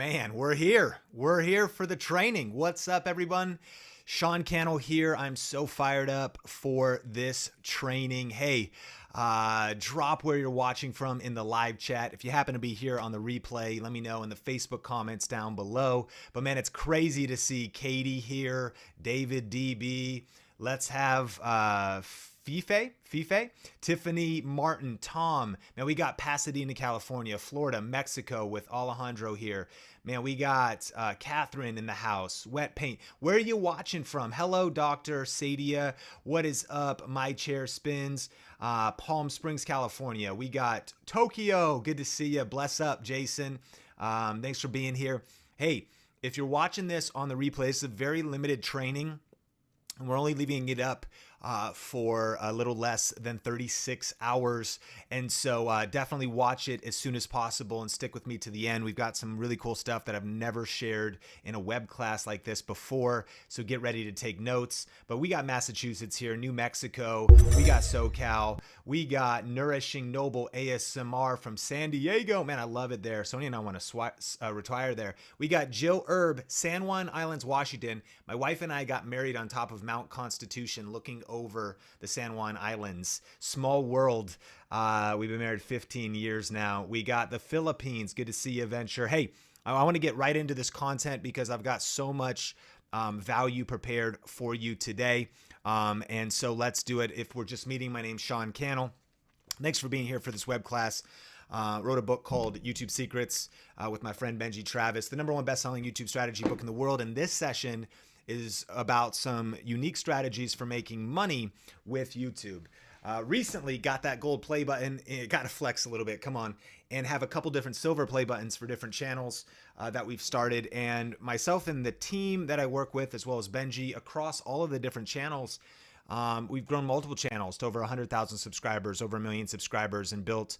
Man, we're here. We're here for the training. What's up, everyone? Sean Cannell here. I'm so fired up for this training. Hey, drop where you're watching from in the live chat. If you happen to be here on the replay, let me know in the Facebook comments down below. But man, it's crazy to see Katie here, David DB. Let's have Fife, Tiffany Martin, Tom. Man, we got Pasadena, California, Florida, Mexico with Alejandro here. Man, we got Catherine in the house, Wet Paint. Where are you watching from? Hello, Dr. Sadia. What is up? My chair spins. Palm Springs, California. We got Tokyo. Good to see you. Bless up, Jason. Thanks for being here. Hey, if you're watching this on the replay, it's a very limited training. And we're only leaving it up for a little less than 36 hours. And so definitely watch it as soon as possible and stick with me to the end. We've got some really cool stuff that I've never shared in a web class like this before. So get ready to take notes. But we got Massachusetts here, New Mexico. We got SoCal. We got Nourishing Noble ASMR from San Diego. Man, I love it there. Sonia and I want to retire there. We got Jill Erb, San Juan Islands, Washington. My wife and I got married on top of Mount Constitution looking over the San Juan Islands. Small world. We've been married 15 years now. We got the Philippines. Good to see you, Venture. Hey, I want to get right into this content because I've got so much value prepared for you today. And so let's do it. If we're just meeting, my name's Sean Cannell. Thanks for being here for this web class. Wrote a book called YouTube Secrets with my friend Benji Travis, the #1 best-selling YouTube strategy book in the world. And this session is about some unique strategies for making money with YouTube. Recently got that gold play button. It got to flex a little bit. Come on. And have a couple different silver play buttons for different channels that we've started. And myself and the team that I work with, as well as Benji, across all of the different channels, we've grown multiple channels to over 100,000 subscribers, over 1 million subscribers, and built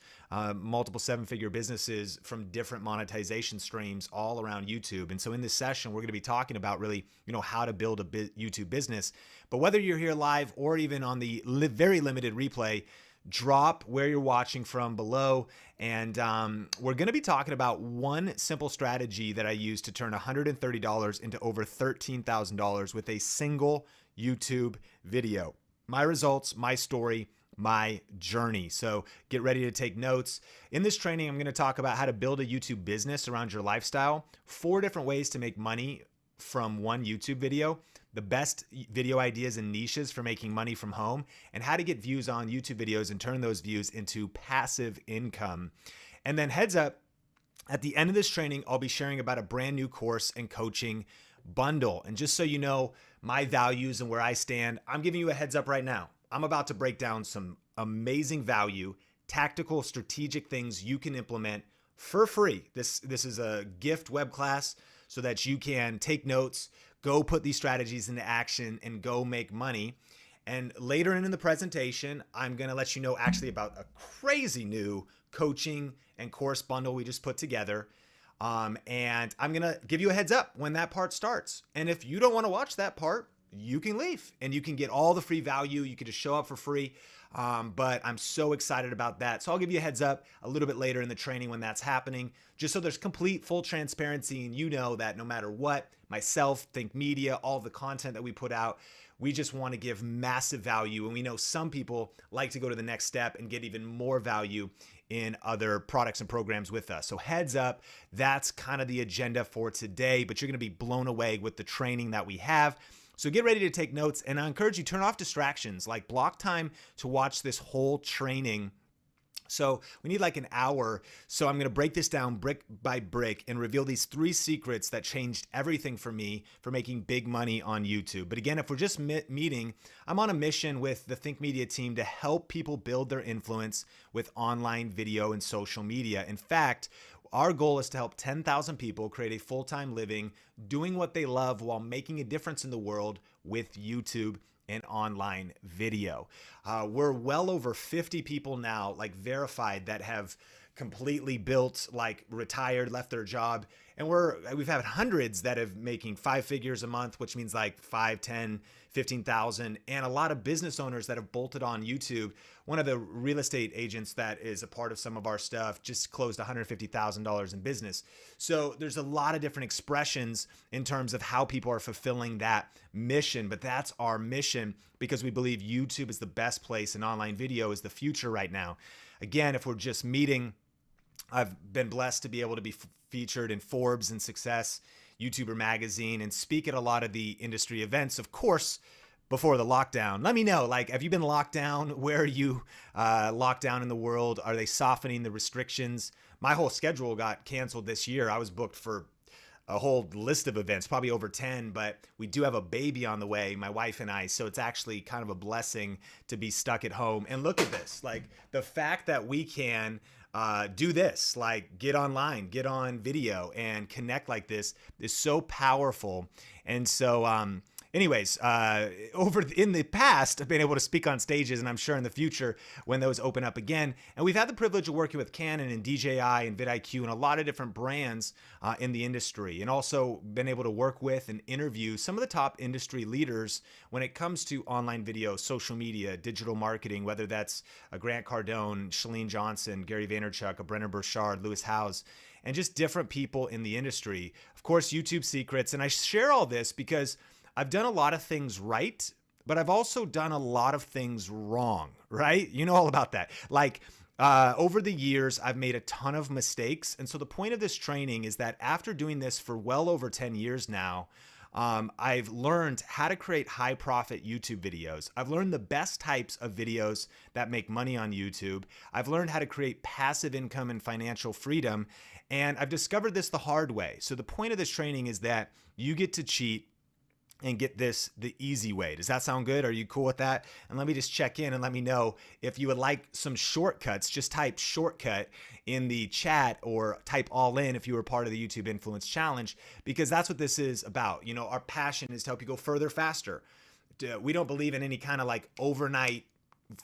multiple 7-figure businesses from different monetization streams all around YouTube. And so in this session, we're going to be talking about really, how to build a YouTube business. But whether you're here live or even on the very limited replay, drop where you're watching from below. And we're going to be talking about one simple strategy that I use to turn $130 into over $13,000 with a single YouTube video. My results, my story, my journey. So get ready to take notes. In this training, I'm going to talk about how to build a YouTube business around your lifestyle, 4 different ways to make money from one YouTube video, the best video ideas and niches for making money from home, and how to get views on YouTube videos and turn those views into passive income. And then heads up, at the end of this training, I'll be sharing about a brand new course and coaching bundle. And just so you know my values and where I stand, I'm giving you a heads up right now. I'm about to break down some amazing value, tactical, strategic things you can implement for free. This is a gift web class so that you can take notes, go put these strategies into action, and go make money. And later in the presentation, I'm going to let you know actually about a crazy new coaching and course bundle we just put together. And I'm going to give you a heads up when that part starts. And if you don't want to watch that part, you can leave and you can get all the free value. You can just show up for free. But I'm so excited about that. So I'll give you a heads up a little bit later in the training when that's happening, just so there's complete, full transparency. And you know that no matter what, myself, Think Media, all the content that we put out, we just want to give massive value. And we know some people like to go to the next step and get even more value in other products and programs with us. So heads up, that's kind of the agenda for today, but you're going to be blown away with the training that we have. So get ready to take notes, and I encourage you, turn off distractions, like block time to watch this whole training. So we need like an hour. So I'm going to break this down brick by brick and reveal these 3 secrets that changed everything for me for making big money on YouTube. But again, if we're just meeting, I'm on a mission with the Think Media team to help people build their influence with online video and social media. In fact, our goal is to help 10,000 people create a full-time living doing what they love while making a difference in the world with YouTube and online video. We're well over 50 people now, like verified, that have completely built, like retired, left their job. And we've had hundreds that have making 5 figures a month, which means like 5, 10, 15,000, and a lot of business owners that have bolted on YouTube. One of the real estate agents that is a part of some of our stuff just closed $150,000 in business. So there's a lot of different expressions in terms of how people are fulfilling that mission, but that's our mission because we believe YouTube is the best place and online video is the future right now. Again, if we're just meeting, I've been blessed to be able to be featured in Forbes and Success, YouTuber magazine, and speak at a lot of the industry events, of course, before the lockdown. Let me know, like, have you been locked down? Where are you locked down in the world? Are they softening the restrictions? My whole schedule got canceled this year. I was booked for a whole list of events, probably over 10, but we do have a baby on the way, my wife and I, so it's actually kind of a blessing to be stuck at home. And look at this, like the fact that we can do this, like get online, get on video and connect like this is so powerful. And so anyways, over in the past, I've been able to speak on stages, and I'm sure in the future when those open up again. And we've had the privilege of working with Canon and DJI and vidIQ and a lot of different brands in the industry, and also been able to work with and interview some of the top industry leaders when it comes to online video, social media, digital marketing, whether that's a Grant Cardone, Chalene Johnson, Gary Vaynerchuk, a Brennan Burchard, Lewis Howes, and just different people in the industry. Of course, YouTube secrets. And I share all this because I've done a lot of things right, but I've also done a lot of things wrong, right? You know all about that. Like over the years, I've made a ton of mistakes. And so the point of this training is that after doing this for well over 10 years now, I've learned how to create high profit YouTube videos. I've learned the best types of videos that make money on YouTube. I've learned how to create passive income and financial freedom. And I've discovered this the hard way. So the point of this training is that you get to cheat and get this the easy way. Does that sound good? Are you cool with that? And let me just check in and let me know if you would like some shortcuts. Just type shortcut in the chat or type all in if you were part of the YouTube Influence Challenge, because that's what this is about. You know, our passion is to help you go further, faster. We don't believe in any kind of like overnight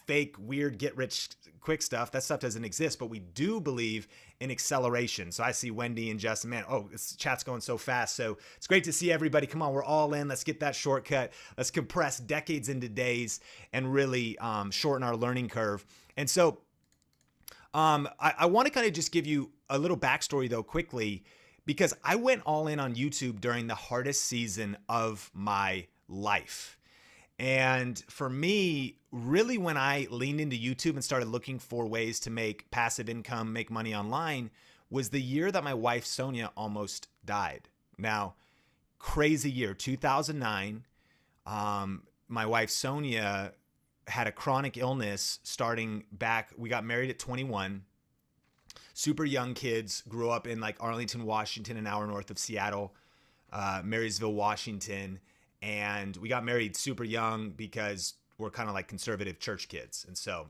fake, weird, get rich quick stuff. That stuff doesn't exist, but we do believe in acceleration. So I see Wendy and Justin, man, oh, this chat's going so fast. So it's great to see everybody. Come on, we're all in. Let's get that shortcut. Let's compress decades into days and really shorten our learning curve. And so I want to kind of just give you a little backstory though, quickly, because I went all in on YouTube during the hardest season of my life. And for me, really when I leaned into YouTube and started looking for ways to make passive income, make money online, was the year that my wife, Sonia, almost died. Now, crazy year, 2009. My wife, Sonia, had a chronic illness starting back. We got married at 21. Super young kids, grew up in like Arlington, Washington, an hour north of Seattle, Marysville, Washington. And we got married super young because we're kind of like conservative church kids. And so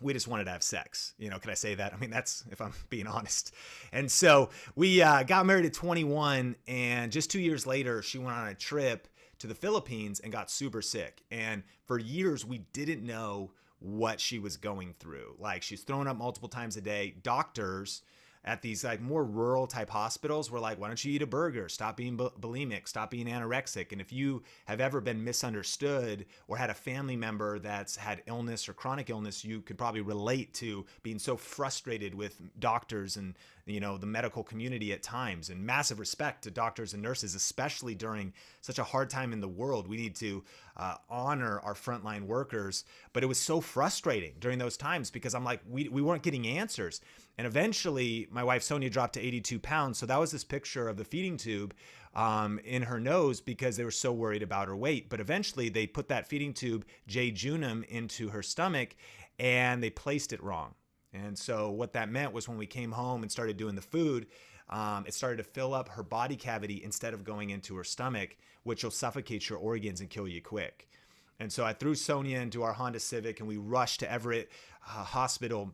we just wanted to have sex. You know, can I say that? I mean, that's if I'm being honest. And so we got married at 21. And just 2 years later, she went on a trip to the Philippines and got super sick. And for years, we didn't know what she was going through. Like she's thrown up multiple times a day. Doctors at these like more rural type hospitals were like, why don't you eat a burger? Stop being bulimic, stop being anorexic. And if you have ever been misunderstood or had a family member that's had illness or chronic illness, you could probably relate to being so frustrated with doctors and, you know, the medical community at times. And massive respect to doctors and nurses, especially during such a hard time in the world. We need to honor our frontline workers. But it was so frustrating during those times because I'm like, we weren't getting answers. And eventually my wife Sonia dropped to 82 pounds. So that was this picture of the feeding tube in her nose because they were so worried about her weight. But eventually they put that feeding tube, jejunum, into her stomach and they placed it wrong. And so what that meant was when we came home and started doing the food, it started to fill up her body cavity instead of going into her stomach, which will suffocate your organs and kill you quick. And so I threw Sonia into our Honda Civic and we rushed to Everett Hospital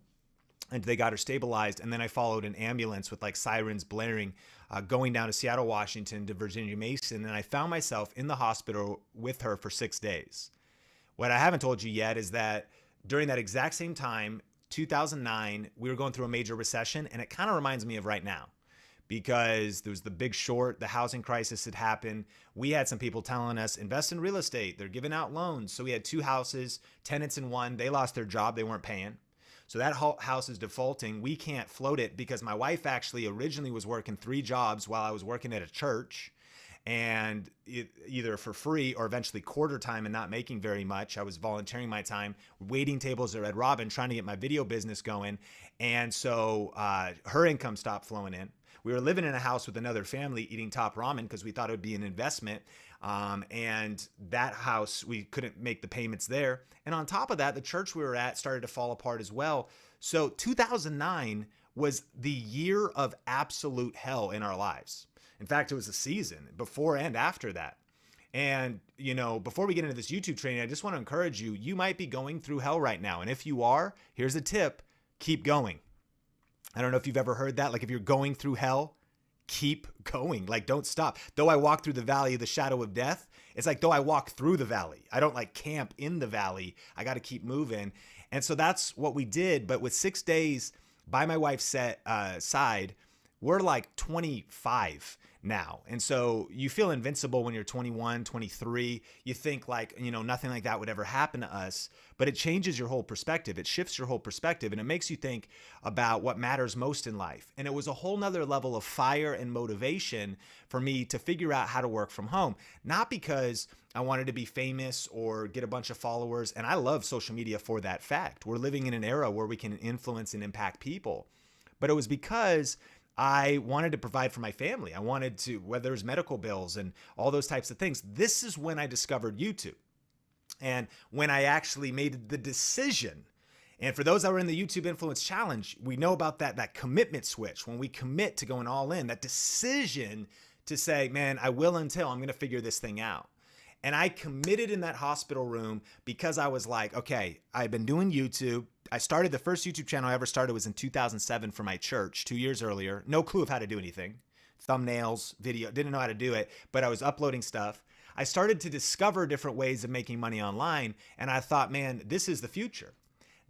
and they got her stabilized. And then I followed an ambulance with like sirens blaring, going down to Seattle, Washington to Virginia Mason. And I found myself in the hospital with her for 6 days. What I haven't told you yet is that during that exact same time, 2009, we were going through a major recession, and it kind of reminds me of right now because there was the big short, the housing crisis had happened. We had some people telling us, invest in real estate. They're giving out loans. So we had 2 houses, tenants in one. They lost their job. They weren't paying. So that house is defaulting. We can't float it because my wife actually originally was working 3 jobs while I was working at a church, and either for free or eventually quarter time and not making very much. I was volunteering my time, waiting tables at Red Robin, trying to get my video business going. And so her income stopped flowing in. We were living in a house with another family eating top ramen because we thought it would be an investment. And that house, we couldn't make the payments there. And on top of that, the church we were at started to fall apart as well. So 2009 was the year of absolute hell in our lives. In fact, it was a season before and after that. And, you know, before we get into this YouTube training, I just want to encourage you, you might be going through hell right now. And if you are, here's a tip, keep going. I don't know if you've ever heard that. Like if you're going through hell, keep going. Like don't stop. Though I walk through the valley of the shadow of death, it's like though I walk through the valley. I don't like camp in the valley. I got to keep moving. And so that's what we did. But with 6 days by my wife's side, we're like 25 now. And so you feel invincible when you're 21, 23. You think like, you know, nothing like that would ever happen to us, but it changes your whole perspective. It shifts your whole perspective and it makes you think about what matters most in life. And it was a whole nother level of fire and motivation for me to figure out how to work from home. Not because I wanted to be famous or get a bunch of followers. And I love social media for that fact. We're living in an era where we can influence and impact people. But it was because I wanted to provide for my family. I wanted to, whether it was medical bills and all those types of things. This is when I discovered YouTube. And when I actually made the decision, and for those that were in the YouTube Influence Challenge, we know about that commitment switch. When we commit to going all in, that decision to say, man, I will until I'm going to figure this thing out. And I committed in that hospital room because I was like, okay, I've been doing YouTube. I started the first YouTube channel I ever started was in 2007 for my church, 2 years earlier. No clue of how to do anything. Thumbnails, video, didn't know how to do it, but I was uploading stuff. I started to discover different ways of making money online. And I thought, man, this is the future.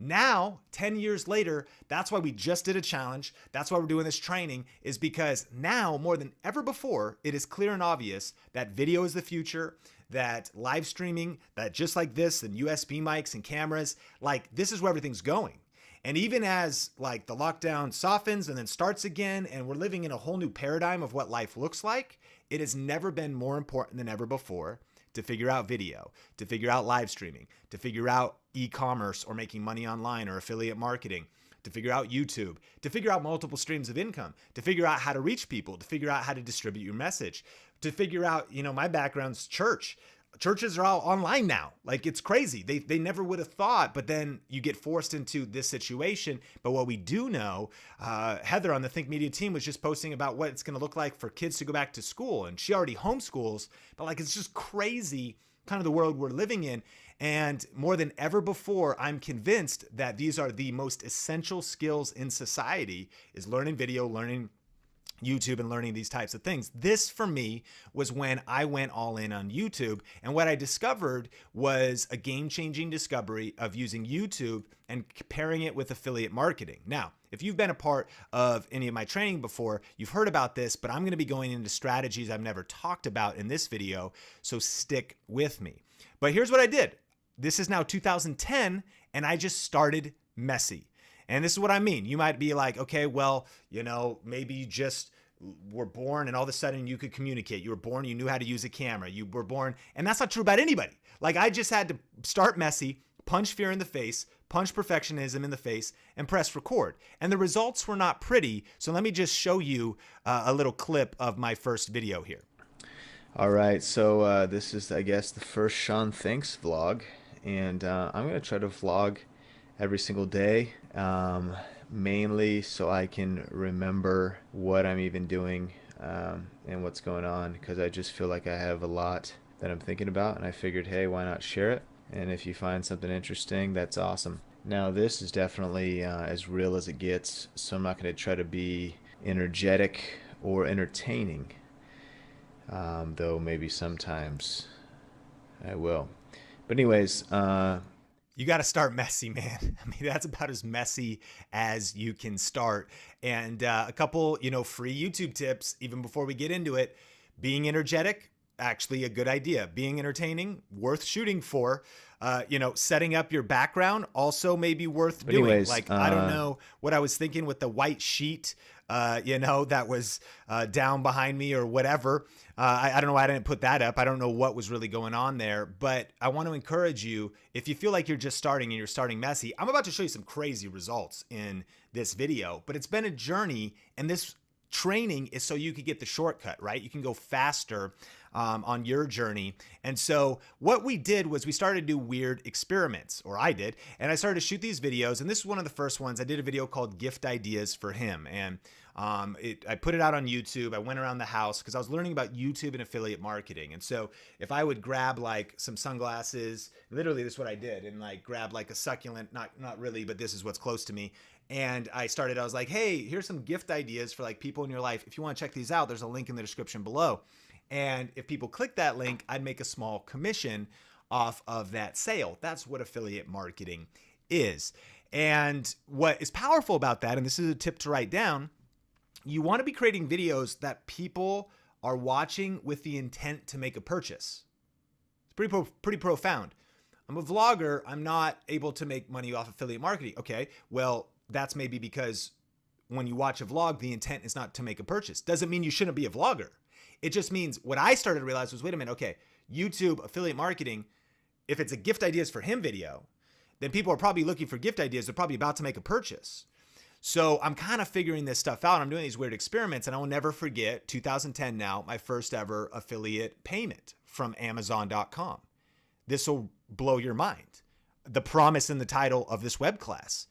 Now, 10 years later, that's why we just did a challenge. That's why we're doing this training, is because now more than ever before, it is clear and obvious that video is the future, that live streaming, that just like this and USB mics and cameras, like this is where everything's going. And even as like the lockdown softens and then starts again, and we're living in a whole new paradigm of what life looks like, it has never been more important than ever before to figure out video, to figure out live streaming, to figure out e-commerce or making money online or affiliate marketing, to figure out YouTube, to figure out multiple streams of income, to figure out how to reach people, to figure out how to distribute your message, to figure out, you know, my background's church. Churches are all online now. Like it's crazy. They never would have thought, but then you get forced into this situation. But what we do know, Heather on the Think Media team was just posting about what it's going to look like for kids to go back to school. And she already homeschools, but like, it's just crazy kind of the world we're living in. And more than ever before, I'm convinced that these are the most essential skills in society, is learning video, learning YouTube, and learning these types of things. This for me was when I went all in on YouTube. And what I discovered was a game-changing discovery of using YouTube and pairing it with affiliate marketing. Now, if you've been a part of any of my training before, you've heard about this, but I'm going to be going into strategies I've never talked about in this video. So stick with me. But here's what I did. This is now 2010, and I just started messy. And this is what I mean. You might be like, okay, well, you know, maybe you just were born and all of a sudden you could communicate. You were born, you knew how to use a camera. You were born, and that's not true about anybody. Like I just had to start messy, punch fear in the face, punch perfectionism in the face, and press record. And the results were not pretty. So let me just show you a little clip of my first video here. All right, so this is, I guess, the first Sean Thinks vlog. And I'm going to try to vlog every single day, mainly so I can remember what I'm even doing and what's going on, because I just feel like I have a lot that I'm thinking about, and I figured, hey, why not share it? And if you find something interesting, that's awesome. Now this is definitely as real as it gets, so I'm not going to try to be energetic or entertaining, though maybe sometimes I will. But anyways, You got to start messy, man. I mean, that's about as messy as you can start. And a couple, free YouTube tips, even before we get into it. Being energetic, actually a good idea. Being entertaining, worth shooting for. Setting up your background also may be worth But doing. anyways, Like, I don't know what I was thinking with the white sheet, that was down behind me or whatever. I don't know why I didn't put that up. I don't know what was really going on there, but I want to encourage you, if you feel like you're just starting and you're starting messy, I'm about to show you some crazy results in this video, but it's been a journey, and this training is so you could get the shortcut, right? You can go faster on your journey. And so what we did was we started to do weird experiments, or I did, and I started to shoot these videos. And this is one of the first ones. I did a video called Gift Ideas for Him. And I put it out on YouTube. I went around the house because I was learning about YouTube and affiliate marketing. And so if I would grab like some sunglasses, literally this is what I did, and like grab like a succulent, not really, but this is what's close to me. And I was like, hey, here's some gift ideas for like people in your life. If you want to check these out, there's a link in the description below. And if people click that link, I'd make a small commission off of that sale. That's what affiliate marketing is. And what is powerful about that, and this is a tip to write down, you want to be creating videos that people are watching with the intent to make a purchase. It's pretty profound. I'm a vlogger. I'm not able to make money off affiliate marketing. Okay, well, that's maybe because when you watch a vlog, the intent is not to make a purchase. Doesn't mean you shouldn't be a vlogger. It just means what I started to realize was, wait a minute, okay, YouTube affiliate marketing, if it's a gift ideas for him video, then people are probably looking for gift ideas. They're probably about to make a purchase. So I'm kind of figuring this stuff out. I'm doing these weird experiments, and I will never forget 2010 now, my first ever affiliate payment from Amazon.com. This will blow your mind. The promise in the title of this web class.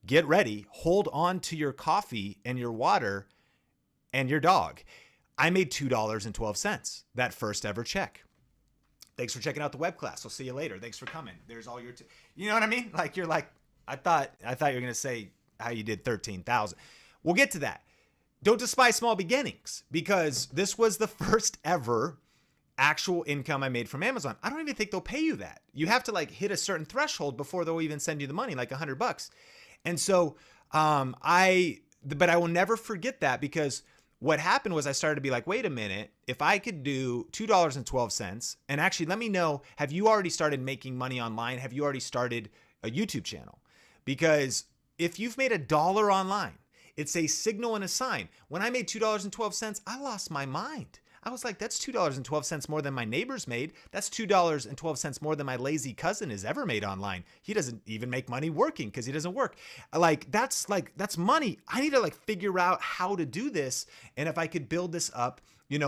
Get ready, hold on to your coffee and your water and your dog. I made $2.12, that first ever check. Thanks for checking out the web class. I'll see you later. Thanks for coming. There's all your, you know what I mean? Like, you're like, I thought you were going to say how you did 13,000. We'll get to that. Don't despise small beginnings, because this was the first ever actual income I made from Amazon. I don't even think they'll pay you that. You have to like hit a certain threshold before they'll even send you the money, like $100. And so, but I will never forget that, because what happened was I started to be like, wait a minute, if I could do $2.12, and actually let me know, have you already started making money online? Have you already started a YouTube channel? Because if you've made $1 online, it's a signal and a sign. When I made $2.12, I lost my mind. I was like, that's $2.12 more than my neighbors made. That's $2.12 more than my lazy cousin has ever made online. He doesn't even make money working because he doesn't work. That's money. I need to like figure out how to do this. And if I could build this up,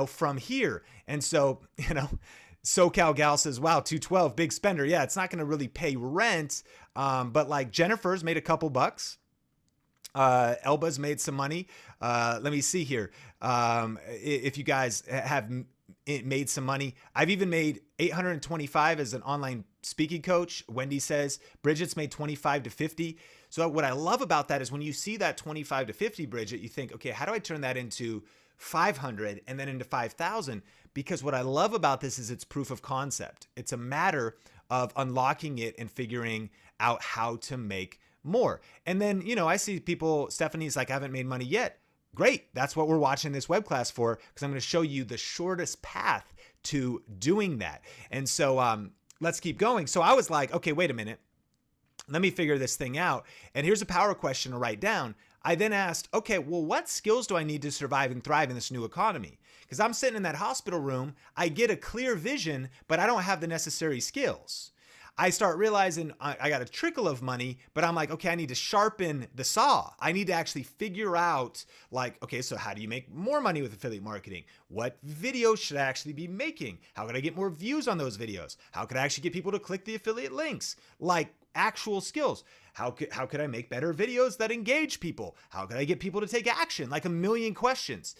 from here. And so, SoCal Gal says, wow, 212, big spender. Yeah, it's not going to really pay rent. But like Jennifer's made a couple bucks. Elba's made some money. Let me see here. If you guys have made some money, I've even made $825 as an online speaking coach. Wendy says Bridget's made 25 to 50. So what I love about that is when you see that 25 to 50, Bridget, you think, okay, how do I turn that into 500 and then into 5,000? Because what I love about this is it's proof of concept. It's a matter of unlocking it and figuring out how to make more. And then, I see people, Stephanie's like, I haven't made money yet. Great. That's what we're watching this web class for, because I'm going to show you the shortest path to doing that. And so let's keep going. So I was like, okay, wait a minute. Let me figure this thing out. And here's a power question to write down. I then asked, okay, well, what skills do I need to survive and thrive in this new economy? Because I'm sitting in that hospital room, I get a clear vision, but I don't have the necessary skills. I start realizing I got a trickle of money, but I'm like, okay, I need to sharpen the saw. I need to actually figure out like, okay, so how do you make more money with affiliate marketing? What videos should I actually be making? How can I get more views on those videos? How could I actually get people to click the affiliate links? Like actual skills. How could I make better videos that engage people? How could I get people to take action? Like a million questions.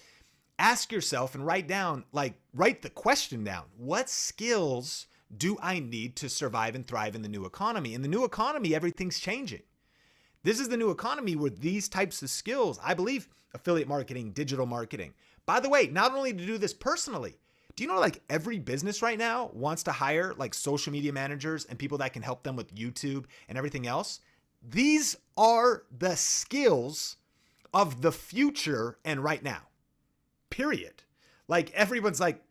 Ask yourself and write the question down. What skills do I need to survive and thrive in the new economy? In the new economy, everything's changing. This is the new economy where these types of skills, I believe, affiliate marketing, digital marketing. By the way, not only to do this personally, Do you know like every business right now wants to hire like social media managers and people that can help them with YouTube and everything else? These are the skills of the future and right now. Period. Like everyone's like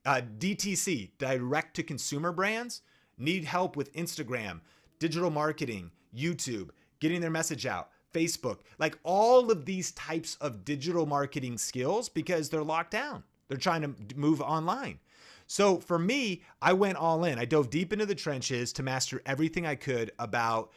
DTC, direct to consumer brands, need help with Instagram, digital marketing, YouTube, getting their message out, Facebook, like all of these types of digital marketing skills because they're locked down. They're trying to move online. So for me, I went all in. I dove deep into the trenches to master everything I could about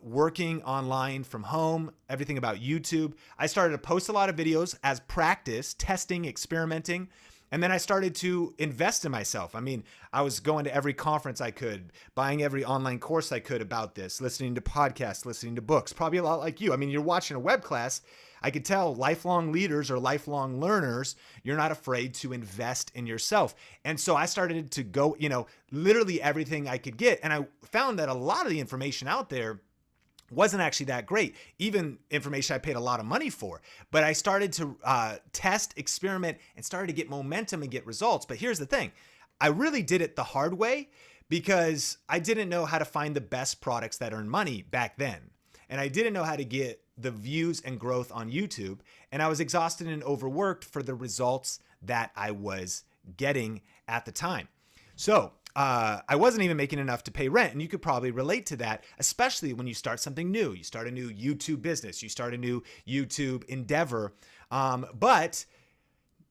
working online from home, everything about YouTube. I started to post a lot of videos as practice, testing, experimenting. And then I started to invest in myself. I mean, I was going to every conference I could, buying every online course I could about this, listening to podcasts, listening to books, probably a lot like you. I mean, you're watching a web class. I could tell lifelong leaders or lifelong learners, you're not afraid to invest in yourself. And so I started to go, literally everything I could get. And I found that a lot of the information out there wasn't actually that great, even information I paid a lot of money for. But I started to test, experiment, and started to get momentum and get results. But here's the thing. I really did it the hard way because I didn't know how to find the best products that earn money back then. And I didn't know how to get the views and growth on YouTube. And I was exhausted and overworked for the results that I was getting at the time. So I wasn't even making enough to pay rent. And you could probably relate to that, especially when you start something new. You start a new YouTube business. You start a new YouTube endeavor. But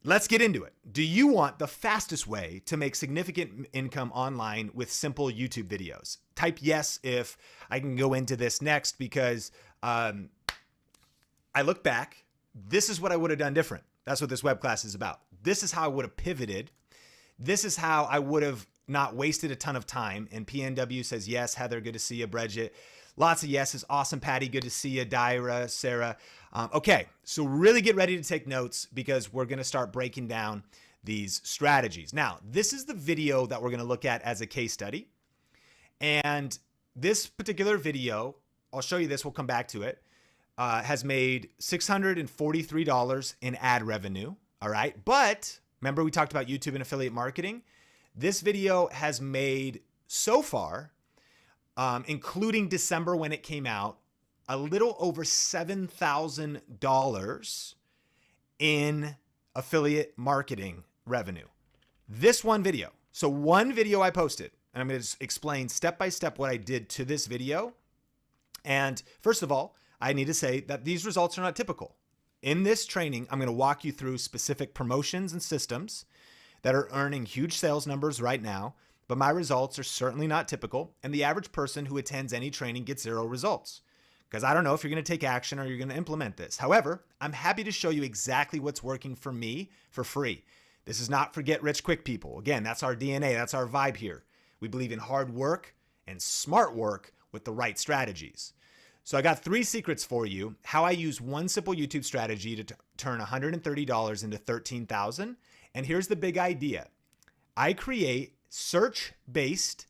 let's get into it. Do you want the fastest way to make significant income online with simple YouTube videos? Type yes if I can go into this next because I look back. This is what I would have done different. That's what this web class is about. This is how I would have pivoted. This is how I would have not wasted a ton of time. And PNW says, yes, Heather, good to see you. Bridget, lots of yeses. Awesome, Patty, good to see you. Dyra, Sarah. Okay, so really get ready to take notes because we're going to start breaking down these strategies. Now, this is the video that we're going to look at as a case study. And this particular video, I'll show you this, we'll come back to it, has made $643 in ad revenue. All right. But remember, we talked about YouTube and affiliate marketing. This video has made so far, including December when it came out, a little over $7,000 in affiliate marketing revenue. This one video. So one video I posted, and I'm going to explain step by step what I did to this video. And first of all, I need to say that these results are not typical. In this training, I'm going to walk you through specific promotions and systems that are earning huge sales numbers right now, but my results are certainly not typical, and the average person who attends any training gets zero results because I don't know if you're going to take action or you're going to implement this. However, I'm happy to show you exactly what's working for me for free. This is not for get rich quick people. Again, that's our DNA. That's our vibe here. We believe in hard work and smart work with the right strategies. So I got 3 secrets for you, how I use one simple YouTube strategy to turn $130 into $13,000. And here's the big idea. I create search-based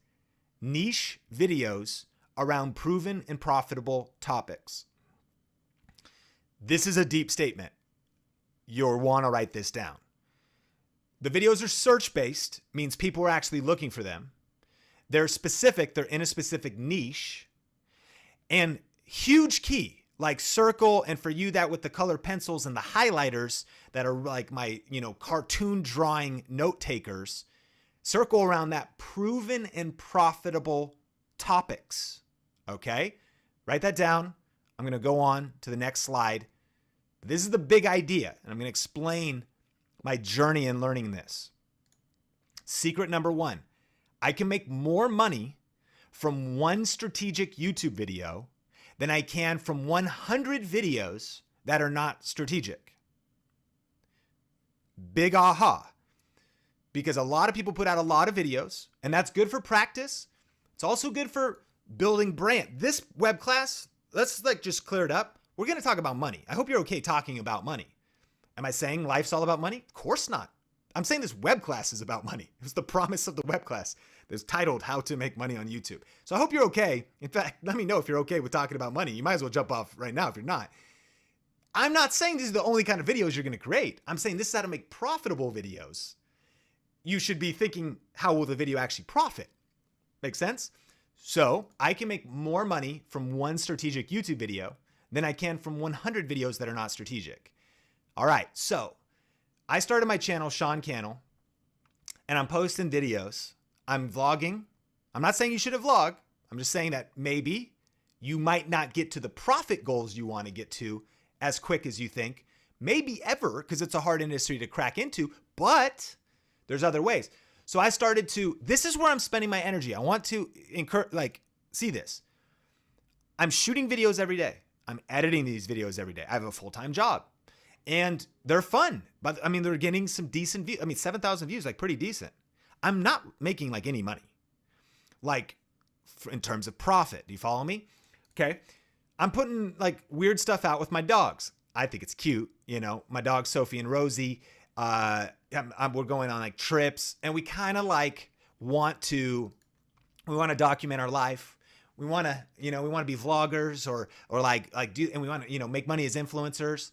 niche videos around proven and profitable topics. This is a deep statement. You'll want to write this down. The videos are search-based, means people are actually looking for them. They're specific, they're in a specific niche. And huge key, like circle, and for you that with the color pencils and the highlighters that are like my, cartoon drawing note takers, circle around that proven and profitable topics. Okay? Write that down. I'm going to go on to the next slide. This is the big idea, and I'm going to explain my journey in learning this. Secret number 1, I can make more money from one strategic YouTube video than I can from 100 videos that are not strategic. Big aha. Because a lot of people put out a lot of videos, and that's good for practice. It's also good for building brand. This web class, let's just clear it up. We're going to talk about money. I hope you're okay talking about money. Am I saying life's all about money? Of course not. I'm saying this web class is about money. It was the promise of the web class. It's titled How to Make Money on YouTube. So I hope you're okay. In fact, let me know if you're okay with talking about money. You might as well jump off right now if you're not. I'm not saying these are the only kind of videos you're going to create. I'm saying this is how to make profitable videos. you should be thinking, how will the video actually profit? Make sense? So I can make more money from one strategic YouTube video than I can from 100 videos that are not strategic. All right, so I started my channel, Sean Cannell, and I'm posting videos. I'm vlogging. I'm not saying you shouldn't vlog. I'm just saying that maybe you might not get to the profit goals you want to get to as quick as you think. Maybe ever, because it's a hard industry to crack into, but there's other ways. So I started to, this is where I'm spending my energy. I want to see this. I'm shooting videos every day. I'm editing these videos every day. I have a full-time job and they're fun, but I mean, they're getting some decent views. I mean, 7,000 views, like pretty decent. I'm not making like any money, like in terms of profit. Do you follow me? Okay. I'm putting like weird stuff out with my dogs. I think it's cute. You know, my dogs, Sophie and Rosie, we're going on like trips and we kind of like we want to document our life. We want to, we want to be vloggers or and we want to, make money as influencers.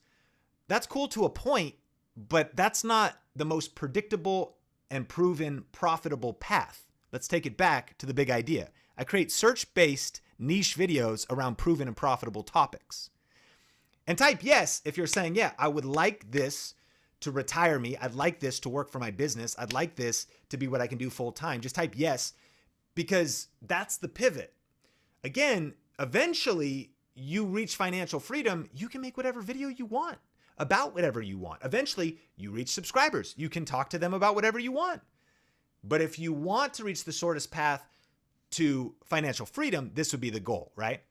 That's cool to a point, but that's not the most predictable and proven profitable path. Let's take it back to the big idea. I create search-based niche videos around proven and profitable topics. And type yes if you're saying, yeah, I would like this to retire me. I'd like this to work for my business. I'd like this to be what I can do full time. Just type yes, because that's the pivot. Again, eventually you reach financial freedom. You can make whatever video you want about whatever you want. Eventually you reach subscribers. You can talk to them about whatever you want. But if you want to reach the shortest path to financial freedom, this would be the goal, right?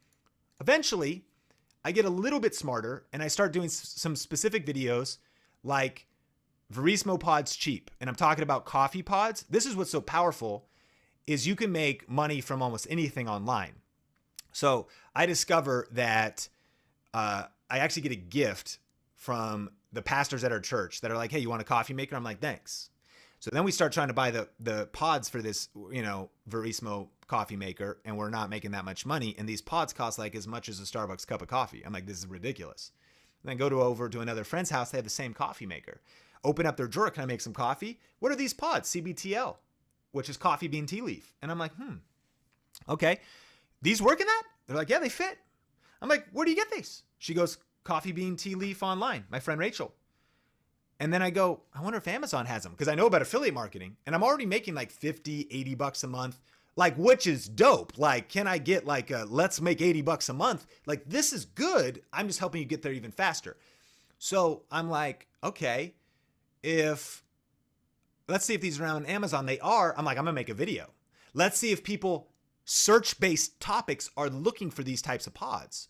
Eventually I get a little bit smarter and I start doing some specific videos like Verismo pods cheap. And I'm talking about coffee pods. This is what's so powerful is you can make money from almost anything online. So I discover that I actually get a gift from the pastors at our church that are like, hey, you want a coffee maker? I'm like, thanks. So then we start trying to buy the pods for this, Verismo coffee maker, and we're not making that much money. And these pods cost like as much as a Starbucks cup of coffee. I'm like, this is ridiculous. And then go over to another friend's house. They have the same coffee maker. Open up their drawer. Can I make some coffee? What are these pods? CBTL, which is coffee bean tea leaf. And I'm like, okay. These work in that? They're like, yeah, they fit. I'm like, where do you get these? She goes, coffee bean tea leaf online. My friend Rachel. And then I go, I wonder if Amazon has them, because I know about affiliate marketing and I'm already making like 50, 80 bucks a month, like, which is dope. Like, can I get like let's make 80 bucks a month? Like, this is good. I'm just helping you get there even faster. So I'm like, okay, let's see if these are on Amazon. They are. I'm like, I'm gonna make a video. Let's see if search-based topics are looking for these types of pods.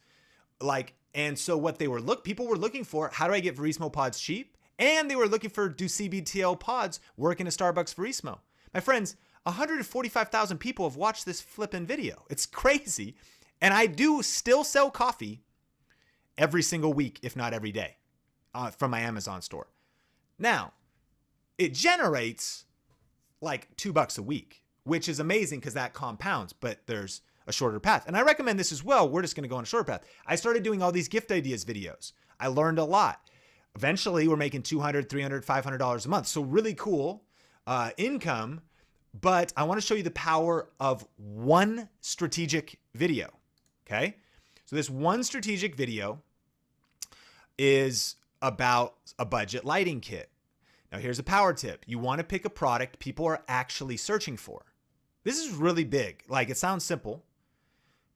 And so what people were looking for, how do I get Verismo pods cheap? And they were looking for, do CBTL pods work in a Starbucks Verismo? My friends, 145,000 people have watched this flipping video. It's crazy. And I do still sell coffee every single week, if not every day, from my Amazon store. Now, it generates like $2 a week, which is amazing because that compounds, but there's a shorter path. And I recommend this as well. We're just going to go on a shorter path. I started doing all these gift ideas videos. I learned a lot. Eventually, we're making $200, $300, $500 a month. So really cool income. But I want to show you the power of one strategic video. Okay. So this one strategic video is about a budget lighting kit. Now here's a power tip. You want to pick a product people are actually searching for. This is really big. Like, it sounds simple.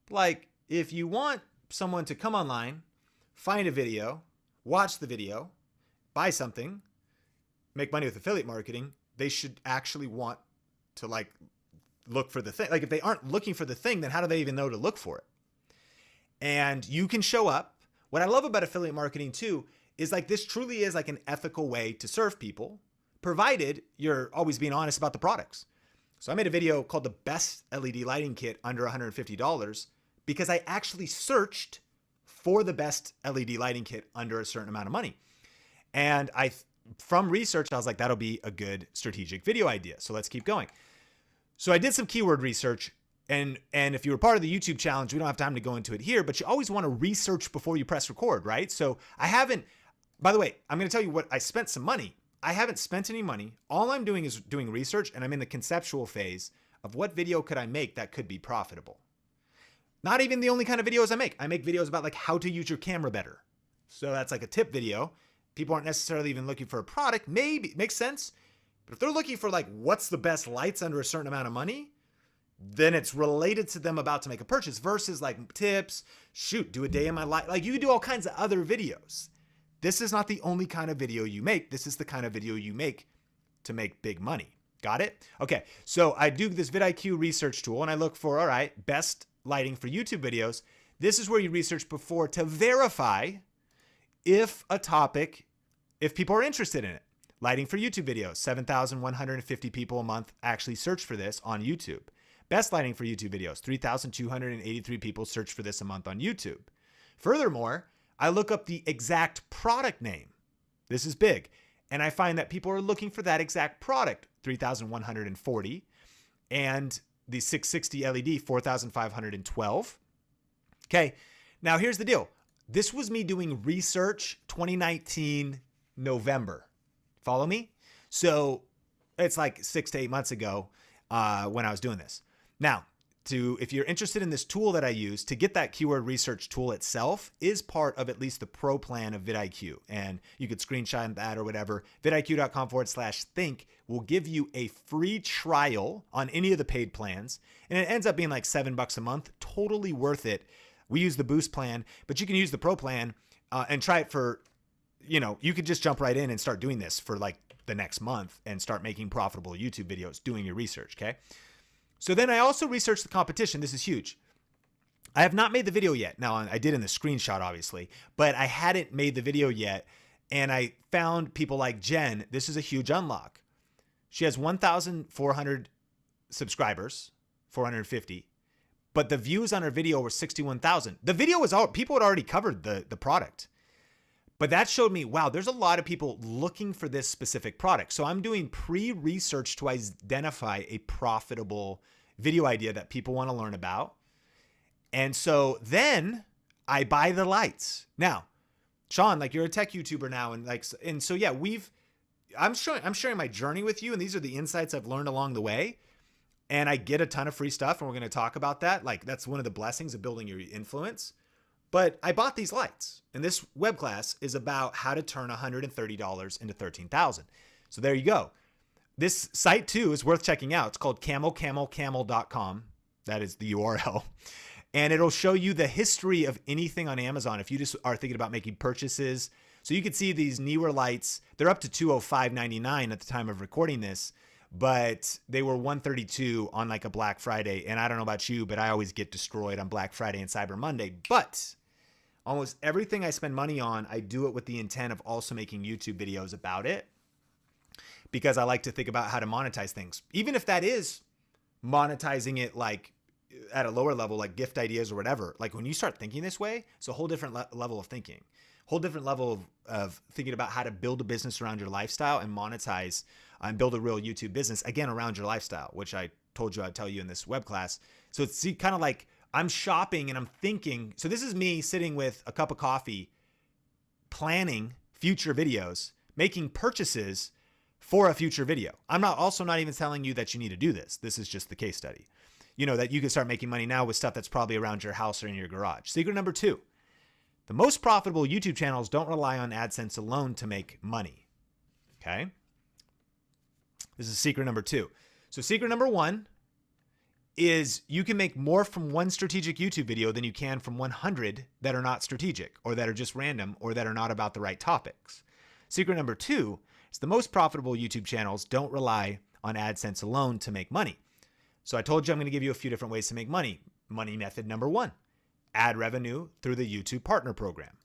Like, if you want someone to come online, find a video, watch the video, buy something, make money with affiliate marketing, they should actually want to like look for the thing. Like, if they aren't looking for the thing, then how do they even know to look for it? And you can show up. What I love about affiliate marketing too is like, this truly is like an ethical way to serve people, provided you're always being honest about the products. So I made a video called the best LED lighting kit under $150 because I actually searched for the best LED lighting kit under a certain amount of money. And from research, I was like, that'll be a good strategic video idea. So let's keep going. So I did some keyword research, and if you were part of the YouTube challenge, we don't have time to go into it here, but you always want to research before you press record, right? So by the way, I'm going to tell you what, I spent some money. I haven't spent any money. All I'm doing is doing research, and I'm in the conceptual phase of what video could I make that could be profitable. Not even the only kind of videos I make. I make videos about like how to use your camera better. So that's like a tip video. People aren't necessarily even looking for a product. Maybe makes sense. But if they're looking for like what's the best lights under a certain amount of money, then it's related to them about to make a purchase versus like tips, shoot, do a day in my life. Like you can do all kinds of other videos. This is not the only kind of video you make. This is the kind of video you make to make big money. Got it? Okay, so I do this vidIQ research tool and I look for, all right, best lighting for YouTube videos. This is where you research before to verify if a topic, if people are interested in it. Lighting for YouTube videos, 7,150 people a month actually search for this on YouTube. Best lighting for YouTube videos, 3,283 people search for this a month on YouTube. Furthermore, I look up the exact product name. This is big. And I find that people are looking for that exact product, 3,140. And the 660 LED, 4,512. Okay, now here's the deal. This was me doing research 2019 November. Follow me? So it's like 6 to 8 months ago when I was doing this. Now, if you're interested in this tool that I use, to get that keyword research tool itself is part of at least the pro plan of vidIQ. And you could screenshot that or whatever. vidiq.com/think will give you a free trial on any of the paid plans. And it ends up being like $7 a month. Totally worth it. We use the boost plan, but you can use the pro plan and try it for, you could just jump right in and start doing this for like the next month and start making profitable YouTube videos, doing your research. Okay. So then I also researched the competition. This is huge. I have not made the video yet. Now I did in the screenshot, obviously, but I hadn't made the video yet. And I found people like Jen. This is a huge unlock. She has 1,400 subscribers, 450, but the views on her video were 61,000. The video was people had already covered the product. But that showed me, wow, there's a lot of people looking for this specific product. So I'm doing pre-research to identify a profitable video idea that people want to learn about. And so then I buy the lights. Now, Sean, like you're a tech YouTuber now. And so yeah, I'm sharing my journey with you. And these are the insights I've learned along the way. And I get a ton of free stuff. And we're going to talk about that. Like that's one of the blessings of building your influence. But I bought these lights, and this web class is about how to turn $130 into $13,000. So there you go. This site too is worth checking out. It's called camelcamelcamel.com. That is the URL. And it'll show you the history of anything on Amazon if you just are thinking about making purchases. So you can see these newer lights. They're up to $205.99 at the time of recording this, but they were $132 on like a Black Friday. And I don't know about you, but I always get destroyed on Black Friday and Cyber Monday. But almost everything I spend money on, I do it with the intent of also making YouTube videos about it, because I like to think about how to monetize things. Even if that is monetizing it like at a lower level, like gift ideas or whatever. Like when you start thinking this way, it's a whole different level of thinking, whole different level of thinking about how to build a business around your lifestyle and monetize and build a real YouTube business, again, around your lifestyle, which I told you I'd tell you in this web class. So it's kind of like I'm shopping and I'm thinking. So this is me sitting with a cup of coffee, planning future videos, making purchases for a future video. I'm not even telling you that you need to do this. This is just the case study. That you can start making money now with stuff that's probably around your house or in your garage. Secret number 2, the most profitable YouTube channels don't rely on AdSense alone to make money. Okay. This is secret number 2. So secret number 1 is you can make more from one strategic YouTube video than you can from 100 that are not strategic or that are just random or that are not about the right topics. Secret number 2 is the most profitable YouTube channels don't rely on AdSense alone to make money. So I told you I'm going to give you a few different ways to make money. Money method number 1, ad revenue through the YouTube Partner Program.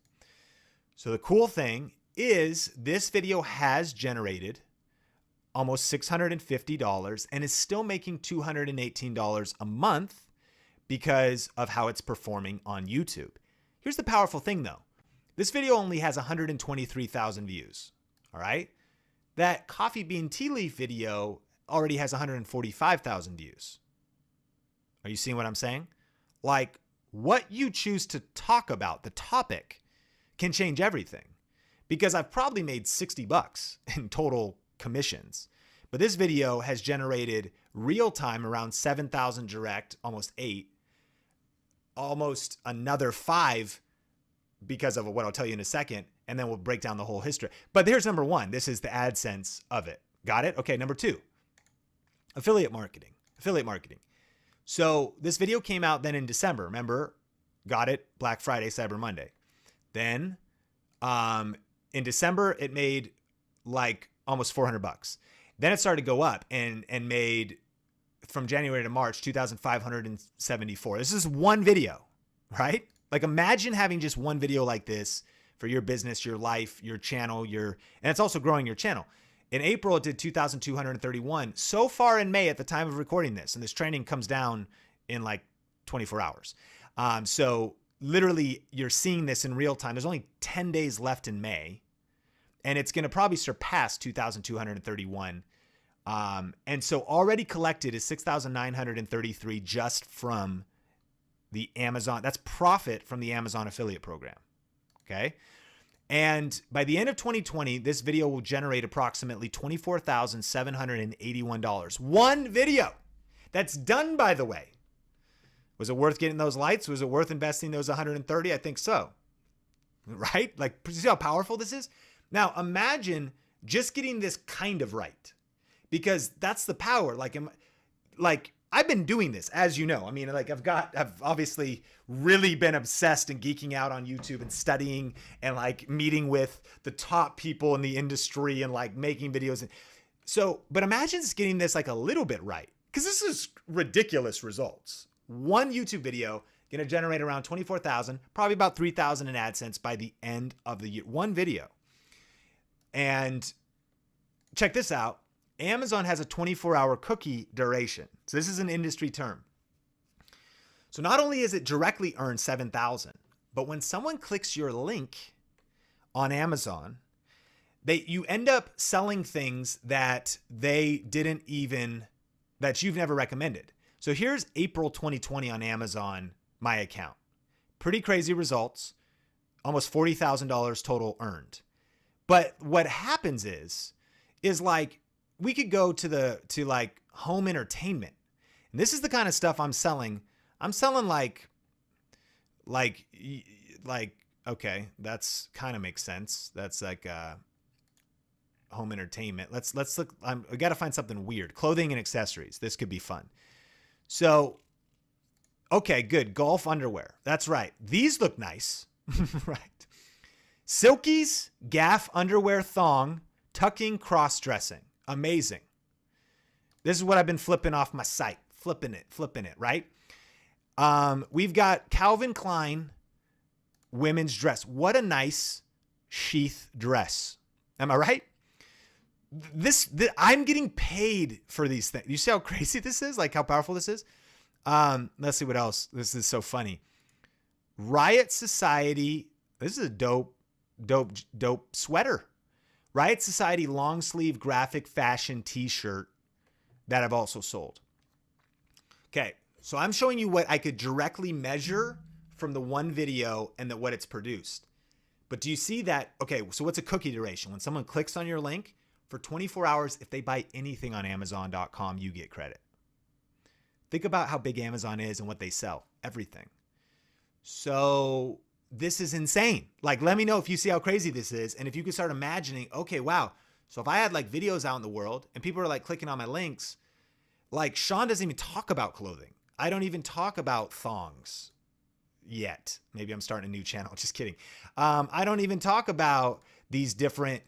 So the cool thing is this video has generated almost $650 and is still making $218 a month because of how it's performing on YouTube. Here's the powerful thing though. This video only has 123,000 views. All right. That coffee bean tea leaf video already has 145,000 views. Are you seeing what I'm saying? Like what you choose to talk about, the topic, can change everything. because I've probably made 60 bucks in total commissions. But this video has generated real time around 7,000 direct, almost 8, almost another 5 because of what I'll tell you in a second. And then we'll break down the whole history. But here's number 1. This is the AdSense of it. Got it? Okay, number 2, affiliate marketing. Affiliate marketing. So this video came out then in December. Remember, got it, Black Friday, Cyber Monday. Then in December, it made like almost 400 bucks. Then it started to go up and made from January to March, 2,574. This is one video, right? Like imagine having just one video like this for your business, your life, your channel, and it's also growing your channel. In April, it did 2,231. So far in May at the time of recording this, and this training comes down in like 24 hours. So literally you're seeing this in real time. There's only 10 days left in May, and it's going to probably surpass 2,231. And so already collected is 6,933 just from the Amazon. That's profit from the Amazon affiliate program. Okay. And by the end of 2020, this video will generate approximately $24,781. One video that's done, by the way. Was it worth getting those lights? Was it worth investing those 130? I think so. Right? Like, see how powerful this is? Now, imagine just getting this kind of right, because that's the power. Like I've been doing this, as you know. I mean, like I've obviously really been obsessed and geeking out on YouTube and studying and like meeting with the top people in the industry and like making videos. So, but imagine just getting this like a little bit right, because this is ridiculous results. One YouTube video going to generate around 24,000, probably about 3,000 in AdSense by the end of the year. One video. And check this out. Amazon has a 24-hour cookie duration. So this is an industry term. So not only is it directly earned 7,000, but when someone clicks your link on Amazon, you end up selling things that that you've never recommended. So here's April 2020 on Amazon, my account. Pretty crazy results, almost $40,000 total earned. But what happens is like, we could go to like home entertainment. And this is the kind of stuff I'm selling. I'm selling like, okay, that's kind of makes sense. That's like home entertainment. Let's look. I got to find something weird. Clothing and accessories. This could be fun. So, okay, good. Golf underwear. That's right. These look nice. Right. Silkies, gaff underwear thong, tucking, cross-dressing. Amazing. This is what I've been flipping off my site. Flipping it, right? We've got Calvin Klein women's dress. What a nice sheath dress. Am I right? I'm getting paid for these things. You see how crazy this is? Like how powerful this is? Let's see what else. This is so funny. Riot Society. This is a dope sweater. Riot Society long sleeve graphic fashion t-shirt that I've also sold. Okay, so I'm showing you what I could directly measure from the one video and what it's produced. But do you see that? Okay, so what's a cookie duration? When someone clicks on your link for 24 hours, if they buy anything on Amazon.com, you get credit. Think about how big Amazon is and what they sell. Everything. So this is insane. Like, let me know if you see how crazy this is. And if you could start imagining, okay, wow. So if I had like videos out in the world and people are like clicking on my links, like Sean doesn't even talk about clothing. I don't even talk about thongs yet. Maybe I'm starting a new channel. Just kidding. I don't even talk about these different,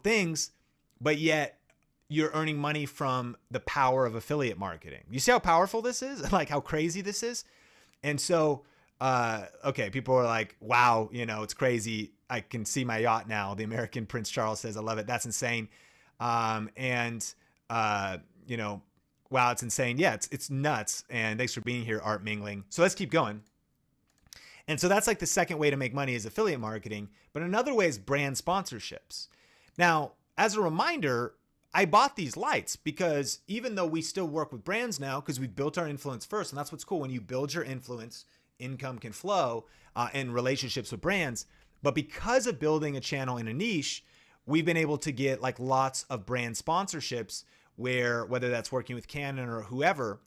things, but yet you're earning money from the power of affiliate marketing. You see how powerful this is? Like how crazy this is? And so, okay, people are like, wow, it's crazy. I can see my yacht now. The American Prince Charles says, I love it. That's insane. Wow, it's insane. Yeah, it's nuts. And thanks for being here, Art Mingling. So let's keep going. And so that's like the second way to make money is affiliate marketing. But another way is brand sponsorships. Now, as a reminder, I bought these lights because even though we still work with brands now, because we built our influence first, and that's what's cool. When you build your influence, income can flow in relationships with brands. But because of building a channel in a niche, we've been able to get like lots of brand sponsorships where, whether that's working with Canon or whoever,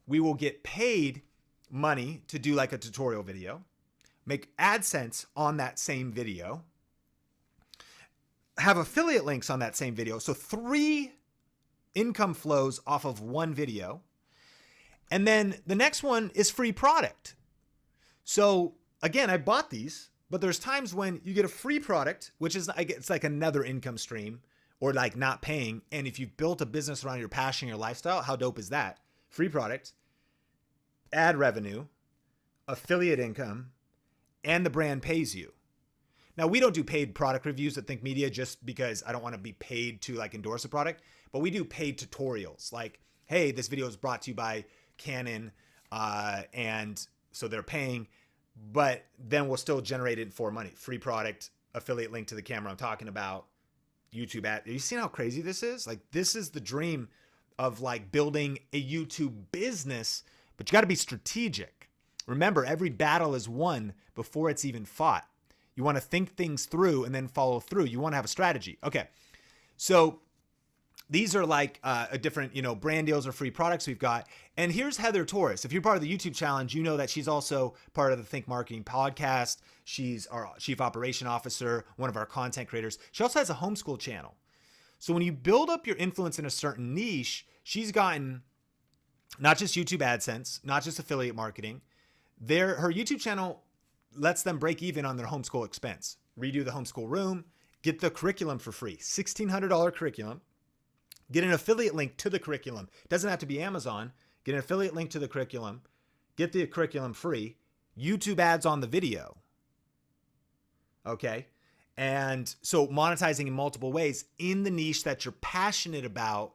we will get paid money to do like a tutorial video, make AdSense on that same video, have affiliate links on that same video. So 3 income flows off of one video. And then the next one is free product. So again, I bought these, but there's times when you get a free product, which is, it's like another income stream, or like not paying. And if you've built a business around your passion, your lifestyle, how dope is that? Free product, ad revenue, affiliate income, and the brand pays you. Now, we don't do paid product reviews at Think Media just because I don't want to be paid to like endorse a product, but we do paid tutorials. Like, hey, this video is brought to you by Canon, and so they're paying, but then we'll still generate it for money. Free product, affiliate link to the camera I'm talking about, YouTube ad. You seen how crazy this is? Like, this is the dream of like building a YouTube business, but you got to be strategic. Remember, every battle is won before it's even fought. You want to think things through and then follow through. You want to have a strategy. Okay. So these are like a different, brand deals or free products we've got. And here's Heather Torres. If you're part of the YouTube challenge, you know that she's also part of the Think Marketing podcast. She's our chief operation officer, one of our content creators. She also has a homeschool channel. So when you build up your influence in a certain niche, she's gotten not just YouTube AdSense, not just affiliate marketing. Her YouTube channel lets them break even on their homeschool expense. Redo the homeschool room, get the curriculum for free, $1,600 curriculum. Get an affiliate link to the curriculum. Doesn't have to be Amazon. Get an affiliate link to the curriculum. Get the curriculum free. YouTube ads on the video. Okay. And so monetizing in multiple ways in the niche that you're passionate about.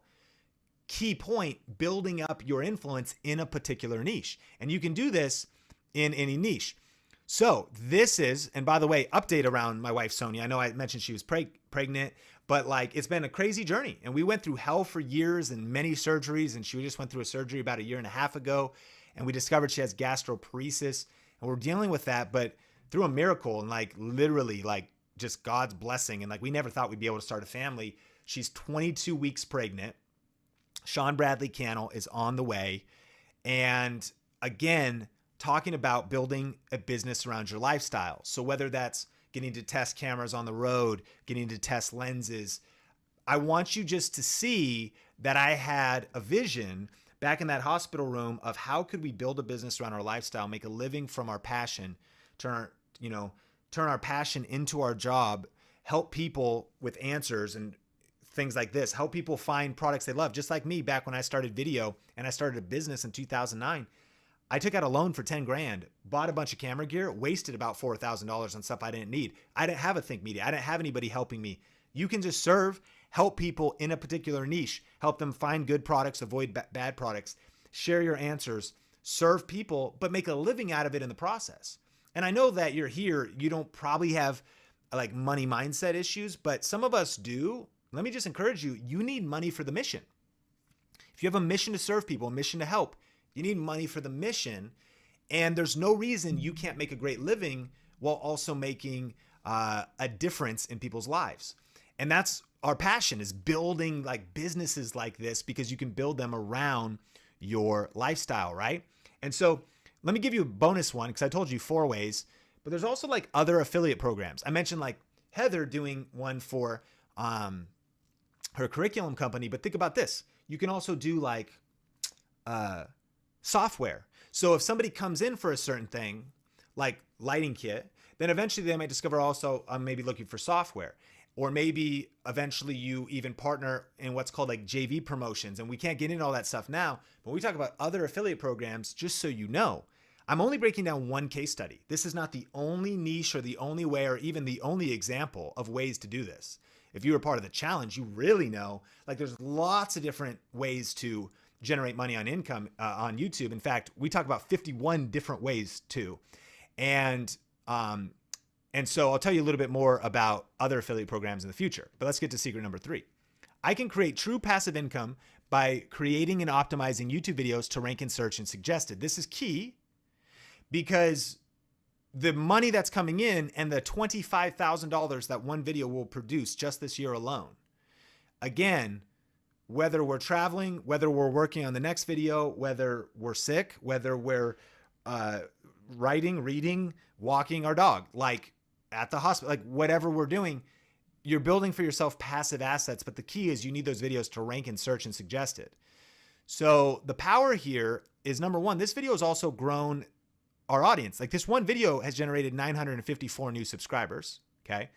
Key point, building up your influence in a particular niche. And you can do this in any niche. So this is, and by the way, update around my wife, Sonia. I know I mentioned she was pregnant, but like it's been a crazy journey. And we went through hell for years and many surgeries. And she just went through a surgery about 1.5 years ago. And we discovered she has gastroparesis. And we're dealing with that, but through a miracle and like literally like just God's blessing. And like we never thought we'd be able to start a family. She's 22 weeks pregnant. Sean Bradley Cannell is on the way. And again, talking about building a business around your lifestyle. So whether that's getting to test cameras on the road, getting to test lenses, I want you just to see that I had a vision back in that hospital room of how could we build a business around our lifestyle, make a living from our passion, turn our passion into our job, help people with answers and things like this, help people find products they love. Just like me back when I started video and I started a business in 2009. I took out a loan for 10 grand, bought a bunch of camera gear, wasted about $4,000 on stuff I didn't need. I didn't have a Think Media. I didn't have anybody helping me. You can just serve, help people in a particular niche, help them find good products, avoid bad products, share your answers, serve people, but make a living out of it in the process. And I know that you're here, you don't probably have like money mindset issues, but some of us do. Let me just encourage you, you need money for the mission. If you have a mission to serve people, a mission to help, you need money for the mission, and there's no reason you can't make a great living while also making a difference in people's lives. And that's our passion, is building like businesses like this, because you can build them around your lifestyle, right? And so let me give you a bonus one, because I told you 4 ways, but there's also like other affiliate programs. I mentioned like Heather doing one for her curriculum company, but think about this. You can also do like software. So if somebody comes in for a certain thing, like lighting kit, then eventually they might discover also I'm maybe looking for software. Or maybe eventually you even partner in what's called like JV promotions. And we can't get into all that stuff now, but we talk about other affiliate programs, just so you know. I'm only breaking down one case study. This is not the only niche or the only way or even the only example of ways to do this. If you were part of the challenge, you really know, like there's lots of different ways to generate money on income on YouTube. In fact, we talk about 51 different ways too. And so I'll tell you a little bit more about other affiliate programs in the future, but let's get to secret number 3. I can create true passive income by creating and optimizing YouTube videos to rank in search and suggested. This is key because the money that's coming in and the $25,000 that one video will produce just this year alone. Again, whether we're traveling, whether we're working on the next video, whether we're sick, whether we're writing, reading, walking our dog, like at the hospital, like whatever we're doing, you're building for yourself passive assets. But the key is you need those videos to rank in search and suggested. So the power here is, number one, this video has also grown our audience. Like this one video has generated 954 new subscribers. Okay.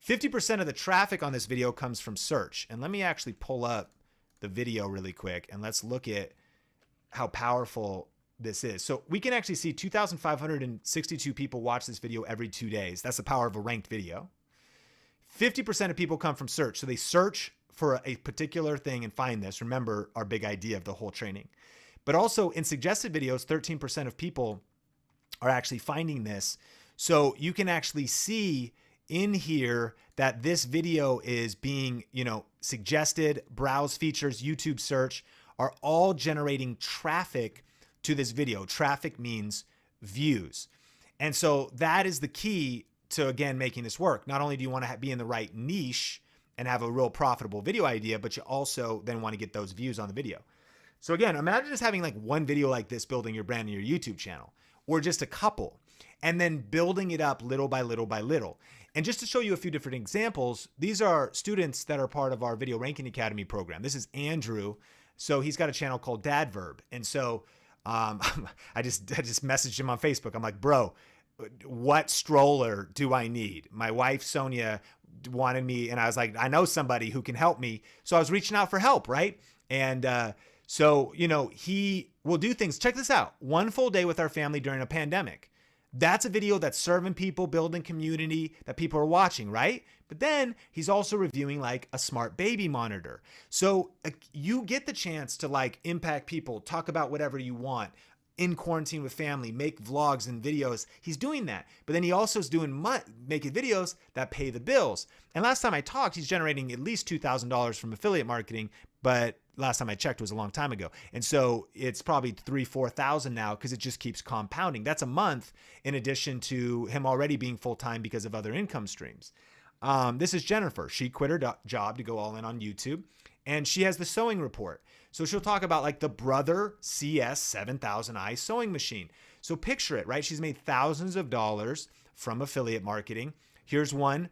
50% of the traffic on this video comes from search. And let me actually pull up the video really quick and let's look at how powerful this is. So we can actually see 2,562 people watch this video every 2 days. That's the power of a ranked video. 50% of people come from search. So they search for a particular thing and find this. Remember our big idea of the whole training. But also in suggested videos, 13% of people are actually finding this. So you can actually see in here that this video is being, suggested, browse features, YouTube search are all generating traffic to this video. Traffic means views. And so that is the key to, again, making this work. Not only do you want to be in the right niche and have a real profitable video idea, but you also then want to get those views on the video. So again, imagine just having like one video like this building your brand in your YouTube channel, or just a couple, and then building it up little by little by little. And just to show you a few different examples, these are students that are part of our Video Ranking Academy program. This is Andrew. So he's got a channel called Dadverb. And so I just messaged him on Facebook. I'm like, bro, what stroller do I need? My wife, Sonia, wanted me, and I was like, I know somebody who can help me. So I was reaching out for help, right? And so, he will do things. Check this out. One full day with our family during a pandemic. That's a video that's serving people, building community that people are watching, right? But then he's also reviewing like a smart baby monitor. So you get the chance to like impact people, talk about whatever you want in quarantine with family, make vlogs and videos. He's doing that. But then he also is doing making videos that pay the bills. And last time I talked, he's generating at least $2,000 from affiliate marketing. But last time I checked was a long time ago. And so it's probably $3,000-$4,000 now because it just keeps compounding. That's a month in addition to him already being full-time because of other income streams. This is Jennifer. She quit her job to go all in on YouTube, and she has the sewing report. So she'll talk about like the Brother CS7000i sewing machine. So picture it, right? She's made thousands of dollars from affiliate marketing. Here's one,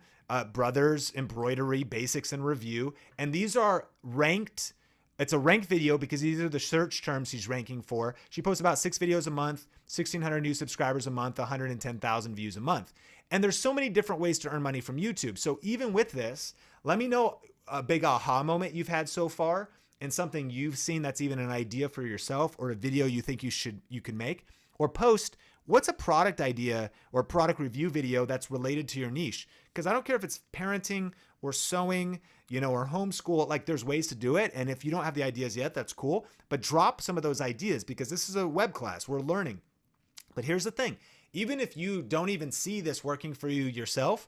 Brothers Embroidery Basics and Review. And these are ranked. It's a ranked video because these are the search terms she's ranking for. She posts about 6 videos a month, 1,600 new subscribers a month, 110,000 views a month. And there's so many different ways to earn money from YouTube. So even with this, let me know a big aha moment you've had so far and something you've seen that's even an idea for yourself, or a video you think you can make, or post what's a product idea or product review video that's related to your niche. Because I don't care if it's parenting or sewing, or homeschool, like there's ways to do it. And if you don't have the ideas yet, that's cool, but drop some of those ideas because this is a web class, we're learning. But here's the thing, even if you don't even see this working for you yourself,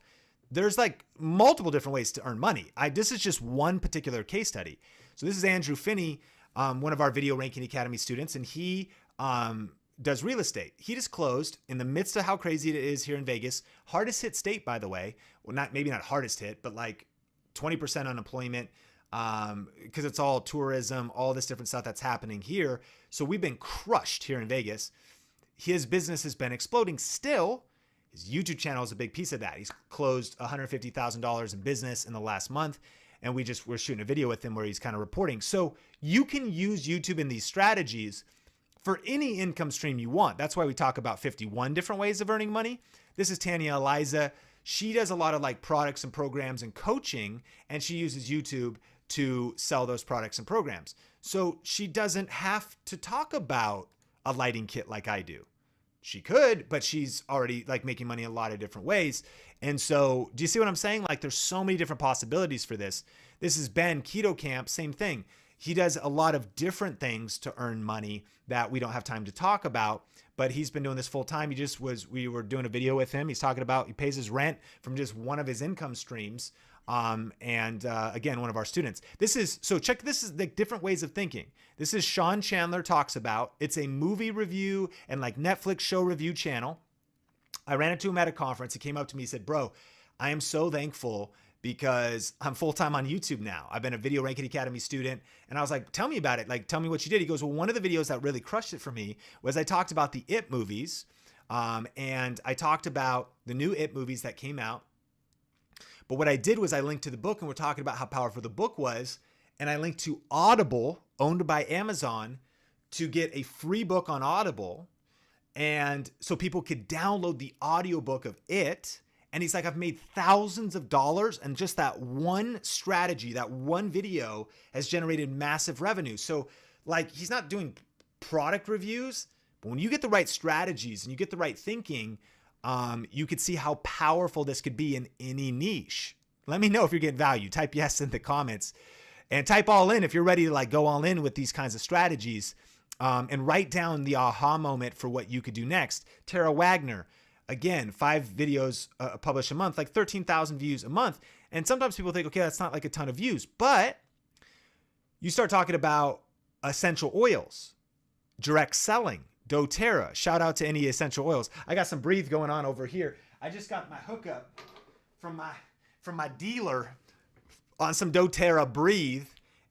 there's like multiple different ways to earn money. This is just one particular case study. So this is Andrew Finney, one of our Video Ranking Academy students, and he does real estate. He just closed in the midst of how crazy it is here in Vegas. Hardest hit state, by the way. Well, maybe not hardest hit, but like 20% unemployment because it's all tourism, all this different stuff that's happening here. So we've been crushed here in Vegas. His business has been exploding still. His YouTube channel is a big piece of that. He's closed $150,000 in business in the last month. And we're shooting a video with him where he's kind of reporting. So you can use YouTube in these strategies for any income stream you want. That's why we talk about 51 different ways of earning money. This is Tanya Eliza. She does a lot of like products and programs and coaching, and she uses YouTube to sell those products and programs. So she doesn't have to talk about a lighting kit like I do. She could, but she's already like making money in a lot of different ways. And so do you see what I'm saying? Like there's so many different possibilities for this. This is Ben, Keto Camp, same thing. He does a lot of different things to earn money that we don't have time to talk about, but he's been doing this full time. We were doing a video with him. He's talking about, he pays his rent from just one of his income streams. Again, one of our students. This is the different ways of thinking. This is Sean Chandler Talks About. It's a movie review and like Netflix show review channel. I ran into him at a conference. He came up to me, he said, bro, I am so thankful because I'm full-time on YouTube now. I've been a Video Ranking Academy student. And I was like, tell me about it. Like, tell me what you did. He goes, well, one of the videos that really crushed it for me was I talked about the It movies. And I talked about the new It movies that came out. But what I did was I linked to the book, and we're talking about how powerful the book was. And I linked to Audible, owned by Amazon, to get a free book on Audible. And so people could download the audiobook of It. And he's like, I've made thousands of dollars, and just that one strategy, that one video has generated massive revenue. So like, he's not doing product reviews, but when you get the right strategies and you get the right thinking, you could see how powerful this could be in any niche. Let me know if you're getting value. Type yes in the comments, and type all in if you're ready to like go all in with these kinds of strategies, and write down the aha moment for what you could do next. Tara Wagner, again, 5 videos published a month, like 13,000 views a month. And sometimes people think, okay, that's not like a ton of views, but you start talking about essential oils, direct selling, doTERRA. Shout out to any essential oils. I got some Breathe going on over here. I just got my hookup from my dealer on some doTERRA Breathe.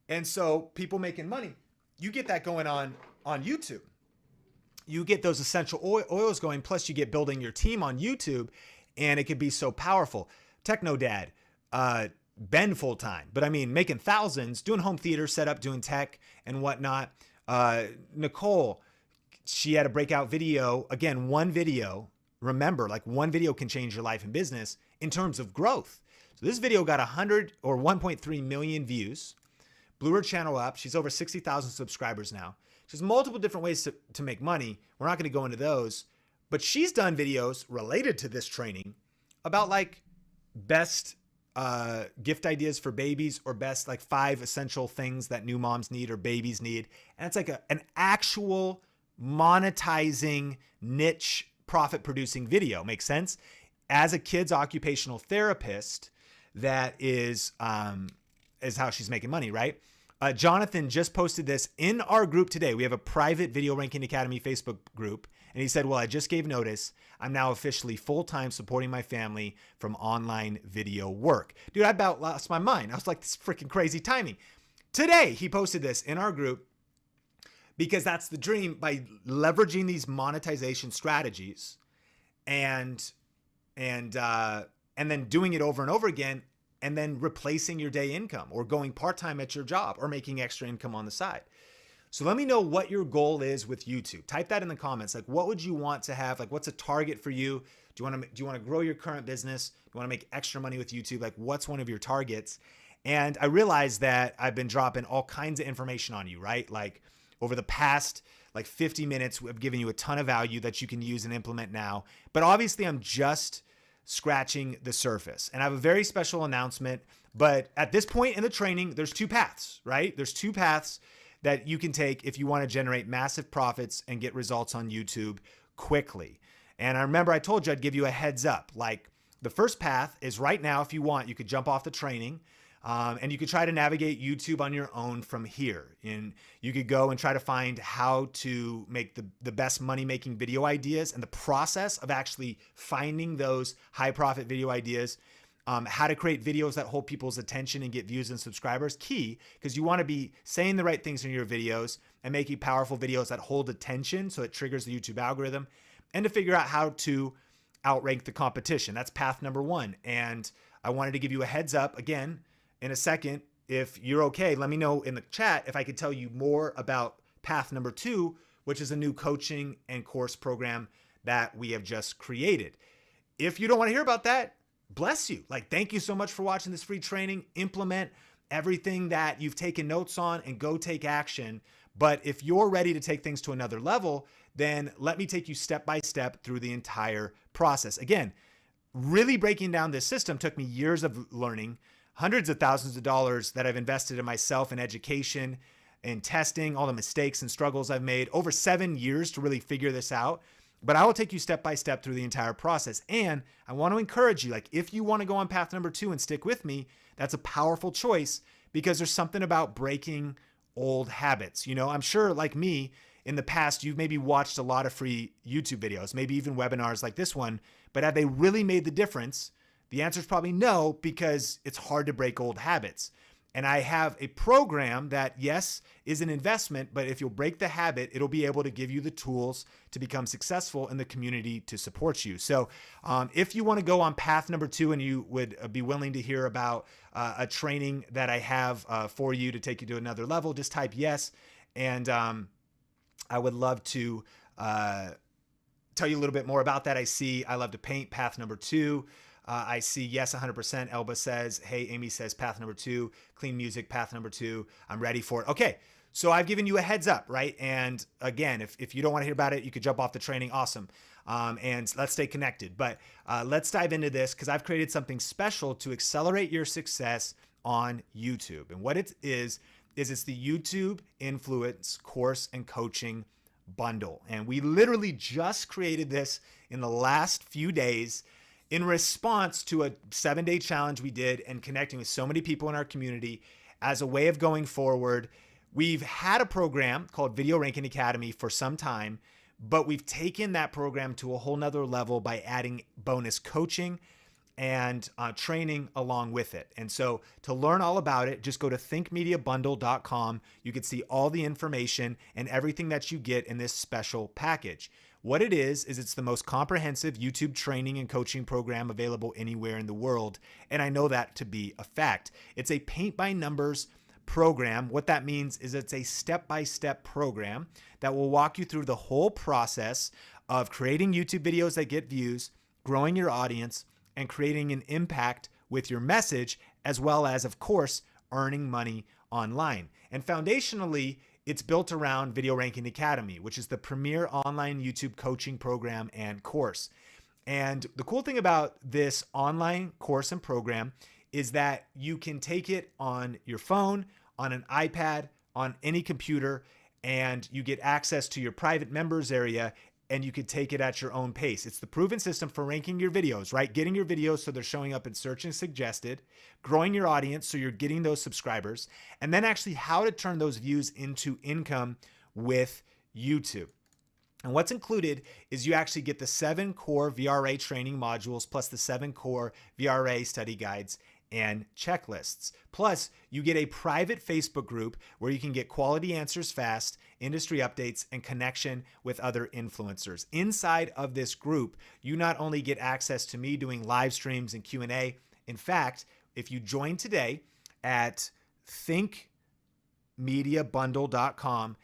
And so people making money, you get that going on YouTube. You get those essential oils going, plus you get building your team on YouTube, and it could be so powerful. Techno Dad, Ben full-time, but I mean, making thousands, doing home theater setup, doing tech and whatnot. Nicole, she had a breakout video. Again, one video. Remember, like one video can change your life and business in terms of growth. So this video got 100 or 1.3 million views, blew her channel up. She's over 60,000 subscribers now. There's multiple different ways to make money. We're not going to go into those, but she's done videos related to this training about like best gift ideas for babies, or best like 5 essential things that new moms need or babies need. And it's like an actual monetizing niche profit producing video. Makes sense? As a kid's occupational therapist, that is how she's making money, right? Jonathan just posted this in our group today. We have a private Video Ranking Academy Facebook group. And he said, well, I just gave notice. I'm now officially full-time supporting my family from online video work. Dude, I about lost my mind. I was like, this is freaking crazy timing. Today, he posted this in our group because that's the dream, by leveraging these monetization strategies and then doing it over and over again, and then replacing your day income or going part-time at your job or making extra income on the side. So let me know what your goal is with YouTube. Type that in the comments. Like, what would you want to have? Like, what's a target for you? Do you want to grow your current business? Do you want to make extra money with YouTube? Like, what's one of your targets? And I realized that I've been dropping all kinds of information on you, right? Like over the past like 50 minutes, I've given you a ton of value that you can use and implement now. But obviously I'm just scratching the surface. And I have a very special announcement. But at this point in the training, there's 2 paths, right? There's 2 paths that you can take if you want to generate massive profits and get results on YouTube quickly. And I remember I told you I'd give you a heads up. Like, the first path is right now, if you want, you could jump off the training, and you could try to navigate YouTube on your own from here. And you could go and try to find how to make the best money-making video ideas, and the process of actually finding those high-profit video ideas, how to create videos that hold people's attention and get views and subscribers. Key, because you want to be saying the right things in your videos and making powerful videos that hold attention so it triggers the YouTube algorithm, and to figure out how to outrank the competition. That's path number 1. And I wanted to give you a heads up again in a second. If you're okay, let me know in the chat if I could tell you more about path number 2, which is a new coaching and course program that we have just created. If you don't want to hear about that, bless you. Like, thank you so much for watching this free training. Implement everything that you've taken notes on and go take action. But if you're ready to take things to another level, then let me take you step by step through the entire process. Again, really breaking down this system took me years of learning, hundreds of thousands of dollars that I've invested in myself in education and testing, all the mistakes and struggles I've made, over 7 years to really figure this out. But I will take you step by step through the entire process. And I want to encourage you, like, if you want to go on path number 2 and stick with me, that's a powerful choice, because there's something about breaking old habits. You know, I'm sure, like me, in the past, you've maybe watched a lot of free YouTube videos, maybe even webinars like this one, but have they really made the difference? The answer is probably no, because it's hard to break old habits. And I have a program that, yes, is an investment, but if you'll break the habit, it'll be able to give you the tools to become successful in the community to support you. So if you want to go on path number 2 and you would be willing to hear about a training that I have for you to take you to another level, just type yes. And I would love to tell you a little bit more about that. I see I love to paint, path number 2. I see yes, 100%. Elba says, hey, Amy says path number 2, clean music, path number 2. I'm ready for it. Okay. So I've given you a heads up, right? And again, if you don't want to hear about it, you could jump off the training. Awesome. And let's stay connected. But let's dive into this, because I've created something special to accelerate your success on YouTube. And what it is it's the YouTube Influence Course and Coaching Bundle. And we literally just created this in the last few days in response to a 7-day challenge we did and connecting with so many people in our community as a way of going forward. We've had a program called Video Ranking Academy for some time, but we've taken that program to a whole nother level by adding bonus coaching and training along with it. And so to learn all about it, just go to thinkmediabundle.com. You can see all the information and everything that you get in this special package. What it is it's the most comprehensive YouTube training and coaching program available anywhere in the world. And I know that to be a fact. It's a paint by numbers program. What that means is it's a step-by-step program that will walk you through the whole process of creating YouTube videos that get views, growing your audience, and creating an impact with your message, as well as, of course, earning money online. And foundationally, it's built around Video Ranking Academy, which is the premier online YouTube coaching program and course. And the cool thing about this online course and program is that you can take it on your phone, on an iPad, on any computer, and you get access to your private members area, and you could take it at your own pace. It's the proven system for ranking your videos, right? Getting your videos so they're showing up in search and suggested, growing your audience so you're getting those subscribers, and then actually how to turn those views into income with YouTube. And what's included is you actually get the 7 core VRA training modules plus the 7 core VRA study guides and checklists. Plus, you get a private Facebook group where you can get quality answers fast, industry updates, and connection with other influencers. Inside of this group, you not only get access to me doing live streams and Q&A. In fact, if you join today at thinkmediabundle.com,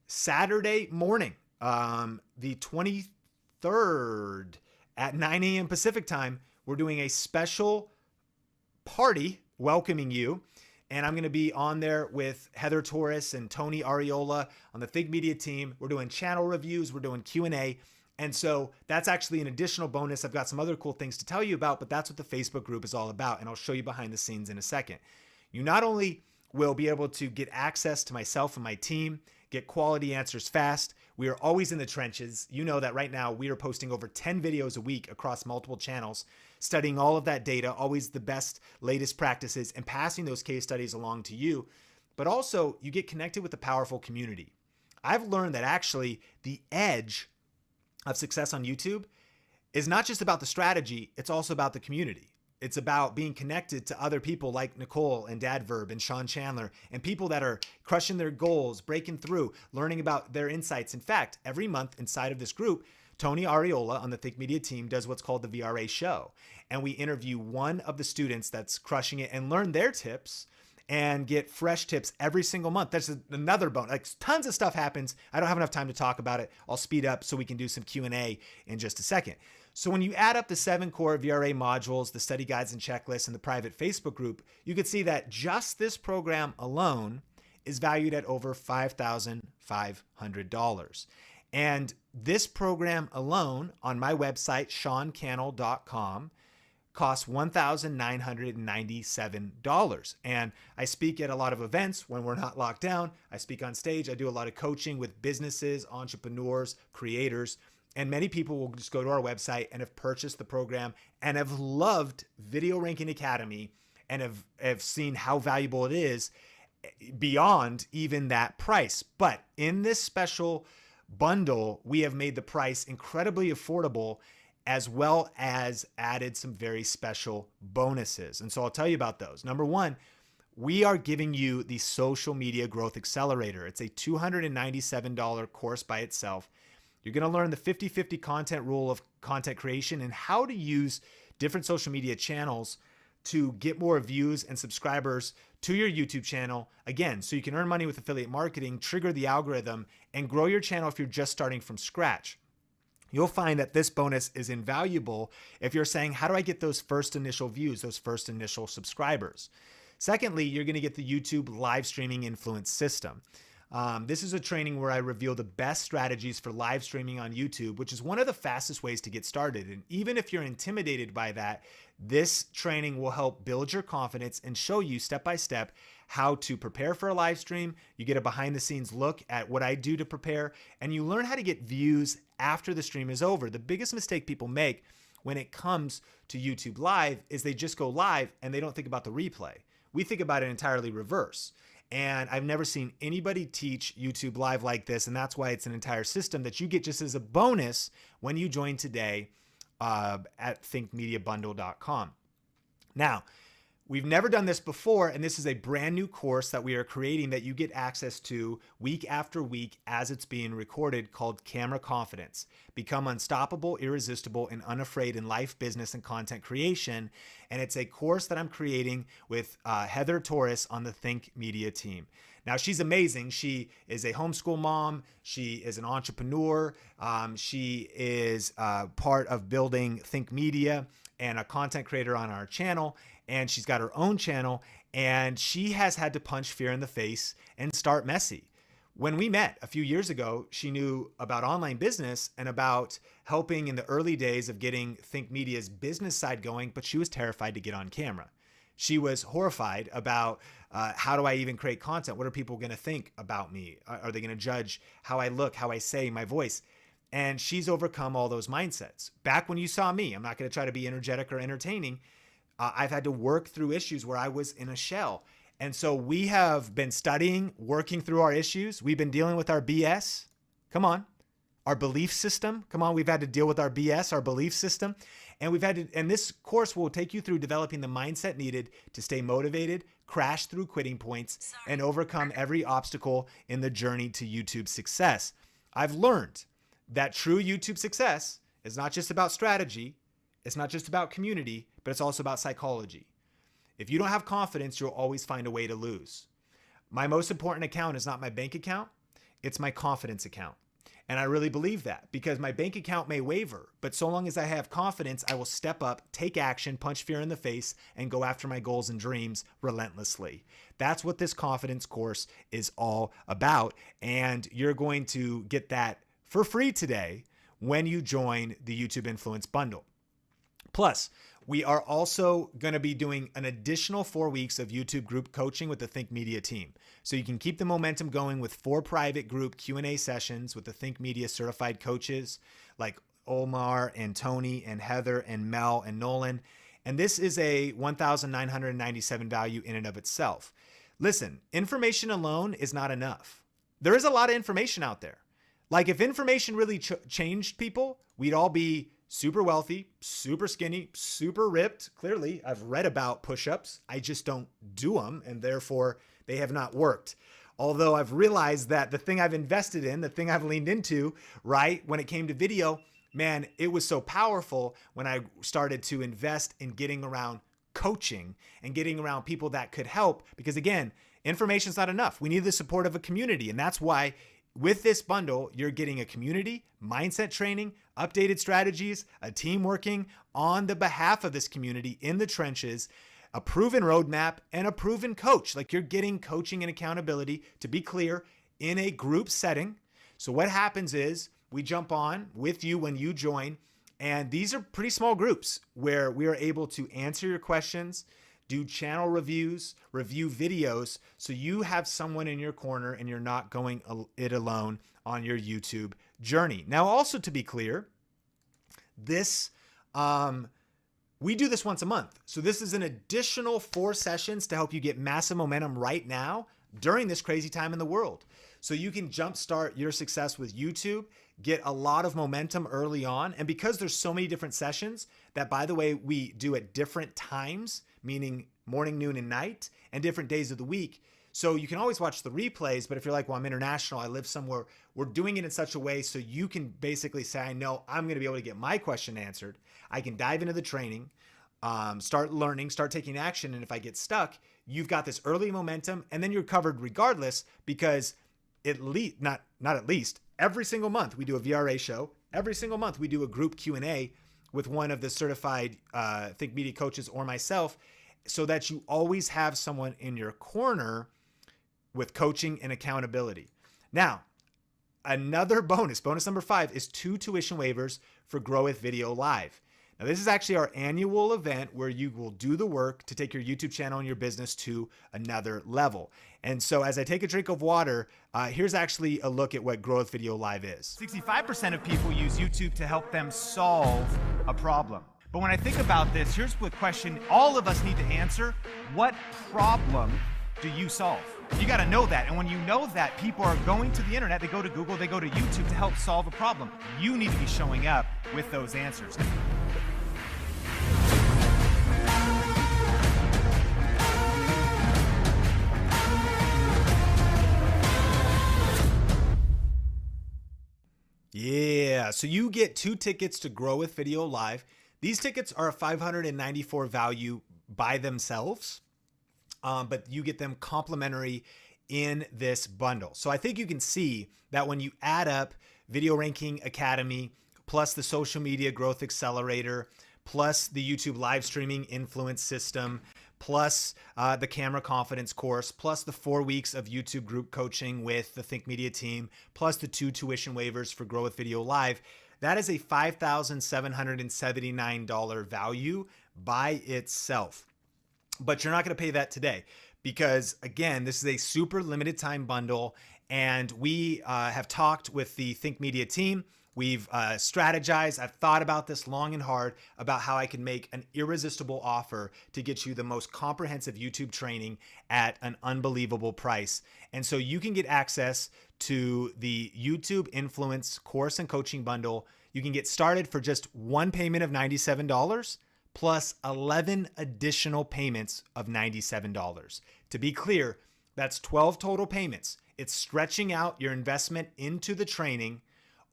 Saturday morning, the 23rd at 9 a.m. Pacific time, we're doing a special party welcoming you. And I'm going to be on there with Heather Torres and Tony Ariola on the Think Media team. We're doing channel reviews. We're doing Q&A. And so that's actually an additional bonus. I've got some other cool things to tell you about, but that's what the Facebook group is all about. And I'll show you behind the scenes in a second. You not only will be able to get access to myself and my team, get quality answers fast. We are always in the trenches. You know that right now we are posting over 10 videos a week across multiple channels, studying all of that data, always the best, latest practices, and passing those case studies along to you. But also, you get connected with a powerful community. I've learned that actually the edge of success on YouTube is not just about the strategy, it's also about the community. It's about being connected to other people like Nicole and Dadverb and Sean Chandler and people that are crushing their goals, breaking through, learning about their insights. In fact, every month inside of this group, Tony Ariola on the Think Media team does what's called the VRA show. And we interview one of the students that's crushing it and learn their tips and get fresh tips every single month. That's another bonus. Like, tons of stuff happens. I don't have enough time to talk about it. I'll speed up so we can do some Q&A in just a second. So when you add up the 7 core VRA modules, the study guides and checklists, and the private Facebook group, you can see that just this program alone is valued at over $5,500. And this program alone on my website, seancannell.com, costs $1,997. And I speak at a lot of events when we're not locked down. I speak on stage. I do a lot of coaching with businesses, entrepreneurs, creators. And many people will just go to our website and have purchased the program and have loved Video Ranking Academy and have seen how valuable it is beyond even that price. But in this special bundle, we have made the price incredibly affordable, as well as added some very special bonuses. And so I'll tell you about those. Number one, we are giving you the Social Media Growth Accelerator. It's a $297 course by itself. You're going to learn the 50-50 content rule of content creation and how to use different social media channels to get more views and subscribers to your YouTube channel. Again, so you can earn money with affiliate marketing, trigger the algorithm, and grow your channel if you're just starting from scratch. You'll find that this bonus is invaluable if you're saying, how do I get those first initial views, those first initial subscribers? Secondly, you're going to get the YouTube live streaming influence system. This is a training where I reveal the best strategies for live streaming on YouTube, which is one of the fastest ways to get started. And even if you're intimidated by that, this training will help build your confidence and show you step by step how to prepare for a live stream. You get a behind the scenes look at what I do to prepare, and you learn how to get views after the stream is over. The biggest mistake people make when it comes to YouTube Live is they just go live and they don't think about the replay. We think about it entirely reverse. And I've never seen anybody teach YouTube Live like this. And that's why it's an entire system that you get just as a bonus when you join today at thinkmediabundle.com. Now, we've never done this before, and this is a brand new course that we are creating that you get access to week after week as it's being recorded, called Camera Confidence. Become unstoppable, irresistible, and unafraid in life, business, and content creation. And it's a course that I'm creating with Heather Torres on the Think Media team. Now, she's amazing. She is a homeschool mom. She is an entrepreneur. She is part of building Think Media and a content creator on our channel. And she's got her own channel, and she has had to punch fear in the face and start messy. When we met a few years ago, she knew about online business and about helping in the early days of getting Think Media's business side going, but she was terrified to get on camera. She was horrified about how do I even create content? What are people going to think about me? Are they going to judge how I look, how I say, my voice? And she's overcome all those mindsets. Back when you saw me, I'm not going to try to be energetic or entertaining. I've had to work through issues where I was in a shell. And so we have been studying, working through our issues. We've been dealing with our BS. Come on. Our belief system. Come on. We've had to deal with our BS, our belief system. And and this course will take you through developing the mindset needed to stay motivated, crash through quitting points, and overcome every obstacle in the journey to YouTube success. I've learned that true YouTube success is not just about strategy. It's not just about community, but it's also about psychology. If you don't have confidence, you'll always find a way to lose. My most important account is not my bank account. It's my confidence account. And I really believe that, because my bank account may waver, but so long as I have confidence, I will step up, take action, punch fear in the face, and go after my goals and dreams relentlessly. That's what this confidence course is all about. And you're going to get that for free today when you join the YouTube Influence Bundle. Plus, we are also going to be doing an additional 4 weeks of YouTube group coaching with the Think Media team. So you can keep the momentum going with 4 private group Q&A sessions with the Think Media certified coaches like Omar and Tony and Heather and Mel and Nolan. And this is a $1,997 value in and of itself. Listen, information alone is not enough. There is a lot of information out there. Like, if information really changed people, we'd all be super wealthy, super skinny, super ripped. Clearly, I've read about push-ups. I just don't do them, and therefore they have not worked. Although I've realized that the thing I've invested in, the thing I've leaned into, right, when it came to video, man, it was so powerful when I started to invest in getting around coaching and getting around people that could help. Because again, information's not enough. We need the support of a community, and that's why with this bundle, you're getting a community, mindset training, updated strategies, a team working on the behalf of this community in the trenches, a proven roadmap, and a proven coach. Like, you're getting coaching and accountability, to be clear, in a group setting. So what happens is we jump on with you when you join, and these are pretty small groups where we are able to answer your questions, do channel reviews, review videos, so you have someone in your corner and you're not going it alone on your YouTube journey. Now, also to be clear, this we do this once a month. So this is an additional 4 sessions to help you get massive momentum right now during this crazy time in the world. So you can jumpstart your success with YouTube, get a lot of momentum early on. And because there's so many different sessions that, by the way, we do at different times, meaning morning, noon, and night, and different days of the week. So you can always watch the replays, but if you're like, well, I'm international, I live somewhere, we're doing it in such a way so you can basically say, I know I'm going to be able to get my question answered. I can dive into the training, start learning, start taking action. And if I get stuck, you've got this early momentum, and then you're covered regardless, because at least, not at least, every single month we do a VRA show. Every single month we do a group Q&A with one of the certified Think Media coaches or myself, so that you always have someone in your corner with coaching and accountability. Now, another bonus number 5 is 2 tuition waivers for Grow with Video Live. Now, this is actually our annual event where you will do the work to take your YouTube channel and your business to another level. And so as I take a drink of water, here's actually a look at what Grow with Video Live is. 65% of people use YouTube to help them solve a problem. But when I think about this, here's the question all of us need to answer. What problem do you solve? You got to know that. And when you know that, people are going to the internet, they go to Google, they go to YouTube to help solve a problem. You need to be showing up with those answers. Yeah, so you get 2 tickets to Grow with Video Live. These tickets are a $594 value by themselves, but you get them complimentary in this bundle. So I think you can see that when you add up Video Ranking Academy, plus the Social Media Growth Accelerator, plus the YouTube live streaming influence system, plus the camera confidence course, plus the 4 weeks of YouTube group coaching with the Think Media team, plus the 2 tuition waivers for Grow with Video Live, that is a $5,779 value by itself. But you're not going to pay that today because, again, this is a super limited time bundle, and we have talked with the Think Media team. We've strategized. I've thought about this long and hard about how I can make an irresistible offer to get you the most comprehensive YouTube training at an unbelievable price. And so you can get access to the YouTube Influence course and coaching bundle. You can get started for just one payment of $97 plus 11 additional payments of $97. To be clear, that's 12 total payments. It's stretching out your investment into the training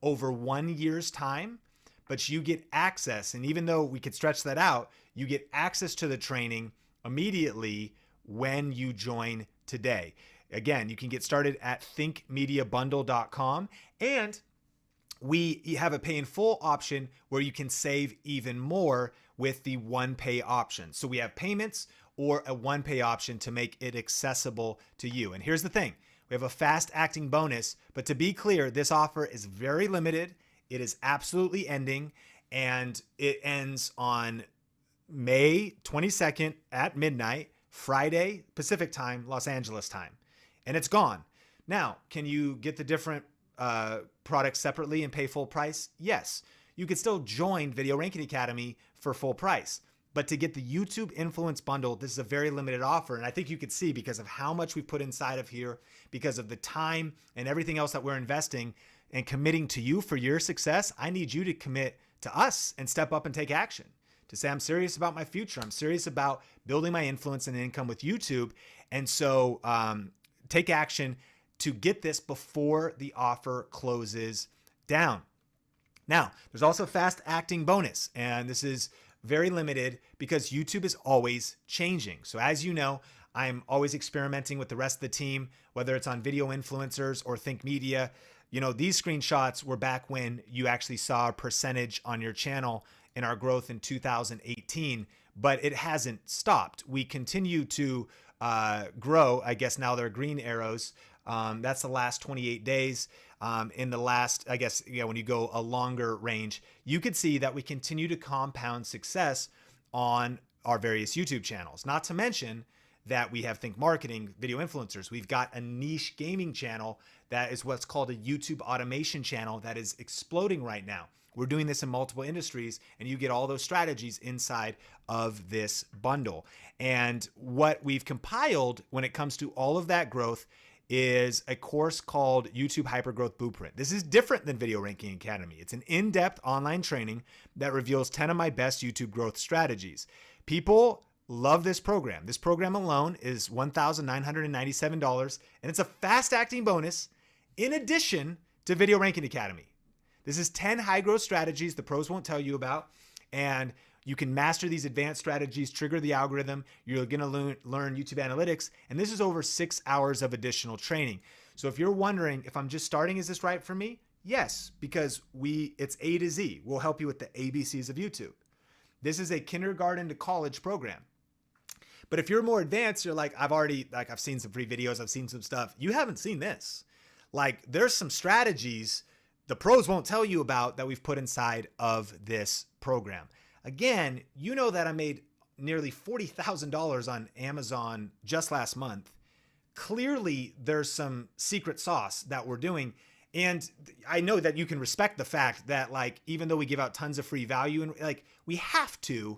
over 1 year's time, but you get access. And even though we could stretch that out, you get access to the training immediately when you join today. Again, you can get started at thinkmediabundle.com, and we have a pay in full option where you can save even more with the one pay option. So we have payments or a one pay option to make it accessible to you. And here's the thing. We have a fast acting bonus, but to be clear, this offer is very limited. It is absolutely ending, and it ends on May 22nd at midnight, Friday, Pacific time, Los Angeles time, and it's gone. Now, can you get the different products separately and pay full price? Yes. You could still join Video Ranking Academy for full price. But to get the YouTube Influence Bundle, this is a very limited offer. And I think you could see because of how much we put inside of here, because of the time and everything else that we're investing and committing to you for your success, I need you to commit to us and step up and take action. To say, I'm serious about my future. I'm serious about building my influence and income with YouTube. And so take action to get this before the offer closes down. Now, there's also a fast acting bonus, and this is very limited because YouTube is always changing. So as you know, I'm always experimenting with the rest of the team, whether it's on video influencers or Think Media. You know, these screenshots were back when you actually saw a percentage on your channel in our growth in 2018, but it hasn't stopped. We continue to grow. I guess now they're green arrows. That's the last 28 days. In the last, I guess, when you go a longer range, you could see that we continue to compound success on our various YouTube channels. Not to mention that we have Think Marketing, video influencers. We've got a niche gaming channel that is what's called a YouTube automation channel that is exploding right now. We're doing this in multiple industries, and you get all those strategies inside of this bundle. And what we've compiled when it comes to all of that growth is a course called YouTube Hypergrowth Blueprint. This is different than Video Ranking Academy. It's an in-depth online training that reveals 10 of my best YouTube growth strategies. People love this program. This program alone is $1,997, and it's a fast-acting bonus in addition to Video Ranking Academy. This is 10 high-growth strategies the pros won't tell you about, and you can master these advanced strategies, trigger the algorithm. You're going to learn YouTube analytics. And this is over 6 hours of additional training. So if you're wondering if I'm just starting, is this right for me? Yes, because it's A to Z. We'll help you with the ABCs of YouTube. This is a kindergarten to college program. But if you're more advanced, you're like, I've seen some free videos. I've seen some stuff. You haven't seen this. Like, there's some strategies the pros won't tell you about that we've put inside of this program. Again, you know that I made nearly $40,000 on Amazon just last month. Clearly, there's some secret sauce that we're doing. And I know that you can respect the fact that, like, even though we give out tons of free value, and like, we have to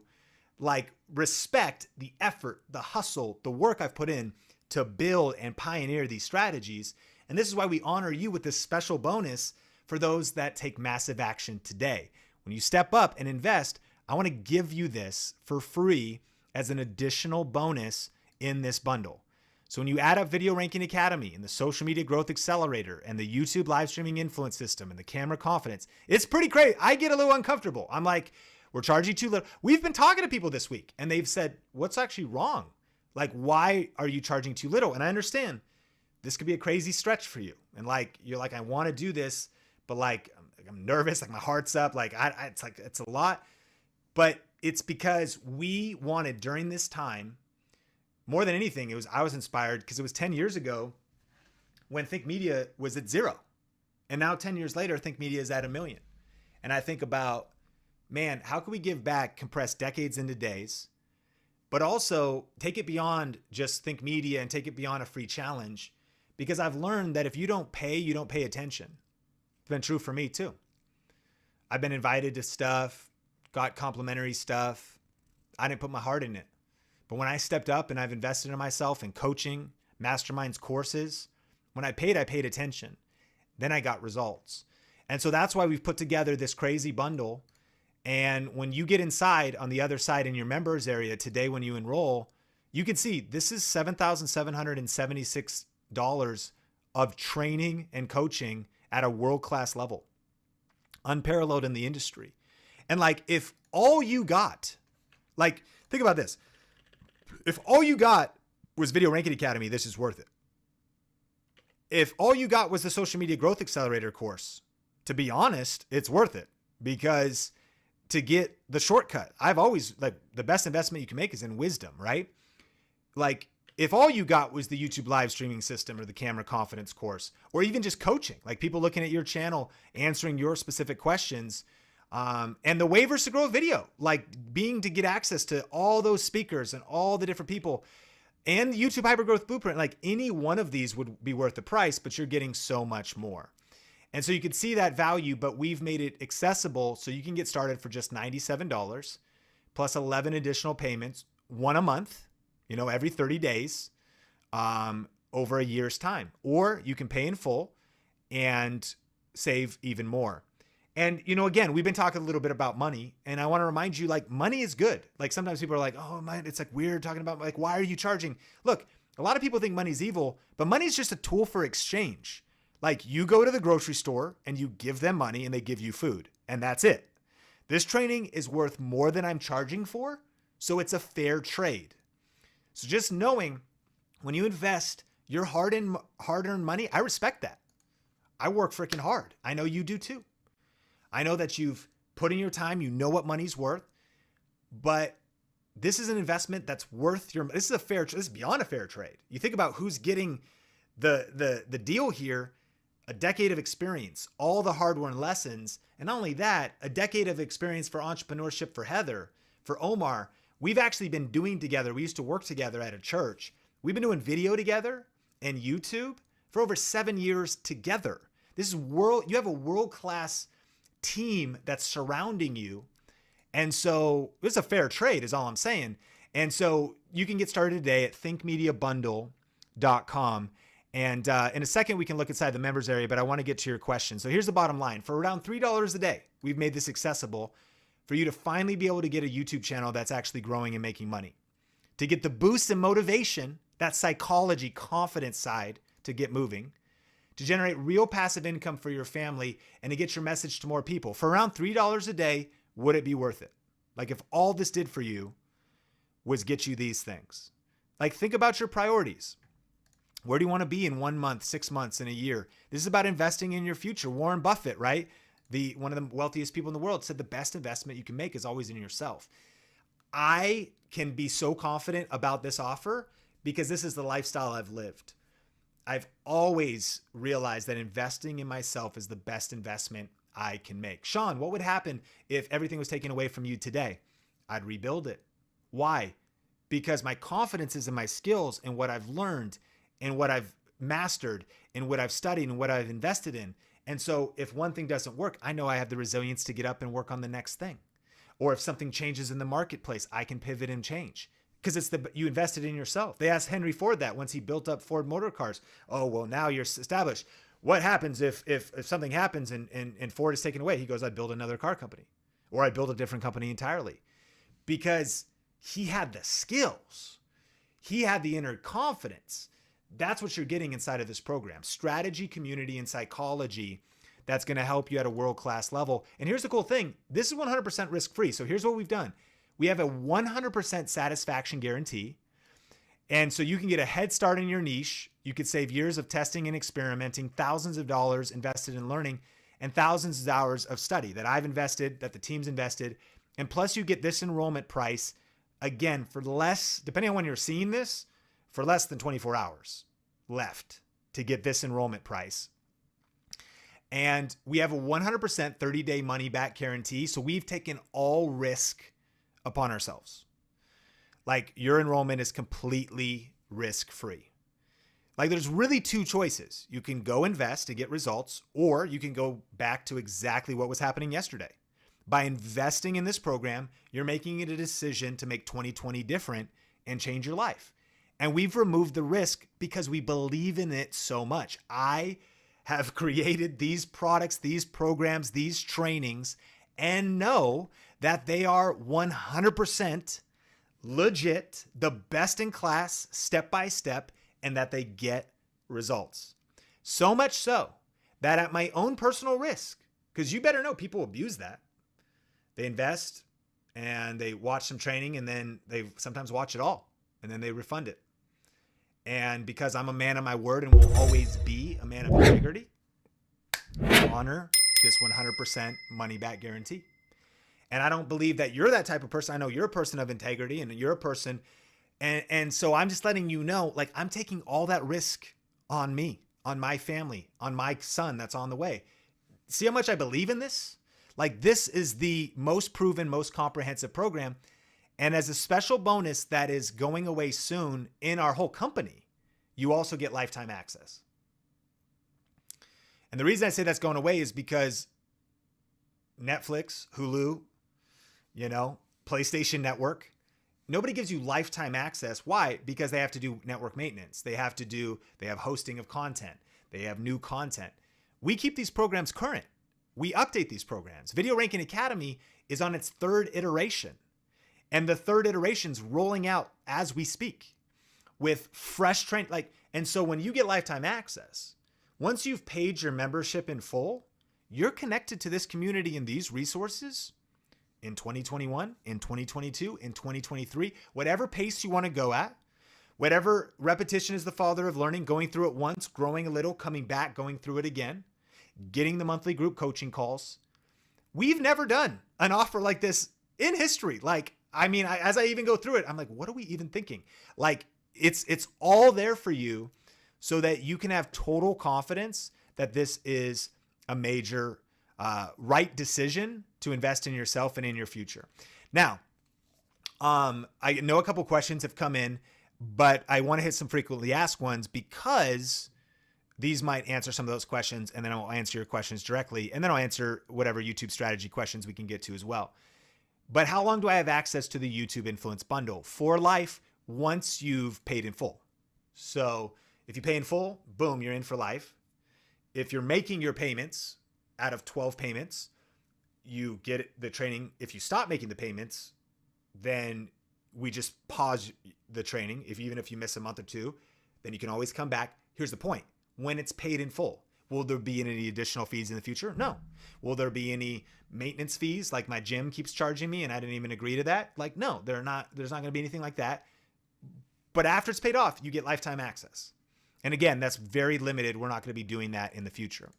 respect the effort, the hustle, the work I've put in to build and pioneer these strategies. And this is why we honor you with this special bonus for those that take massive action today. When you step up and invest, I want to give you this for free as an additional bonus in this bundle. So when you add up Video Ranking Academy and the Social Media Growth Accelerator and the YouTube Live Streaming Influence System and the Camera Confidence, it's pretty great. I get a little uncomfortable. I'm like, we're charging too little. We've been talking to people this week and they've said, what's actually wrong? Like, why are you charging too little? And I understand this could be a crazy stretch for you. And like, you're like, I want to do this, but like, I'm nervous, like my heart's up. Like, it's a lot. But it's because we wanted during this time, more than anything, I was inspired because it was 10 years ago when Think Media was at 0. And now 10 years later, Think Media is at 1 million. And I think about, man, how can we give back, compress decades into days, but also take it beyond just Think Media and take it beyond a free challenge? Because I've learned that if you don't pay attention. It's been true for me too. I've been invited to stuff, got complimentary stuff. I didn't put my heart in it. But when I stepped up and I've invested in myself in coaching, masterminds, courses, when I paid attention. Then I got results. And so that's why we've put together this crazy bundle. And when you get inside on the other side in your members area today, when you enroll, you can see this is $7,776 of training and coaching at a world-class level, unparalleled in the industry. And like, if all you got, like, think about this. If all you got was Video Ranking Academy, this is worth it. If all you got was the Social Media Growth Accelerator course, to be honest, it's worth it, because to get the shortcut, I've always, like, the best investment you can make is in wisdom, right? Like, if all you got was the YouTube live streaming system or the Camera Confidence course, or even just coaching, like people looking at your channel, answering your specific questions, and the waivers to grow a video, like being to get access to all those speakers and all the different people, and the YouTube Hypergrowth Blueprint, like any one of these would be worth the price, but you're getting so much more. And so you can see that value, but we've made it accessible so you can get started for just $97 plus 11 additional payments, one a month, every 30 days, over a year's time. Or you can pay in full and save even more. And, again, we've been talking a little bit about money, and I want to remind you, like, money is good. Like, sometimes people are like, oh, man, it's like weird talking about, like, why are you charging? Look, a lot of people think money's evil, but money's just a tool for exchange. Like, you go to the grocery store and you give them money and they give you food, and that's it. This training is worth more than I'm charging for, so it's a fair trade. So just knowing when you invest your hard-earned money, I respect that. I work freaking hard. I know you do too. I know that you've put in your time, you know what money's worth, but this is an investment that's worth this is beyond a fair trade. You think about who's getting the deal here: a decade of experience, all the hard-won lessons, and not only that, a decade of experience for entrepreneurship for Heather, for Omar. We've actually been doing together. We used to work together at a church. We've been doing video together and YouTube for over 7 years together. This is you have a world-class team that's surrounding you. And so it's a fair trade is all I'm saying. And so you can get started today at thinkmediabundle.com. And in a second, we can look inside the members area, but I want to get to your question. So here's the bottom line. For around $3 a day, we've made this accessible for you to finally be able to get a YouTube channel that's actually growing and making money. To get the boost and motivation, that psychology, confidence side to get moving, to generate real passive income for your family, and to get your message to more people. For around $3 a day, would it be worth it? Like if all this did for you was get you these things. Like think about your priorities. Where do you want to be in 1 month, 6 months, in a year? This is about investing in your future. Warren Buffett, right? One of the wealthiest people in the world, said the best investment you can make is always in yourself. I can be so confident about this offer because this is the lifestyle I've lived. I've always realized that investing in myself is the best investment I can make. Sean, what would happen if everything was taken away from you today? I'd rebuild it. Why? Because my confidence is in my skills and what I've learned and what I've mastered and what I've studied and what I've invested in. And so if one thing doesn't work, I know I have the resilience to get up and work on the next thing. Or if something changes in the marketplace, I can pivot and change because you invested in yourself. They asked Henry Ford that once he built up Ford Motor Cars. Oh, well, now you're established. What happens if something happens and Ford is taken away? He goes, I'd build another car company, or I'd build a different company entirely, because he had the skills. He had the inner confidence. That's what you're getting inside of this program. Strategy, community, and psychology that's going to help you at a world-class level. And here's the cool thing. This is 100% risk-free. So here's what we've done. We have a 100% satisfaction guarantee. And so you can get a head start in your niche. You could save years of testing and experimenting, thousands of dollars invested in learning, and thousands of hours of study that I've invested, that the team's invested. And plus you get this enrollment price, again, for less, depending on when you're seeing this, for less than 24 hours left to get this enrollment price. And we have a 100% 30-day money-back guarantee. So we've taken all risk upon ourselves. Like your enrollment is completely risk-free. Like there's really two choices. You can go invest to get results, or you can go back to exactly what was happening yesterday. By investing in this program, you're making it a decision to make 2020 different and change your life. And we've removed the risk because we believe in it so much. I have created these products, these programs, these trainings, and know that they are 100% legit, the best in class, step by step, and that they get results. So much so that at my own personal risk, because you better know people abuse that. They invest and they watch some training and then they sometimes watch it all and then they refund it. And because I'm a man of my word and will always be a man of integrity, I honor this 100% money back guarantee. And I don't believe that you're that type of person. I know you're a person of integrity and you're a person. And so I'm just letting you know, like I'm taking all that risk on me, on my family, on my son that's on the way. See how much I believe in this? Like this is the most proven, most comprehensive program. And as a special bonus that is going away soon in our whole company, you also get lifetime access. And the reason I say that's going away is because Netflix, Hulu, PlayStation Network, nobody gives you lifetime access. Why? Because they have to do network maintenance. They have hosting of content. They have new content. We keep these programs current. We update these programs. Video Ranking Academy is on its third iteration. And the third iteration's rolling out as we speak with fresh train. And so when you get lifetime access, once you've paid your membership in full, you're connected to this community and these resources in 2021, in 2022, in 2023, whatever pace you want to go at, whatever repetition is the father of learning, going through it once, growing a little, coming back, going through it again, getting the monthly group coaching calls. We've never done an offer like this in history. As I even go through it, I'm like, what are we even thinking? It's all there for you so that you can have total confidence that this is a major right decision to invest in yourself and in your future. Now, I know a couple questions have come in, but I want to hit some frequently asked ones because these might answer some of those questions, and then I'll answer your questions directly, and then I'll answer whatever YouTube strategy questions we can get to as well. But how long do I have access to the YouTube Influence Bundle? For life, once you've paid in full. So If you pay in full, boom, you're in for life. If you're making your payments out of 12 payments, you get the training. If you stop making the payments, then we just pause the training. Even if you miss a month or two, then you can always come back. Here's the point. When it's paid in full, will there be any additional fees in the future? No. Will there be any maintenance fees like my gym keeps charging me and I didn't even agree to that? Like, no, there's not going to be anything like that. But after it's paid off, you get lifetime access. And again, that's very limited. We're not going to be doing that in the future.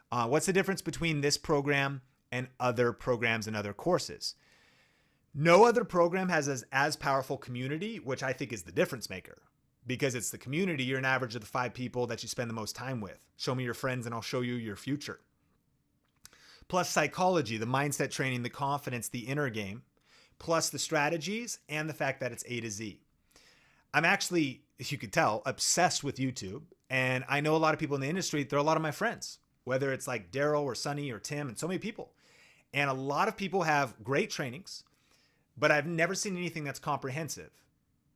What's the difference between this program and other programs and other courses? No other program has as powerful community, which I think is the difference maker. Because it's the community, you're an average of the 5 people that you spend the most time with. Show me your friends and I'll show you your future. Plus psychology, the mindset training, the confidence, the inner game, plus the strategies and the fact that it's A to Z. I'm actually, as you could tell, obsessed with YouTube. And I know a lot of people in the industry. They're a lot of my friends, whether it's like Daryl or Sonny or Tim and so many people. And a lot of people have great trainings, but I've never seen anything that's comprehensive.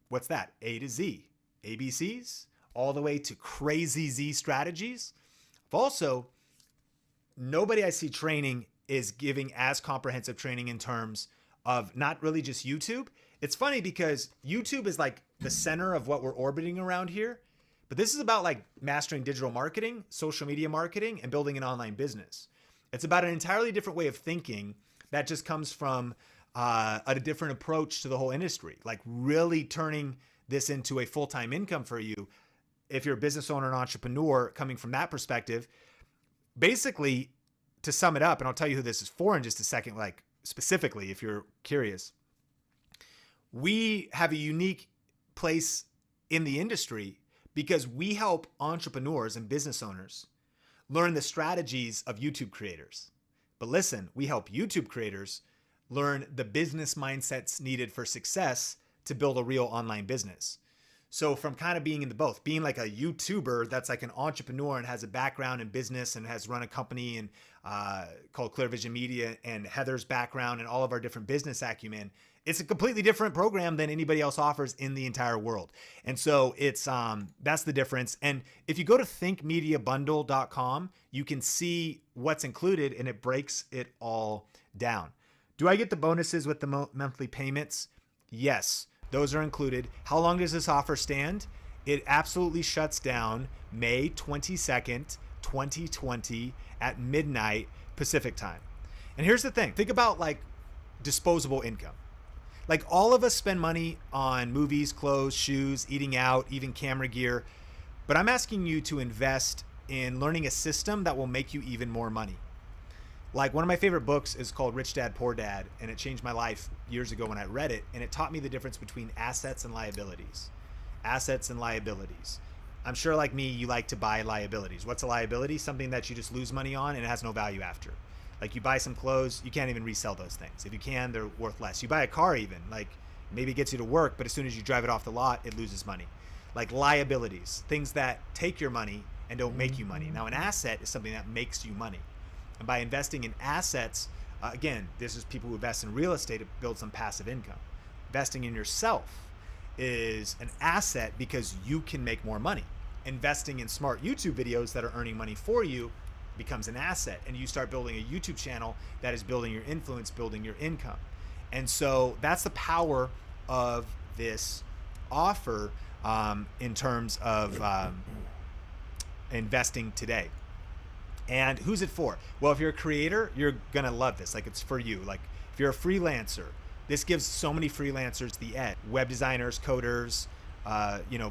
What's that? A to Z. ABCs, all the way to crazy Z strategies. Also, nobody I see training is giving as comprehensive training in terms of not really just YouTube. It's funny because YouTube is like the center of what we're orbiting around here, but this is about like mastering digital marketing, social media marketing, and building an online business. It's about an entirely different way of thinking that just comes from a different approach to the whole industry, like really turning this into a full-time income for you. If you're a business owner and entrepreneur coming from that perspective, basically to sum it up, and I'll tell you who this is for in just a second, like specifically, if you're curious, we have a unique place in the industry because we help entrepreneurs and business owners learn the strategies of YouTube creators. But listen, we help YouTube creators learn the business mindsets needed for success to build a real online business. So from kind of being in the both, being like a YouTuber that's like an entrepreneur and has a background in business and has run a company and called Clear Vision Media, and Heather's background and all of our different business acumen, it's a completely different program than anybody else offers in the entire world. And so it's that's the difference. And if you go to thinkmediabundle.com, you can see what's included and it breaks it all down. Do I get the bonuses with the monthly payments? Yes. Those are included. How long does this offer stand? It absolutely shuts down May 22nd, 2020 at midnight Pacific time. And here's the thing. Think about like disposable income. Like all of us spend money on movies, clothes, shoes, eating out, even camera gear. But I'm asking you to invest in learning a system that will make you even more money. Like one of my favorite books is called Rich Dad, Poor Dad, and it changed my life years ago when I read it. And it taught me the difference between assets and liabilities. Assets and liabilities. I'm sure like me, you like to buy liabilities. What's a liability? Something that you just lose money on and it has no value after. Like you buy some clothes, you can't even resell those things. If you can, they're worth less. You buy a car even, like maybe it gets you to work, but as soon as you drive it off the lot, it loses money. Like liabilities, things that take your money and don't make you money. Now an asset is something that makes you money. And by investing in assets, again, this is people who invest in real estate to build some passive income. Investing in yourself is an asset because you can make more money. Investing in smart YouTube videos that are earning money for you becomes an asset. And you start building a YouTube channel that is building your influence, building your income. And so that's the power of this offer in terms of investing today. And who's it for? Well, if you're a creator, you're going to love this. Like it's for you. Like if you're a freelancer, this gives so many freelancers the edge. Web designers, coders,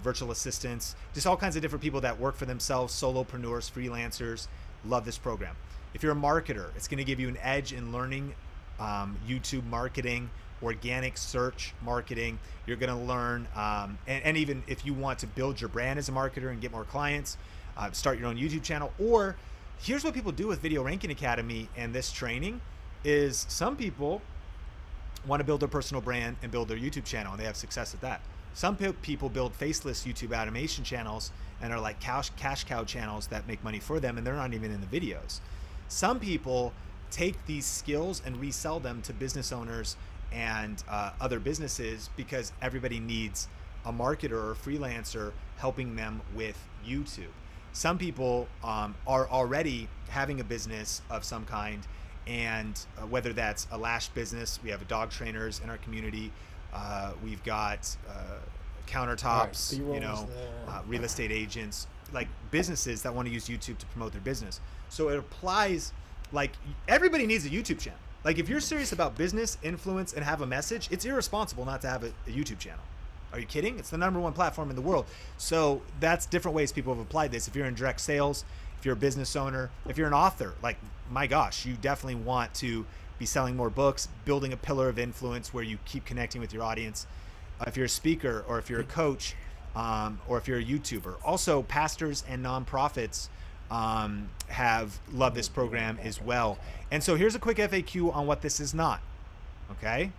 virtual assistants, just all kinds of different people that work for themselves, solopreneurs, freelancers, love this program. If you're a marketer, it's going to give you an edge in learning YouTube marketing, organic search marketing. You're going to learn, and even if you want to build your brand as a marketer and get more clients, start your own YouTube channel. Or here's what people do with Video Ranking Academy and this training is some people want to build their personal brand and build their YouTube channel, and they have success at that. Some people build faceless YouTube automation channels and are like cash cow channels that make money for them, and they're not even in the videos. Some people take these skills and resell them to business owners and other businesses because everybody needs a marketer or a freelancer helping them with YouTube. Some people are already having a business of some kind, and whether that's a lash business, we have dog trainers in our community. We've got countertops, real estate agents, like businesses that want to use YouTube to promote their business. So it applies, like everybody needs a YouTube channel. Like if you're serious about business, influence, and have a message, it's irresponsible not to have a YouTube channel. Are you kidding? It's the #1 platform in the world. So that's different ways people have applied this. If you're in direct sales, if you're a business owner, if you're an author, like my gosh, you definitely want to be selling more books, building a pillar of influence where you keep connecting with your audience. If you're a speaker, or if you're a coach, or if you're a YouTuber. Also, pastors and nonprofits have loved this program as well. And so here's a quick FAQ on what this is not. Okay?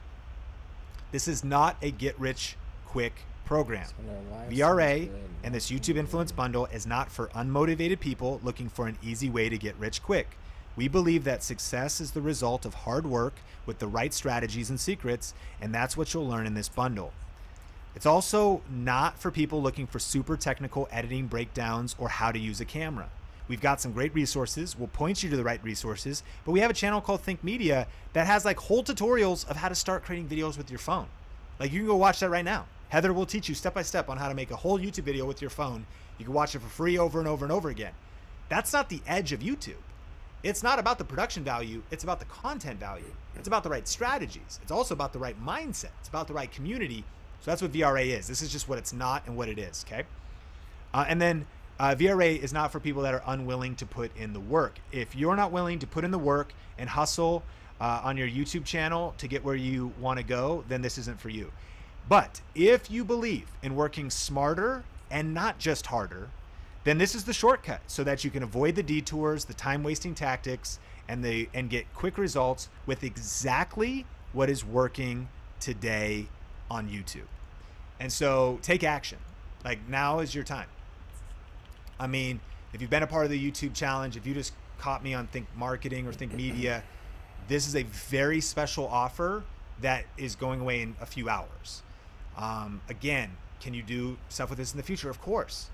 This is not a get-rich-quick program. VRA and this YouTube Influence Bundle is not for unmotivated people looking for an easy way to get rich quick. We believe that success is the result of hard work with the right strategies and secrets, and that's what you'll learn in this bundle. It's also not for people looking for super technical editing breakdowns or how to use a camera. We've got some great resources. We'll point you to the right resources, but we have a channel called Think Media that has like whole tutorials of how to start creating videos with your phone. Like you can go watch that right now. Heather will teach you step by step on how to make a whole YouTube video with your phone. You can watch it for free over and over and over again. That's not the edge of YouTube. It's not about the production value. It's about the content value. It's about the right strategies. It's also about the right mindset. It's about the right community. So that's what VRA is. This is just what it's not and what it is, okay? And then VRA is not for people that are unwilling to put in the work. If you're not willing to put in the work and hustle on your YouTube channel to get where you want to go, then this isn't for you. But if you believe in working smarter and not just harder, then this is the shortcut so that you can avoid the detours, the time-wasting tactics, and get quick results with exactly what is working today on YouTube. And so take action. Like now is your time. I mean, if you've been a part of the YouTube challenge, if you just caught me on Think Marketing or Think Media, this is a very special offer that is going away in a few hours. Again, can you do stuff with this in the future? Of course.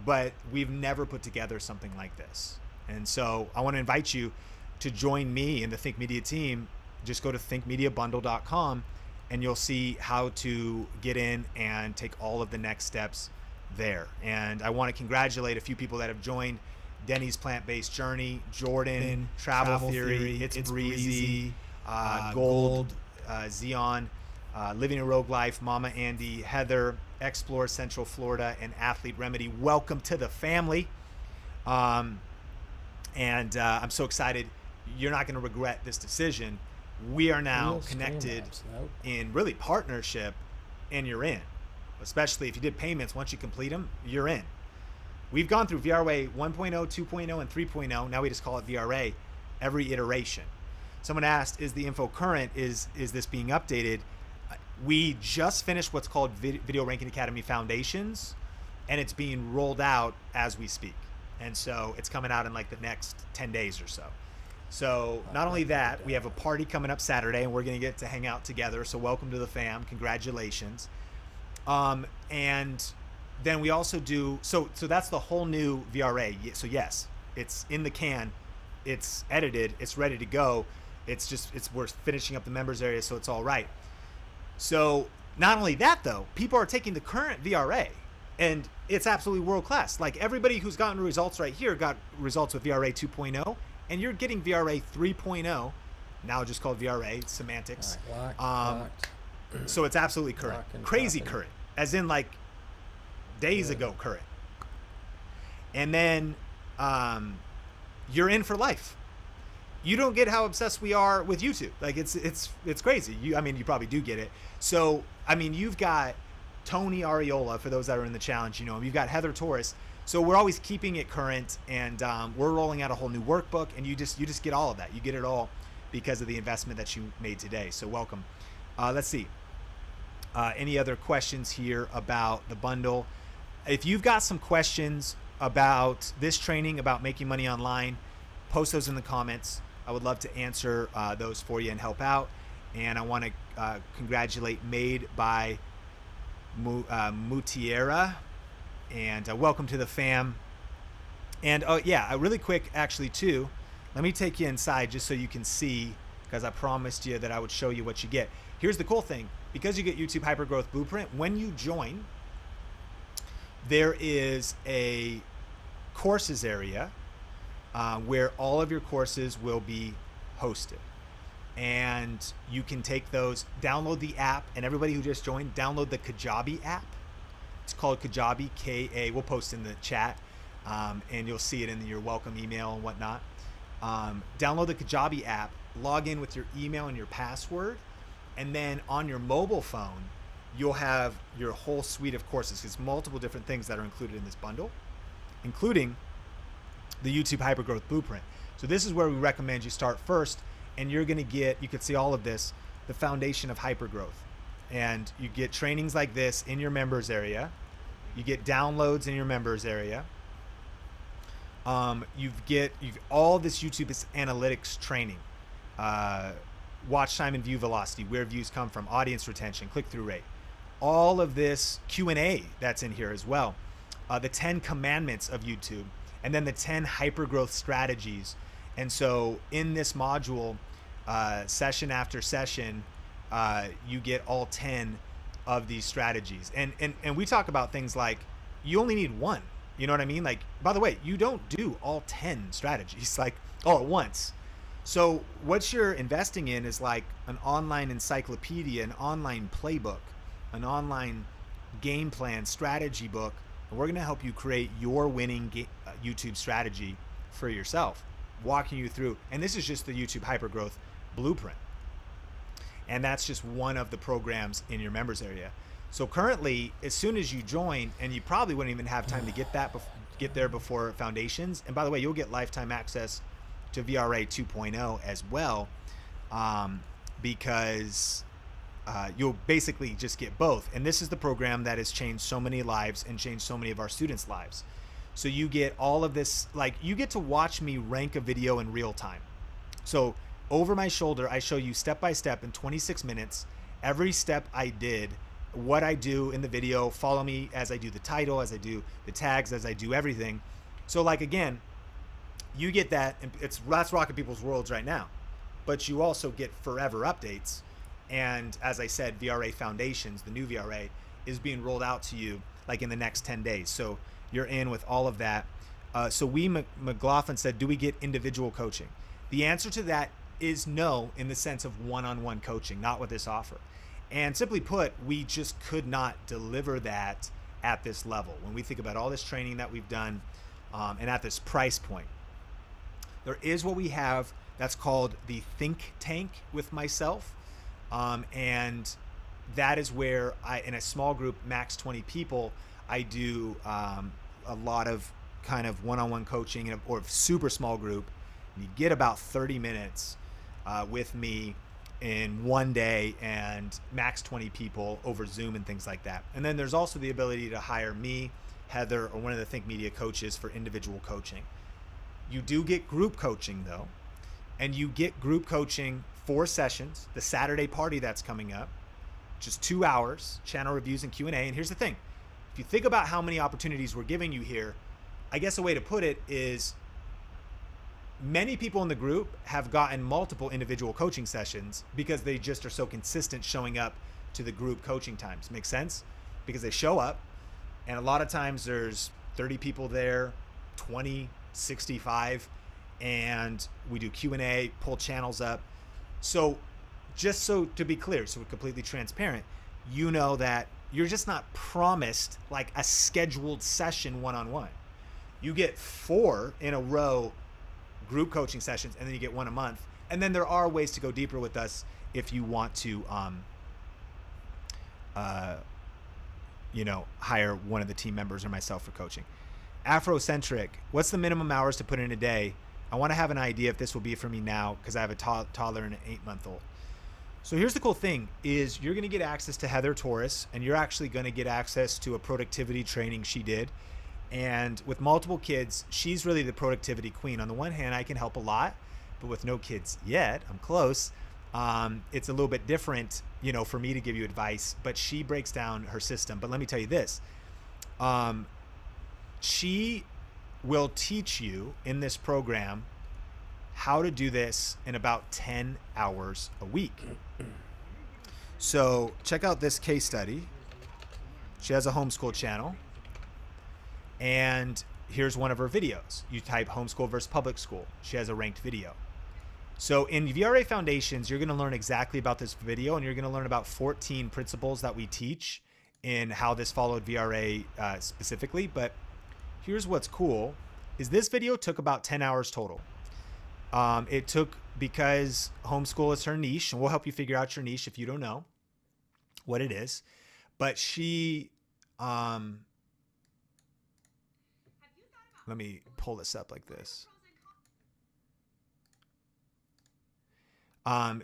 But we've never put together something like this. And so I want to invite you to join me in the Think Media team. Just go to thinkmediabundle.com and you'll see how to get in and take all of the next steps there. And I want to congratulate a few people that have joined: Denny's Plant-Based Journey, Jordan, Travel Theory, It's Breezy, Gold, Zion, Living a Rogue Life, Mama Andy, Heather, Explore Central Florida, and Athlete Remedy. Welcome to the family. I'm so excited. You're not going to regret this decision. We are now connected in really partnership, and you're in. Especially if you did payments, once you complete them, you're in. We've gone through VRA 1.0, 2.0, and 3.0. Now we just call it VRA every iteration. Someone asked, is the info current? Is this being updated? We just finished what's called Video Ranking Academy Foundations, and it's being rolled out as we speak. And so it's coming out in like the next 10 days or so. So not only that, we have a party coming up Saturday, and we're going to get to hang out together. So welcome to the fam. Congratulations. And then we also do, so that's the whole new VRA. So yes, it's in the can, it's edited, it's ready to go. We're finishing up the members area, so it's all right. So not only that though, people are taking the current VRA and it's absolutely world class. Like everybody who's gotten results right here got results with VRA 2.0, and you're getting VRA 3.0, now just called VRA, semantics. Locked. So it's absolutely current, crazy current, as in like days ago current. And then you're in for life. You don't get how obsessed we are with YouTube. Like it's crazy. You probably do get it. So you've got Tony Ariola, for those that are in the challenge, you know him. You've got Heather Torres. So we're always keeping it current, and we're rolling out a whole new workbook, and you just get all of that. You get it all because of the investment that you made today. So welcome. Let's see. Any other questions here about the bundle? If you've got some questions about this training, about making money online, post those in the comments. I would love to answer those for you and help out. And I want to congratulate Made by Mutiera, and welcome to the fam. And oh yeah, really quick actually too, let me take you inside just so you can see, because I promised you that I would show you what you get. Here's the cool thing: because you get YouTube Hypergrowth Blueprint, when you join, there is a courses area where all of your courses will be hosted. And you can take those, download the app, and everybody who just joined, download the Kajabi app. It's called Kajabi, K-A, we'll post in the chat, and you'll see it in your welcome email and whatnot. Download the Kajabi app, log in with your email and your password, and then on your mobile phone, you'll have your whole suite of courses. There's multiple different things that are included in this bundle, including the YouTube Hypergrowth Blueprint. So this is where we recommend you start first, and you're going to get, you can see all of this, the foundation of hypergrowth. And you get trainings like this in your members area. You get downloads in your members area. You've all this YouTube analytics training, watch time and view velocity, where views come from, audience retention, click-through rate, all of this Q&A that's in here as well, the 10 commandments of YouTube, and then the 10 hypergrowth strategies. And so in this module, session after session, you get all 10 of these strategies. And we talk about things like you only need one. You know what I mean? Like, by the way, you don't do all 10 strategies like all at once. So what you're investing in is like an online encyclopedia, an online playbook, an online game plan strategy book. And we're going to help you create your winning YouTube strategy for yourself, walking you through. And this is just the YouTube Hypergrowth Blueprint. And that's just one of the programs in your members area. So currently, as soon as you join, and you probably wouldn't even have time to get there before Foundations. And by the way, you'll get lifetime access to VRA 2.0 as well, because you'll basically just get both. And this is the program that has changed so many lives and changed so many of our students' lives. So you get all of this, like you get to watch me rank a video in real time. So over my shoulder, I show you step by step in 26 minutes, every step I did, what I do in the video, follow me as I do the title, as I do the tags, as I do everything. So like, again, you get that, and that's rocking people's worlds right now, but you also get forever updates. And as I said, VRA Foundations, the new VRA, is being rolled out to you like in the next 10 days. So you're in with all of that. So McLaughlin said, do we get individual coaching? The answer to that is no, in the sense of one-on-one coaching, not with this offer. And simply put, we just could not deliver that at this level. When we think about all this training that we've done, and at this price point, there is what we have that's called the Think Tank with myself. And that is where in a small group, max 20 people, I do a lot of kind of one-on-one coaching, or super small group. You get about 30 minutes with me in one day, and max 20 people over Zoom and things like that. And then there's also the ability to hire me, Heather, or one of the Think Media coaches for individual coaching. You do get group coaching though, and you get group coaching 4 sessions, the Saturday party that's coming up, just 2 hours, channel reviews and Q&A. And here's the thing, if you think about how many opportunities we're giving you here, I guess a way to put it is many people in the group have gotten multiple individual coaching sessions because they just are so consistent showing up to the group coaching times. Make sense? Because they show up, and a lot of times there's 30 people there, 20, 65, and we do Q&A, pull channels up. So just so to be clear, so we're completely transparent, you know that you're just not promised like a scheduled session one-on-one. You get 4 in a row group coaching sessions, and then you get 1 a month. And then there are ways to go deeper with us if you want to hire one of the team members or myself for coaching. Afrocentric, what's the minimum hours to put in a day? I want to have an idea if this will be for me now, because I have a toddler and an 8-month-old. So here's the cool thing is you're going to get access to Heather Torres, and you're actually going to get access to a productivity training she did. And with multiple kids, she's really the productivity queen. On the one hand, I can help a lot, but with no kids yet, I'm close. It's a little bit different, for me to give you advice, but she breaks down her system. But let me tell you this. Um, she will teach you in this program how to do this in about 10 hours a week. So check out this case study. She has a homeschool channel. And here's one of her videos. You type homeschool versus public school. She has a ranked video. So in VRA Foundations, you're going to learn exactly about this video, and you're going to learn about 14 principles that we teach in how this followed VRA specifically. But here's what's cool is this video took about 10 hours total. It took, because homeschool is her niche, and we'll help you figure out your niche if you don't know what it is. But she, let me pull this up like this.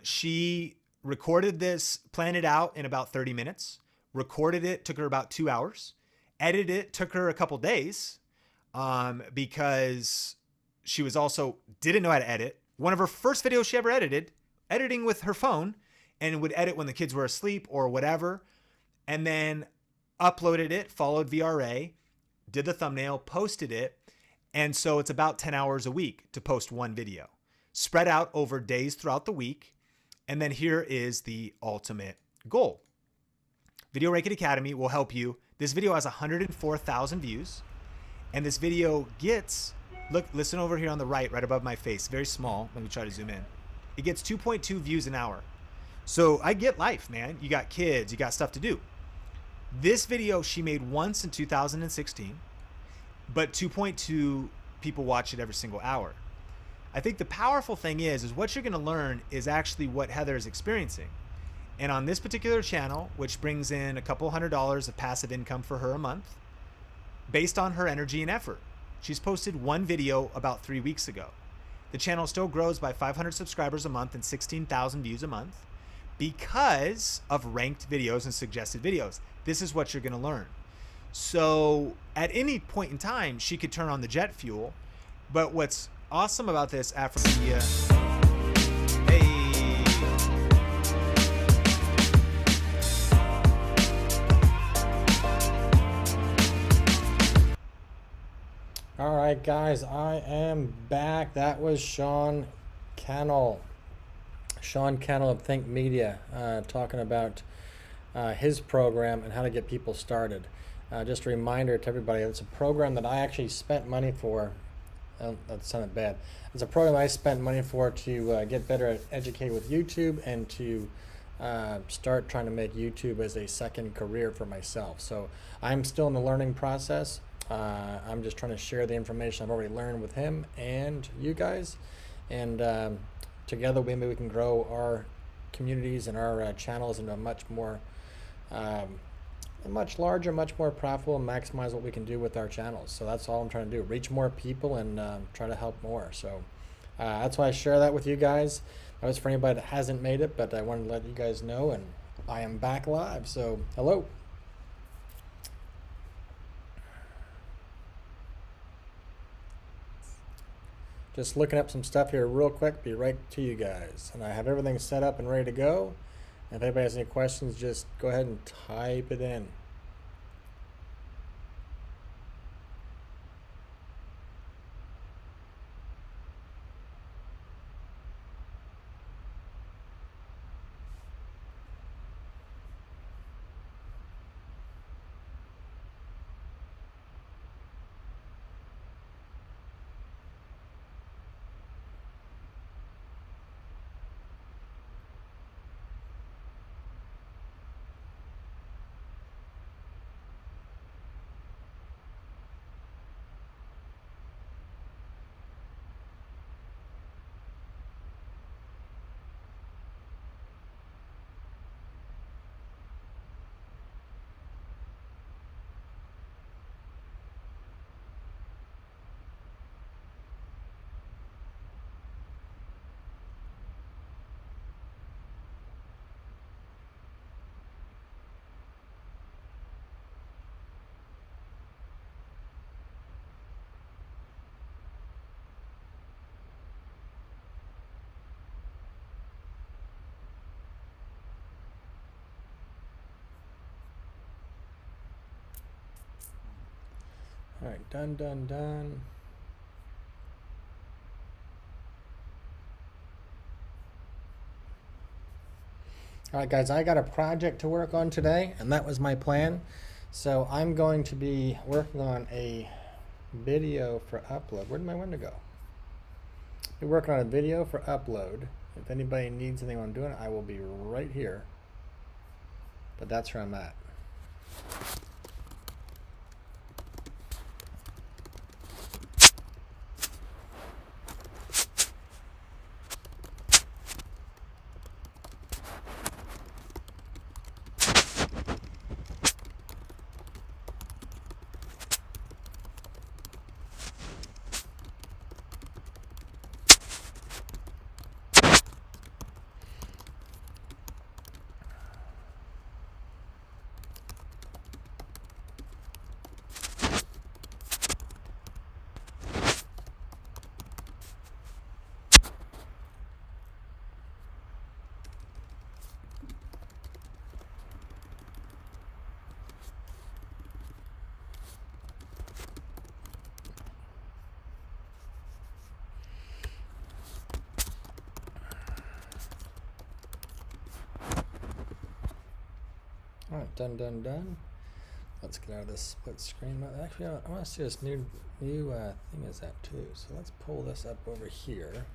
She recorded this, planned it out in about 30 minutes, recorded it, took her about 2 hours, edited it, took her a couple days, because she was also didn't know how to edit. One of her first videos she ever edited, editing with her phone, and would edit when the kids were asleep or whatever, and then uploaded it, followed VRA, did the thumbnail, posted it. And so it's about 10 hours a week to post one video, spread out over days throughout the week. And then here is the ultimate goal. Video Ranking Academy will help you. This video has 104,000 views. And this video gets, look, listen over here on the right above my face, very small. Let me try to zoom in. It gets 2.2 views an hour. So I get life, man. You got kids, you got stuff to do. This video she made once in 2016, but 2.2 people watch it every single hour. I think the powerful thing is what you're going to learn is actually what Heather is experiencing. And on this particular channel, which brings in a couple $100 of passive income for her a month, based on her energy and effort, she's posted one video about 3 weeks ago. The channel still grows by 500 subscribers a month and 16,000 views a month because of ranked videos and suggested videos. This is what you're going to learn. So at any point in time, she could turn on the jet fuel. But what's awesome about this Afro-Media, hey, all right, guys, I am back. That was Sean Cannell of Think Media, talking about his program and how to get people started. Just a reminder to everybody, it's a program that I actually spent money for. That sounded bad. It's a program I spent money for to get better at educating with YouTube and to start trying to make YouTube as a second career for myself. So I'm still in the learning process. I'm just trying to share the information I've already learned with him and you guys. And together maybe we can grow our communities and our channels into a much more much larger, much more profitable, and maximize what we can do with our channels. So that's all I'm trying to do, reach more people and try to help more. So that's why I share that with you guys. That was for anybody that hasn't made it, but I wanted to let you guys know, and I am back live. So hello. Just looking up some stuff here real quick, be right to you guys. And I have everything set up and ready to go. If anybody has any questions, just go ahead and type it in. All right, done, done, done. All right, guys, I got a project to work on today, and that was my plan. So I'm going to be working on a video for upload. Where did my window go? Be working on a video for upload. If anybody needs anything I'm doing, I will be right here. But that's where I'm at. All right, done, done, done. Let's get out of this split screen mode. Actually, I want to see this new thing is that too. So let's pull this up over here.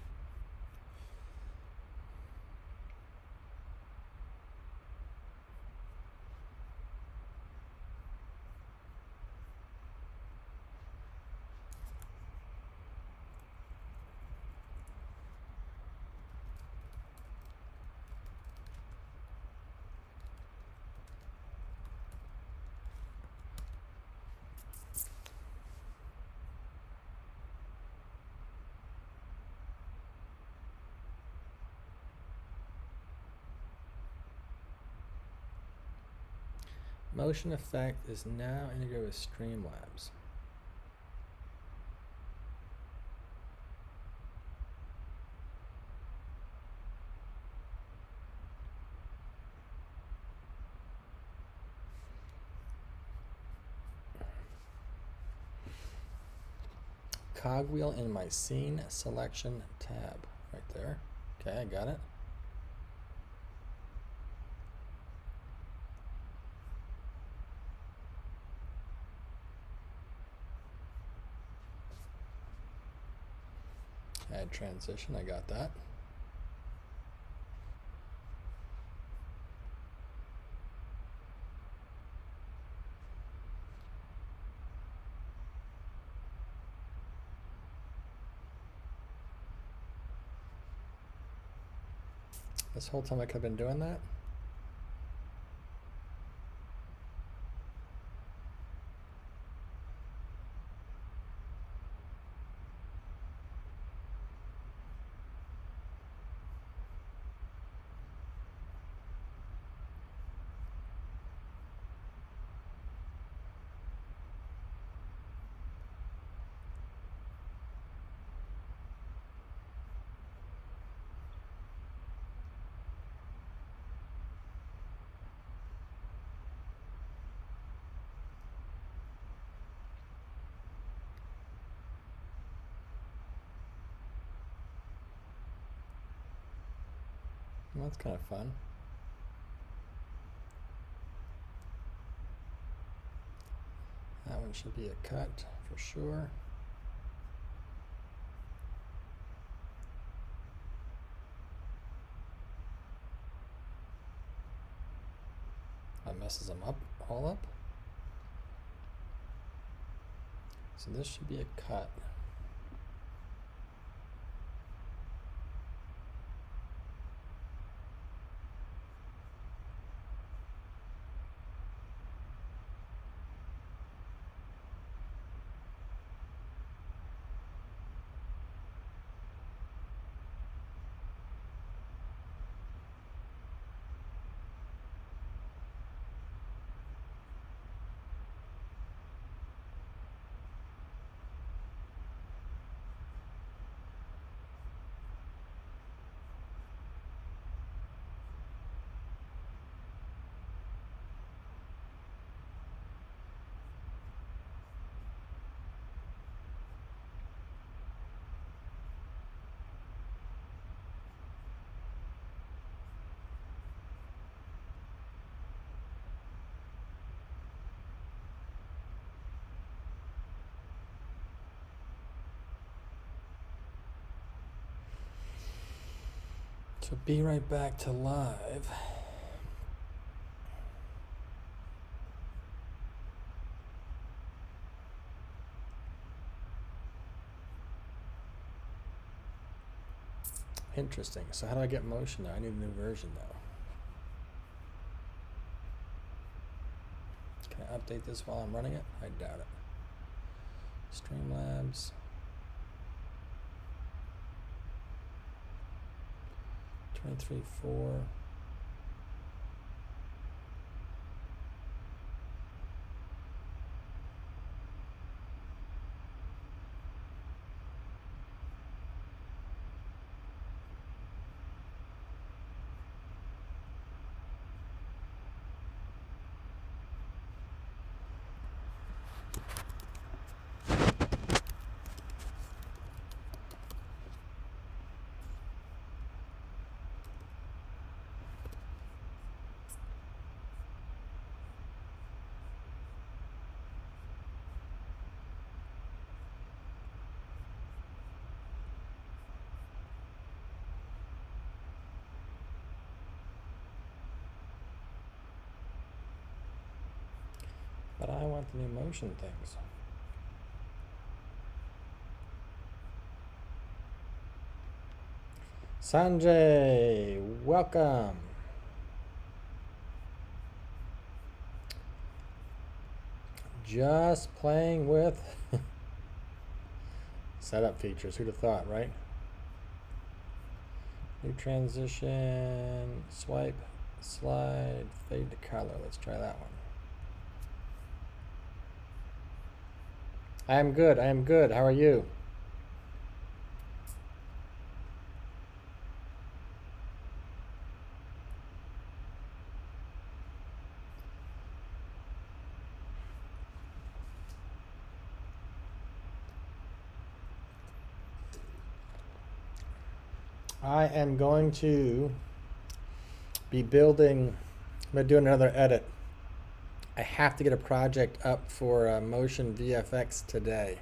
Motion effect is now integrated with Streamlabs. Cogwheel in my scene selection tab. Right there. Okay, I got it. Add transition, I got that. This whole time I could have been doing that. Well, that's kind of fun. That one should be a cut for sure. That messes them up, all up. So this should be a cut. So be right back to live. Interesting. So how do I get motion though? I need a new version though. Can I update this while I'm running it? I doubt it. Streamlabs. 23.4. But I want the new motion things. Sanjay, welcome. Just playing with setup features. Who'd have thought, right? New transition, swipe, slide, fade to color. Let's try that one. I am good. I am good. How are you? I am going to be building, I'm going to do another edit. I have to get a project up for Motion VFX today.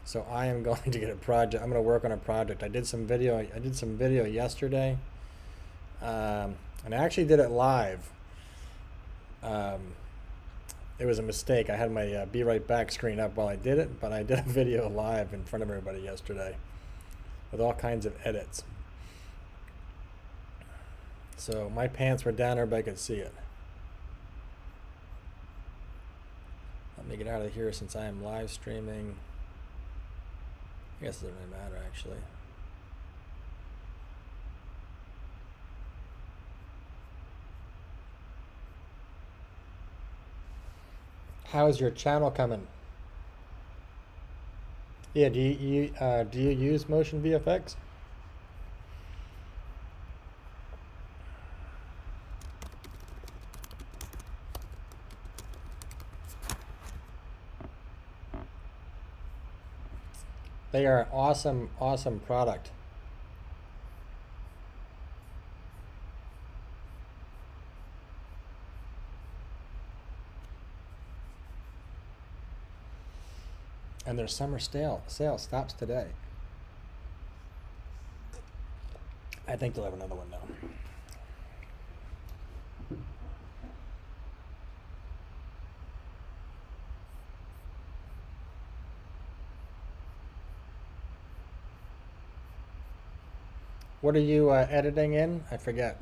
So I am going to get a project. I'm going to work on a project. I did some video yesterday. And I actually did it live. It was a mistake. I had my Be Right Back screen up while I did it, but I did a video live in front of everybody yesterday with all kinds of edits. So my pants were down, everybody could see it. Let me get out of here since I am live streaming. I guess it doesn't really matter actually. How is your channel coming? Yeah, do you use Motion VFX? They are an awesome, awesome product. And their summer sale stops today. I think they'll have another one though. What are you editing in? I forget.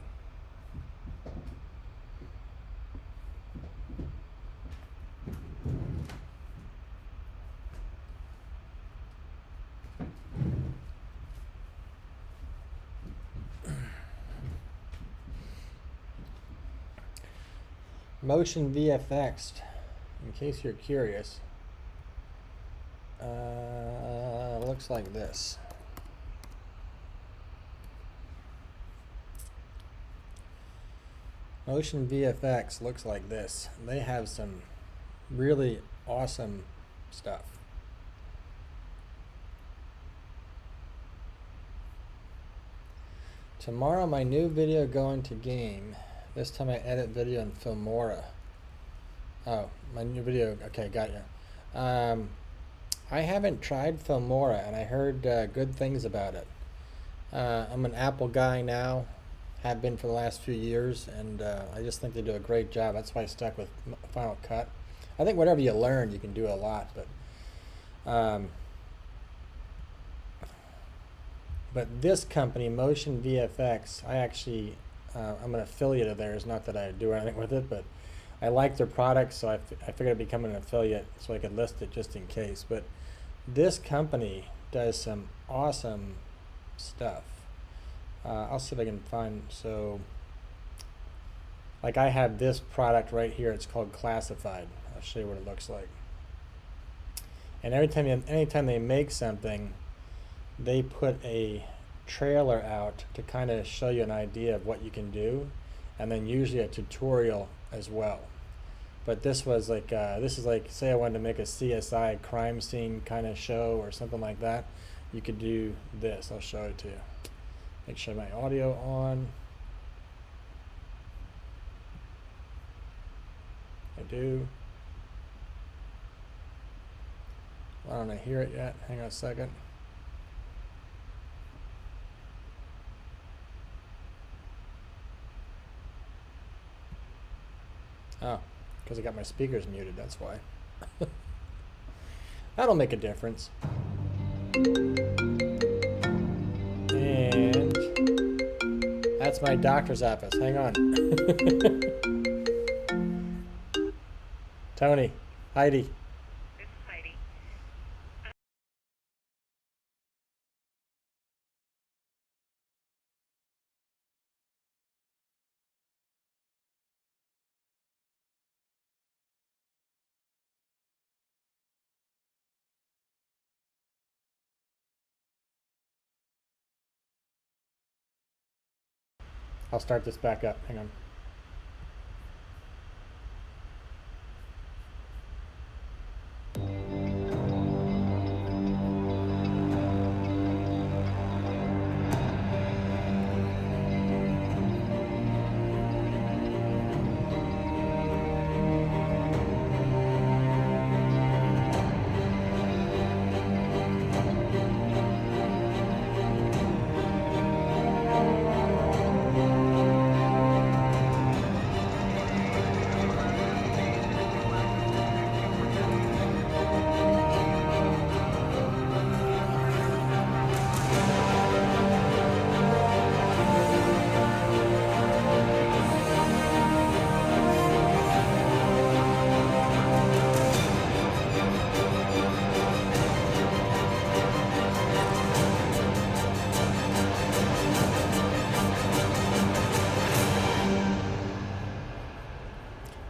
Motion VFX, in case you're curious, looks like this. Motion VFX looks like this. They have some really awesome stuff. Tomorrow my new video going to game. This time I edit video in Filmora. Oh, my new video. Okay, got you. I haven't tried Filmora and I heard good things about it. I'm an Apple guy now, have been for the last few years, and I just think they do a great job. That's why I stuck with Final Cut. I think whatever you learn, you can do a lot, um, but this company, Motion VFX, I'm an affiliate of theirs. Not that I do anything with it, but I like their products, so I figured I'd become an affiliate so I could list it just in case. But this company does some awesome stuff. I'll see if I can find, so like I have this product right here. It's called Classified. I'll show you what it looks like. And anytime they make something, they put a trailer out to kind of show you an idea of what you can do, and then usually a tutorial as well. But this was like, this is like, say I wanted to make a CSI crime scene kind of show or something like that. You could do this. I'll show it to you. Make sure my audio on. I do. Why don't I hear it yet? Hang on a second. Oh, because I got my speakers muted, that's why. That'll make a difference. And that's my doctor's office. Hang on. Tony, Heidi. This is Heidi. I'll start this back up. Hang on.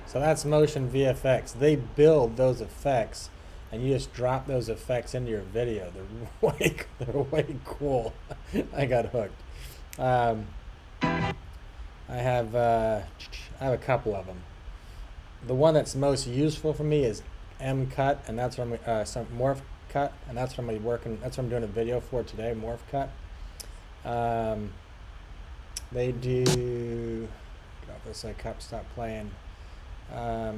So that's Motion VFX. They build those effects, and you just drop those effects into your video. They're way cool. I got hooked. I have a couple of them. The one that's most useful for me is M-Cut, and that's what some Morph Cut, and that's what I'm working. That's what I'm doing a video for today. Morph Cut. They do. Get off this. I stop playing. I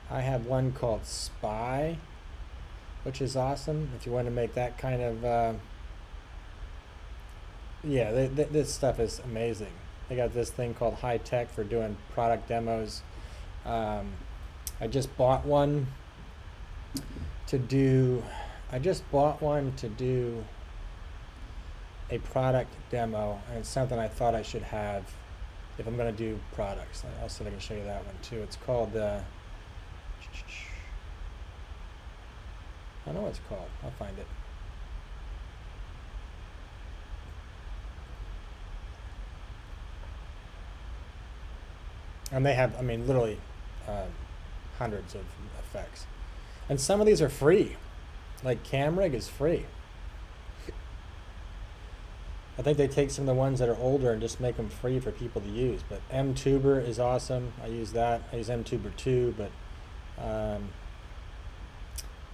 have one called Spy, which is awesome if you want to make that kind of yeah, this stuff is amazing. They got this thing called High Tech for doing product demos. I just bought one to do a product demo, and it's something I thought I should have if I'm going to do products. I'll see if I can show you that one too. It's called, I don't know what it's called. I'll find it. And they have, I mean, literally hundreds of effects. And some of these are free. Like CamRig is free. I think they take some of the ones that are older and just make them free for people to use. But MTuber is awesome. I use that. I use MTuber too, but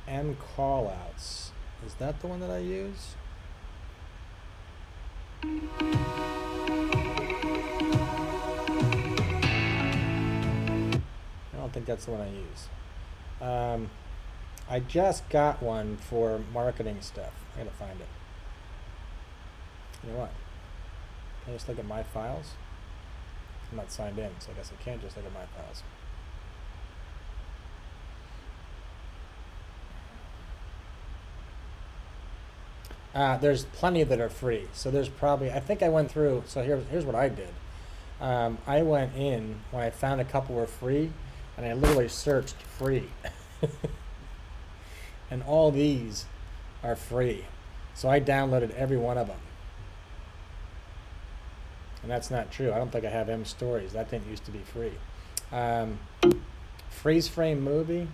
M Callouts. Is that the one that I use? I don't think that's the one I use. I just got one for marketing stuff. I gotta find it. You know what? Can I just look at my files? I'm not signed in, so I guess I can't just look at my files. There's plenty that are free. So there's probably, I think I went through, so here's what I did. I went in when I found a couple were free, and I literally searched free. And all these are free. So I downloaded every one of them. And that's not true. I don't think I have M Stories. That didn't used to be free. Freeze frame movie.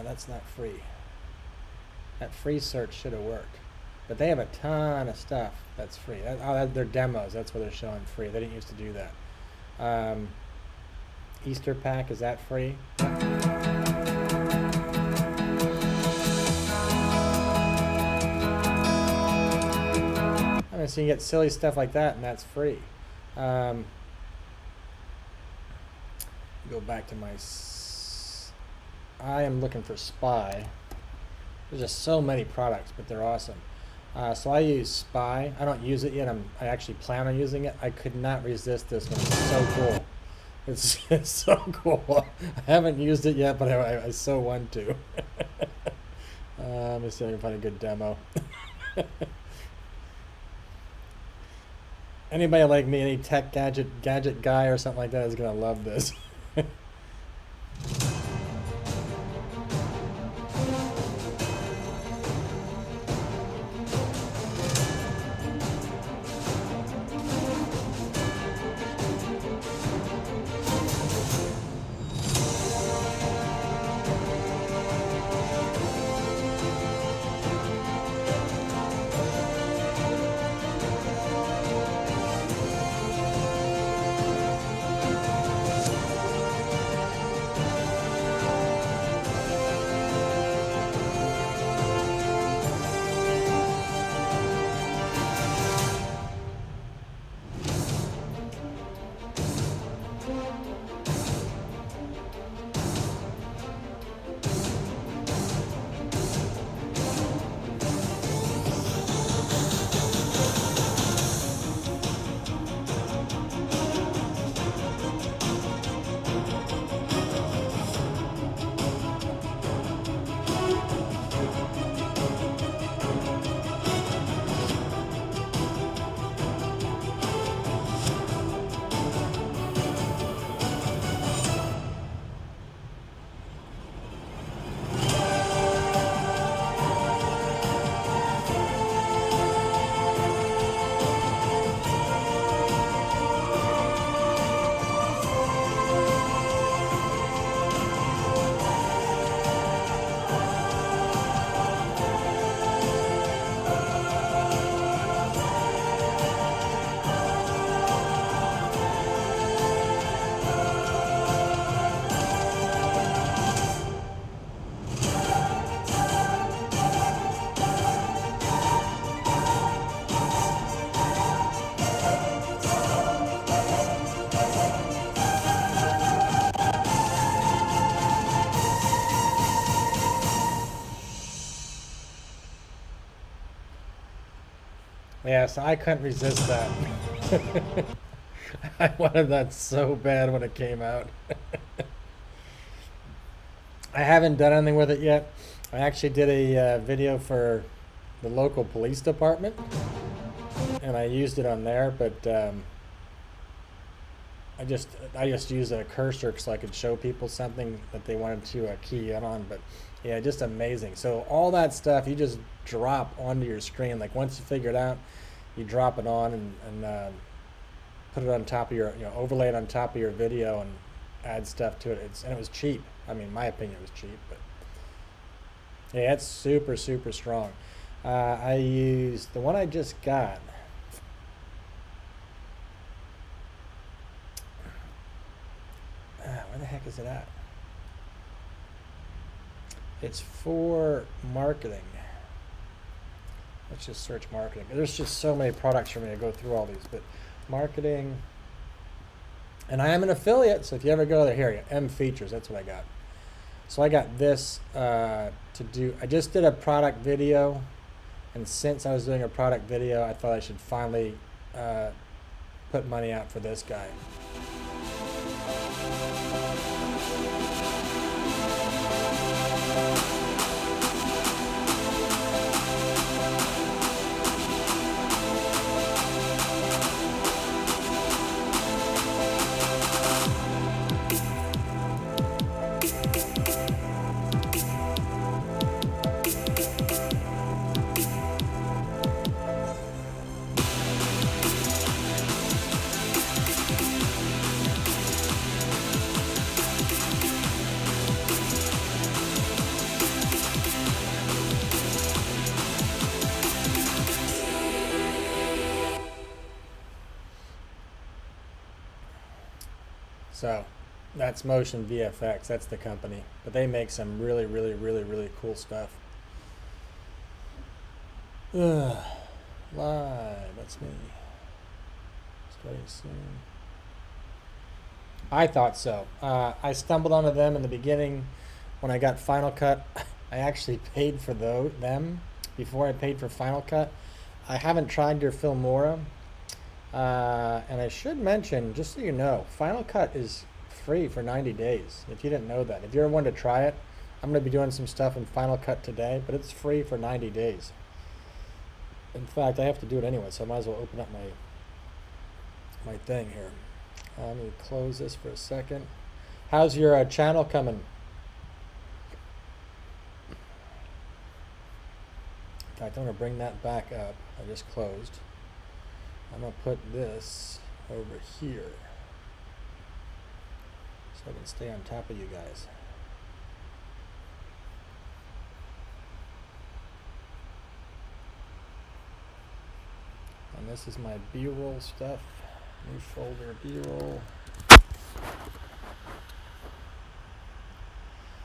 That's not free. That free search should have worked. But they have a ton of stuff that's free. They're demos. That's what they're showing free. They didn't used to do that. Easter pack, is that free? I mean, so you get silly stuff like that, and that's free. Go back to my... I am looking for Spy. There's just so many products, but they're awesome. So I use Spy. I don't use it yet. I actually plan on using it. I could not resist this one. It's so cool. It's so cool. I haven't used it yet, but I so want to. Let me see if I can find a good demo. Anybody like me, any tech gadget guy or something like that is going to love this. Yeah, so I couldn't resist that. I wanted that so bad when it came out. I haven't done anything with it yet. I actually did a video for the local police department, and I used it on there, but I just used a cursor so I could show people something that they wanted to key in on. But yeah, just amazing. So all that stuff you just drop onto your screen. Like once you figure it out, you drop it on and put it on top of your, overlay it on top of your video and add stuff to it. And it was cheap. I mean, in my opinion, it was cheap, but yeah, it's super, super strong. I used the one I just got. Where the heck is it at? It's for marketing. Let's just search marketing. There's just so many products for me to go through all these, but marketing. And I am an affiliate, so if you ever go there, here, M Features, that's what I got. So I got this to do. I just did a product video And since I was doing a product video, I thought I should finally put money out for this guy. So that's Motion VFX. That's the company. But they make some really, really, really, really cool stuff. Live. That's me. Starting soon. I thought so. I stumbled onto them in the beginning when I got Final Cut. I actually paid for them before I paid for Final Cut. I haven't tried your Filmora. And I should mention, just so you know, Final Cut is free for 90 days, if you didn't know that. If you're one to try it, I'm going to be doing some stuff in Final Cut today, but it's free for 90 days. In fact, I have to do it anyway, so I might as well open up my thing here. Let me close this for a second. How's your channel coming? In fact, I'm going to bring that back up. I just closed. I'm going to put this over here so I can stay on top of you guys. And this is my B-roll stuff. New folder B-roll.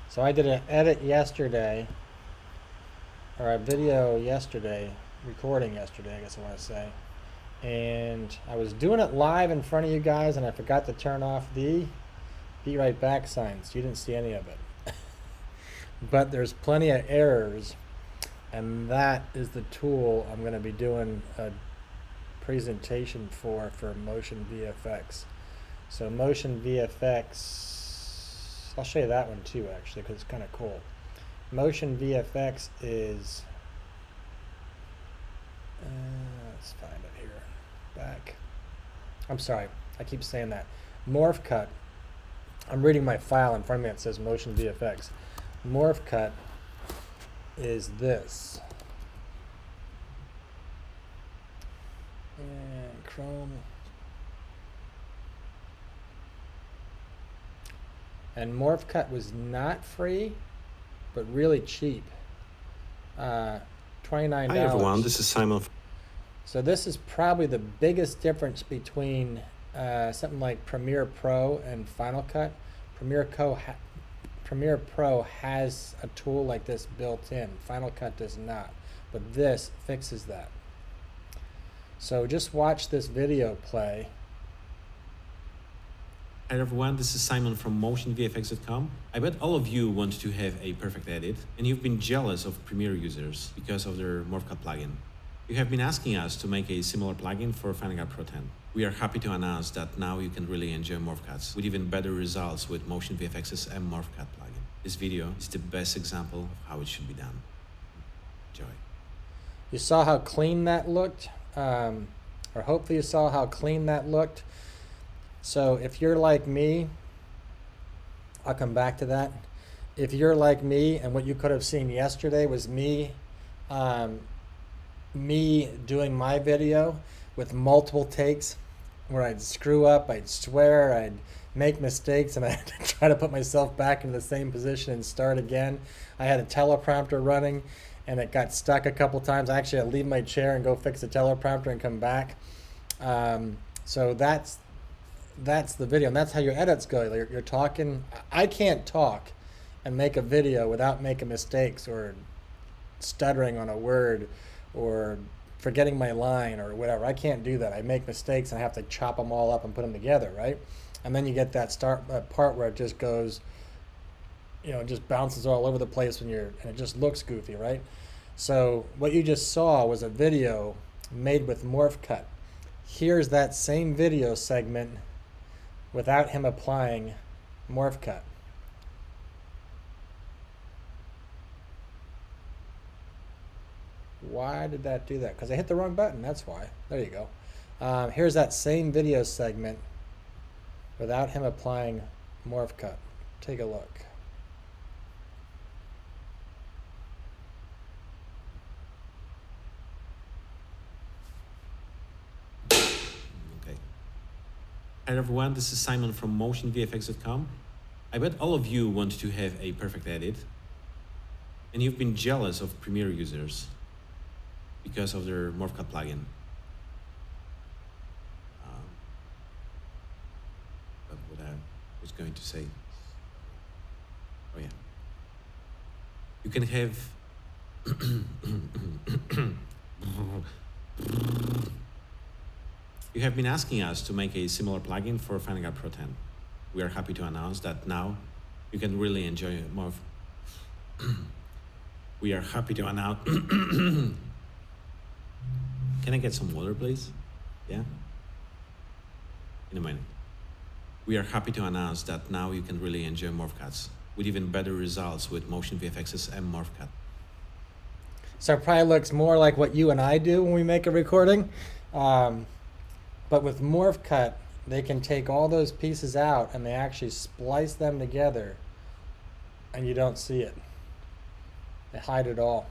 So I did an edit yesterday, or a video yesterday, recording yesterday, I guess I want to say. And I was doing it live in front of you guys, and I forgot to turn off the be right back signs. You didn't see any of it. But there's plenty of errors, and that is the tool I'm going to be doing a presentation for Motion VFX. So Motion VFX, I'll show you that one too, actually, because it's kind of cool. Motion VFX is, let's find it here. Back. I'm sorry, I keep saying that. Morph Cut. I'm reading my file in front of me that says Motion VFX. Morph Cut is this. And Chrome. And Morph Cut was not free, but really cheap. $29. Hi everyone, this is Simon. So this is probably the biggest difference between something like Premiere Pro and Final Cut. Premiere Pro has a tool like this built in. Final Cut does not, but this fixes that. So just watch this video play. Hi everyone, this is Simon from motionvfx.com. I bet all of you want to have a perfect edit, and you've been jealous of Premiere users because of their MorphCut plugin. You have been asking us to make a similar plugin for Final Cut Pro 10. We are happy to announce that now you can really enjoy MorphCuts with even better results with Motion VFX's MMorphCut plugin. This video is the best example of how it should be done. Enjoy. You saw how clean that looked, or hopefully you saw how clean that looked. So if you're like me, I'll come back to that. If you're like me and what you could have seen yesterday was me doing my video with multiple takes where I'd screw up, I'd swear, I'd make mistakes, and I had to try to put myself back in the same position and start again. I had a teleprompter running and it got stuck a couple times. I actually had to leave my chair and go fix the teleprompter and come back. So that's the video, and that's how your edits go. You're talking. I can't talk and make a video without making mistakes or stuttering on a word or forgetting my line or whatever. I can't do that. I make mistakes and I have to chop them all up and put them together, right? And then you get that part where it just goes, it just bounces all over the place and it just looks goofy, right? So what you just saw was a video made with Morph Cut. Here's that same video segment without him applying Morph Cut. Why did that do that? Because I hit the wrong button, that's why. There you go. Here's that same video segment without him applying Morph Cut. Take a look. Okay. Hi everyone, this is Simon from motionvfx.com. I bet all of you want to have a perfect edit, and you've been jealous of Premiere users because of their Morph Cut plugin. But what I was going to say, oh yeah, you can have you have been asking us to make a similar plugin for Final Cut Pro 10. We are happy to announce that now you can really enjoy more. We are happy to announce. Can I get some water, please? Yeah? In a minute. We are happy to announce that now you can really enjoy Morph Cuts with even better results with Motion VFX's and Morph Cut. So it probably looks more like what you and I do when we make a recording. But with Morph Cut, they can take all those pieces out and they actually splice them together and you don't see it. They hide it all.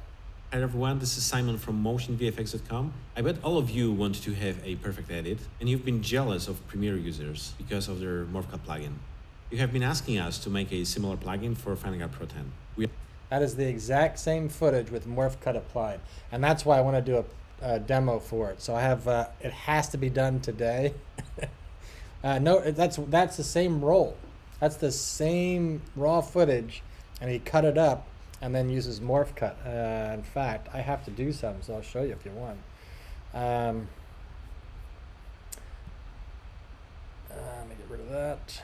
Hi everyone, this is Simon from motionvfx.com. I bet all of you want to have a perfect edit, and you've been jealous of Premiere users because of their Morph Cut plugin. You have been asking us to make a similar plugin for Final Cut Pro 10. That is the exact same footage with Morph Cut applied, and that's why I want to do a demo for it. So I have it has to be done today. No, that's the same roll. That's the same raw footage, and he cut it up and then uses Morph Cut. In fact, I have to do some, so I'll show you if you want. Let me get rid of that.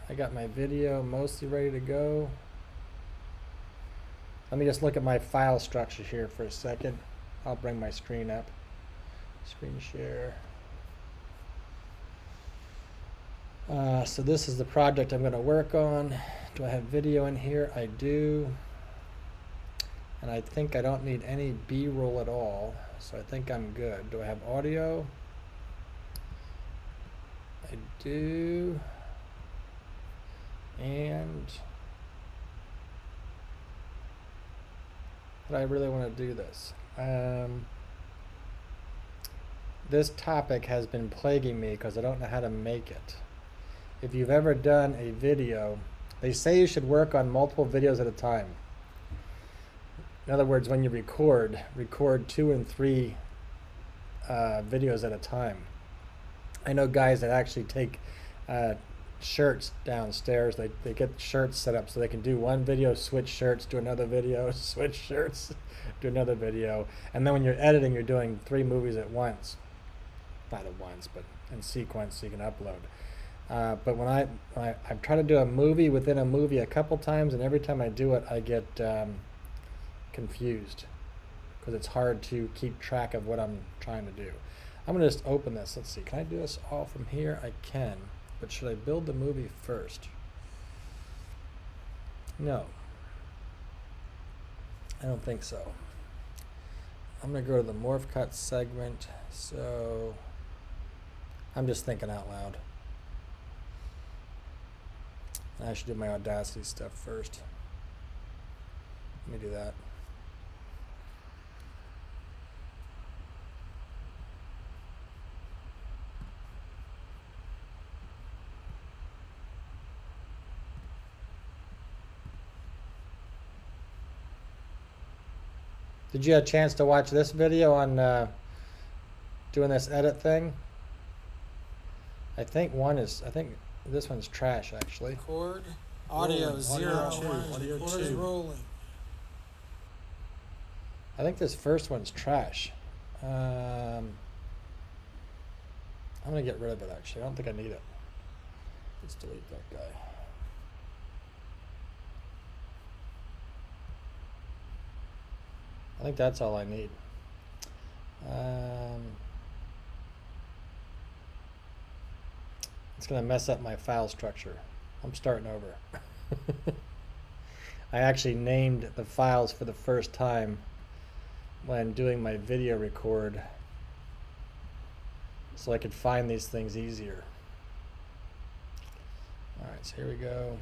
I got my video mostly ready to go. Let me just look at my file structure here for a second. I'll bring my screen up. Screen share. So this is the project I'm going to work on. Do I have video in here? I do. And I think I don't need any B-roll at all, so I think I'm good. Do I have audio? I do. And but I really want to do this. This topic has been plaguing me because I don't know how to make it. If you've ever done a video, they say you should work on multiple videos at a time. In other words, when you record 2 and 3 videos at a time. I know guys that actually take shirts downstairs. They get shirts set up so they can do one video, switch shirts, do another video, switch shirts, do another video. And then when you're editing, you're doing 3 movies at once. Not at once, but in sequence so you can upload. But when I've tried to do a movie within a movie a couple times, and every time I do it, I get confused because it's hard to keep track of what I'm trying to do. I'm going to just open this. Let's see. Can I do this all from here? I can. But should I build the movie first? No. I don't think so. I'm going to go to the Morph Cut segment. So I'm just thinking out loud. I should do my Audacity stuff first. Let me do that. Did you have a chance to watch this video on doing this edit thing? I think this one's trash actually. Record. Audio Rolling. 0. Audio Recorder's 2. rolling. I think this first one's trash. I'm gonna get rid of it actually. I don't think I need it. Let's delete that guy. I think that's all I need. It's going to mess up my file structure. I'm starting over. I actually named the files for the first time when doing my video record so I could find these things easier. Alright, so here we go.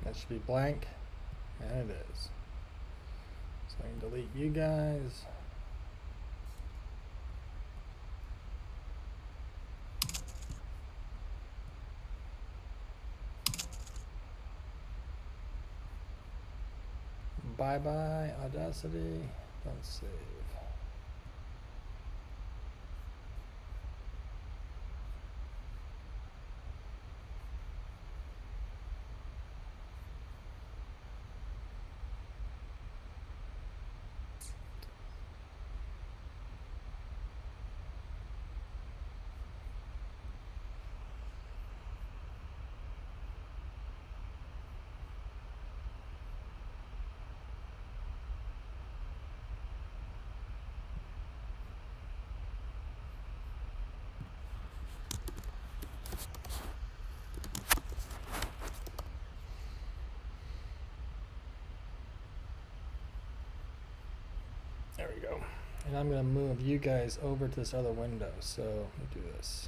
That should be blank, and it is. So I can delete you guys. Bye-bye, Audacity. Don't save. There we go. And I'm going to move you guys over to this other window. So let me do this.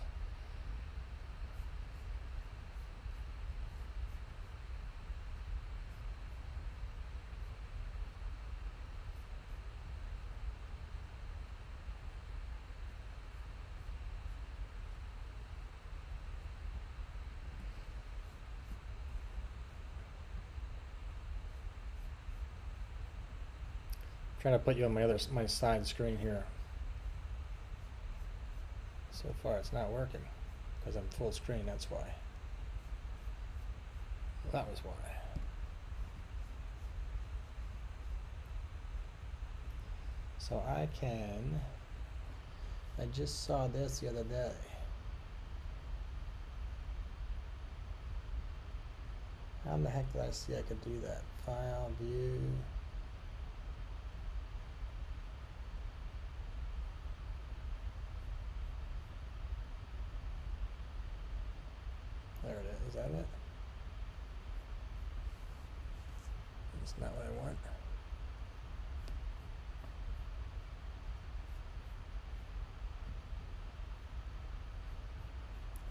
Trying to put you on my side screen here. So far it's not working because I'm full screen, that's why. That was why. So I just saw this the other day. How in the heck did I see I could do that? File, view. There it is. Is that it? That's not what I want.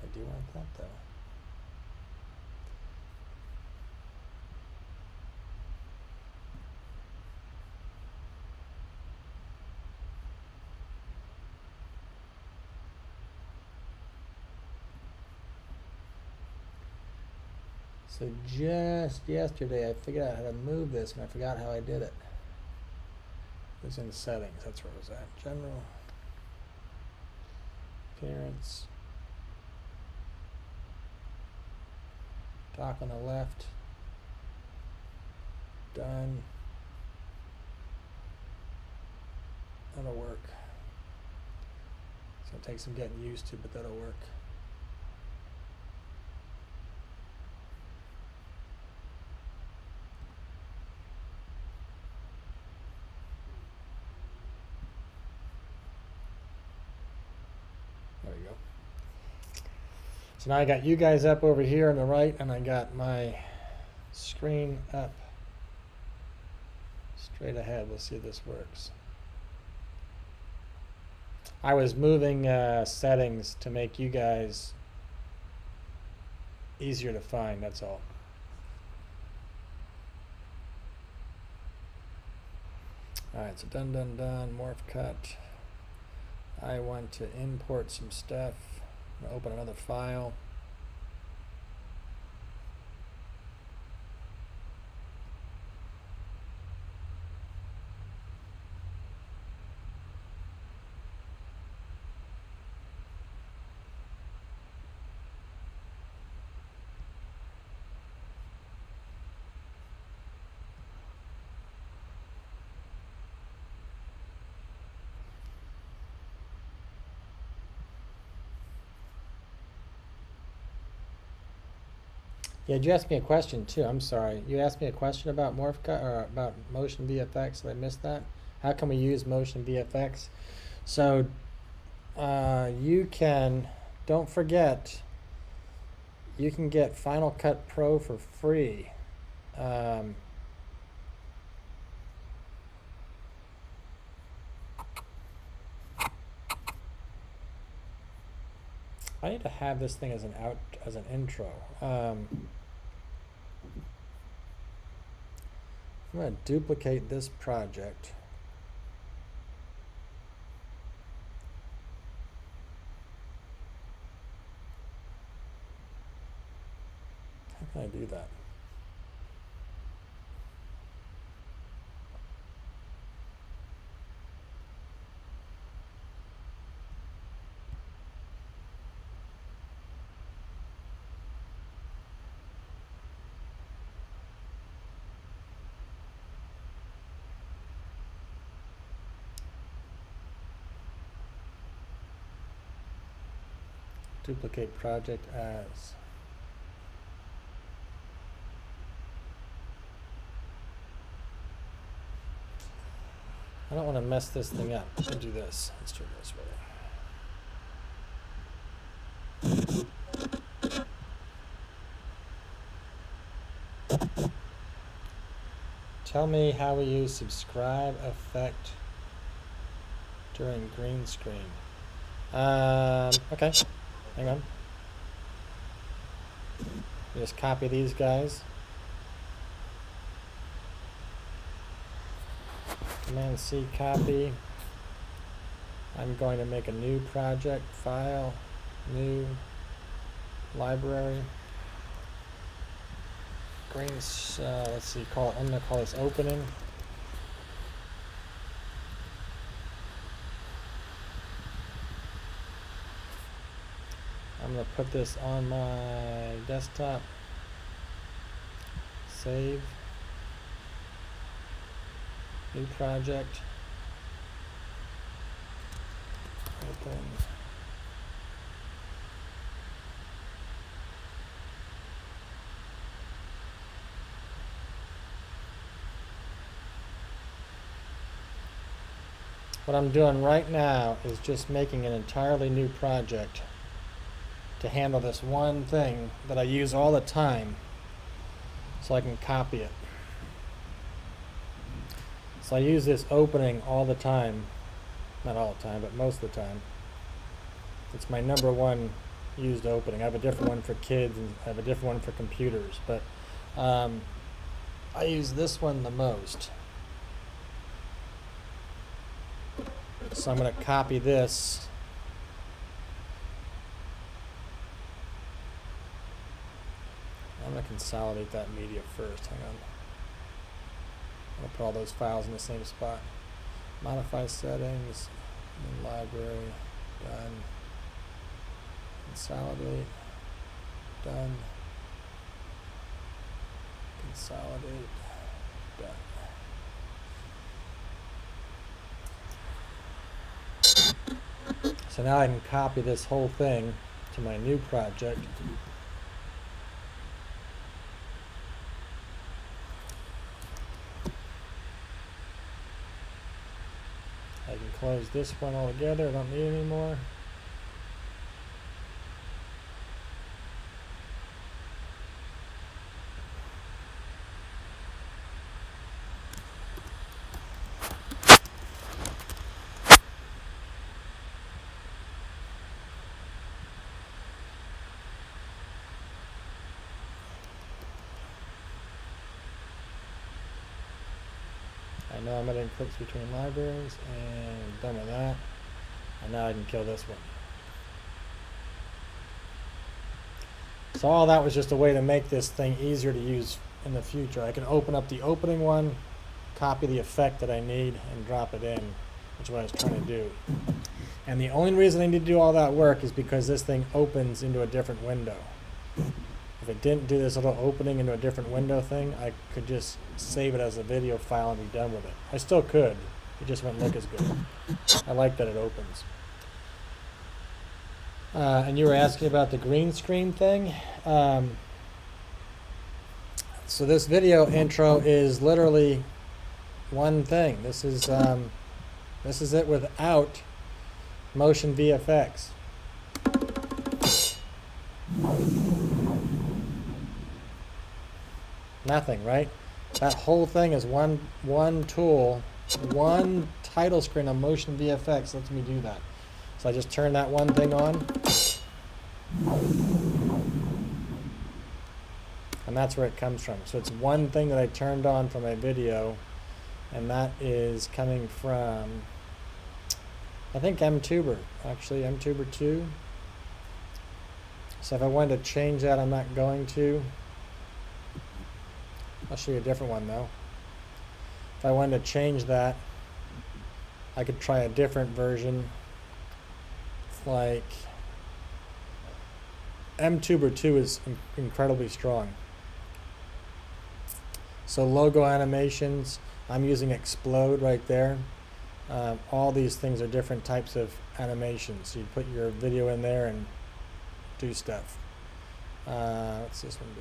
I do want that though. So just yesterday I figured out how to move this and I forgot how I did it. It was in settings, that's where it was at. General, appearance, dock on the left, done. That'll work. It's gonna take some getting used to, but that'll work. There we go. So now I got you guys up over here on the right, and I got my screen up straight ahead. We'll see if this works. I was moving settings to make you guys easier to find, that's all. Alright, so done, morph cut. I want to import some stuff. I'm gonna open another file. Yeah, you asked me a question too. I'm sorry. You asked me a question about morph cut or about motion VFX. Did I miss that? How can we use motion VFX? So you can, don't forget, you can get Final Cut Pro for free. I need to have this thing as an intro. I'm going to duplicate this project. How can I do that? Duplicate project as. I don't want to mess this thing up. Let's do this. Let's do it this way. Tell me how we use subscribe effect during green screen. Okay, hang on. Just copy these guys. Command C, copy. I'm going to make a new project, file, new, library. Let's see, I'm going to call this opening. I'm going to put this on my desktop. Save. New project. Open. What I'm doing right now is just making an entirely new project to handle this one thing that I use all the time so I can copy it. So I use this opening all the time, not all the time, but most of the time. It's my #1 used opening. I have a different one for kids and I have a different one for computers, but I use this one the most. So I'm going to copy this. I'm going to consolidate that media first. Hang on. I'm going to put all those files in the same spot. Modify settings, new library, done. Consolidate, done. Consolidate, done. So now I can copy this whole thing to my new project. I can close this one altogether. I don't need it anymore. I know I'm editing clips between libraries, and done with that. And now I can kill this one. So all that was just a way to make this thing easier to use in the future. I can open up the opening one, copy the effect that I need, and drop it in, which is what I was trying to do. And the only reason I need to do all that work is because this thing opens into a different window. If it didn't do this little opening into a different window thing, I could just save it as a video file and be done with it. I still could. It just wouldn't look as good. I like that it opens. And you were asking about the green screen thing. So this video intro is literally one thing. This is it without motion VFX. Nothing, right? That whole thing is one tool, one title screen on motion VFX lets me do that. So I just turn that one thing on, and that's where it comes from. So it's one thing that I turned on from a video, and that is coming from, I think, MTuber, actually, MTuber 2. So if I wanted to change that, I'm not going to. I'll show you a different one though. If I wanted to change that, I could try a different version. Like MTuber 2 is incredibly strong. So logo animations, I'm using Explode right there. All these things are different types of animations. So you put your video in there and do stuff. What's this one do?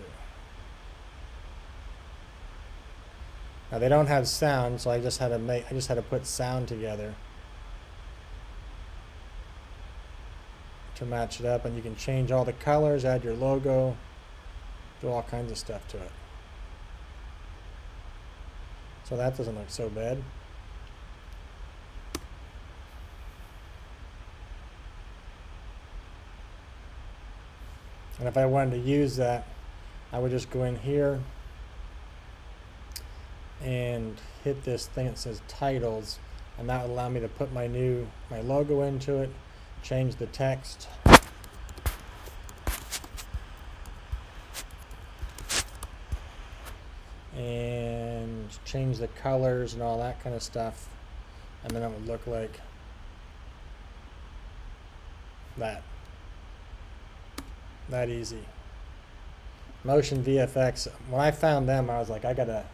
Now they don't have sound, so I just had to put sound together to match it up, and you can change all the colors, add your logo, do all kinds of stuff to it. So that doesn't look so bad. And if I wanted to use that, I would just go in here and hit this thing that says titles, and that would allow me to put my logo into it, change the text, and change the colors and all that kind of stuff, and then it would look like that easy. Motion VFX, when I found them, I was like, I gotta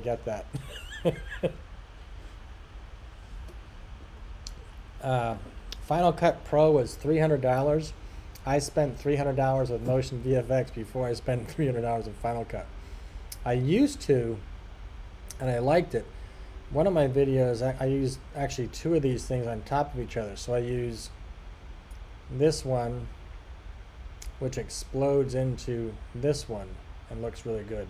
get that. Final Cut Pro was $300. I spent $300 with Motion VFX before I spent $300 with Final Cut. I used to, and I liked it. One of my videos, I used actually two of these things on top of each other. So I use this one, which explodes into this one and looks really good.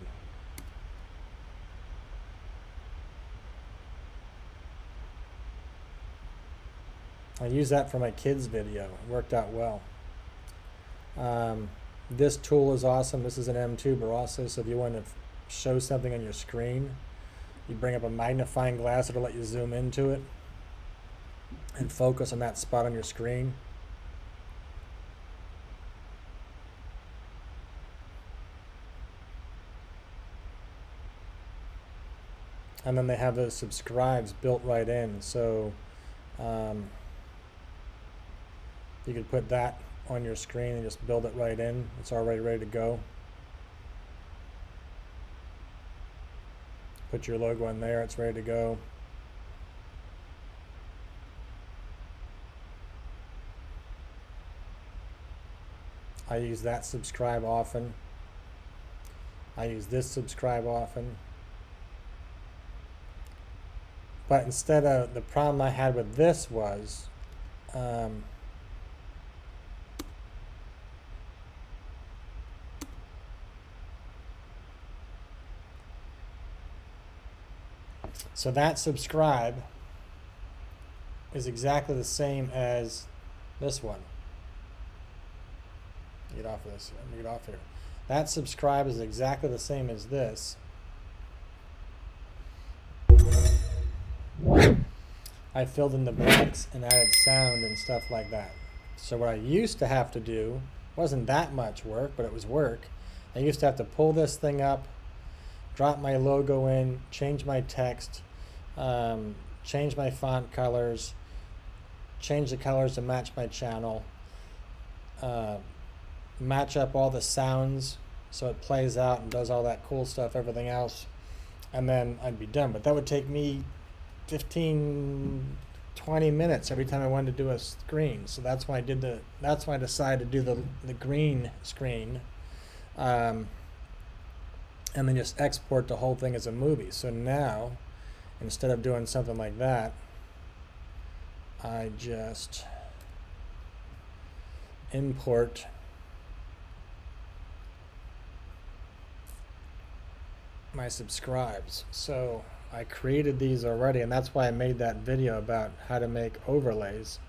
I used that for my kids' video. It worked out well. This tool is awesome. This is an MTuber also, so if you want to show something on your screen, you bring up a magnifying glass, it'll let you zoom into it and focus on that spot on your screen. And then they have those subscribes built right in, so you could put that on your screen and just build it right in. It's already ready to go. Put your logo in there, it's ready to go. I use that subscribe often. I use this subscribe often. But instead of, the problem I had with this was so that subscribe is exactly the same as this one. Get off of this. Let me get off here. That subscribe is exactly the same as this. I filled in the blanks and added sound and stuff like that. So what I used to have to do wasn't that much work, but it was work. I used to have to pull this thing up, drop my logo in, change my text, change my font colors, change the colors to match my channel, match up all the sounds so it plays out and does all that cool stuff, everything else, and then I'd be done. But that would take me 15, 20 minutes every time I wanted to do a screen. So that's why I decided to do the green screen, and then just export the whole thing as a movie. So now, instead of doing something like that, I just import my subscribes. So I created these already, and that's why I made that video about how to make overlays.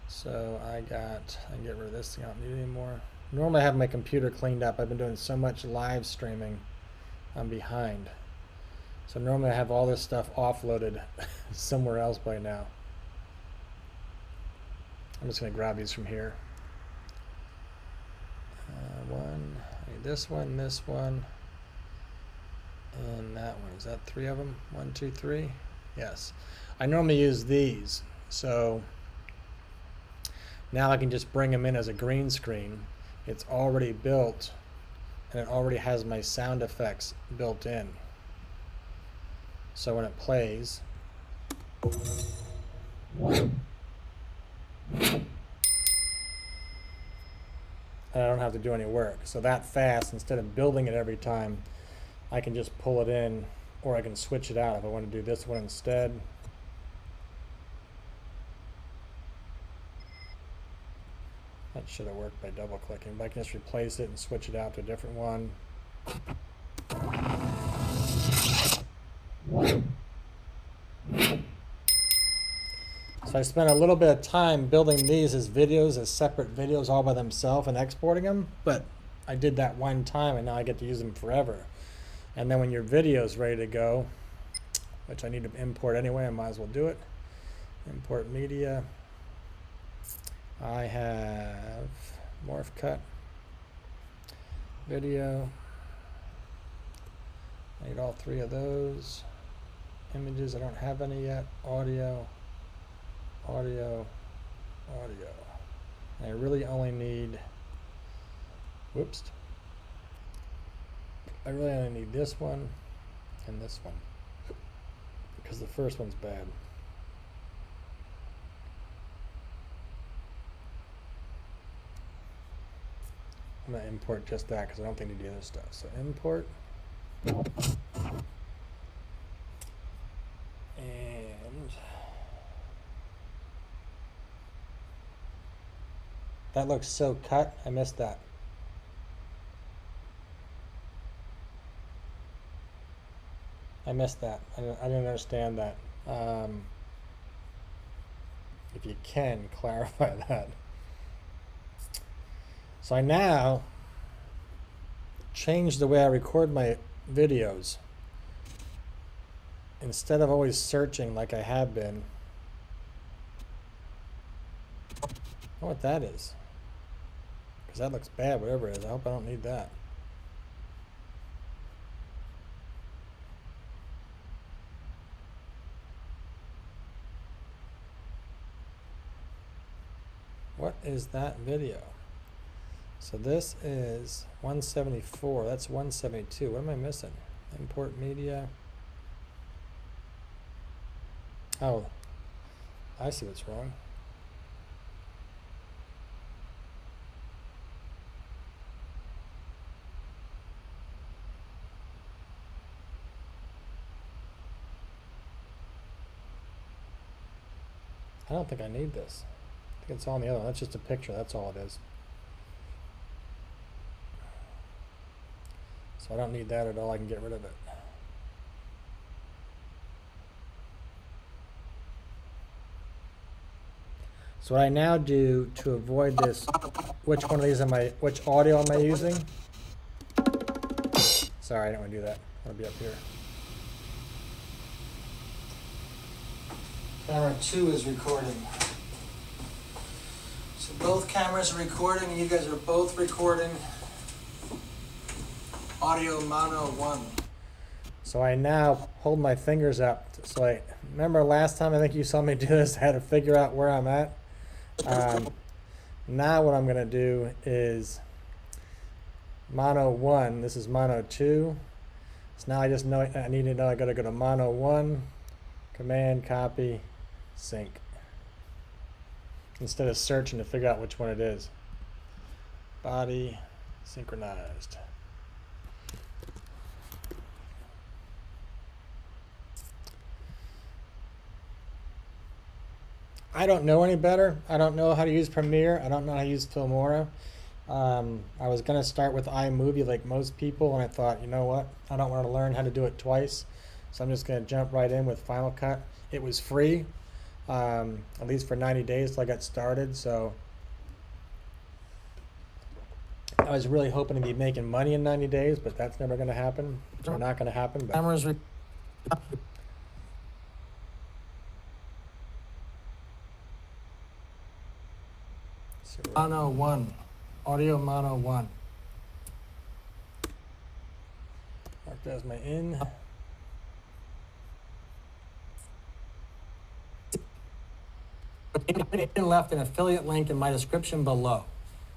So I get rid of this thing, I don't need it anymore. Normally I have my computer cleaned up. I've been doing so much live streaming, I'm behind. So normally I have all this stuff offloaded somewhere else by now. I'm just going to grab these from here. I need this one, and that one. Is that 3 of them? 1, 2, 3? Yes. I normally use these. So now I can just bring them in as a green screen. It's already built, and it already has my sound effects built in. So when it plays, I don't have to do any work. So that fast, instead of building it every time, I can just pull it in, or I can switch it out if I want to do this one instead. That should have worked by double clicking, but I can just replace it and switch it out to a different one. So I spent a little bit of time building these as videos, as separate videos all by themselves and exporting them, but I did that one time and now I get to use them forever. And then when your video is ready to go, which I need to import anyway, I might as well do it. Import media. I have morph cut, video. I need all 3 of those. Images, I don't have any yet. Audio, audio, audio. And I really only need, whoops. I really only need this one and this one, because the first one's bad. I'm going to import just that because I don't think I need the other stuff. So import. And that looks so cut. I missed that. I missed that. I didn't understand that. If you can, clarify that. So I now change the way I record my videos. Instead of always searching like I have been. I don't know what that is. Because that looks bad, whatever it is. I hope I don't need that. What is that video? So this is 174. That's 172. What am I missing? Import media. Oh, I see what's wrong. I don't think I need this. I think it's on the other one. That's just a picture. That's all it is. So I don't need that at all. I can get rid of it. So what I now do to avoid this, which one of these which audio am I using? Sorry, I don't want to do that. I want to be up here. Camera 2 is recording. So both cameras are recording. You guys are both recording. Audio mono 1. So I now hold my fingers up. So I remember last time I think you saw me do this, I had to figure out where I'm at. Now what I'm going to do is mono 1. This is mono 2. So now I just know I need to know I got to go to mono 1, command, copy, sync. Instead of searching to figure out which one it is. Body synchronized. I don't know any better. I don't know how to use Premiere. I don't know how to use Filmora. I was going to start with iMovie like most people, and I thought, you know what? I don't want to learn how to do it twice. So I'm just going to jump right in with Final Cut. It was free, at least for 90 days till I got started. So I was really hoping to be making money in 90 days, but that's never going to happen. Or not going to happen. But cameras. Mono 1. Audio mono 1. Marked as my in. Left an affiliate link in my description below.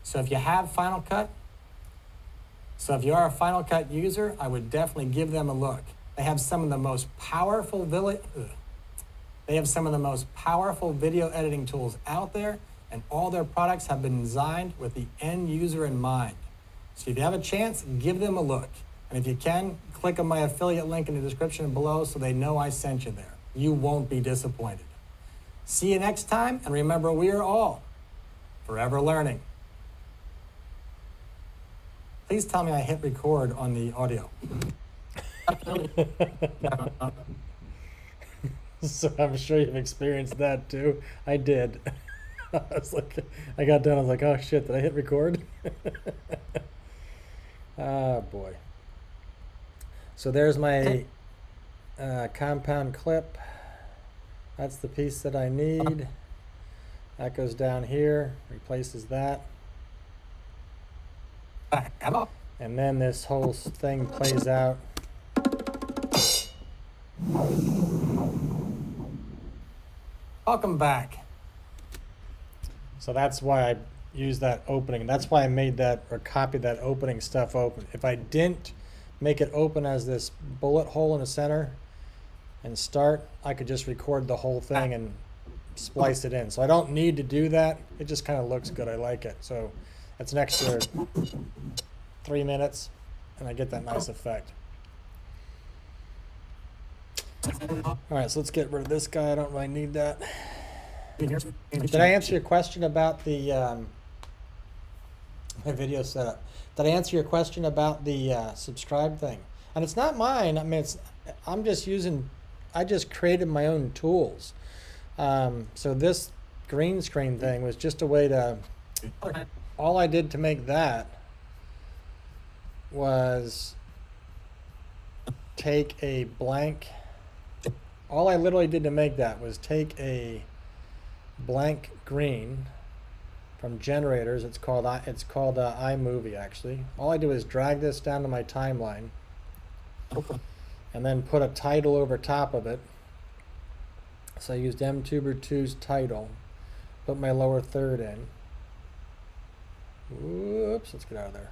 So if you have Final Cut, so if you are a Final Cut user, I would definitely give them a look. They have some of the most powerful video editing tools out there, and all their products have been designed with the end user in mind. So if you have a chance, give them a look. And if you can, click on my affiliate link in the description below so they know I sent you there. You won't be disappointed. See you next time, and remember, we are all forever learning. Please tell me I hit record on the audio. So I'm sure you've experienced that too. I did. I was like, I got done. I was like, oh shit, did I hit record? Oh boy. So there's my compound clip. That's the piece that I need. That goes down here, replaces that. And then this whole thing plays out. Welcome back. So that's why I used that opening. That's why I made that or copied that opening stuff open. If I didn't make it open as this bullet hole in the center and start, I could just record the whole thing and splice it in. So I don't need to do that. It just kind of looks good. I like it. So that's an extra 3 minutes, and I get that nice effect. All right, so let's get rid of this guy. I don't really need that. Did I answer your question about the my video setup? Did I answer your question about the subscribe thing? And it's not mine. I mean, I just created my own tools. So this green screen thing was just a way to, all I did to make that was take a blank, all I literally did to make that was take a blank green from generators. It's called iMovie actually. All I do is drag this down to my timeline and then put a title over top of it. So I used mtuber2's title, put my lower third in. Whoops, let's get out of there.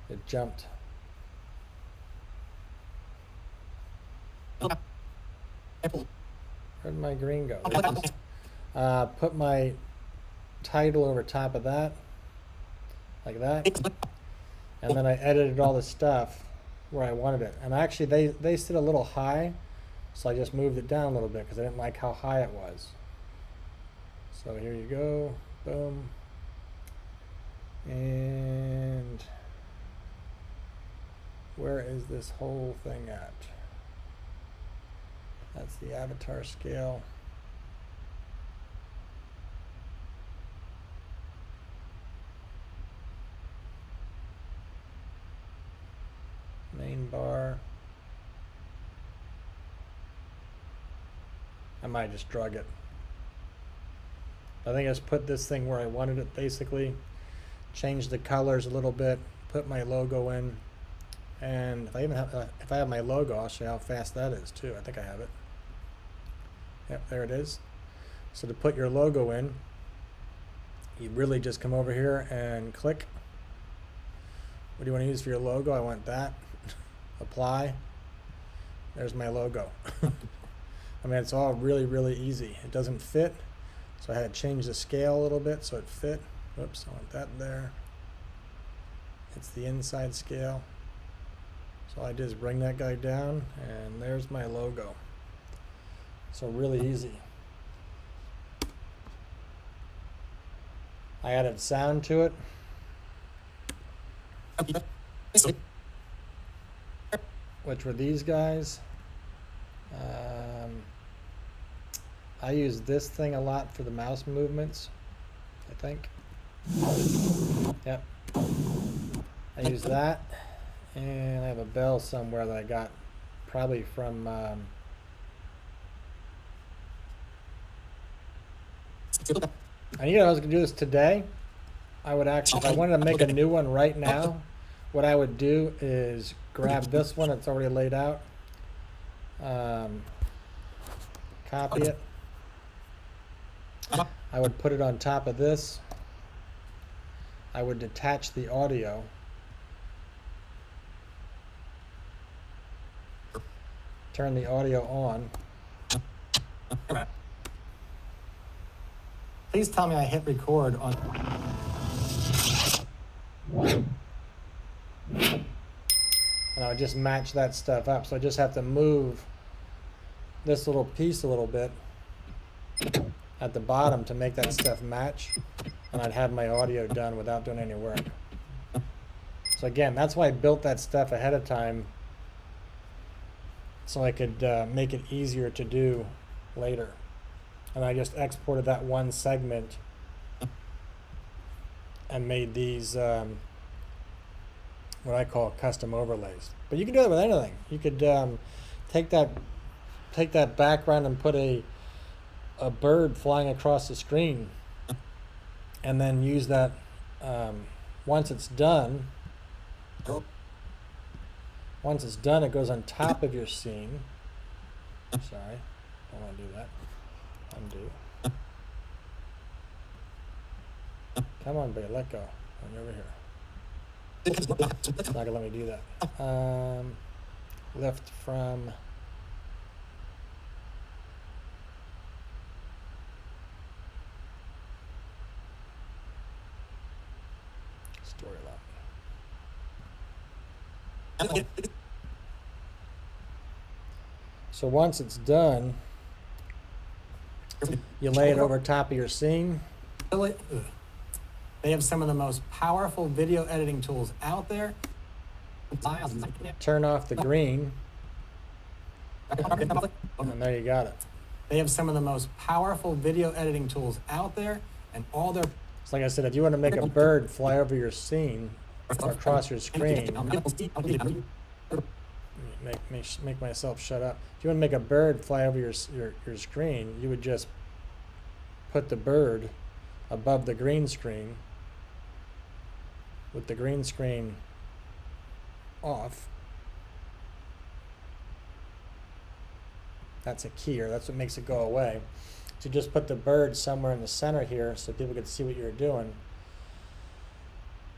It jumped. Where'd my green go? Put my title over top of that, like that. And then I edited all the stuff where I wanted it. And actually they sit a little high, so I just moved it down a little bit because I didn't like how high it was. So here you go, boom. And where is this whole thing at? That's the avatar scale. Main bar. I might just drug it. I think I just put this thing where I wanted it, basically. Change the colors a little bit, put my logo in, and if I have my logo, I'll show you how fast that is too. I think I have it. Yep, there it is. So to put your logo in, you really just come over here and click. What do you want to use for your logo? I want that. Apply. There's my logo. I mean, it's all really, really easy. It doesn't fit, so I had to change the scale a little bit so it fit. Oops, I want that there. It's the inside scale. So all I did is bring that guy down, and there's my logo. So really easy. I added sound to it. Which were these guys. I use this thing a lot for the mouse movements, I think. Yep. I use that, and I have a bell somewhere that I got probably from I knew I was going to do this today. I would actually, if I wanted to make a new one right now, what I would do is grab this one, it's already laid out, copy it. I would put it on top of this. I would detach the audio. Turn the audio on. Please tell me I hit record on. And I would just match that stuff up. So I just have to move this little piece a little bit at the bottom to make that stuff match. And I'd have my audio done without doing any work. So again, that's why I built that stuff ahead of time, so I could make it easier to do later. And I just exported that one segment and made these what I call custom overlays. But you can do that with anything. You could take that background and put a bird flying across the screen, and then use that once it's done. Once it's done, it goes on top of your scene. Sorry, don't want to do that. Undo. Come on, baby, let go. I'm over here. It's not gonna let me do that. Lift from. Story lock. So once it's done, you lay it over top of your scene. They have some of the most powerful video editing tools out there. Turn off the green. And there you got it. They have some of the most powerful video editing tools out there, and all their. It's like I said, if you want to make a bird fly over your scene or across your screen, make myself shut up. If you want to make a bird fly over your screen, you would just put the bird above the green screen with the green screen off. That's a keyer. That's what makes it go away. So just put the bird somewhere in the center here so people can see what you're doing.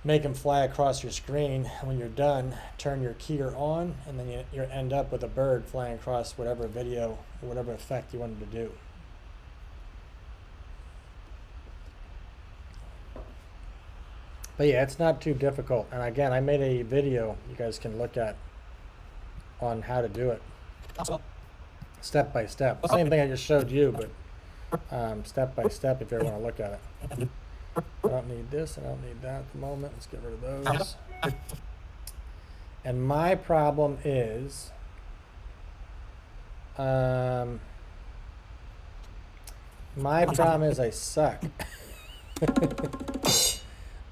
Make them fly across your screen. And when you're done, turn your keyer on, and then you end up with a bird flying across whatever video or whatever effect you wanted to do. But yeah, it's not too difficult. And again, I made a video you guys can look at on how to do it. Step by step. The same thing I just showed you, but step by step if you ever want to look at it. I don't need this, I don't need that at the moment. Let's get rid of those. And my problem is I suck.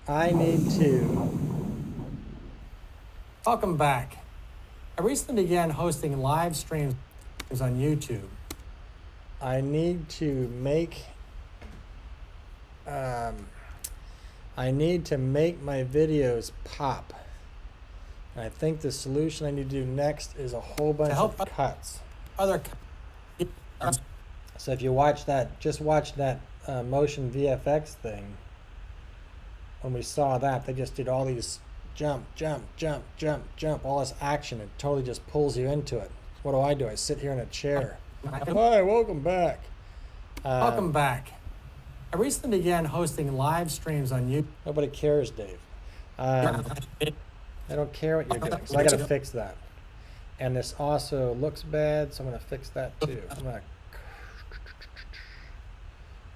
I need to. Welcome back. I recently began hosting live streams on YouTube. I need to make um, my videos pop. And I think the solution I need to do next is a whole bunch of cuts. So if you watch that, just watch that motion VFX thing. When we saw that, they just did all these jump, all this action. It totally just pulls you into it. What do? I sit here in a chair. Hi, welcome back. Welcome back. I recently began hosting live streams on YouTube. Nobody cares, Dave. I don't care what you're doing, so I gotta fix that. And this also looks bad, so I'm gonna fix that too. Let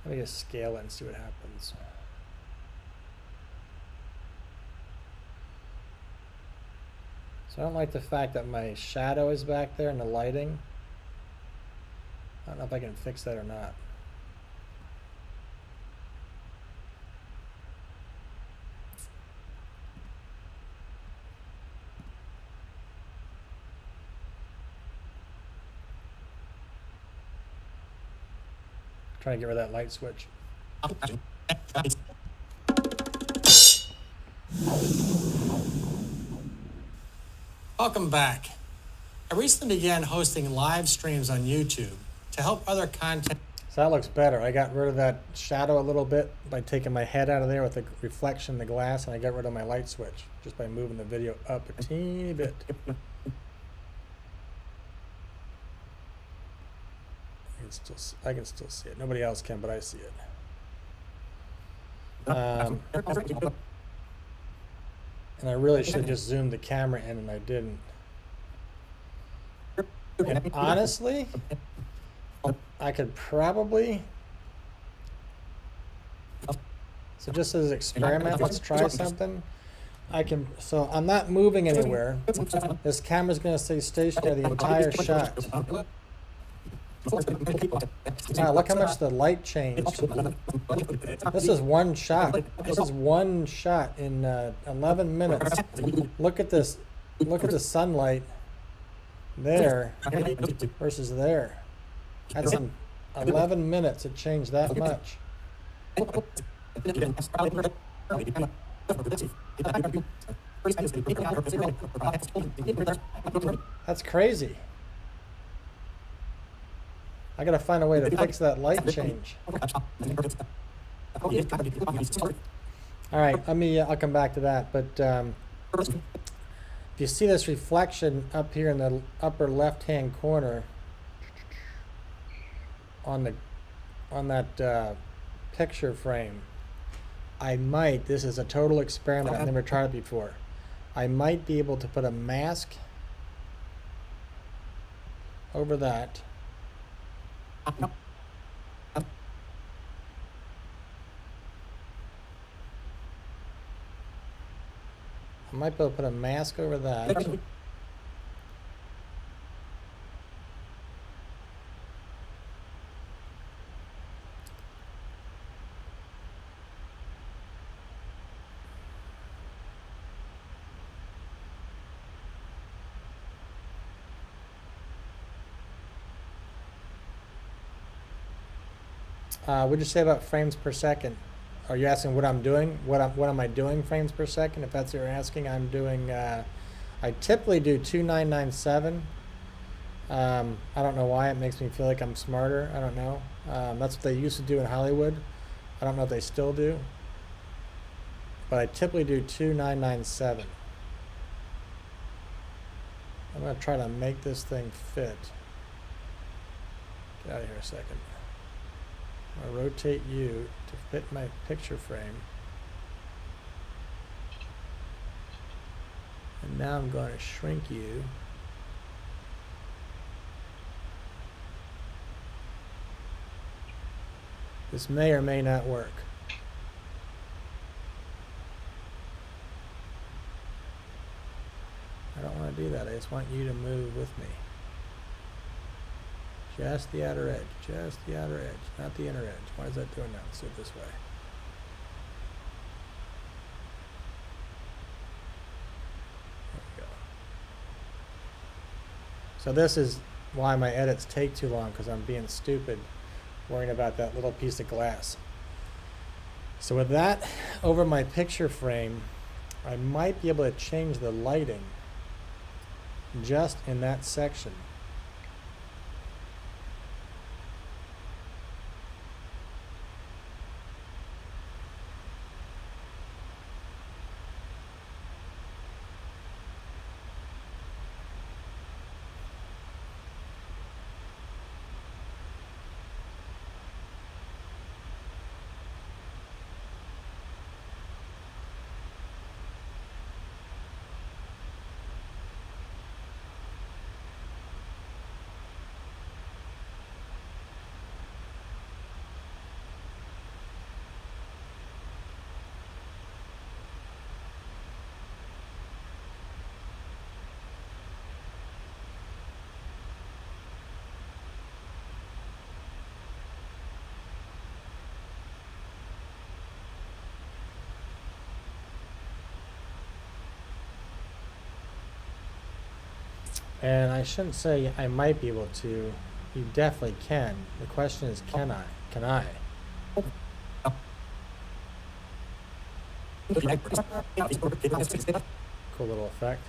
me just scale it and see what happens. So I don't like the fact that my shadow is back there and the lighting. I don't know if I can fix that or not. Trying to get rid of that light switch. Welcome back. I recently began hosting live streams on YouTube to help other content. So that looks better. I got rid of that shadow a little bit by taking my head out of there with the reflection in the glass, and I got rid of my light switch just by moving the video up a teeny bit. I can still see it. Nobody else can, but I see it. And I really should have just zoomed the camera in, and I didn't. And honestly, I could probably. So just as an experiment, let's try something. So I'm not moving anywhere. This camera's gonna stay stationary the entire shot. Wow, look how much the light changed. This is one shot. This is one shot in 11 minutes. Look at this. Look at the sunlight there versus there. That's in 11 minutes. It changed that much. That's crazy. I gotta find a way to fix that light change. All right, I'll come back to that. But if you see this reflection up here in the upper left-hand corner on that picture frame, this is a total experiment. I've never tried it before. I might be able to put a mask over that. I might be able to put a mask over that. What'd you say about frames per second? Are you asking what I'm doing? What am I doing frames per second? If that's what you're asking, I'm doing. I typically do 2997. I don't know why. It makes me feel like I'm smarter. I don't know. That's what they used to do in Hollywood. I don't know if they still do. But I typically do 2997. I'm gonna try to make this thing fit. Get out of here a second. I'll rotate you to fit my picture frame. And now I'm going to shrink you. This may or may not work. I don't want to do that. I just want you to move with me. Just the outer edge, not the inner edge. Why is that doing that? Let's do it this way. There we go. So this is why my edits take too long, because I'm being stupid, worrying about that little piece of glass. So with that over my picture frame, I might be able to change the lighting just in that section. And I shouldn't say I might be able to. You definitely can. The question is, can I? Can I? Cool little effect.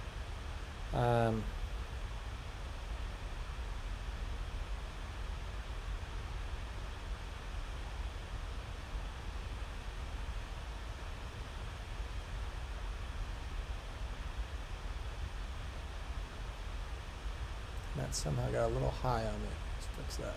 That somehow got a little high on me. Let's fix that.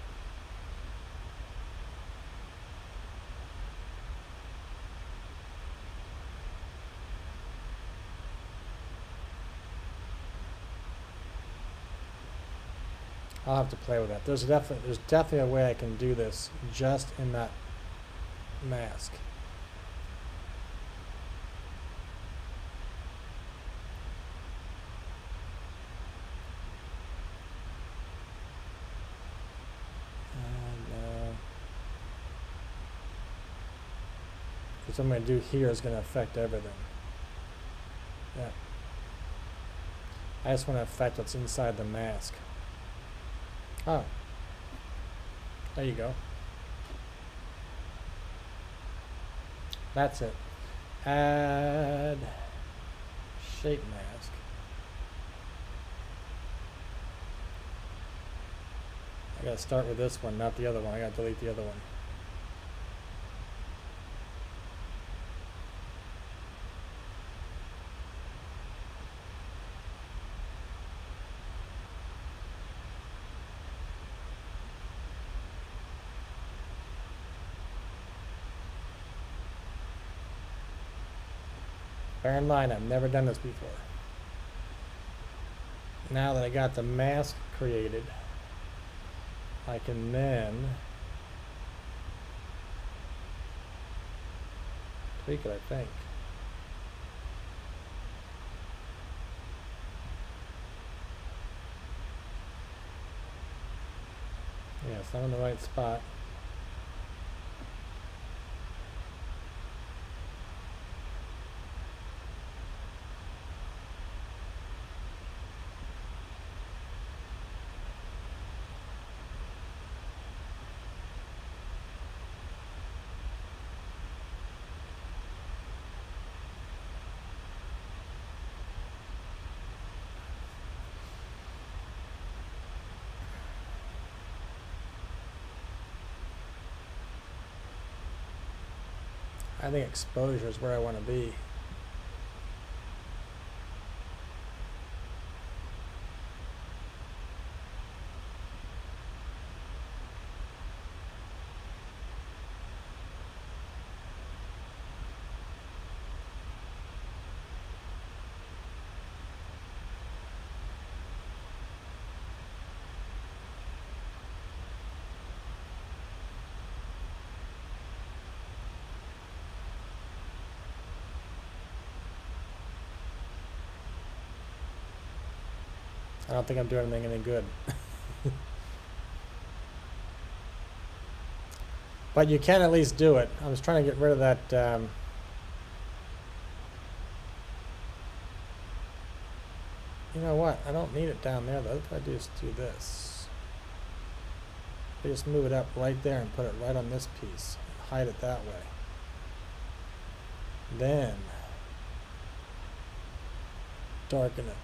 I'll have to play with that. There's definitely a way I can do this just in that mask. What I'm going to do here is going to affect everything. Yeah. I just want to affect what's inside the mask. Oh. There you go. That's it. Add shape mask. I gotta start with this one, not the other one. I gotta delete the other one. Bear in mind, I've never done this before. Now that I got the mask created, I can then tweak it, I think. Yes, I'm in the right spot. I think exposure is where I want to be. I don't think I'm doing anything any good. But you can at least do it. I was trying to get rid of that. You know what? I don't need it down there though. What if I just do this? I just move it up right there and put it right on this piece. Hide it that way. Then darken it.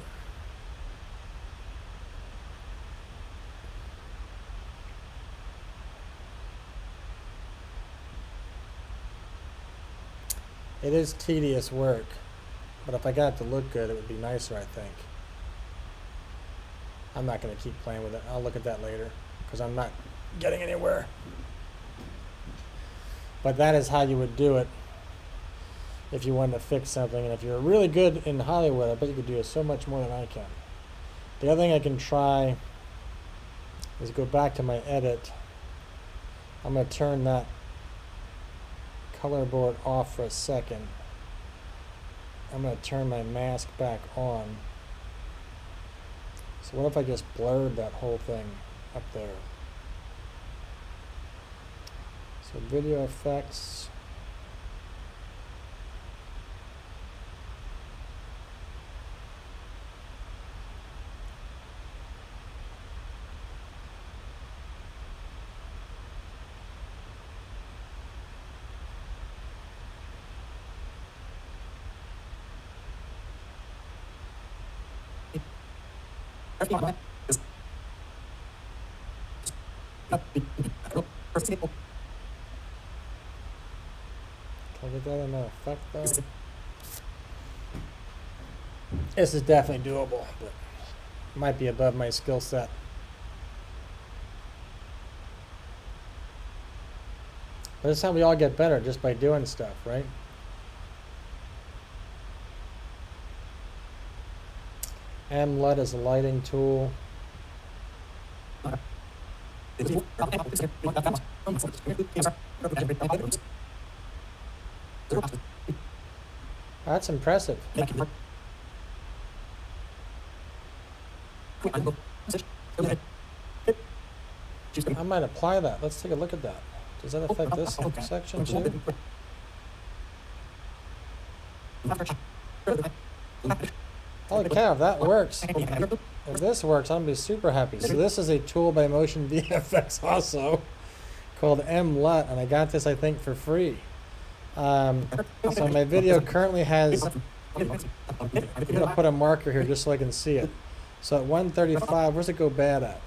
It is tedious work, but if I got it to look good, it would be nicer, I think. I'm not going to keep playing with it. I'll look at that later because I'm not getting anywhere. But that is how you would do it if you wanted to fix something. And if you're really good in Hollywood, I bet you could do so much more than I can. The other thing I can try is go back to my edit. I'm going to turn that color board off for a second. I'm going to turn my mask back on. So what if I just blurred that whole thing up there? So video effects. Can I get that in the effect though? This is definitely doable, but might be above my skill set. But that's how we all get better, just by doing stuff, right? MLUT is a lighting tool. That's impressive. I might apply that. Let's take a look at that. Does that affect this section too? Holy cow, if that works. If this works, I'm gonna be super happy. So this is a tool by Motion VFX also called MLUT, and I got this I think for free. So my video currently has, I'm gonna put a marker here just so I can see it. So at 135, where's it go bad at?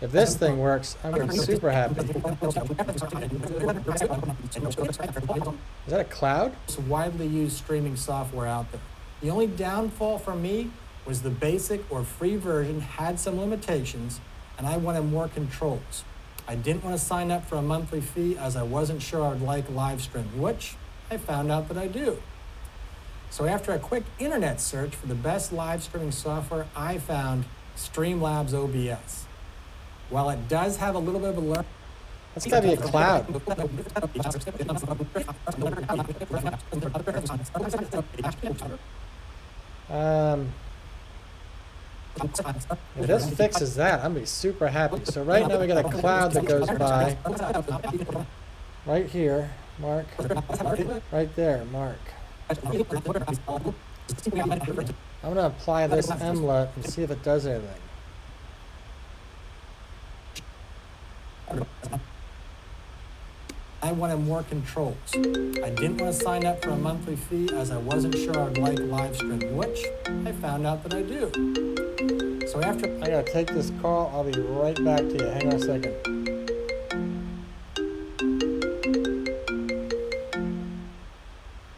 If this thing works, I'm gonna be super happy. Is that a cloud? It's widely used streaming software out there. The only downfall for me was the basic or free version had some limitations, and I wanted more controls. I didn't want to sign up for a monthly fee as I wasn't sure I would like live streaming, which I found out that I do. So after a quick internet search for the best live streaming software, I found Streamlabs OBS. While it does have a little bit of a learn, That's gotta be a cloud. If this fixes that, I'm gonna be super happy. So right now we got a cloud that goes by. Right here, Mark. Right there, Mark. I'm gonna apply this MLUT and see if it does anything. I wanted more controls. I didn't want to sign up for a monthly fee as I wasn't sure I would like live streaming, which I found out that I do. So after I gotta take this call. I'll be right back to you. Hang on a second.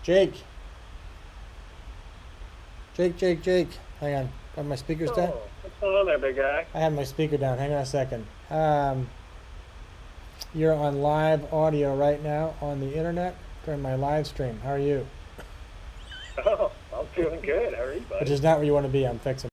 Jake. Jake. Hang on. Have my speakers down? What's going on there, big guy? I have my speaker down. Hang on a second. You're on live audio right now on the internet during my live stream. How are you? Oh, I'm feeling good. How are you, buddy? Which is not where you want to be. I'm fixing.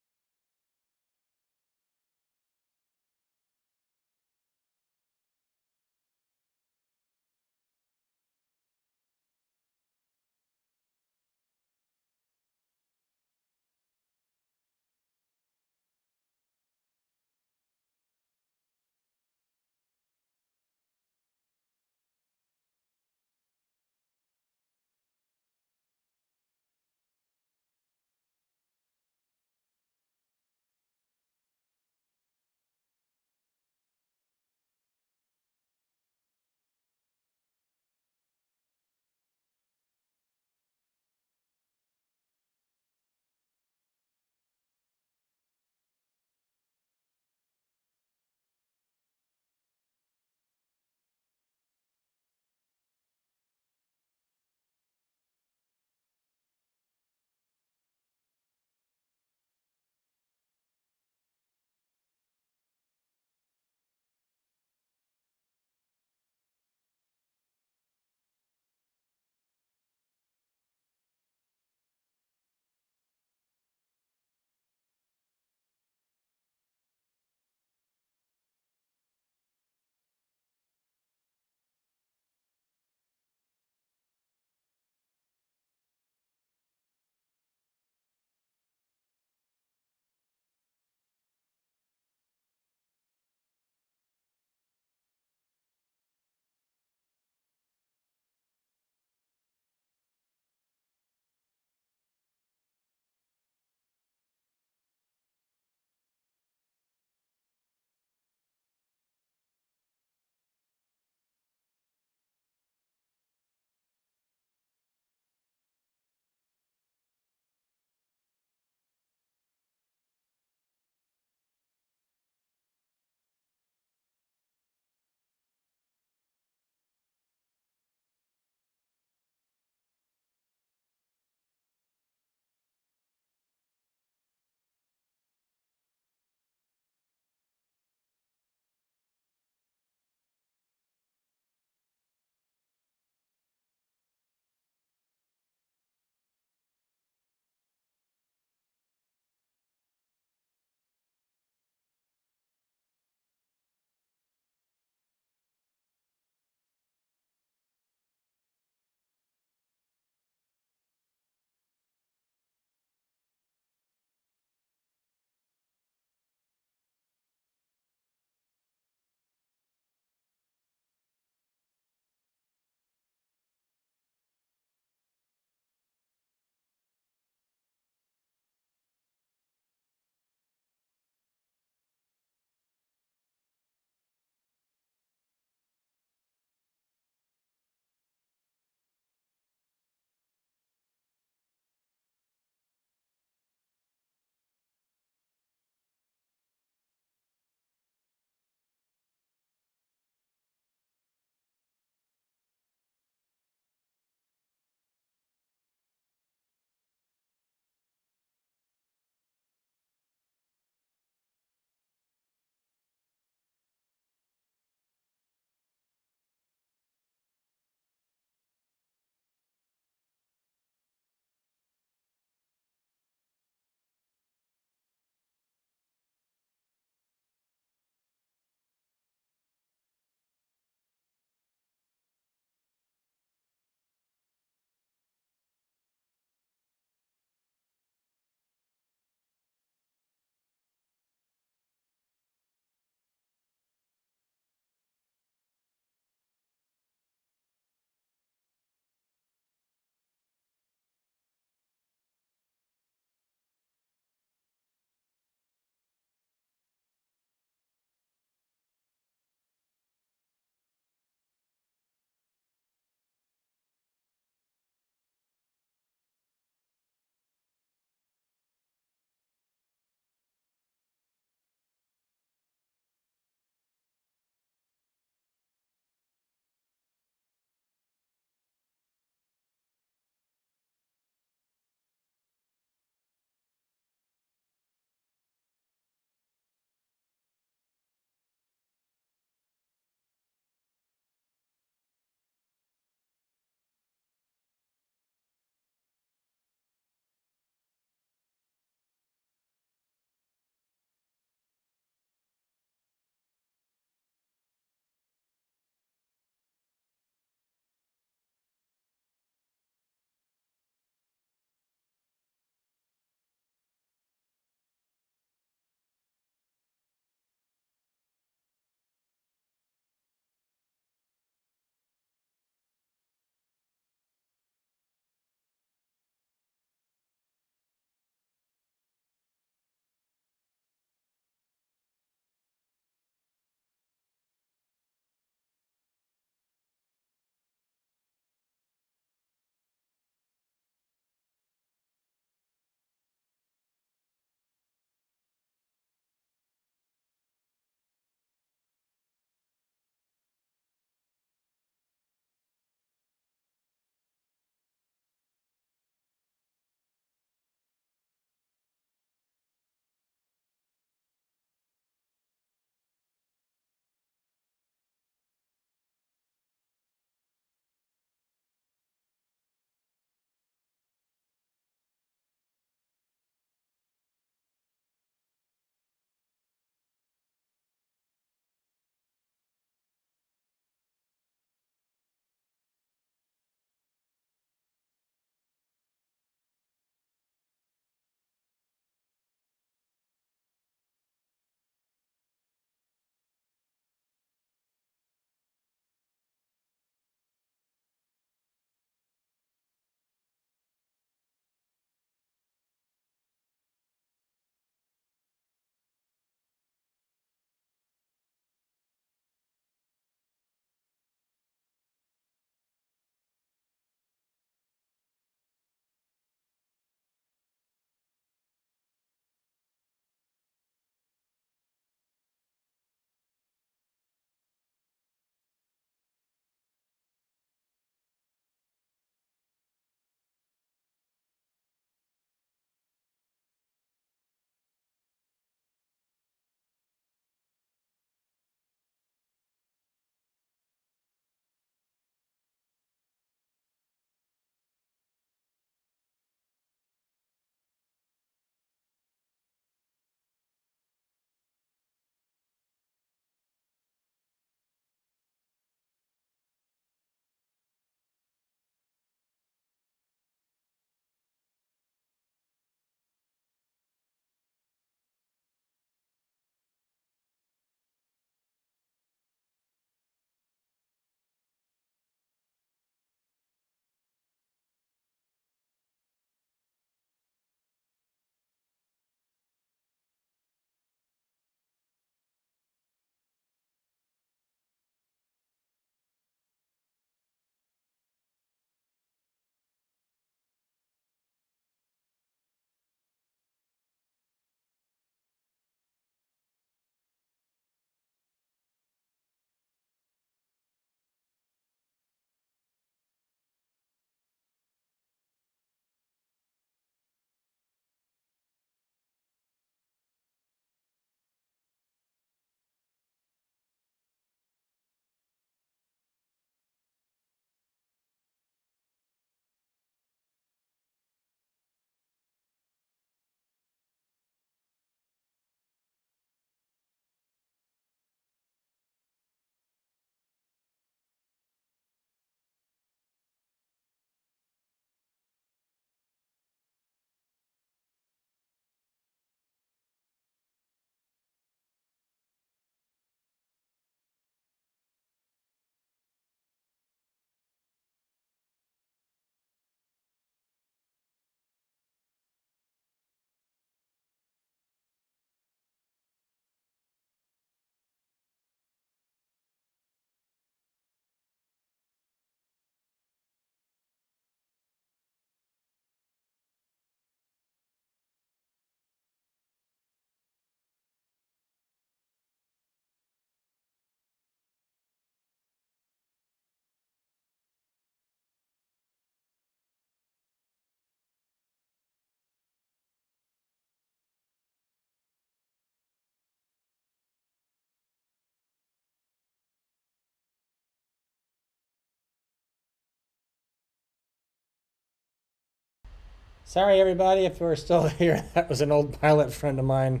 Sorry, everybody, if we're still here. That was an old pilot friend of mine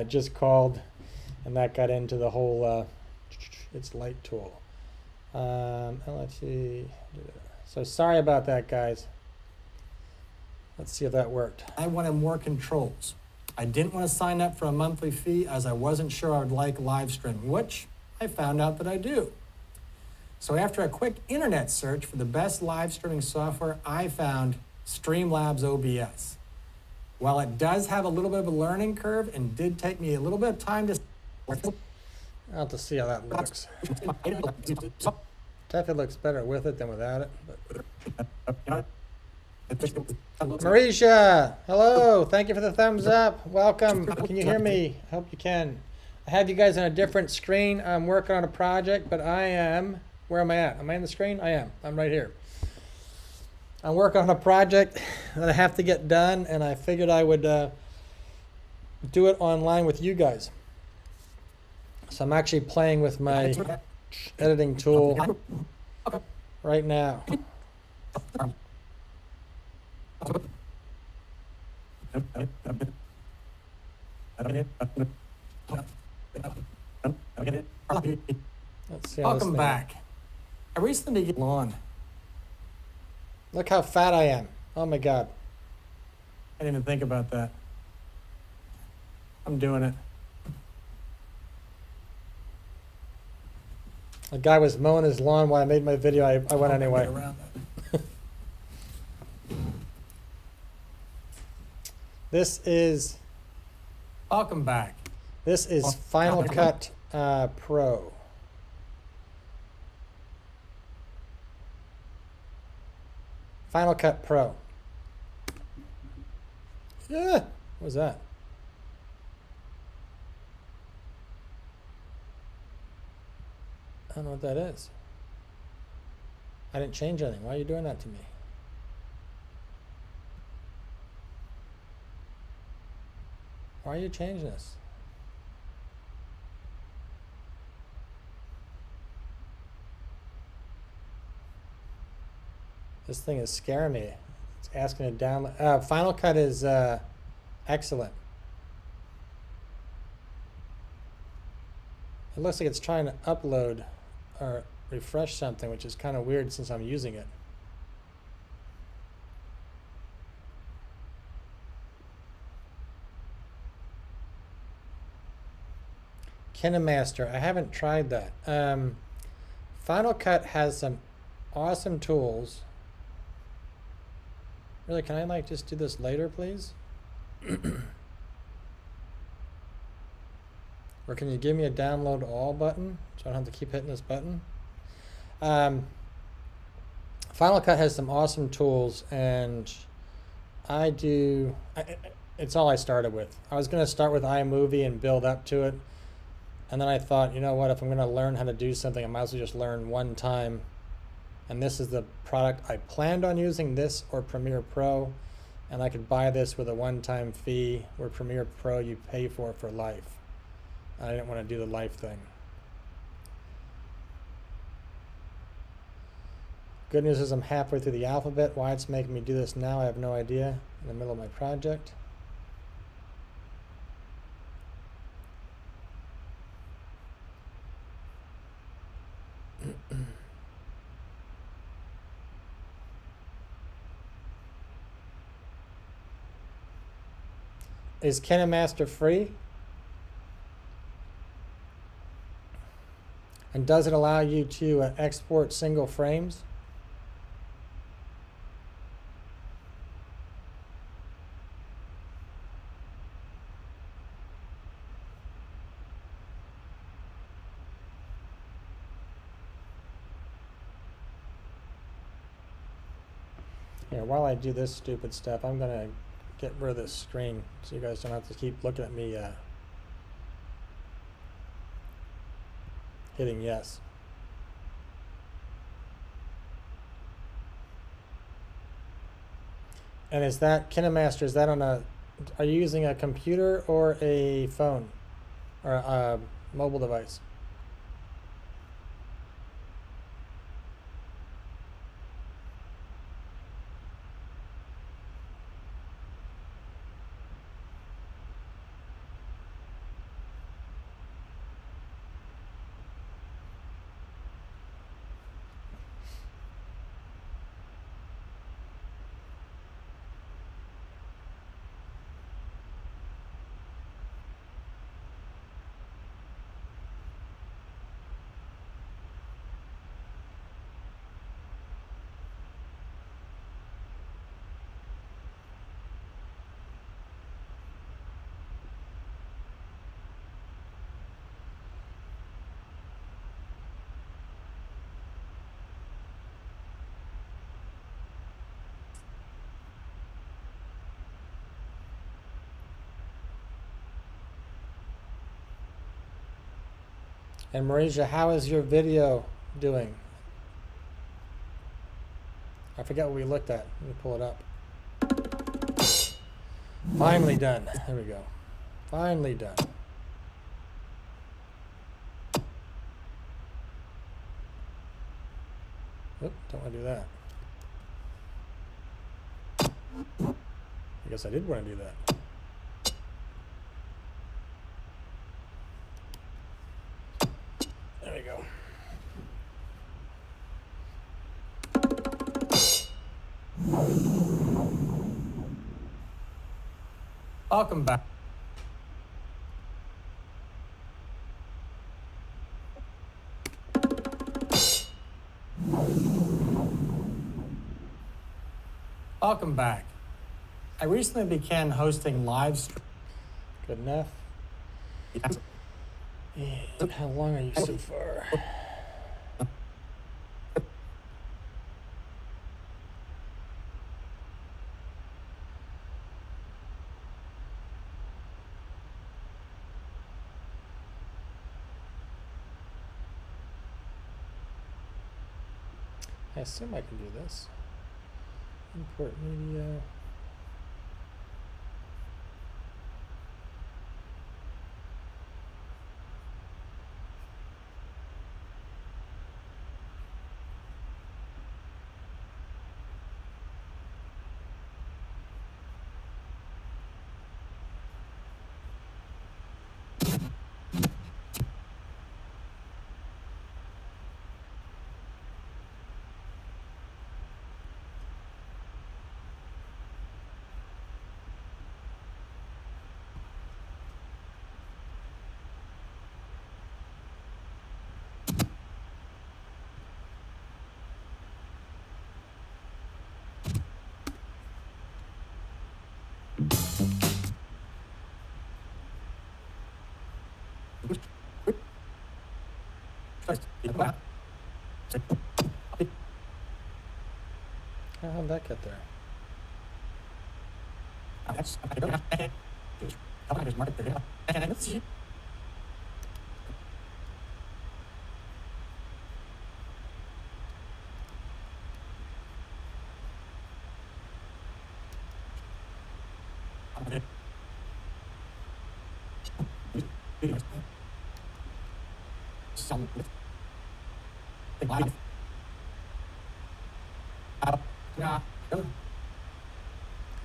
just called, and that got into the whole it's light tool. LFC. So sorry about that, guys. Let's see if that worked. I wanted more controls. I didn't want to sign up for a monthly fee as I wasn't sure I would like live streaming, which I found out that I do. So after a quick internet search for the best live streaming software, I found Streamlabs OBS. While it does have a little bit of a learning curve and did take me a little bit of time to... I'll have to see how that looks. Definitely looks better with it than without it. But... Marisha, hello. Thank you for the thumbs up. Welcome. Can you hear me? I hope you can. I have you guys on a different screen. I'm working on a project, but I am... Where am I at? Am I on the screen? I am. I'm right here. I'm working on a project that I have to get done, and I figured I would do it online with you guys. So I'm actually playing with my editing tool right now. Let's see how Welcome this back. I recently got lawn. Look how fat I am. Oh my God. I didn't even think about that. I'm doing it. A guy was mowing his lawn while I made my video. I went anyway. This is Welcome back. Final Cut Pro. Final Cut Pro. Yeah, what was that? I don't know what that is. I didn't change anything. Why are you doing that to me? Why are you changing this? This thing is scaring me. It's asking to download. Final Cut is excellent. It looks like it's trying to upload or refresh something, which is kind of weird since I'm using it. KineMaster, I haven't tried that. Final Cut has some awesome tools. Really, can I like just do this later, please? Or can you give me a download all button so I don't have to keep hitting this button? Final Cut has some awesome tools, and it's all I started with. I was going to start with iMovie and build up to it. And then I thought, you know what, if I'm going to learn how to do something, I might as well just learn one time. And this is the product I planned on using, this or Premiere Pro. And I could buy this with a one-time fee, where Premiere Pro you pay for life. I didn't want to do the life thing. Good news is I'm halfway through the alphabet. Why it's making me do this now, I have no idea. In the middle of my project. Is KineMaster free? And does it allow you to export single frames? Here, while I do this stupid stuff, I'm going to get rid of this screen so you guys don't have to keep looking at me hitting yes. And is that KineMaster, is that on are you using a computer or a phone or a mobile device? And Marisha, how is your video doing? I forget what we looked at. Let me pull it up. Finally done. There we go. Finally done. Oop, don't want to do that. I guess I did want to do that. There we go. Welcome back. Welcome back. I recently began hosting live streams. Good enough. And how long are you so far? I assume I can do this. Import media. How'd that get there? That's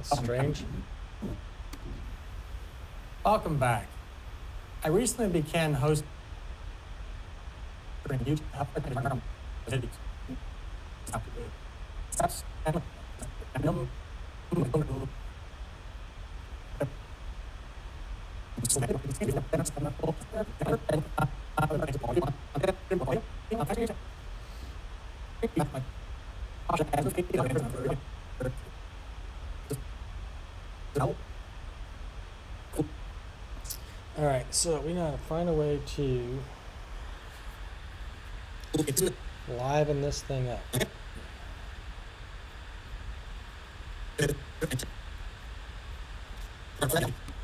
strange. Welcome back. I recently began hosting. All right, so we gotta find a way to liven this thing up.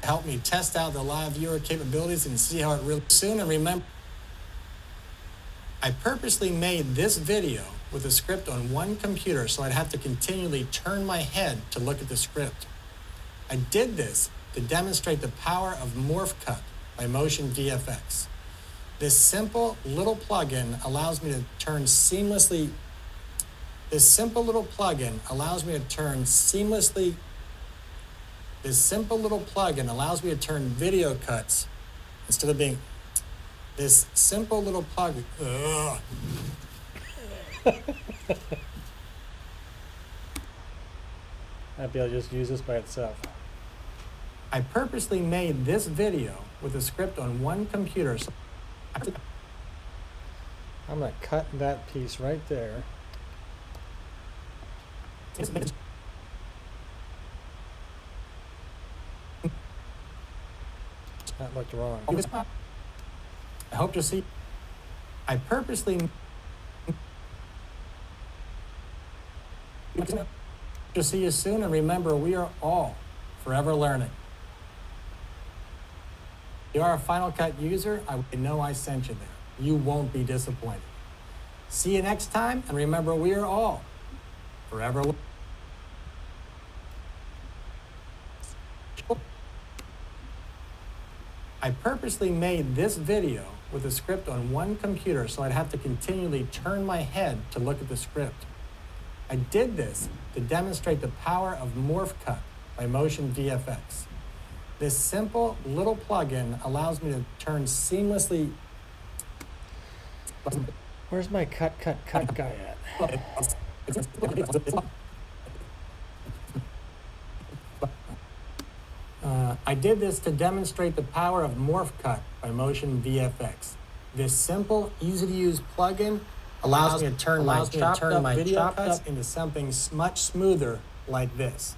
Help me test out the live viewer capabilities and see how it really soon. And remember, I purposely made this video with a script on one computer so I'd have to continually turn my head to look at the script. I did this to demonstrate the power of Morph Cut by Motion VFX. This simple little plugin allows me to turn seamlessly. This simple little plugin allows me to turn video cuts instead of being this simple little plugin. I'd be able to just use this by itself. I purposely made this video with a script on one computer. I'm gonna cut that piece right there. That looked wrong. I hope to see. I purposely to see you soon, and remember, we are all forever learning. If you are a Final Cut user, I would know I sent you there. You won't be disappointed. See you next time, and remember, we are all forever. I purposely made this video with the script on one computer so I'd have to continually turn my head to look at the script. I did this to demonstrate the power of Morph Cut by Motion VFX. This simple little plugin allows me to turn seamlessly. Where's my cut guy at? I did this to demonstrate the power of Morph Cut by Motion VFX. This simple, easy-to-use plugin allows me to turn my chopped up video cuts into something much smoother like this.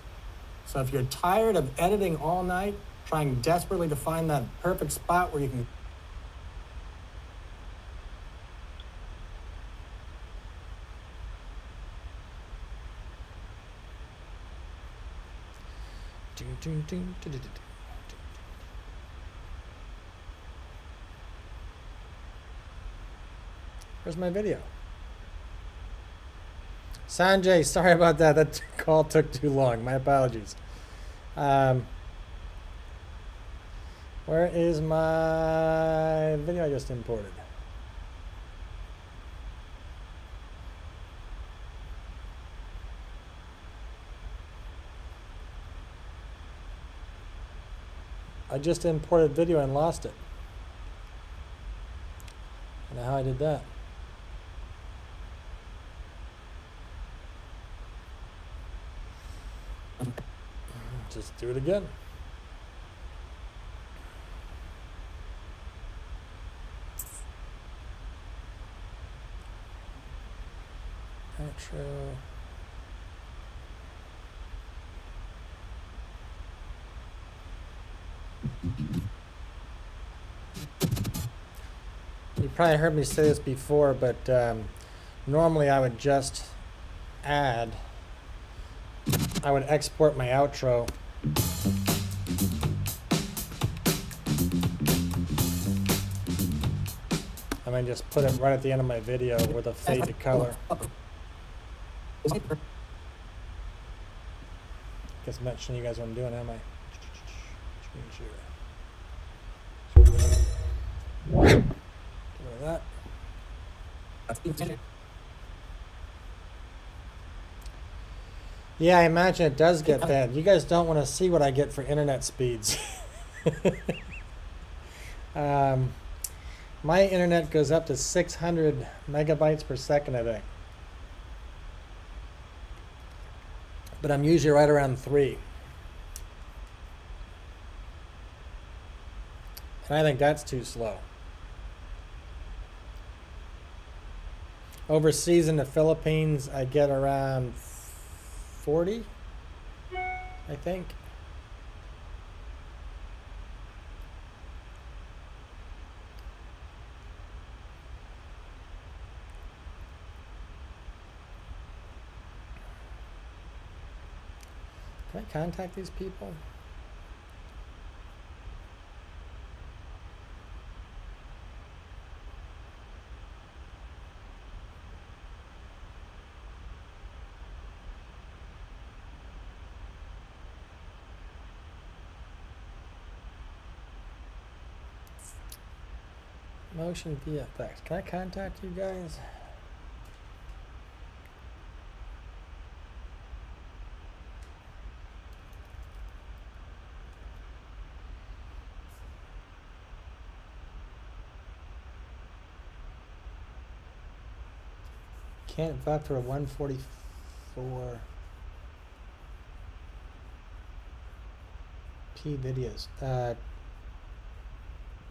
So if you're tired of editing all night, trying desperately to find that perfect spot where you can Where's my video? Sanjay, sorry about that. That call took too long. My apologies. Where is my video I just imported? I just imported video and lost it. I don't know how I did that. Just do it again. Outro. You probably heard me say this before, but normally I would just I would export my outro and then just put it right at the end of my video with a fade to color. Guess I'm not showing you guys what I'm doing, am I? Get rid of that. Yeah, I imagine it does get bad. You guys don't want to see what I get for internet speeds. My internet goes up to 600 megabytes per second, I think. But I'm usually right around 3. And I think that's too slow. Overseas in the Philippines, I get around 40, I think. Can I contact these people? Motion VFX. Can I contact you guys? Can't buffer 144p videos.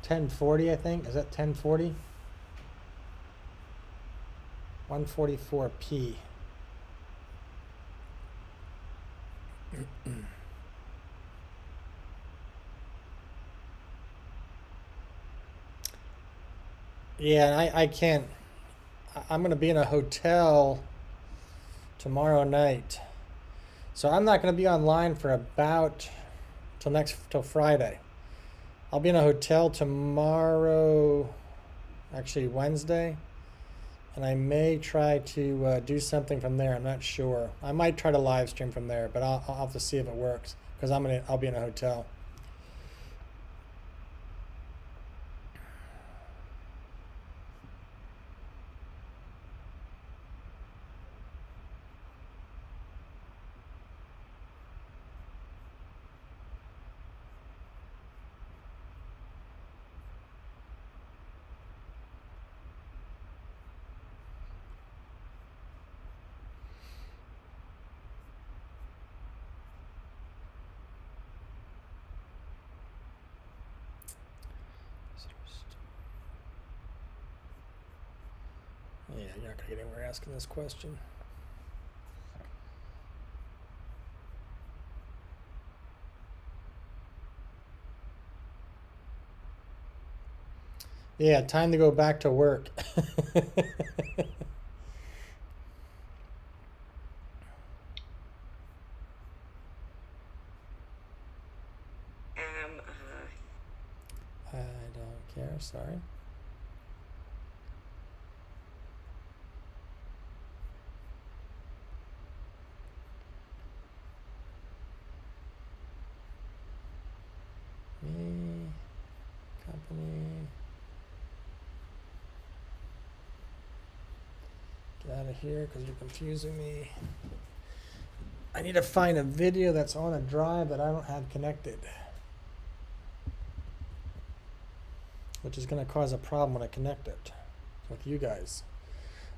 1040, I think. Is that 1040? 144p. Yeah, I can't. I'm going to be in a hotel tomorrow night. So I'm not going to be online for about till Friday. I'll be in a hotel tomorrow actually Wednesday, and I may try to do something from there. I'm not sure. I might try to live stream from there, but I'll have to see if it works because I'll be in a hotel. Yeah, you're not gonna get anywhere asking this question. Yeah, time to go back to work. I don't care, sorry. Me, company. Get out of here because you're confusing me. I need to find a video that's on a drive that I don't have connected, which is going to cause a problem when I connect it with you guys.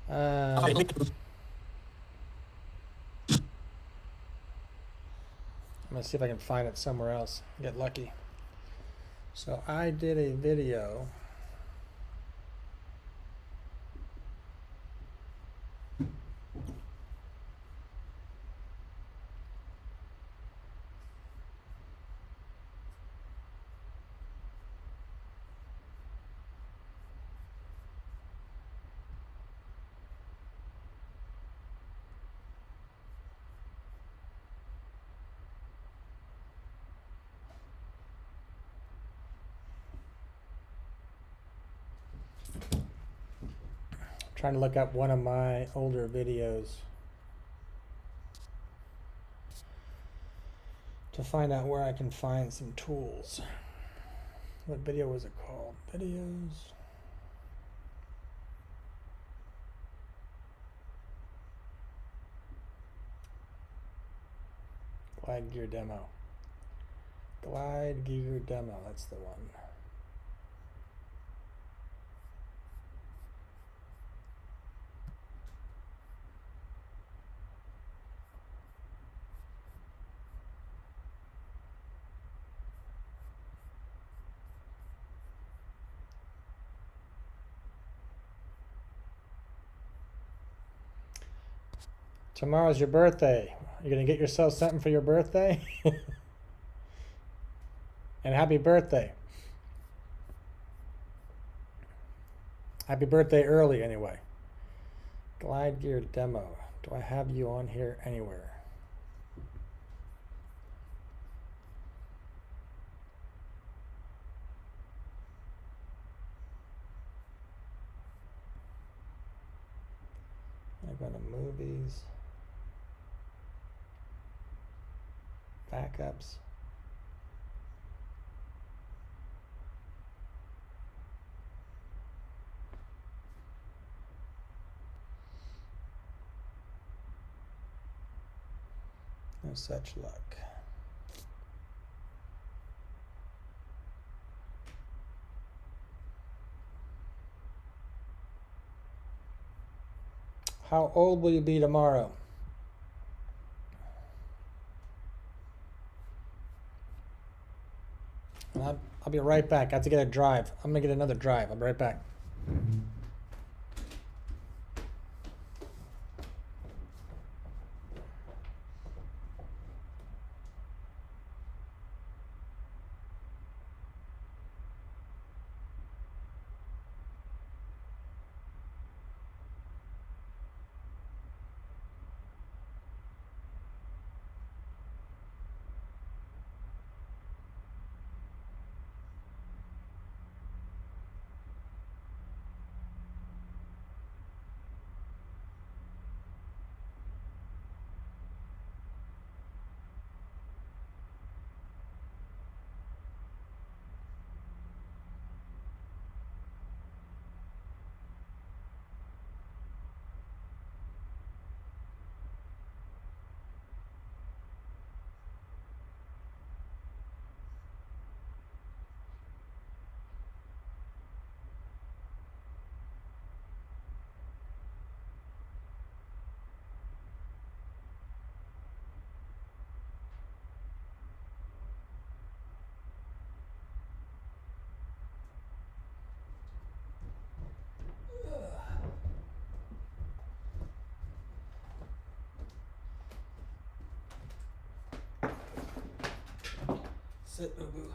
I'm going to see if I can find it somewhere else. Get lucky. So I did a video. Trying to look up one of my older videos to find out where I can find some tools. What video was it called? Videos. Glide gear demo. Glide gear demo, that's the one. Tomorrow's your birthday. You're gonna get yourself something for your birthday? And happy birthday. Happy birthday early anyway. Glide gear demo. Do I have you on here anywhere? I go to movies. Backups. No such luck. How old will you be tomorrow? I'll be right back. I have to get a drive. I'm gonna get another drive. I'll be right back. Sit, boo-boo.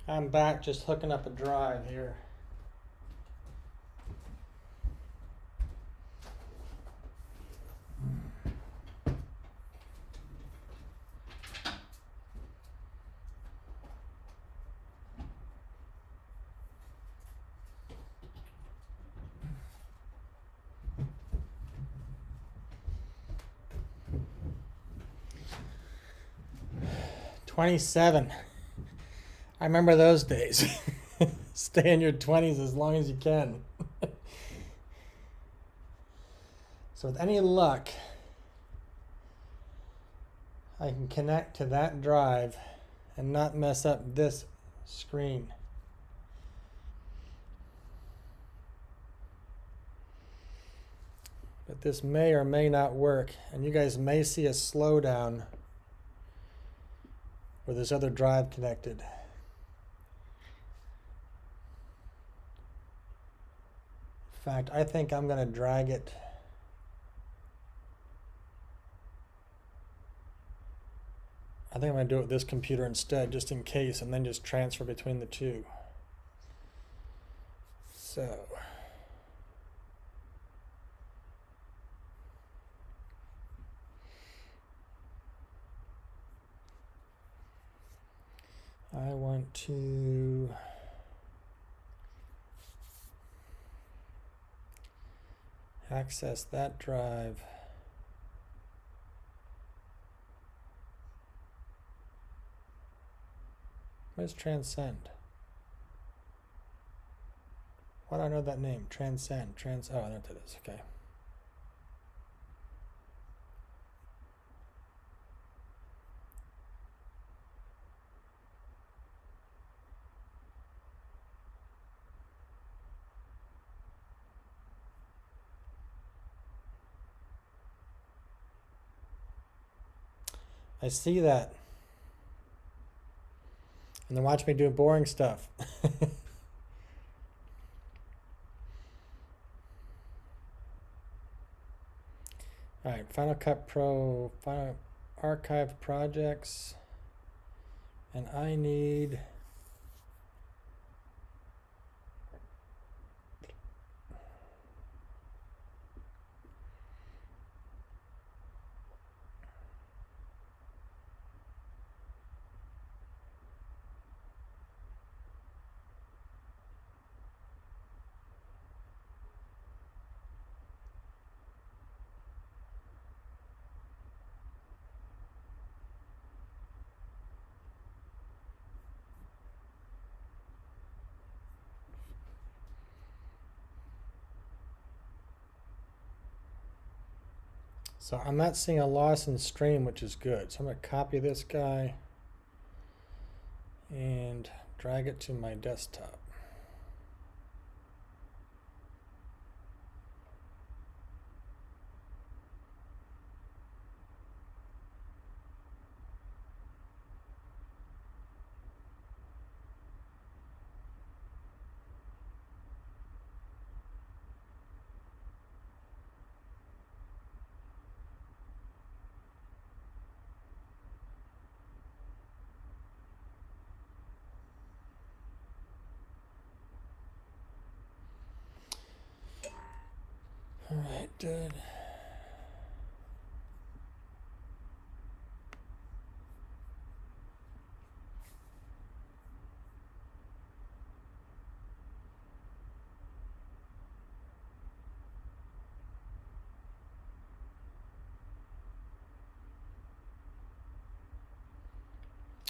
I'm back, just hooking up a drive here. "27. I remember those days. Stay in your 20s as long as you can. So with any luck, I can connect to that drive and not mess up this screen. But this may or may not work, and you guys may see a slowdown with this other drive connected. In fact, I think I'm going to drag it. I think I'm going to do it with this computer instead, just in case, and then just transfer between the two. So. I want to access that drive. Where's Transcend? Why do I know that name? Transcend. Oh, I know what that is. Okay. I see that. And then watch me do boring stuff. All right, Final Cut Pro, Final Archive Projects. And I need So I'm not seeing a loss in stream, which is good. So I'm going to copy this guy and drag it to my desktop. All right, good.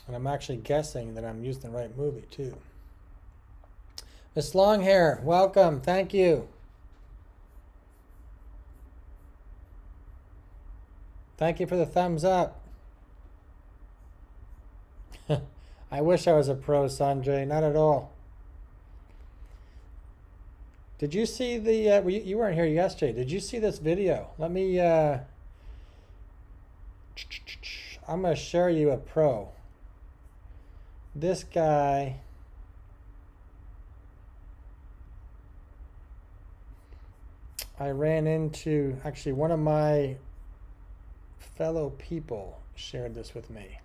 And I'm actually guessing that I'm using the right movie too. Miss Longhair, welcome. Thank you. Thank you for the thumbs up. I wish I was a pro, Sanjay. Not at all. Did you see the, you weren't here yesterday. Did you see this video? Let me, I'm going to share you a pro. This guy, I ran into, actually one of my fellow people shared this with me.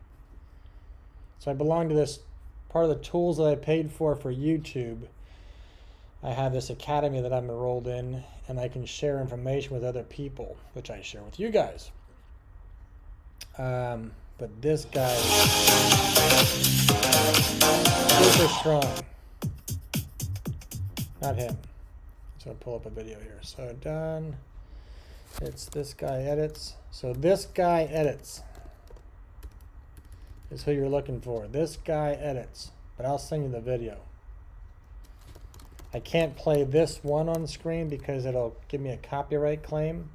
So I belong to this part of the tools that I paid for YouTube. I have this academy that I'm enrolled in, and I can share information with other people, which I share with you guys. But this guy is super strong. Not him. So I'll pull up a video here. So done. It's this guy edits. So this guy edits is who you're looking for. This guy edits. But I'll send you the video. I can't play this one on screen because it'll give me a copyright claim.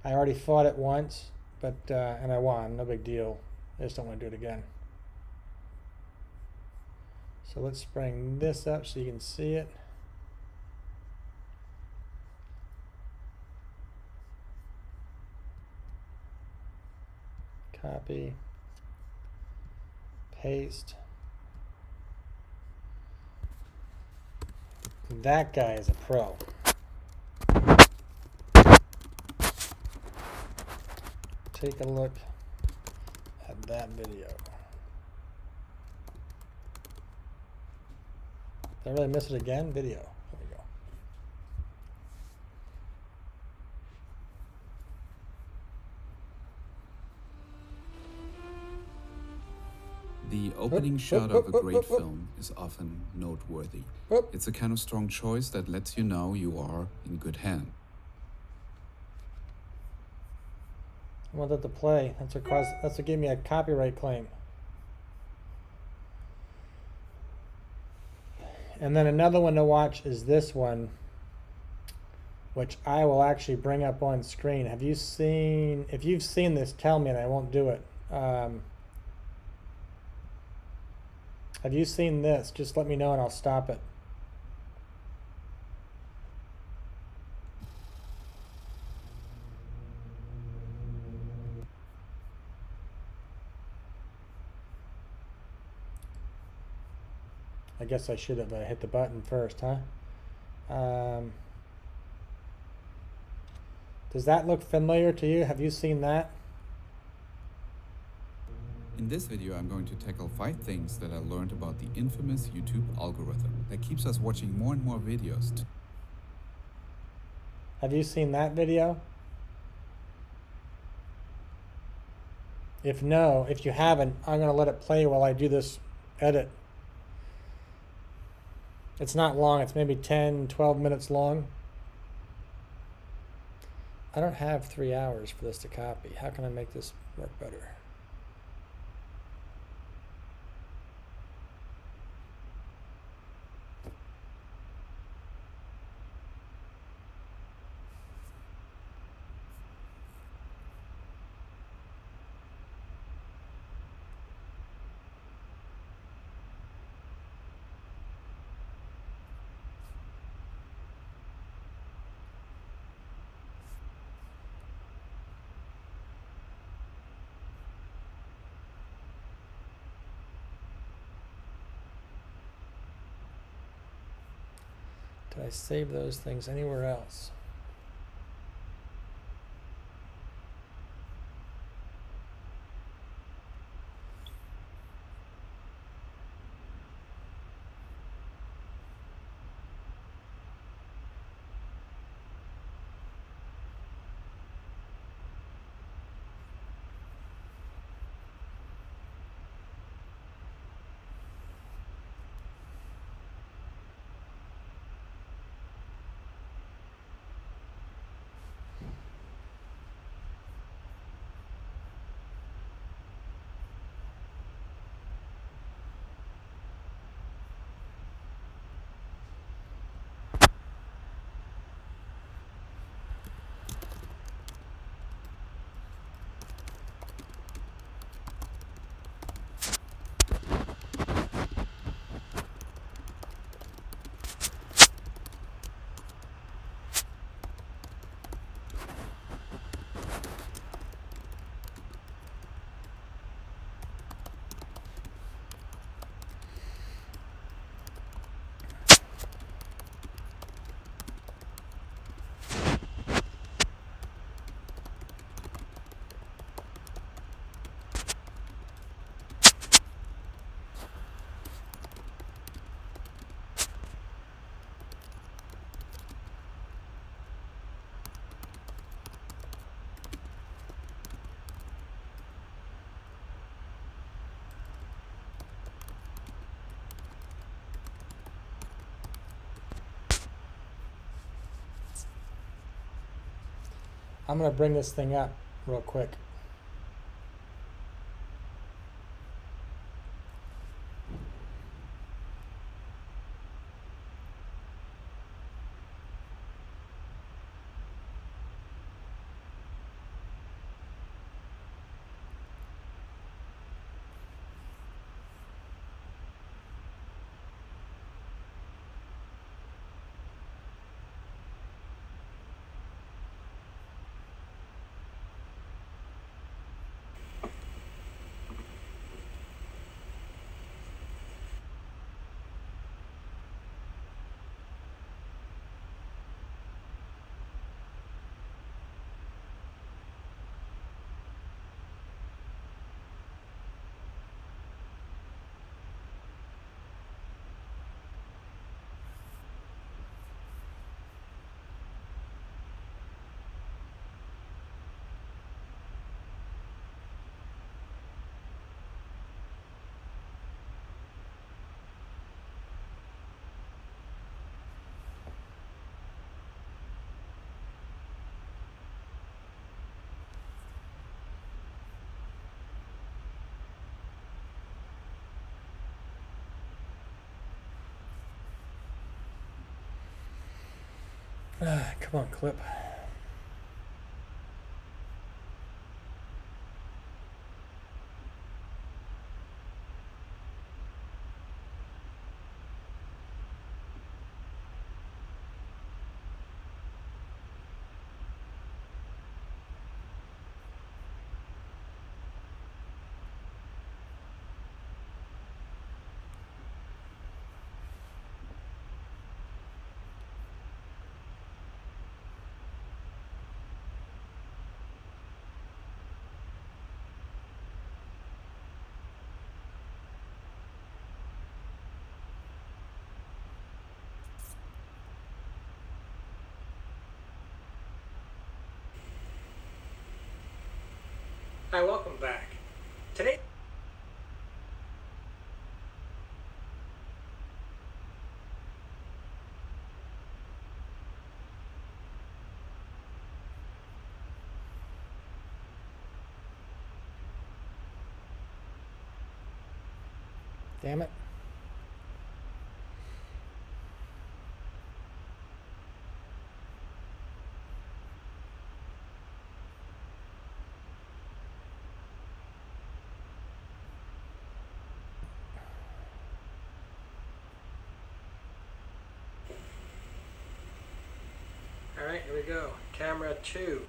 I already fought it once, but and I won. No big deal. I just don't want to do it again. So let's bring this up so you can see it. Copy. Paste. That guy is a pro. Take a look at that video. Did I really miss it again? Video. There we go. The opening shot of a great film is often noteworthy. It's a kind of strong choice that lets you know you are in good hands. I want that to play. That's what gave me a copyright claim. And then another one to watch is this one, which I will actually bring up on screen. Have you seen? If you've seen this, tell me, and I won't do it. Have you seen this? Just let me know, and I'll stop it. I guess I should have hit the button first, huh? Does that look familiar to you? Have you seen that? In this video, I'm going to tackle 5 things that I learned about the infamous YouTube algorithm that keeps us watching more and more videos. Have you seen that video? If you haven't, I'm going to let it play while I do this edit. It's not long. It's maybe 10, 12 minutes long. I don't have 3 hours for this to copy. How can I make this work better? Did I save those things anywhere else? I'm going to bring this thing up real quick. Come on, clip. Hi, welcome back. Today, Damn it. all right, here we go. Camera 2.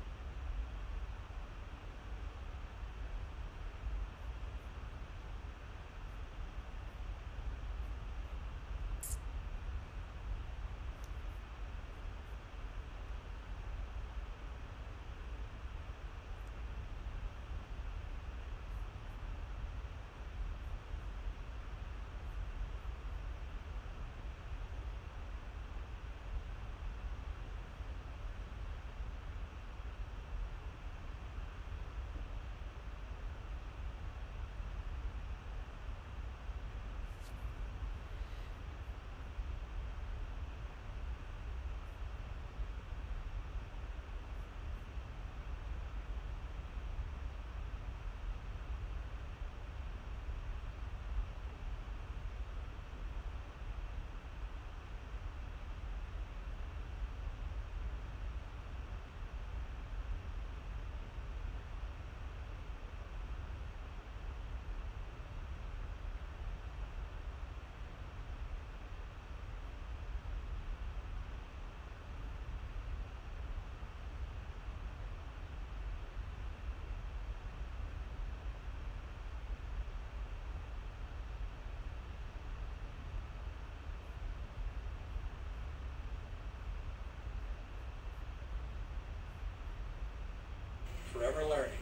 Forever learning.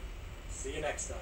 See you next time.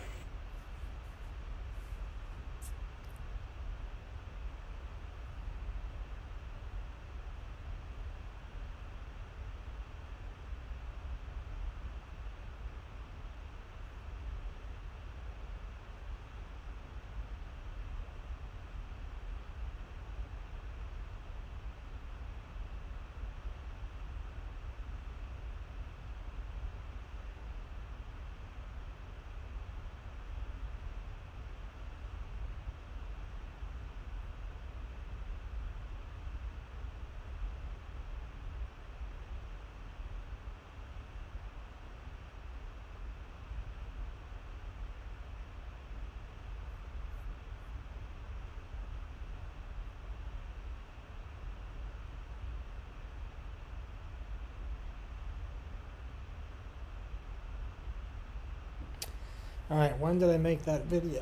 All right, when did I make that video?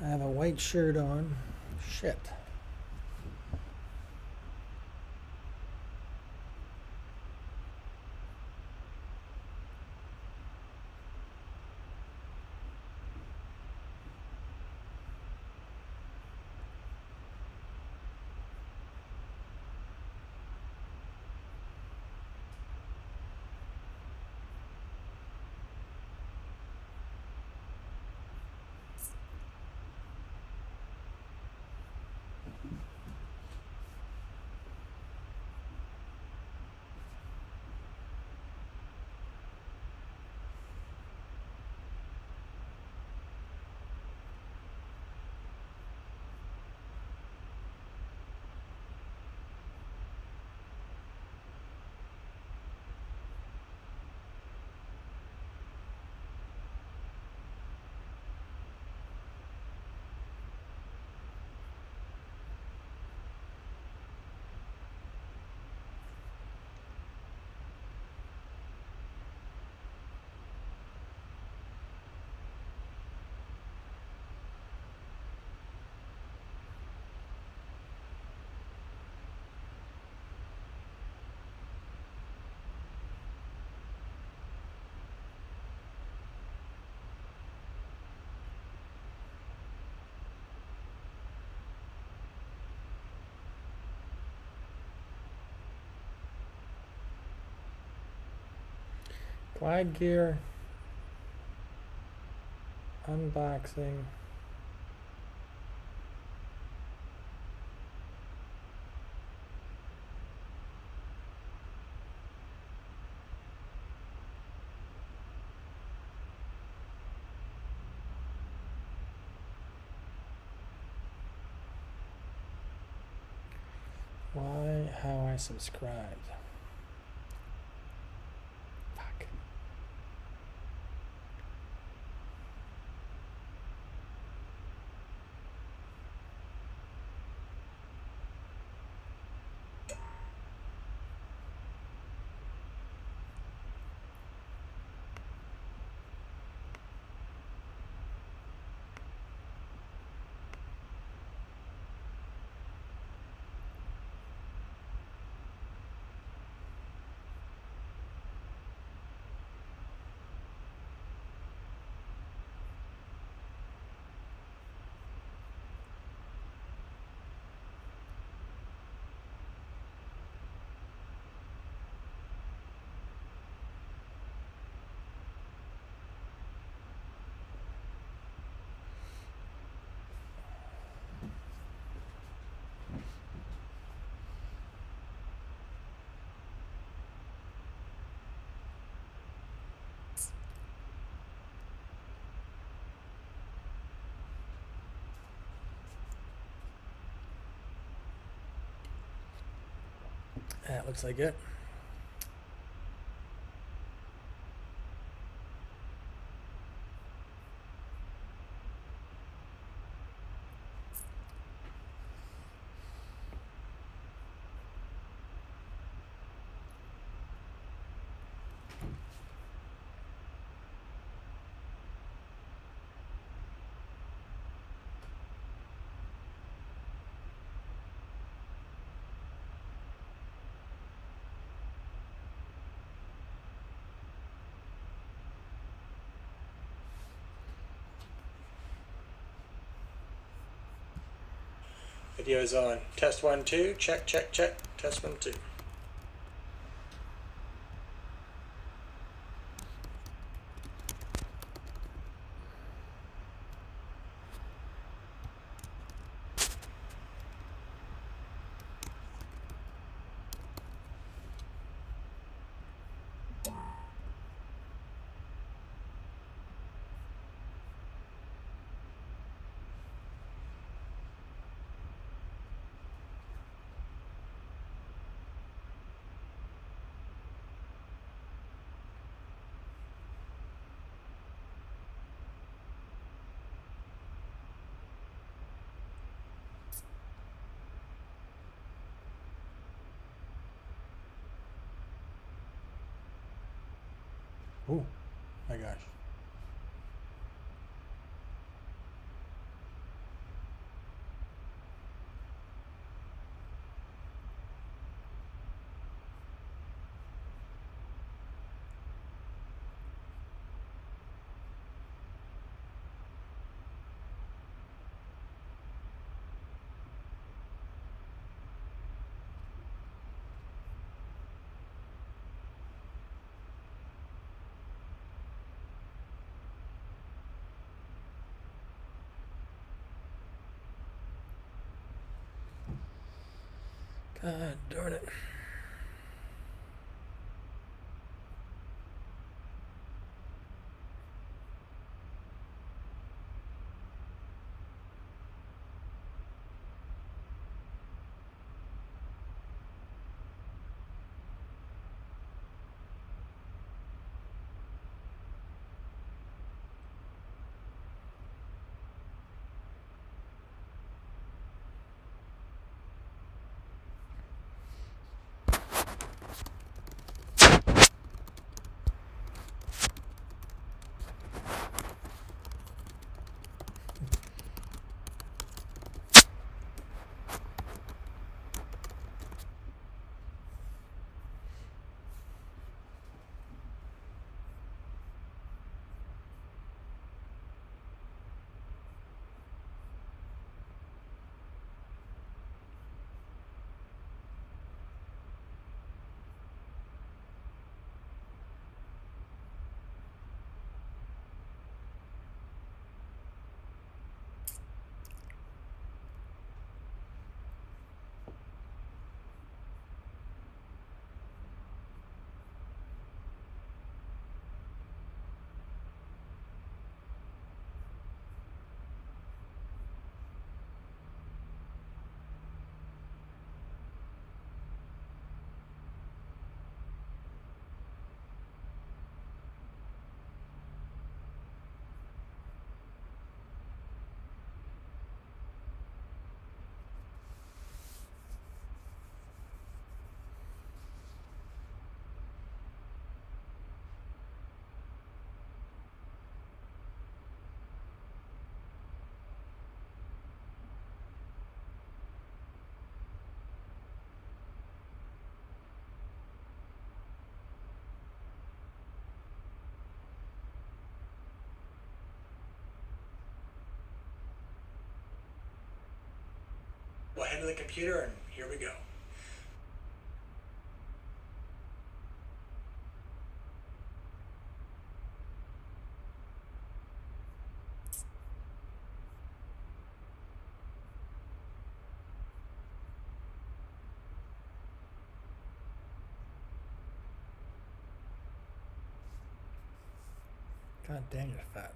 I have a white shirt on. Shit. Glide gear. Unboxing. Why, how I subscribed. Fuck. That looks like it. Video's on. Test 1, 2. Check, check, check. Test 1, 2. Oh my gosh. God darn it. We'll head to the computer and here we go. God dang, you're fat.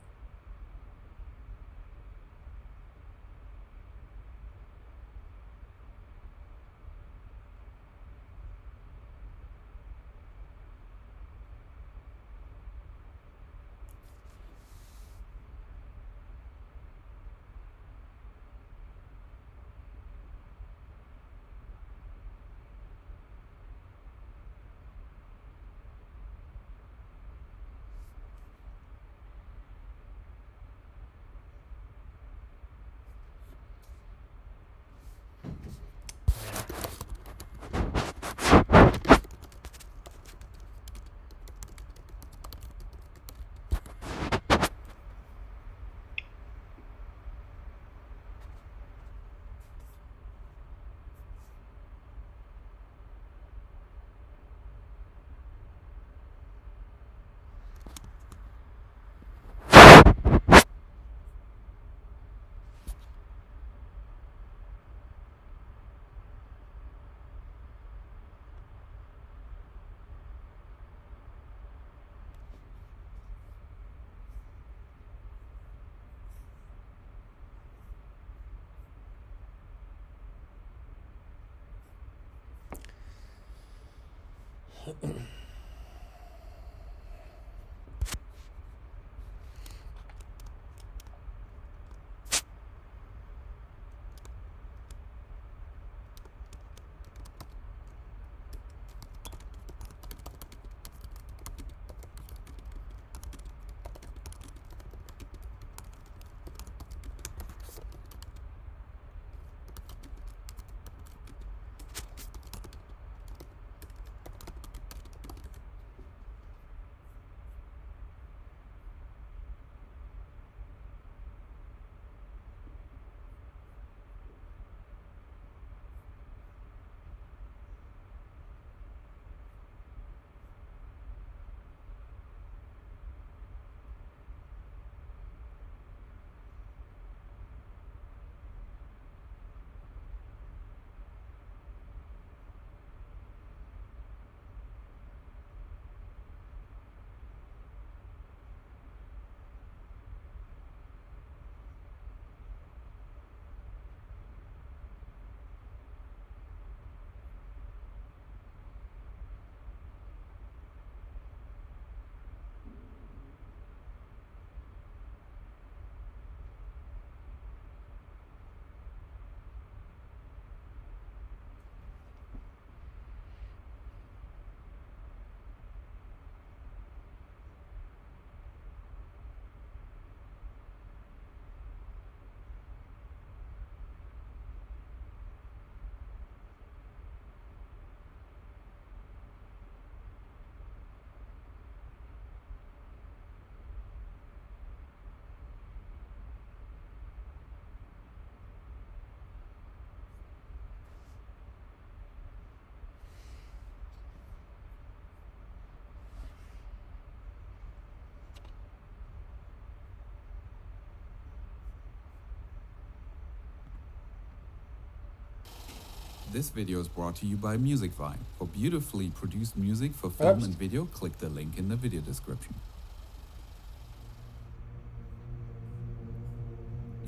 This video is brought to you by Musicvine. For beautifully produced music for film and video, click the link in the video description.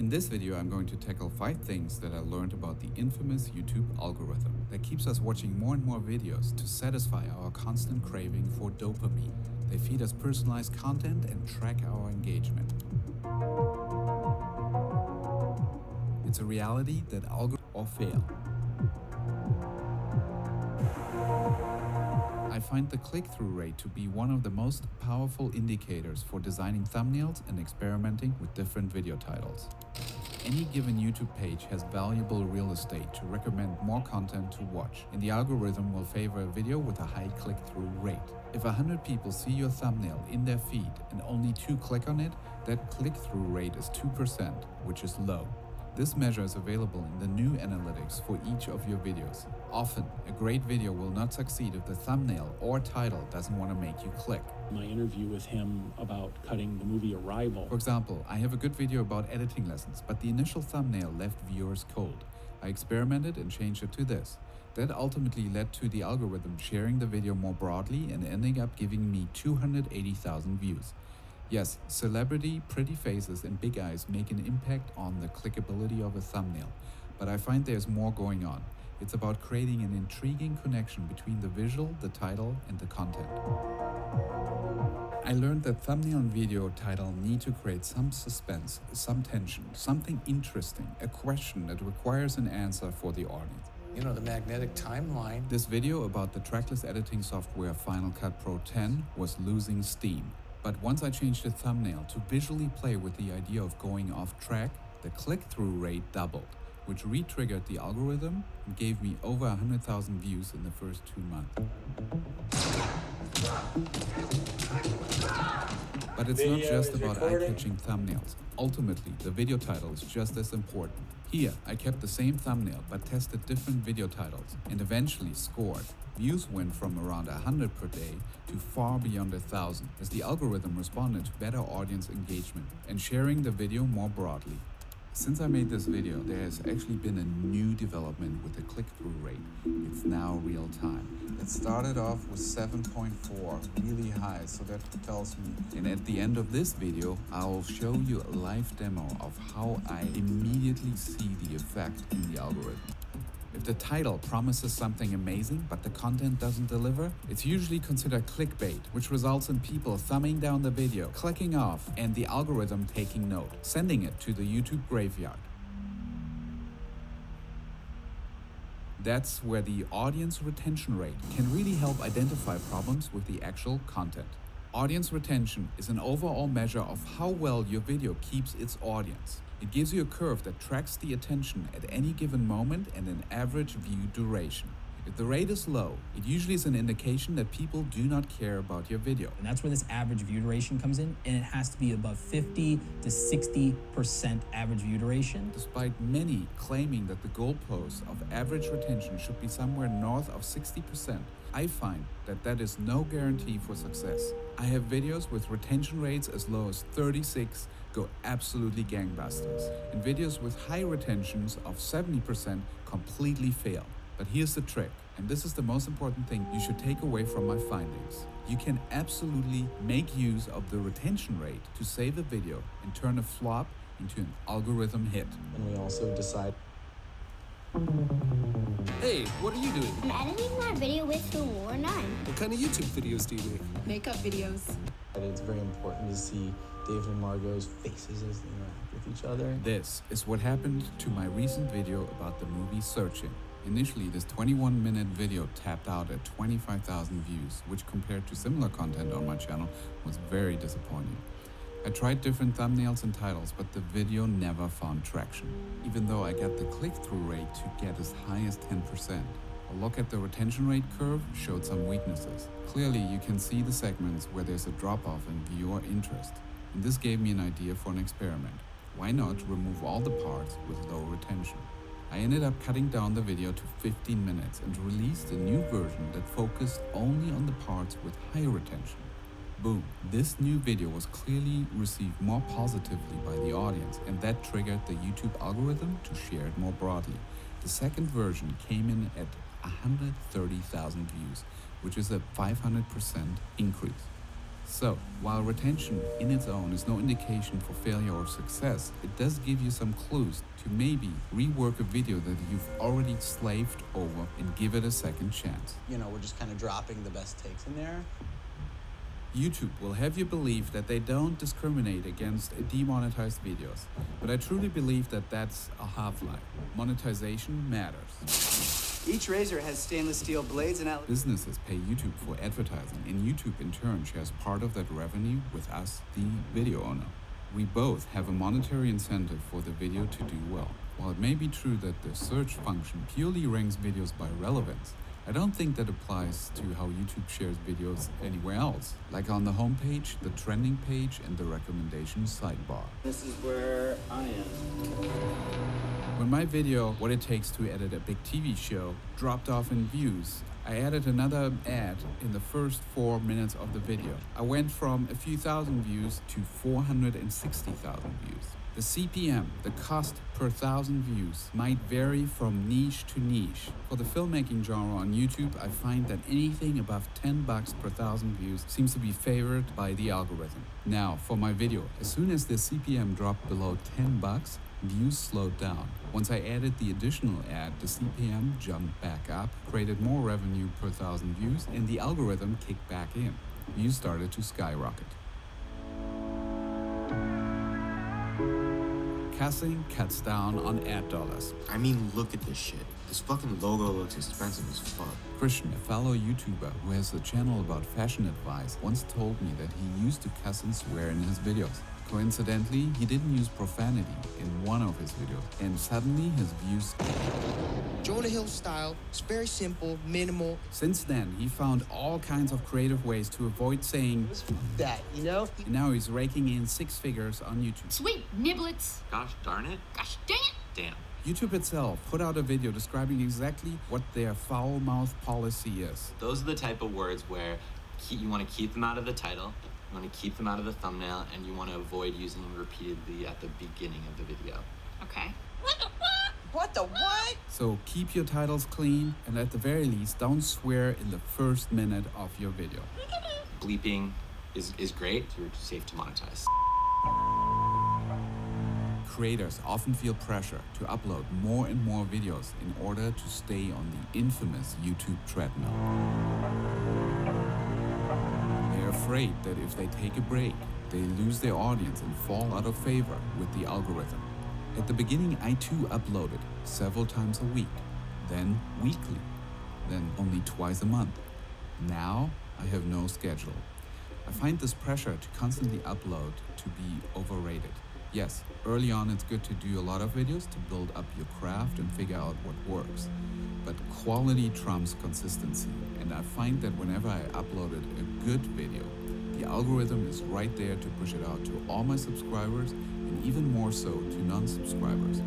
In this video, I'm going to tackle 5 things that I learned about the infamous YouTube algorithm that keeps us watching more and more videos to satisfy our constant craving for dopamine. They feed us personalized content and track our engagement. It's a reality that algorithms or fail. I find the click-through rate to be one of the most powerful indicators for designing thumbnails and experimenting with different video titles. Any given YouTube page has valuable real estate to recommend more content to watch, and the algorithm will favor a video with a high click-through rate. If 100 people see your thumbnail in their feed and only 2 click on it, that click-through rate is 2%, which is low. This measure is available in the new analytics for each of your videos. Often, a great video will not succeed if the thumbnail or title doesn't want to make you click. My interview with him about cutting the movie Arrival. For example, I have a good video about editing lessons, but the initial thumbnail left viewers cold. I experimented and changed it to this. That ultimately led to the algorithm sharing the video more broadly and ending up giving me 280,000 views. Yes, celebrity, pretty faces, and big eyes make an impact on the clickability of a thumbnail, but I find there's more going on. It's about creating an intriguing connection between the visual, the title, and the content. I learned that thumbnail and video title need to create some suspense, some tension, something interesting, a question that requires an answer for the audience. You know, the magnetic timeline. This video about the trackless editing software Final Cut Pro 10 was losing steam. But once I changed the thumbnail to visually play with the idea of going off track, the click-through rate doubled, which re-triggered the algorithm and gave me over 100,000 views in the first 2 months. But it's not just about eye-catching thumbnails. Ultimately, the video title is just as important. Here, I kept the same thumbnail but tested different video titles and eventually scored. Views went from around 100 per day to far beyond 1,000 as the algorithm responded to better audience engagement and sharing the video more broadly. Since I made this video, there has actually been a new development with the click-through rate. It's now real time. It started off with 7.4, really high, so that tells me. And at the end of this video, I will show you a live demo of how I immediately see the effect in the algorithm. If the title promises something amazing, but the content doesn't deliver, it's usually considered clickbait, which results in people thumbing down the video, clicking off, and the algorithm taking note, sending it to the YouTube graveyard. That's where the audience retention rate can really help identify problems with the actual content. Audience retention is an overall measure of how well your video keeps its audience. It gives you a curve that tracks the attention at any given moment and an average view duration. If the rate is low, it usually is an indication that people do not care about your video. And that's where this average view duration comes in, and it has to be above 50 to 60% average view duration. Despite many claiming that the goalpost of average retention should be somewhere north of 60%, I find that that is no guarantee for success. I have videos with retention rates as low as 36 go absolutely gangbusters, and videos with high retentions of 70% completely fail. But here's the trick, and this is the most important thing you should take away from my findings. You can absolutely make use of the retention rate to save a video and turn a flop into an algorithm hit. And we also decide. Hey, what are you doing? I'm editing my video with the War 9. What kind of YouTube videos do you make? Makeup videos. It's very important to see David and Margot's faces as they interact with each other. This is what happened to my recent video about the movie Searching. Initially, this 21-minute video tapped out at 25,000 views, which compared to similar content on my channel was very disappointing. I tried different thumbnails and titles, but the video never found traction, even though I got the click-through rate to get as high as 10%. A look at the retention rate curve showed some weaknesses. Clearly, you can see the segments where there's a drop-off in viewer interest, and this gave me an idea for an experiment. Why not remove all the parts with low retention? I ended up cutting down the video to 15 minutes and released a new version that focused only on the parts with high retention. Boom, this new video was clearly received more positively by the audience, and that triggered the YouTube algorithm to share it more broadly. The second version came in at 130,000 views, which is a 500% increase. So, while retention in its own is no indication for failure or success, it does give you some clues to maybe rework a video that you've already slaved over and give it a second chance. You know, we're just kind of dropping the best takes in there. YouTube will have you believe that they don't discriminate against demonetized videos, but I truly believe that that's a half-lie. Monetization matters. Each razor has stainless steel blades and businesses pay YouTube for advertising, and YouTube in turn shares part of that revenue with us, the video owner. We both have a monetary incentive for the video to do well. While it may be true that the search function purely ranks videos by relevance, I don't think that applies to how YouTube shares videos anywhere else, like on the homepage, the trending page, and the recommendation sidebar. This is where I am. When my video, What It Takes to Edit a Big TV Show, dropped off in views, I added another ad in the first 4 minutes of the video. I went from a few thousand views to 460,000 views. The CPM, the cost per 1,000 views, might vary from niche to niche. For the filmmaking genre on YouTube, I find that anything above $10 per 1,000 views seems to be favored by the algorithm. Now, for my video, as soon as the CPM dropped below $10, views slowed down. Once I added the additional ad, the CPM jumped back up, created more revenue per 1,000 views, and the algorithm kicked back in. Views started to skyrocket. Cussing cuts down on ad dollars. I mean, look at this shit. This fucking logo looks expensive as fuck. Christian, a fellow YouTuber who has a channel about fashion advice, once told me that he used to cuss and swear in his videos. Coincidentally, he didn't use profanity in one of his videos, and suddenly his views Jonah Hill style. It's very simple, minimal. Since then, he found all kinds of creative ways to avoid saying that, you know? And now he's raking in 6 figures on YouTube. Sweet niblets. Gosh darn it. Gosh dang it. Damn. YouTube itself put out a video describing exactly what their foul-mouthed policy is. Those are the type of words where you want to keep them out of the title, you want to keep them out of the thumbnail, and you want to avoid using them repeatedly at the beginning of the video. Okay. What the what? So keep your titles clean, and at the very least, don't swear in the first minute of your video. Bleeping is great. You're safe to monetize. Creators often feel pressure to upload more and more videos in order to stay on the infamous YouTube treadmill. They're afraid that if they take a break, they lose their audience and fall out of favor with the algorithm. At the beginning, I too uploaded several times a week, then weekly, then only twice a month. Now, I have no schedule. I find this pressure to constantly upload to be overrated. Yes, early on it's good to do a lot of videos to build up your craft and figure out what works. But quality trumps consistency, and I find that whenever I uploaded a good video, the algorithm is right there to push it out to all my subscribers, and even more so to non-subscribers.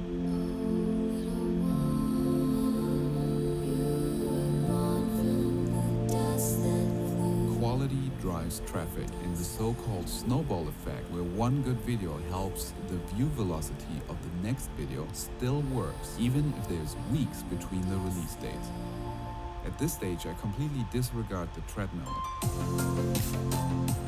Quality drives traffic, and the so-called snowball effect, where one good video helps the view velocity of the next video, still works, even if there's weeks between the release dates. At this stage, I completely disregard the treadmill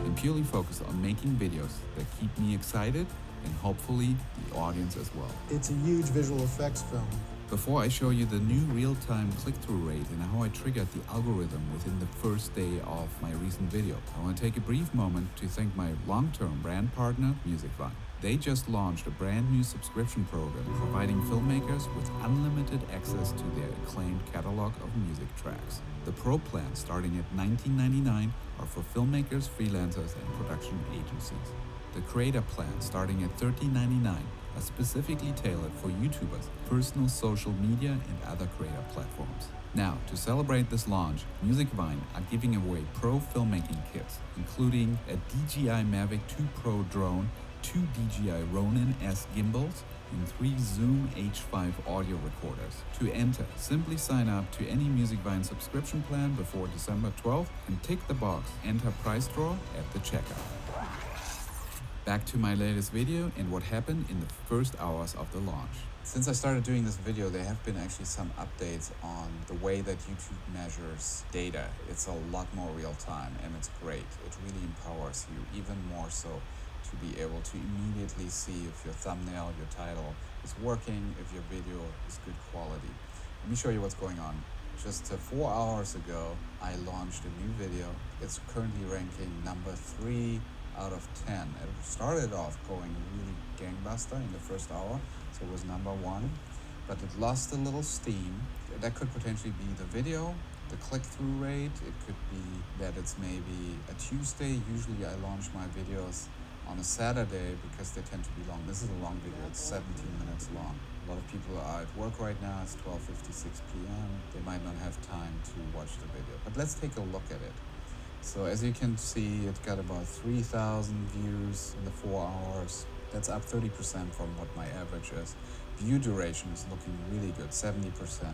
and purely focus on making videos that keep me excited and hopefully the audience as well. It's a huge visual effects film. Before I show you the new real-time click-through rate and how I triggered the algorithm within the first day of my recent video, I want to take a brief moment to thank my long-term brand partner, Musicvine. They just launched a brand new subscription program providing filmmakers with unlimited access to their acclaimed catalog of music tracks. The Pro plan, starting at $19.99, are for filmmakers, freelancers, and production agencies. The Creator plan, starting at $13.99, are specifically tailored for YouTubers, personal social media, and other creator platforms. Now, to celebrate this launch, Musicvine are giving away pro filmmaking kits, including a DJI Mavic 2 Pro drone, 2 DJI Ronin S gimbals, and 3 Zoom H5 audio recorders. To enter, simply sign up to any Musicvine subscription plan before December 12th and tick the box Enter Price Draw at the checkout. Back to my latest video and what happened in the first hours of the launch. Since I started doing this video, there have been actually some updates on the way that YouTube measures data. It's a lot more real time and it's great. It really empowers you even more so to be able to immediately see if your thumbnail, your title is working, if your video is good quality. Let me show you what's going on. Just 4 hours ago, I launched a new video. It's currently ranking number 3 out of 10. It started off going really gangbuster in the first hour, so it was number 1, but it lost a little steam. That could potentially be the video, the click-through rate. It could be that it's maybe a Tuesday. Usually I launch my videos on a Saturday because they tend to be long. This is a long video, it's 17 minutes long. A lot of people are at work right now, it's 12:56 p.m. They might not have time to watch the video, but let's take a look at it. So as you can see, it got about 3,000 views in the 4 hours. That's up 30% from what my average is. View duration is looking really good, 70%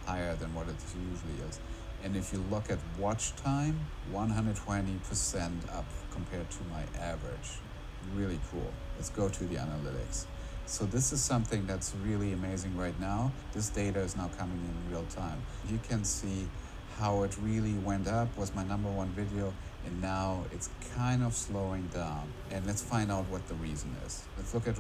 higher than what it usually is. And if you look at watch time, 120% up compared to my average. Really cool. Let's go to the analytics. So this is something that's really amazing right now. This data is now coming in real time. You can see how it really went up, was my number 1 video, and now it's kind of slowing down. And let's find out what the reason is. Let's look at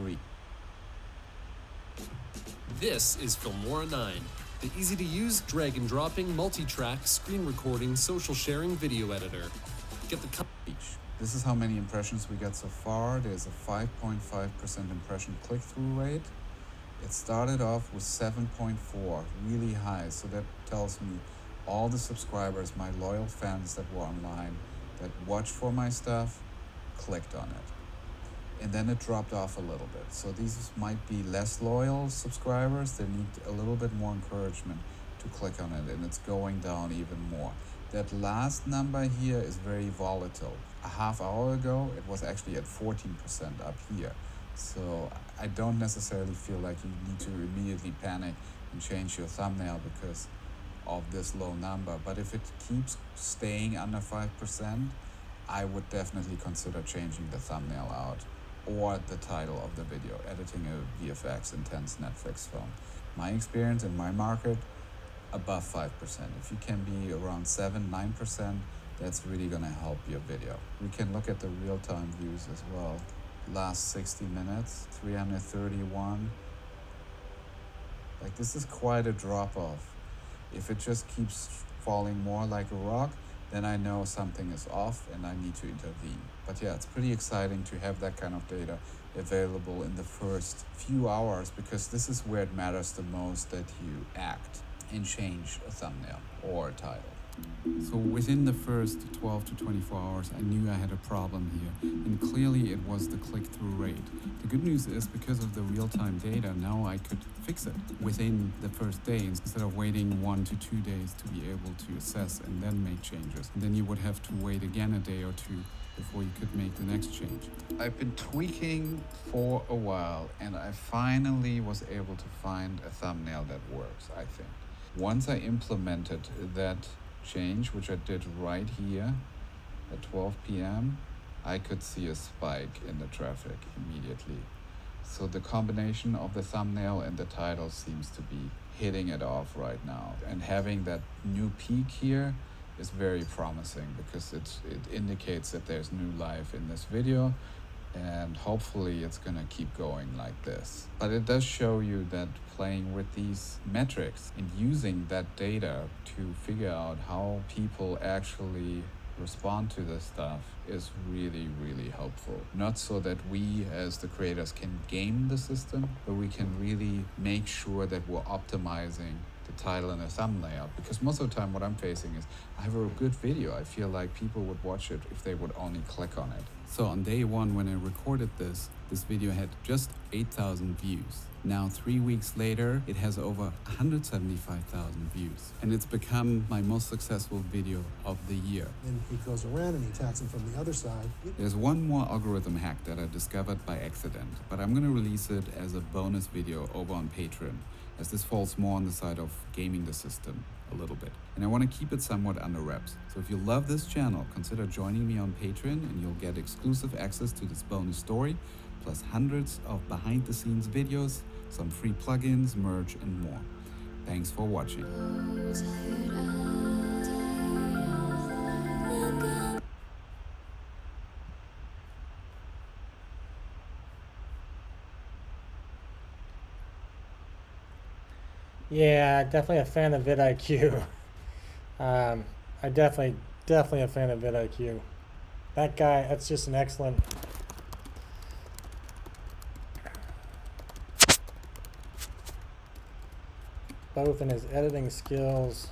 This is Filmora 9, the easy-to-use, drag-and-dropping, multi-track, screen recording, social sharing video editor. Get the reach. This is how many impressions we got so far. There's a 5.5% impression click-through rate. It started off with 7.4, really high, so that tells me all the subscribers, my loyal fans that were online, that watch for my stuff, clicked on it. And then it dropped off a little bit. So these might be less loyal subscribers. They need a little bit more encouragement to click on it, and it's going down even more. That last number here is very volatile. A half hour ago, it was actually at 14% up here. So I don't necessarily feel like you need to immediately panic and change your thumbnail because of this low number. But if it keeps staying under 5%, I would definitely consider changing the thumbnail out or the title of the video, editing a VFX intense Netflix film. My experience in my market, above 5%. If you can be around 7-9%, that's really gonna help your video. We can look at the real-time views as well. Last 60 minutes, 331. Like, this is quite a drop-off. If it just keeps falling more like a rock, then I know something is off and I need to intervene. But yeah, it's pretty exciting to have that kind of data available in the first few hours, because this is where it matters the most that you act and change a thumbnail or a title. So within the first 12 to 24 hours, I knew I had a problem here, and clearly it was the click-through rate. The good news is, because of the real-time data, now I could fix it within the first day instead of waiting 1 to 2 days to be able to assess and then make changes. And then you would have to wait again a day or two before you could make the next change. I've been tweaking for a while, and I finally was able to find a thumbnail that works, I think. Once I implemented that change, which I did right here at 12 p.m., I could see a spike in the traffic immediately. So the combination of the thumbnail and the title seems to be hitting it off right now. And having that new peak here is very promising, because it indicates that there's new life in this video, and hopefully it's gonna keep going like this. But it does show you that playing with these metrics and using that data to figure out how people actually respond to this stuff is really, really helpful. Not so that we as the creators can game the system, but we can really make sure that we're optimizing the title and the thumbnail. Because most of the time what I'm facing is, I have a good video, I feel like people would watch it if they would only click on it. So on day one, when I recorded this video had just 8,000 views. Now 3 weeks later, it has over 175,000 views. And it's become my most successful video of the year. And he goes around and he attacks him from the other side. There's one more algorithm hack that I discovered by accident, but I'm gonna release it as a bonus video over on Patreon, as this falls more on the side of gaming the system a little bit. And I want to keep it somewhat under wraps. So if you love this channel, consider joining me on Patreon and you'll get exclusive access to this bonus story, plus hundreds of behind the scenes videos, some free plugins, merch, and more. Thanks for watching. Yeah, definitely a fan of vidIQ. I definitely a fan of vidIQ. That guy, that's just an excellent. Both in his editing skills.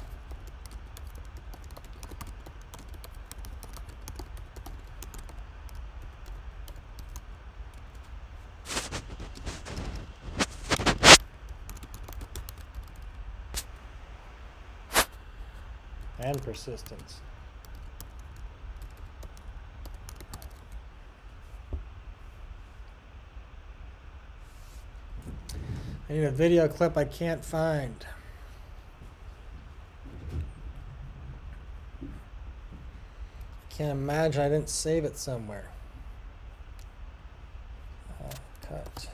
And persistence. I need a video clip I can't find. I can't imagine I didn't save it somewhere. Cut.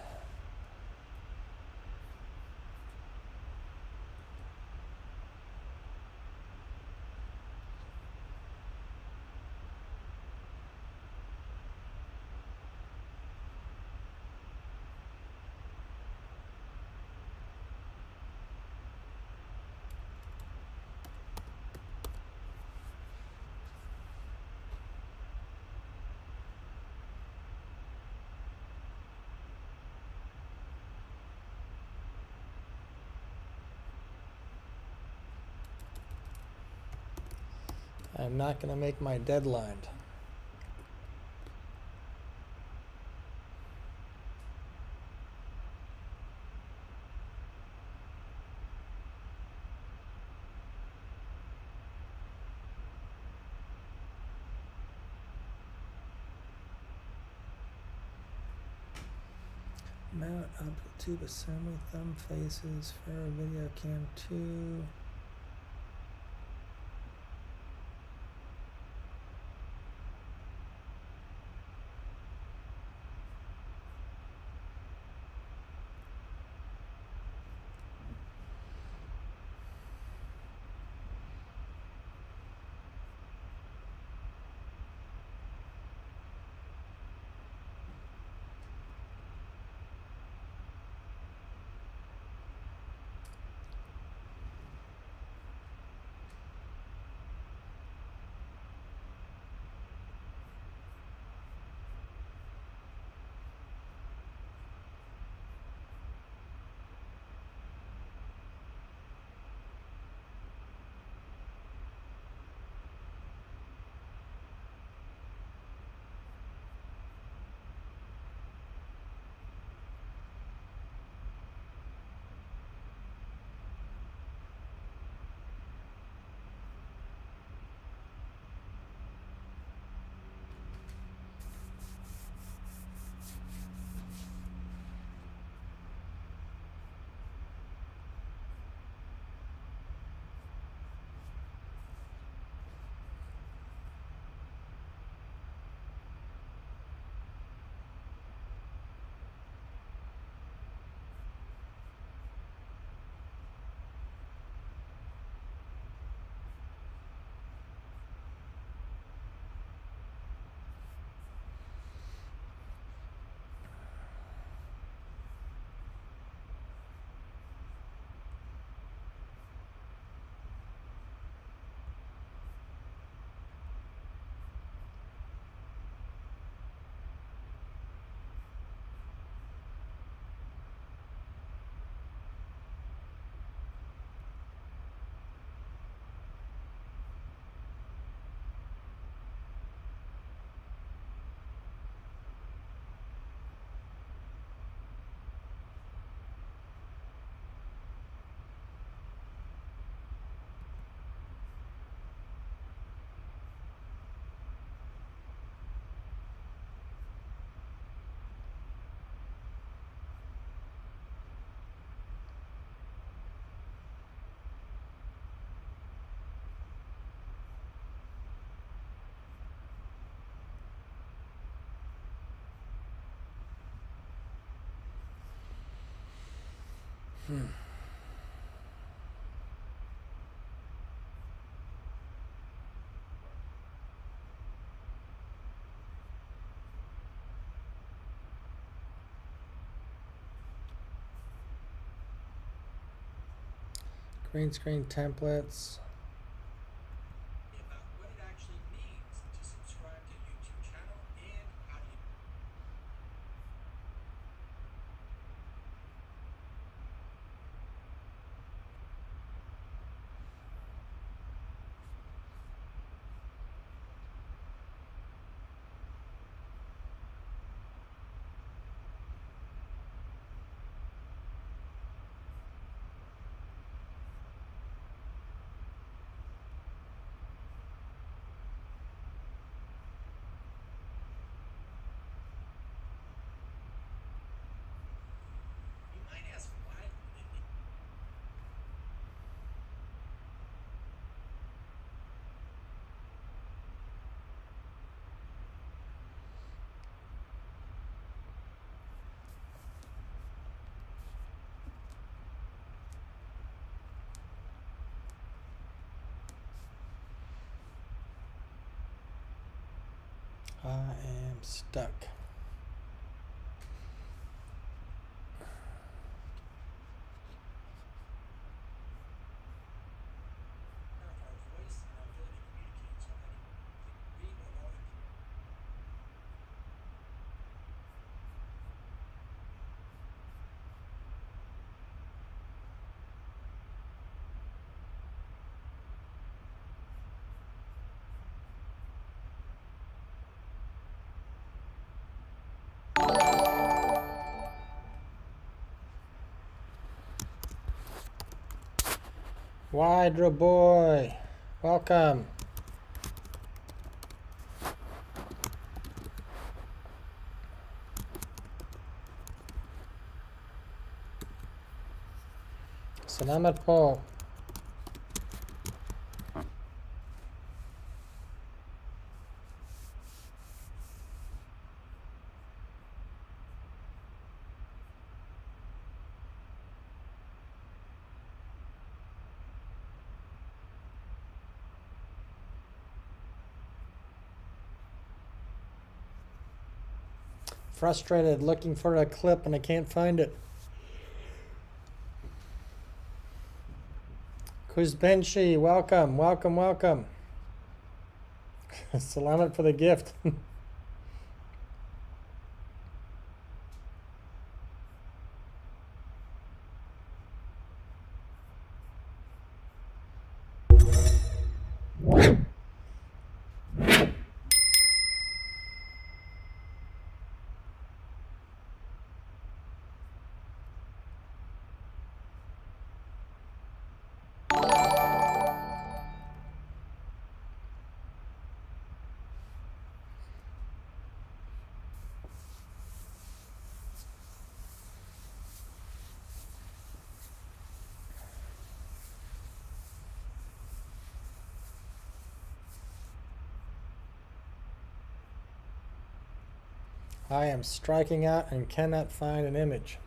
I'm not going to make my deadline. Mount up tube assembly thumb faces for video cam 2. Green screen templates. I am stuck. Widra boy, welcome. Salamat po. Frustrated looking for a clip and I can't find it. Kuzbenshi, welcome, welcome, welcome. Salamat for the gift. I am striking out and cannot find an image.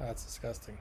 Oh, that's disgusting.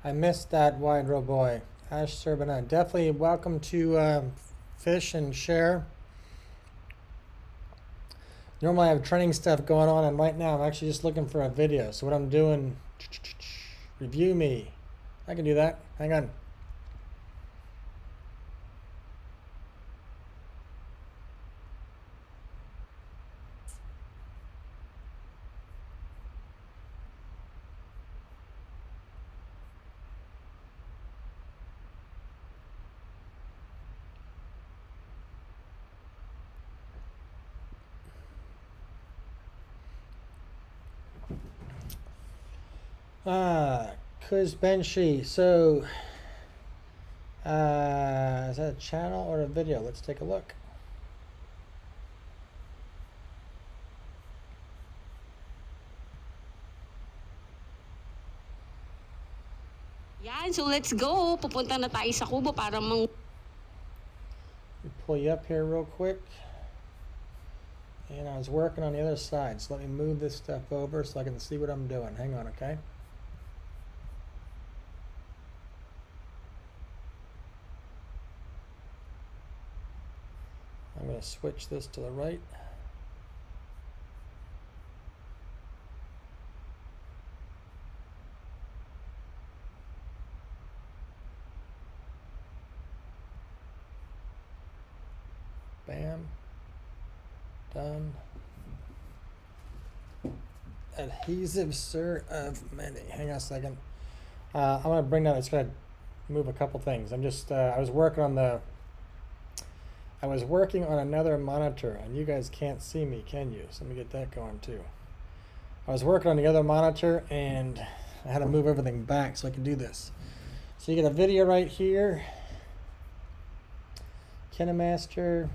I missed that wide row boy. Ash Serbanet. Definitely welcome to fish and share. Normally I have training stuff going on, and right now I'm actually just looking for a video. So what I'm doing, review me. I can do that. Hang on. Kuz Benshi. So, is that a channel or a video? Let's take a look. Yan, so let's go. Pupunta na tayo sa kubo para mang... Pull you up here real quick. And I was working on the other side, so let me move this stuff over so I can see what I'm doing. Hang on, okay? I'm going to switch this to the right. Bam. Done. Adhesive, sir, of many. Hang on a second. I'm going to bring down, it's going to move a couple things. I'm just, I was working on another monitor, and you guys can't see me, can you? So let me get that going too. I was working on the other monitor, and I had to move everything back so I can do this. So you get a video right here. KineMaster.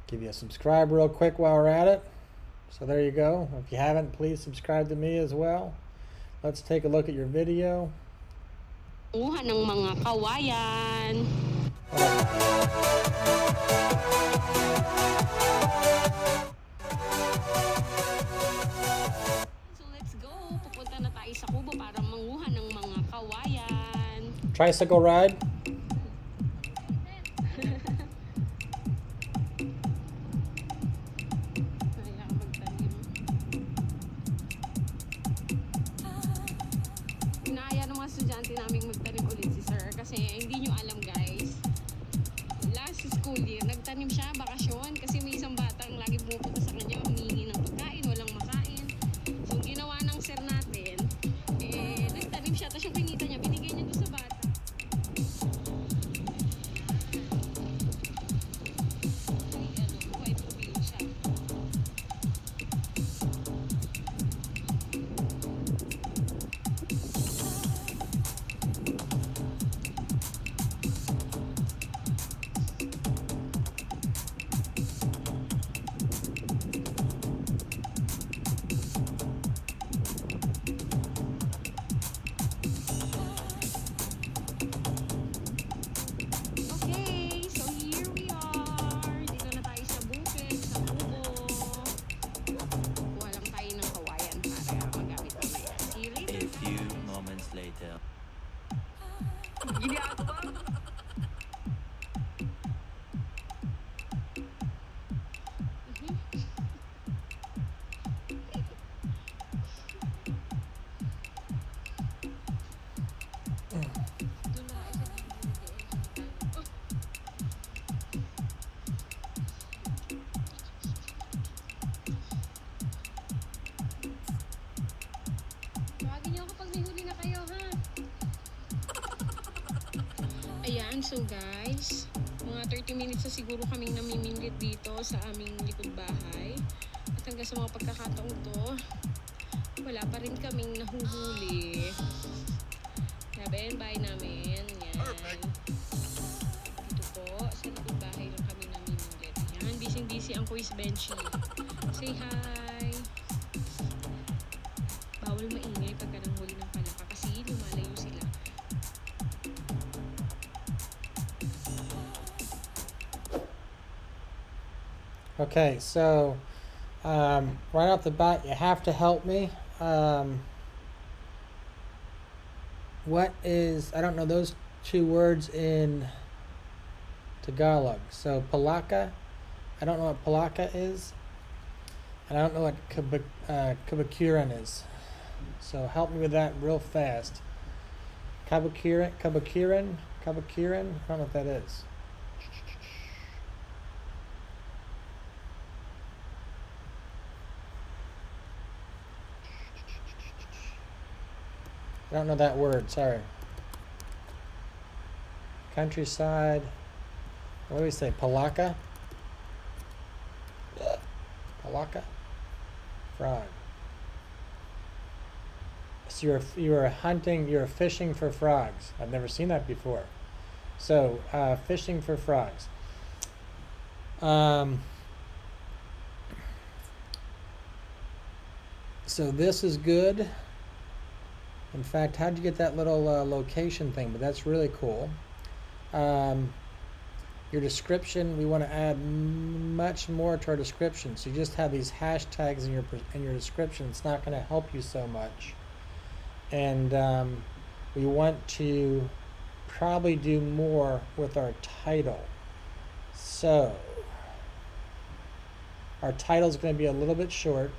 Give you a subscribe real quick while we're at it. So there you go. If you haven't, please subscribe to me as well. Let's take a look at your video. ng mga kawayan. So let's go. Pupunta na tayo sa kubo para manguha ng mga kawayan. Tricycle ride. Estudyante naming magtanim ulit si sir kasi hindi nyo alam guys, last school year nagtanim siya, bakasyon, kasi may isang batang lagi pumupunta sa kanya humingi ng pagkain, walang makain. So ginawa ng sir natin, nagtanim siya, tapos yung pinita niya binigay niya doon sa bata. Buhay pupilo siya. Ayan, so guys, mga 30 minutes na siguro kaming namiminglit dito sa aming likod bahay. At hanggang sa mga pagkakataong to, wala pa rin kaming nahuhuli. Sabi, bahay namin. Yan. Dito po, sa likod bahay lang kami namiminglit. Ayan, busy-busy ang quiz benchy. Say hi! Bawal maingay pagka nanghuli ng palaka kasi lumalayo sila. Okay, so right off the bat, you have to help me. what is, I don't know those two words in Tagalog. So palaka, I don't know what palaka is, and I don't know what kabakiran is. So help me with that real fast. Kabakiran, I don't know what that is. I don't know that word, sorry. Countryside, what do we say, palaka? Palaka? Frog. So you're hunting, you're fishing for frogs. I've never seen that before. So, fishing for frogs. So this is good. In fact, how'd you get that little location thing? But that's really cool. Your description, we want to add much more to our description. So you just have these hashtags in your description. It's not going to help you so much. And we want to probably do more with our title. So our title is going to be a little bit short.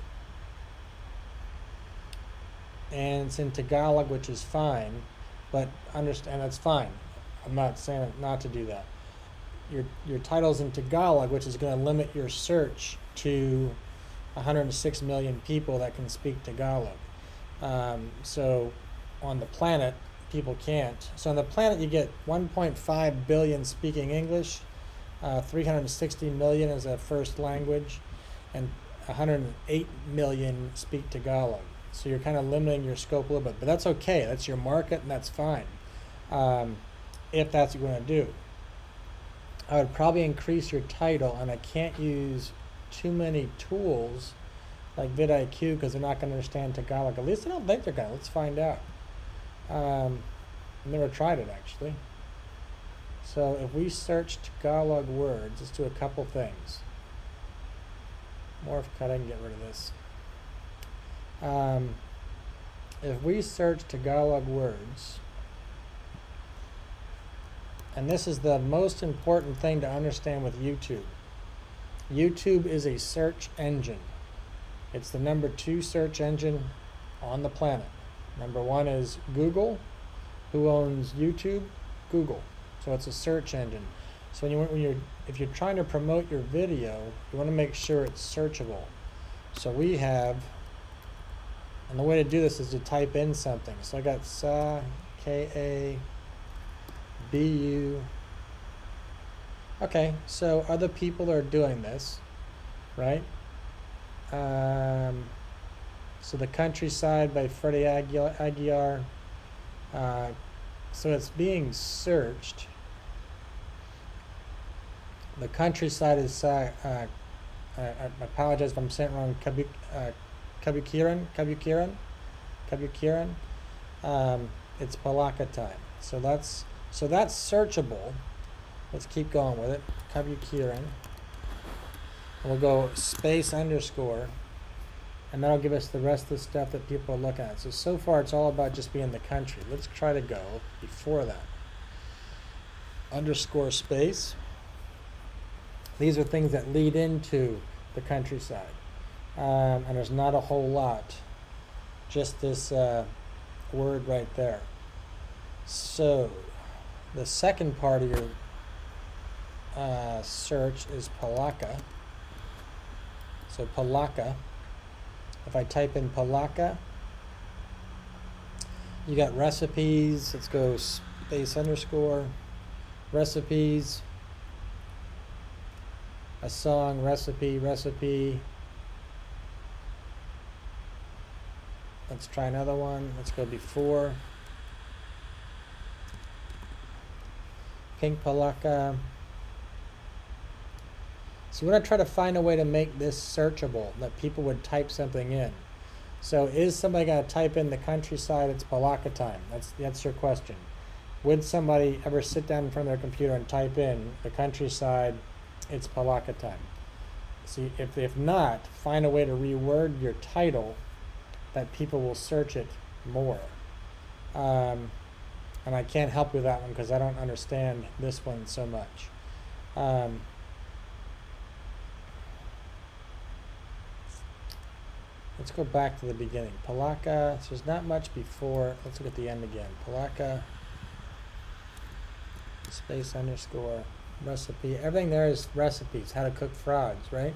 And it's in Tagalog, which is fine, but understand that's fine. I'm not saying not to do that. Your title's in Tagalog, which is going to limit your search to 106 million people that can speak Tagalog. So on the planet, people can't. So on the planet, you get 1.5 billion speaking English, 360 million as a first language, and 108 million speak Tagalog. So you're kind of limiting your scope a little bit, but that's okay. That's your market, and that's fine. If that's what you want to do. I would probably increase your title, and I can't use too many tools like vidIQ because they're not going to understand Tagalog. At least I don't think they're going to. Let's find out. I've never tried it, actually. So if we search Tagalog words, let's do a couple things. Morph cut, I can get rid of this. If we search Tagalog words, and this is the most important thing to understand with YouTube. YouTube is a search engine. It's the number 2 search engine on the planet. Number 1 is Google. Who owns YouTube? Google. So it's a search engine. So if you're trying to promote your video, you want to make sure it's searchable. So we have, and the way to do this is to type in something. So I got Sa, K-A, B-U. Okay, so other people are doing this, right? So The Countryside by Freddie Aguiar. So it's being searched. The Countryside is, I apologize if I'm saying it wrong, Kabukiran. It's Palaka time. So that's searchable. Let's keep going with it. Kabukiran. We'll go space underscore, and that'll give us the rest of the stuff that people are looking at. So far it's all about just being the country. Let's try to go before that. Underscore space. These are things that lead into the countryside. And there's not a whole lot. Just this word right there. So the second part of your search is Palaka. So Palaka. If I type in Palaka, you got recipes. Let's go space underscore recipes. A song, recipe. Let's try another one. Let's go before. Pink Palaka. So we want to try to find a way to make this searchable, that people would type something in. So is somebody going to type in the countryside, it's Palaka time? That's your question. Would somebody ever sit down in front of their computer and type in the countryside, it's Palaka time? See, if not, find a way to reword your title that people will search it more. And I can't help you with that one because I don't understand this one so much. Let's go back to the beginning. Palaka, so there's not much before. Let's look at the end again. Palaka, space underscore, recipe. Everything there is recipes, how to cook frogs, right?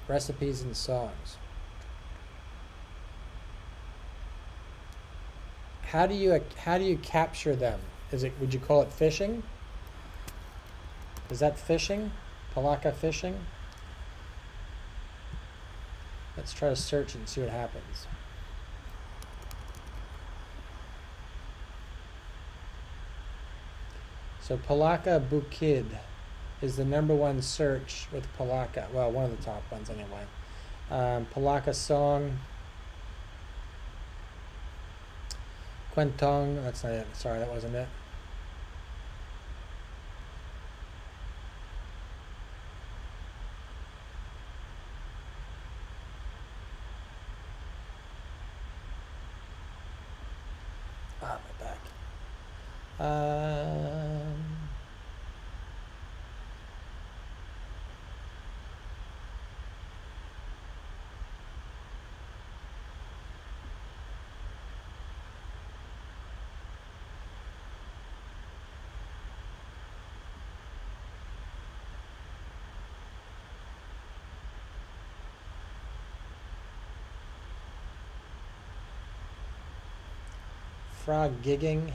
Recipes and songs. How do you capture them? Would you call it fishing? Is that fishing? Palaka fishing? Let's try to search and see what happens. So Palaka Bukid is the #1 search with Palaka. Well, one of the top ones anyway. Palaka song. Quentong, that's not it. Sorry, that wasn't it. Ah, my back. Frog gigging.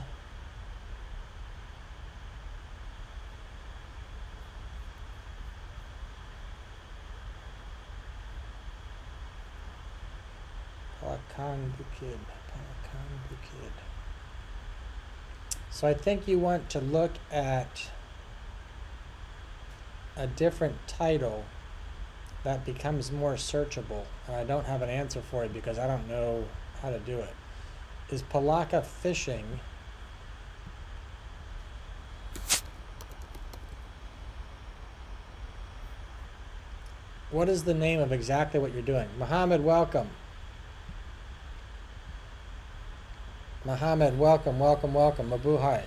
Palakan Bukid. Palakan Bukid. So I think you want to look at a different title that becomes more searchable. I don't have an answer for it because I don't know how to do it. Is Palaka fishing? What is the name of exactly what you're doing? Muhammad, welcome. Muhammad, welcome, welcome, welcome. Mabuhay.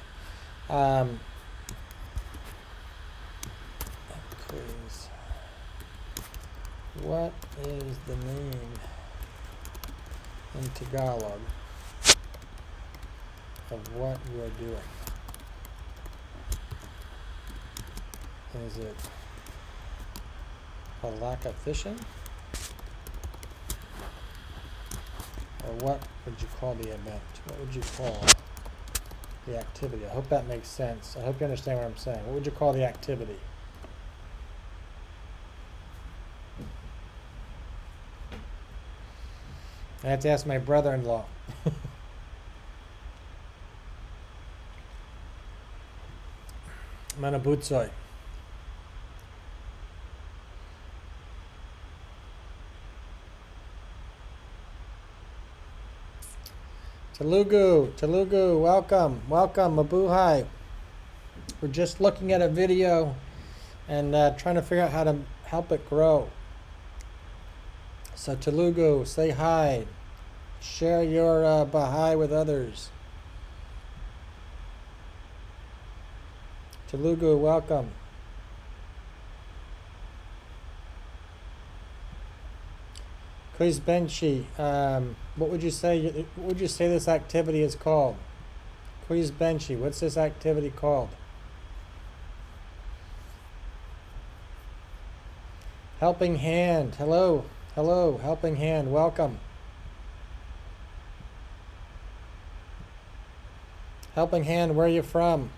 Please. What is the name in Tagalog of what we're doing? Is it Palaka fishing? Or what would you call the event? What would you call the activity? I hope that makes sense. I hope you understand what I'm saying. What would you call the activity? I have to ask my brother-in-law. Manabutsoy. Telugu, welcome, Mabuhay. We're just looking at a video and trying to figure out how to help it grow. So Telugu, say hi. Share your Baha'i with others. Telugu, welcome. Chris Benchi, what would you say? What would you say this activity is called? Chris Benchi, what's this activity called? Helping Hand, hello, Helping Hand, welcome. Helping Hand, where are you from?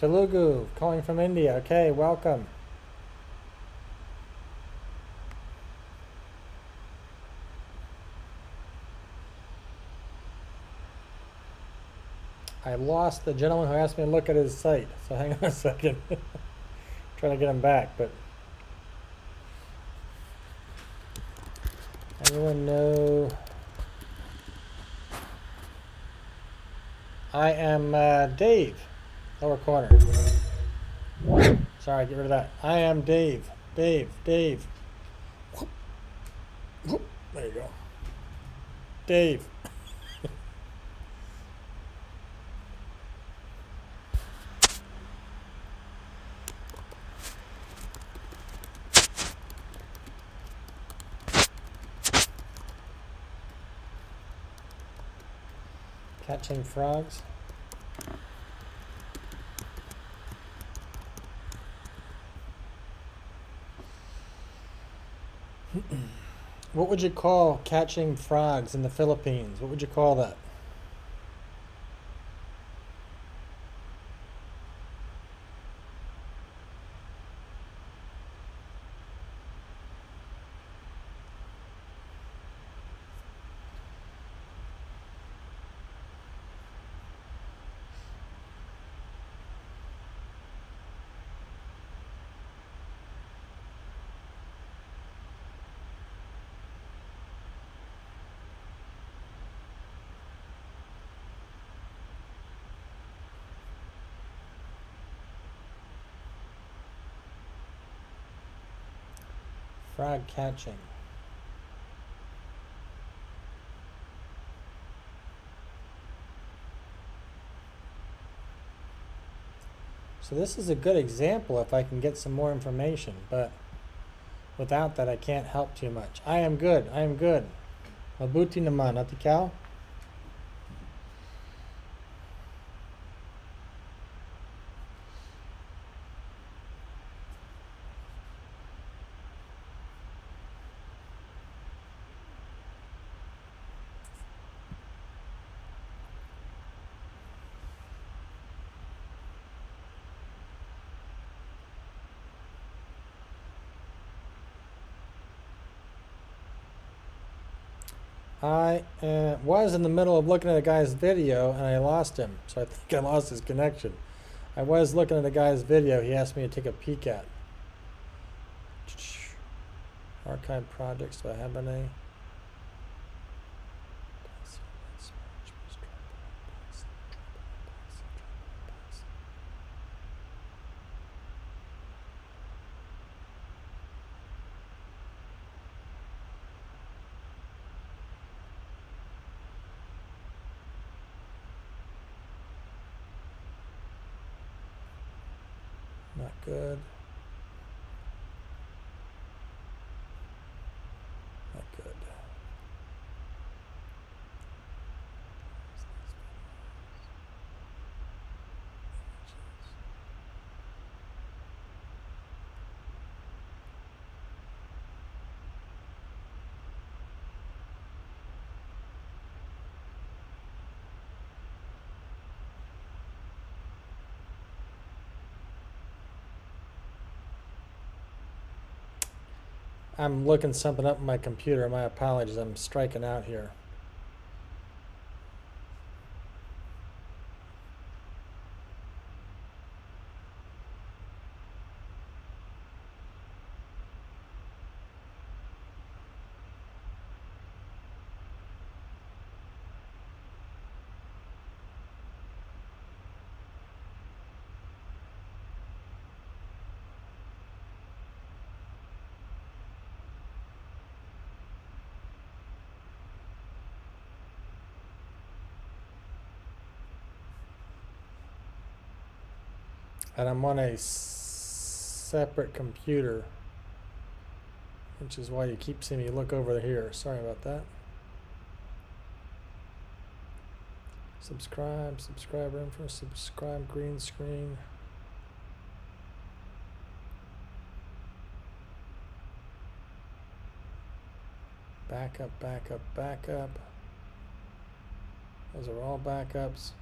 Telugu, calling from India. Okay, welcome. I lost the gentleman who asked me to look at his site, so hang on a second. Trying to get him back, but anyone know? I am Dave, lower corner. Sorry, get rid of that. I am Dave. Dave. There you go. Dave. Catching frogs. What would you call catching frogs in the Philippines? What would you call that? Frog catching. So this is a good example if I can get some more information, but without that I can't help too much. I am good. Mabuti naman, at ikaw? I was in the middle of looking at a guy's video and I lost him, so I think I lost his connection. I was looking at a guy's video he asked me to take a peek at. Archive projects, do I have any? Not good. Not good. I'm looking something up on my computer. My apologies. I'm striking out here. And I'm on a separate computer, which is why you keep seeing me look over here. Sorry about that. Subscriber info, subscribe, green screen. Backup. Those are all backups.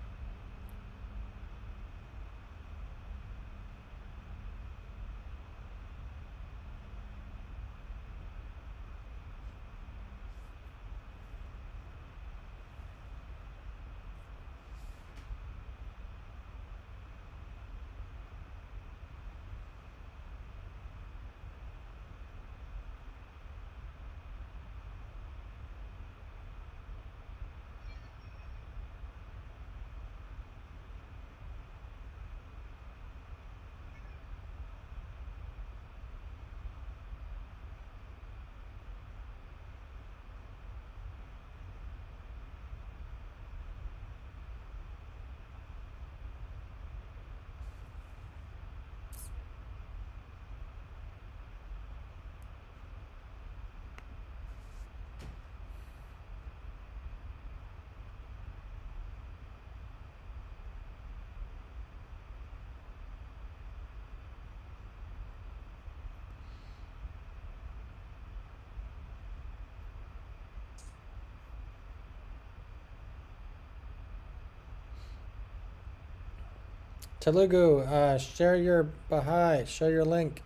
Telugu, share your Baha'i, share your link.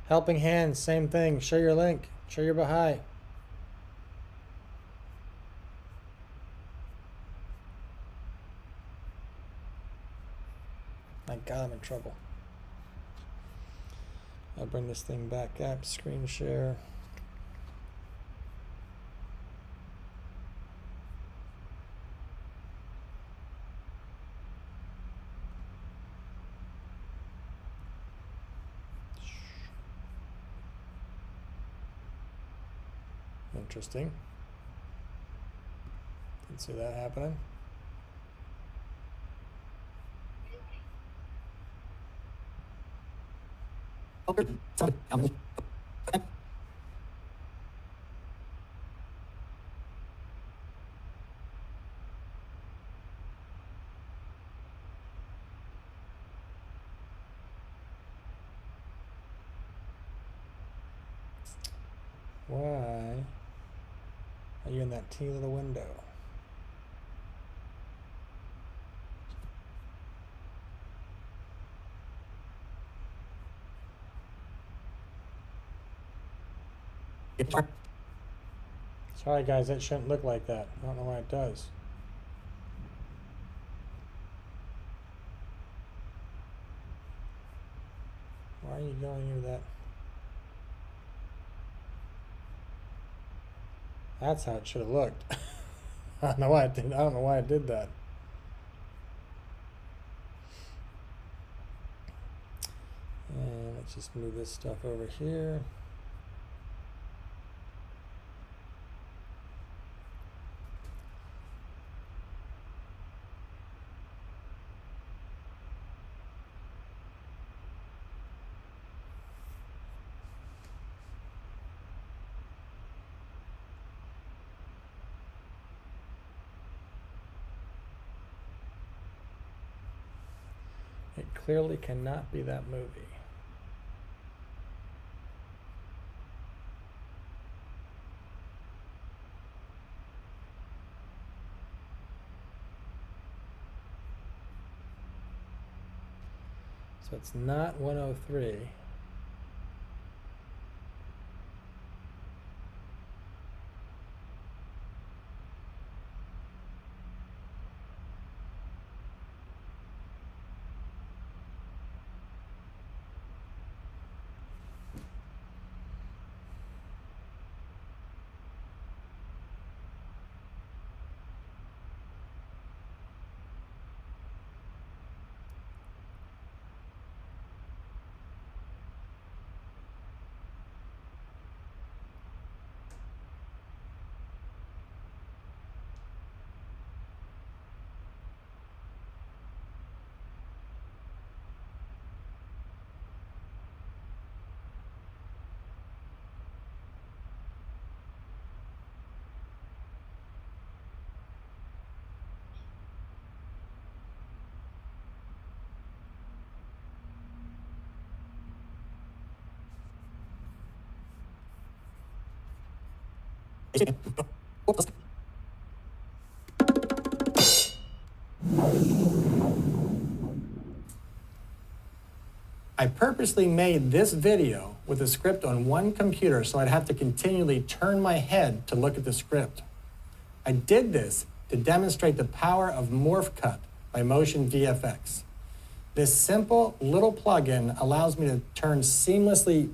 Helping Hands, same thing, share your link, share your Baha'i. My God, I'm in trouble. I'll bring this thing back up, screen share. Interesting. Didn't see that happening. Why are you in that teeny little window? Sorry guys, that shouldn't look like that. I don't know why it does. Why are you going into that? That's how it should have looked. I don't know why it did. I don't know why it did that. And let's just move this stuff over here. It clearly cannot be that movie. So it's not 103. I purposely made this video with a script on one computer so I'd have to continually turn my head to look at the script. I did this to demonstrate the power of Morph Cut by Motion VFX. This simple little plugin allows me to turn seamlessly.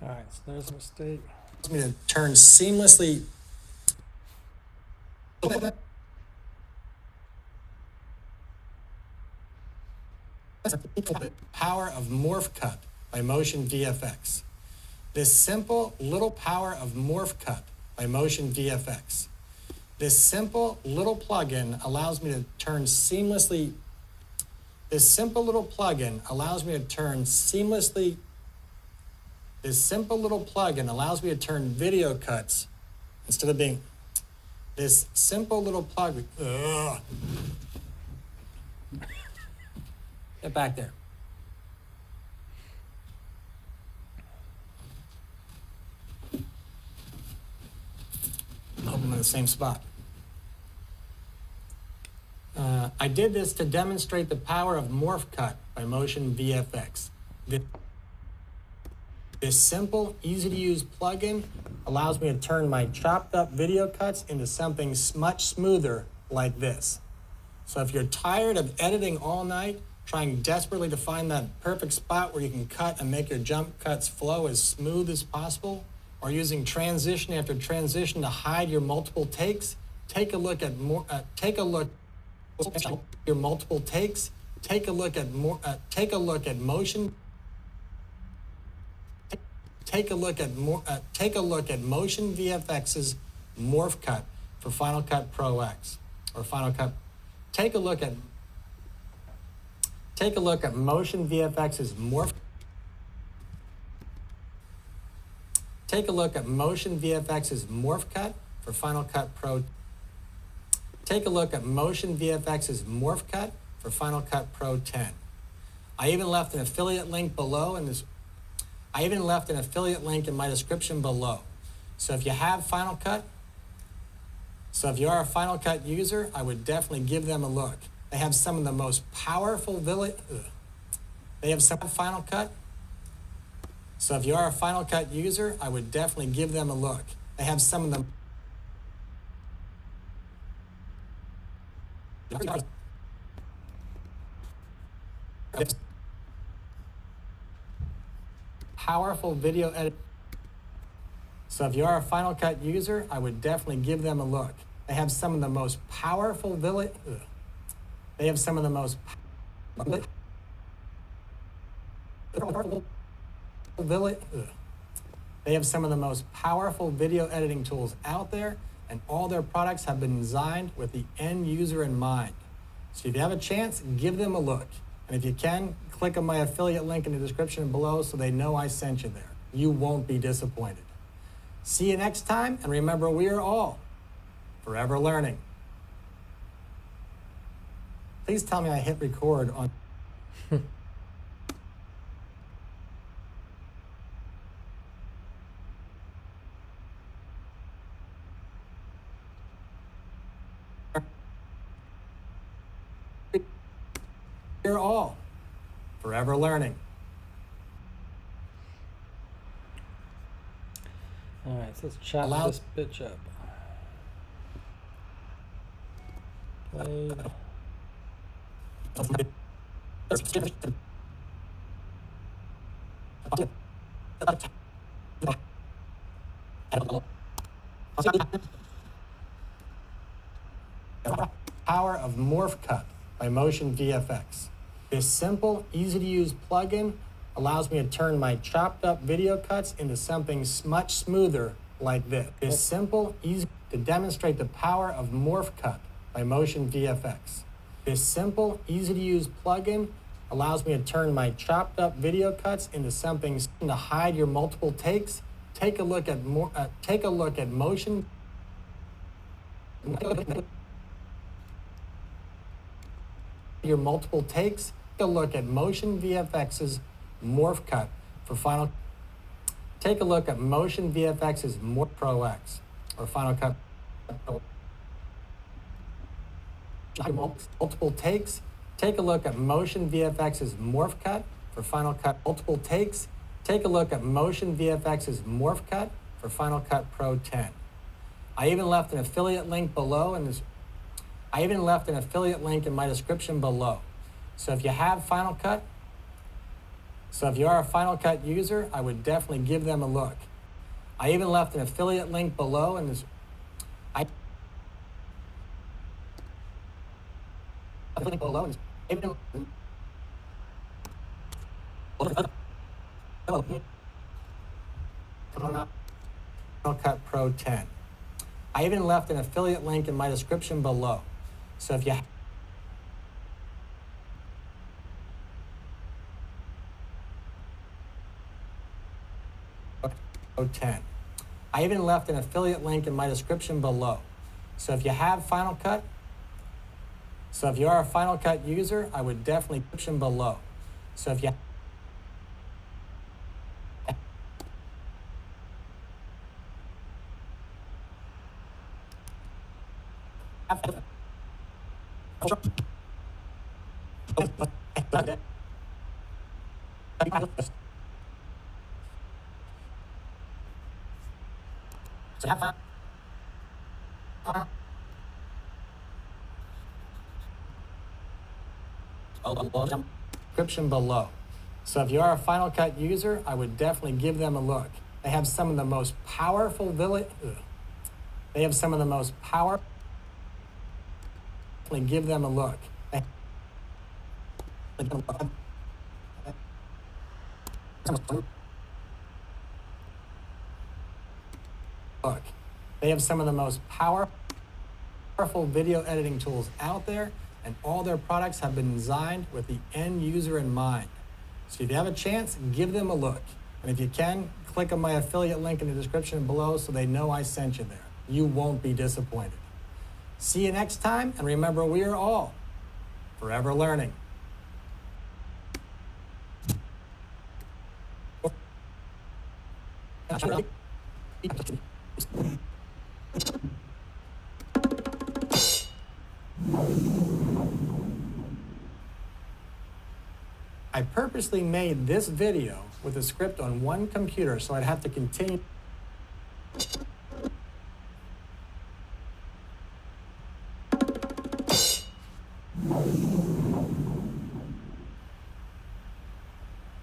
All right, so there's a mistake. Allows me to turn seamlessly. Power of Morph Cut by Motion VFX. This simple little power of Morph Cut by Motion VFX. This simple little plugin allows me to turn seamlessly. This simple little plugin allows me to turn seamlessly. This simple little plugin allows me to turn video cuts instead of being. This simple little plugin. Ugh. Get back there. I hope I'm in the same spot. I did this to demonstrate the power of Morph Cut by Motion VFX. This simple, easy-to-use plugin allows me to turn my chopped-up video cuts into something much smoother like this. So if you're tired of editing all night, trying desperately to find that perfect spot where you can cut and make your jump cuts flow as smooth as possible, or using transition after transition to hide your multiple takes, take a look at your multiple takes. Take a look at motion. Take a look at Motion VFX's Morph Cut for Final Cut Pro X or Final Cut. Take a look at Motion VFX's Morph. Take a look at Motion VFX's Morph Cut for Final Cut Pro. Take a look at Motion VFX's Morph Cut for Final Cut Pro 10. I even left an affiliate link below in my description below. So if you have Final Cut, so if you are a Final Cut user, I would definitely give them a look. They have some of the most powerful They have some Final Cut. So if you are a Final Cut user, I would definitely give them a look. They have some of them. Powerful video edit. So if you are a Final Cut user, I would definitely give them a look. They have some of the most powerful They have some of the most They have some of the most powerful video editing tools out there, and all their products have been designed with the end user in mind. So if you have a chance, give them a look. And if you can, click on my affiliate link in the description below so they know I sent you there. You won't be disappointed. See you next time, and remember, we are all forever learning. Please tell me I hit record on... We're all forever learning. All right, so let's chop this bitch up. Played. Power of Morph Cut by Motion VFX. This simple, easy-to-use plugin allows me to turn my chopped-up video cuts into something much smoother like this. This simple, easy to demonstrate the power of Morph Cut by Motion VFX. This simple, easy-to-use plugin allows me to turn my chopped-up video cuts into something to hide your multiple takes. Take a look at Motion. Your multiple takes. Take a look at Motion VFX's Morph Cut for Final. Take a look at Motion VFX's Morph Pro X or Final Cut. Multiple takes. Take a look at Motion VFX's Morph Cut for Final Cut. Multiple takes. Take a look at Motion VFX's Morph Cut for Final Cut Pro 10. I even left an affiliate link below in my description below. So if you have Final Cut, so if you are a Final Cut user, I would definitely give them a look. I even left an affiliate link below in this. Link below. Final Cut Pro 10. I even left an affiliate link in my description below. So if you Pro 10. I even left an affiliate link in my description below. So if you have Final Cut, so if you are a Final Cut user, I would definitely description below. So if you description below. So if you are a Final Cut user, I would definitely give them a look. They have some of the most powerful They have some of the most power. Definitely give them a look. Look, they have some of the most powerful video editing tools out there, and all their products have been designed with the end user in mind. So if you have a chance, give them a look. And if you can, click on my affiliate link in the description below so they know I sent you there. You won't be disappointed. See you next time, and remember, we are all forever learning. I purposely made this video with a script on one computer so I'd have to continue.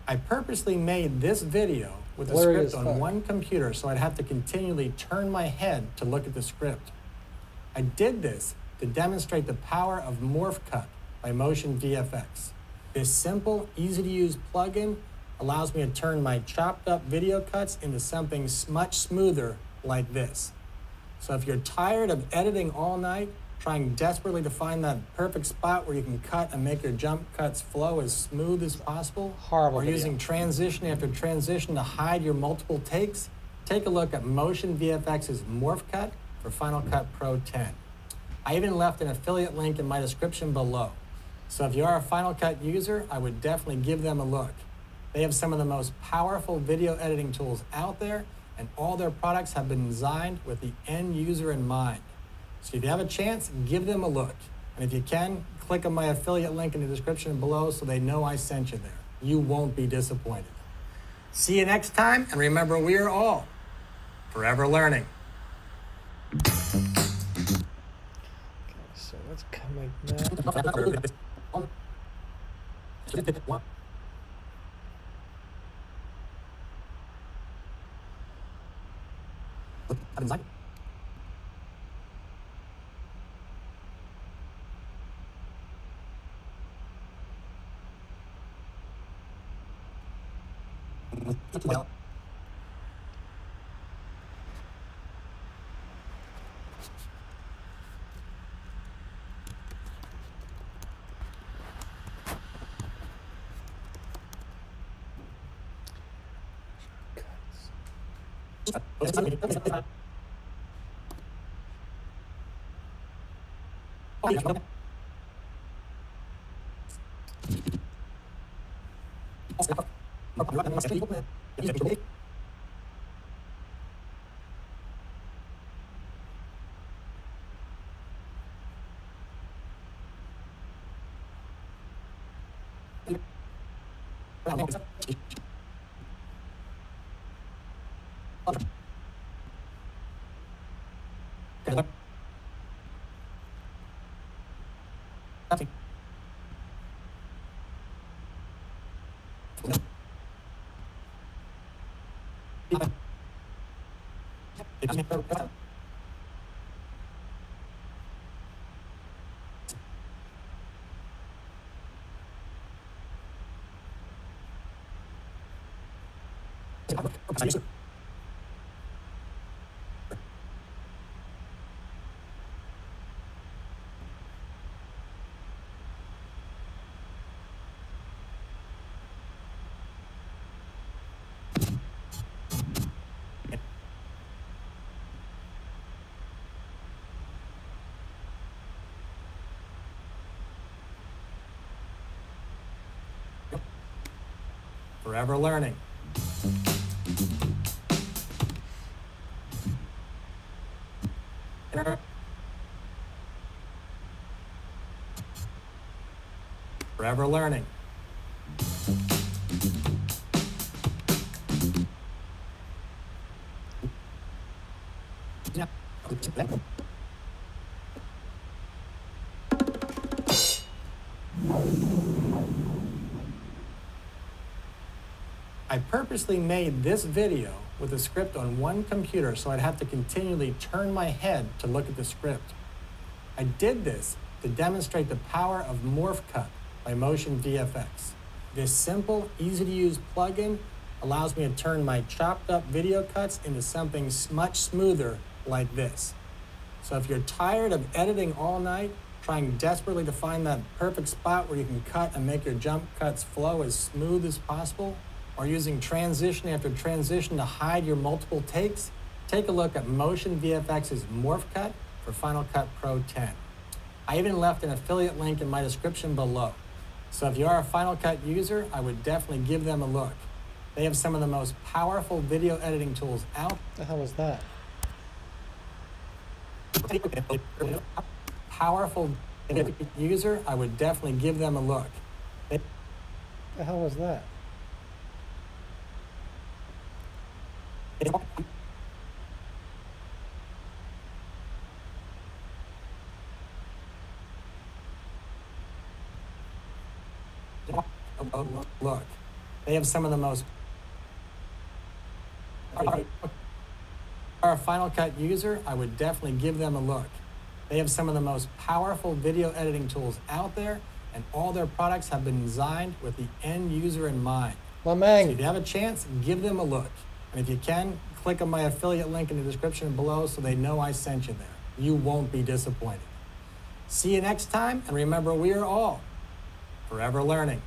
I purposely made this video with a script on one computer so I'd have to continually turn my head to look at the script. I did this to demonstrate the power of Morph Cut by Motion VFX. This simple, easy-to-use plugin allows me to turn my chopped up video cuts into something much smoother like this. So if you're tired of editing all night, trying desperately to find that perfect spot where you can cut and make your jump cuts flow as smooth as possible, or using transition after transition to hide your multiple takes, take a look at Motion VFX's Morph Cut for Final Cut Pro 10. I even left an affiliate link in my description below. So if you are a Final Cut user, I would definitely give them a look. They have some of the most powerful video editing tools out there, and all their products have been designed with the end user in mind. So if you have a chance, give them a look. And if you can, click on my affiliate link in the description below so they know I sent you there. You won't be disappointed. See you next time, and remember, we are all forever learning. So let's come like that. Forever learning. Forever learning. I purposely made this video with a script on one computer so I'd have to continually turn my head to look at the script. I did this to demonstrate the power of Morph Cut by Motion VFX. This simple, easy-to-use plugin allows me to turn my chopped up video cuts into something much smoother like this. So if you're tired of editing all night, trying desperately to find that perfect spot where you can cut and make your jump cuts flow as smooth as possible, or using transition after transition to hide your multiple takes, take a look at Motion VFX's Morph Cut for Final Cut Pro 10. I even left an affiliate link in my description below. So if you are a Final Cut user, I would definitely give them a look. They have some of the most powerful video editing tools out. The hell was that? Powerful user, I would definitely give them a look. The hell was that? Look, they have some of the most. Are a Final Cut user, I would definitely give them a look. They have some of the most powerful video editing tools out there, and all their products have been designed with the end user in mind. So if you have a chance, give them a look. And if you can, click on my affiliate link in the description below so they know I sent you there. You won't be disappointed. See you next time, and remember, we are all forever learning.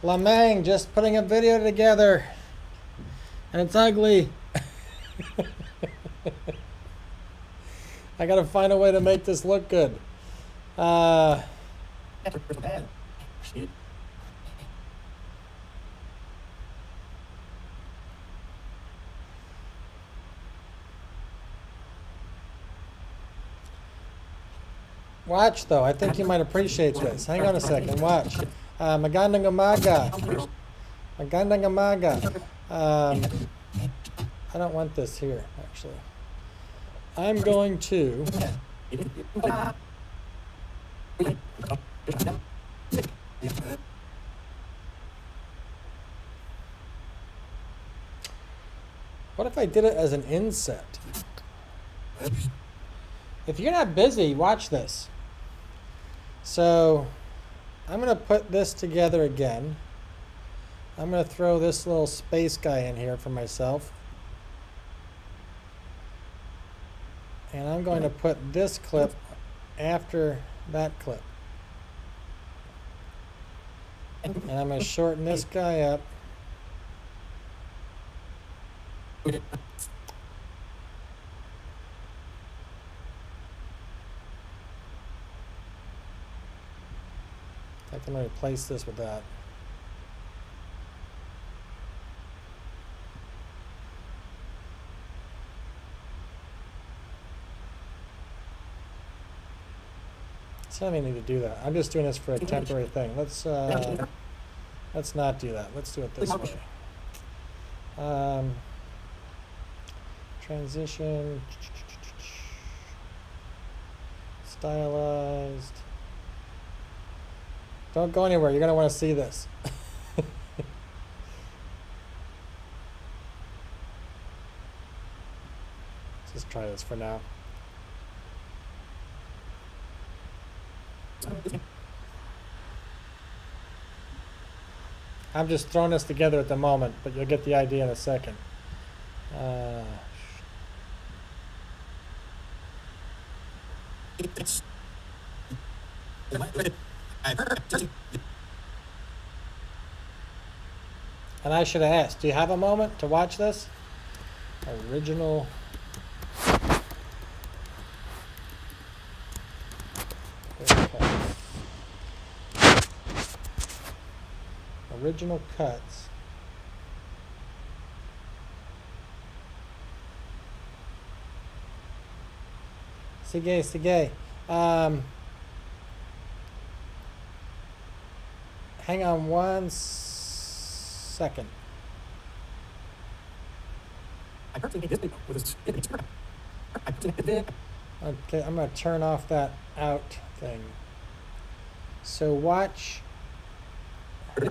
Lamang just putting a video together, and it's ugly. I gotta find a way to make this look good. Watch though, I think you might appreciate this. Hang on a second, watch. Magandang umaga. I don't want this here, actually. I'm going to what if I did it as an inset? If you're not busy, watch this. So I'm going to put this together again. I'm going to throw this little space guy in here for myself. And I'm going to put this clip after that clip. And I'm going to shorten this guy up. I can replace this with that. So I don't need to do that. I'm just doing this for a temporary thing. Let's not do that. Let's do it this way. Transition, stylized. Don't go anywhere. You're going to want to see this. Let's just try this for now. I'm just throwing this together at the moment, but you'll get the idea in a second. And I should have asked, do you have a moment to watch this? Original. original cuts. Sige. Hang on 1 second. Okay, I'm going to turn off that out thing. So watch. All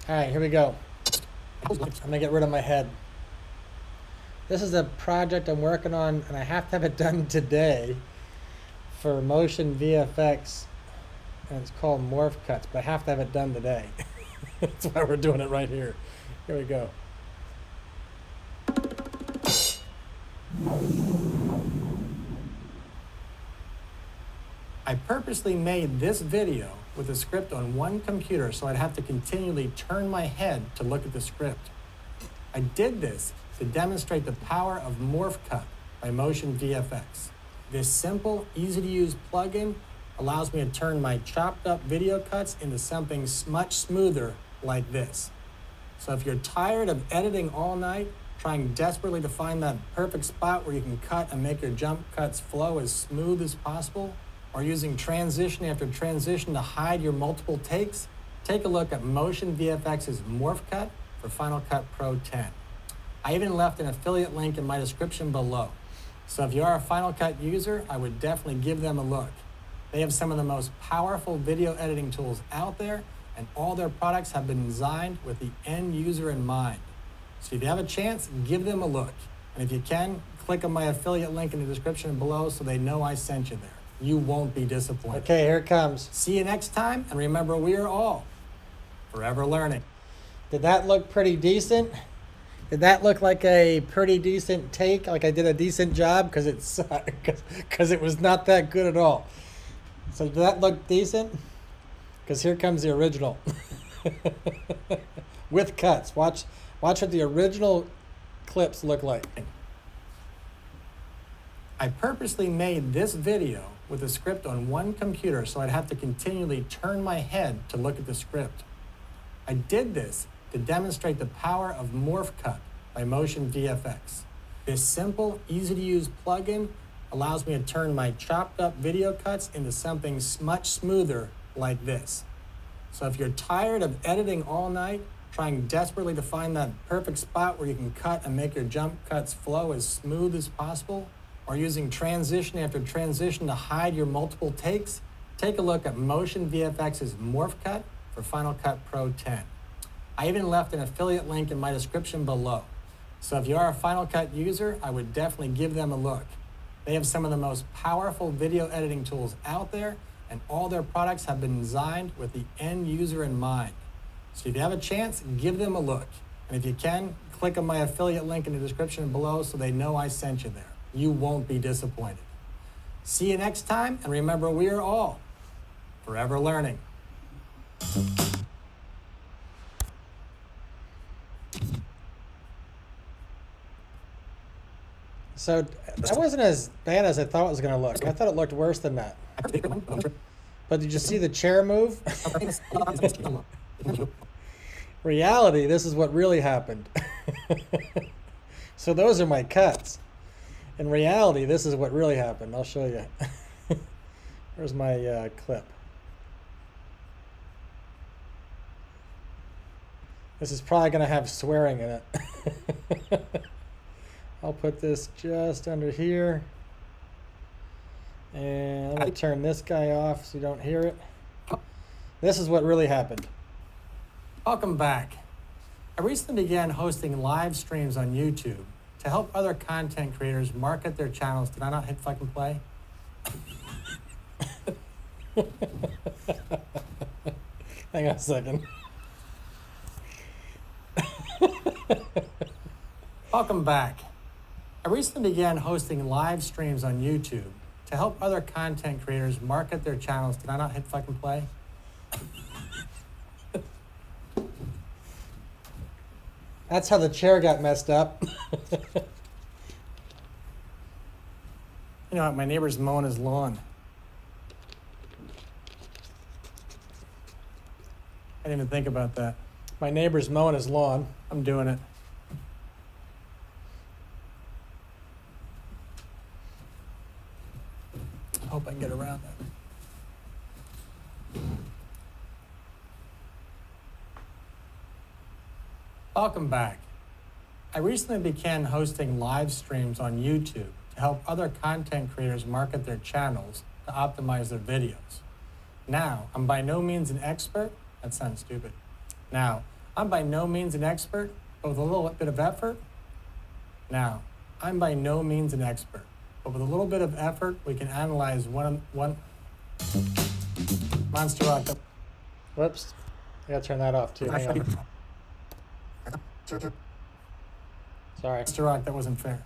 right, here we go. I'm going to get rid of my head. This is a project I'm working on, and I have to have it done today for motion VFX, and it's called morph cuts, but I have to have it done today. That's why we're doing it right here. Here we go. I purposely made this video with the script on one computer so I'd have to continually turn my head to look at the script. I did this to demonstrate the power of Morph Cut by Motion VFX. This simple, easy-to-use plugin allows me to turn my chopped up video cuts into something much smoother like this. So if you're tired of editing all night, trying desperately to find that perfect spot where you can cut and make your jump cuts flow as smooth as possible, or using transition after transition to hide your multiple takes, take a look at Motion VFX's Morph Cut for Final Cut Pro 10. I even left an affiliate link in my description below. So if you are a Final Cut user, I would definitely give them a look. They have some of the most powerful video editing tools out there, and all their products have been designed with the end user in mind. So if you have a chance, give them a look. And if you can, click on my affiliate link in the description below so they know I sent you there. You won't be disappointed. Okay, here it comes. See you next time, and remember, we are all forever learning. Did that look pretty decent? Did that look like a pretty decent take? Like I did a decent job? Because it sucked. Because it was not that good at all. So did that look decent? Because here comes the original. With cuts. Watch what the original clips look like. I purposely made this video with the script on one computer so I'd have to continually turn my head to look at the script. I did this to demonstrate the power of Morph Cut by Motion VFX. This simple, easy-to-use plugin allows me to turn my chopped up video cuts into something much smoother like this. So if you're tired of editing all night, trying desperately to find that perfect spot where you can cut and make your jump cuts flow as smooth as possible, or using transition after transition to hide your multiple takes, take a look at Motion VFX's Morph Cut for Final Cut Pro 10. I even left an affiliate link in my description below. So if you are a Final Cut user, I would definitely give them a look. They have some of the most powerful video editing tools out there, and all their products have been designed with the end user in mind. So if you have a chance, give them a look. And if you can, click on my affiliate link in the description below so they know I sent you there. You won't be disappointed. See you next time, and remember, we are all forever learning. So that wasn't as bad as I thought it was going to look. I thought it looked worse than that. But did you see the chair move? Reality, this is what really happened. So those are my cuts. In reality, this is what really happened. I'll show you. Where's my clip? This is probably going to have swearing in it. I'll put this just under here. And I'm going to turn this guy off so you don't hear it. This is what really happened. Welcome back. I recently began hosting live streams on YouTube to help other content creators market their channels. Did I not hit fucking play? Hang on a second. Welcome back. I recently began hosting live streams on YouTube to help other content creators market their channels. Did I not hit fucking play? That's how the chair got messed up. You know what? My neighbor's mowing his lawn. I didn't even think about that. My neighbor's mowing his lawn. I'm doing it. I hope I can get around that. Welcome back. I recently began hosting live streams on YouTube to help other content creators market their channels to optimize their videos. Now, I'm by no means an expert. That sounds stupid. Now, I'm by no means an expert, but with a little bit of effort. Now, I'm by no means an expert, but with a little bit of effort, we can analyze one Monster Rock. Whoops. I gotta turn that off too. Hang on. Sorry. Monster Rock, that wasn't fair.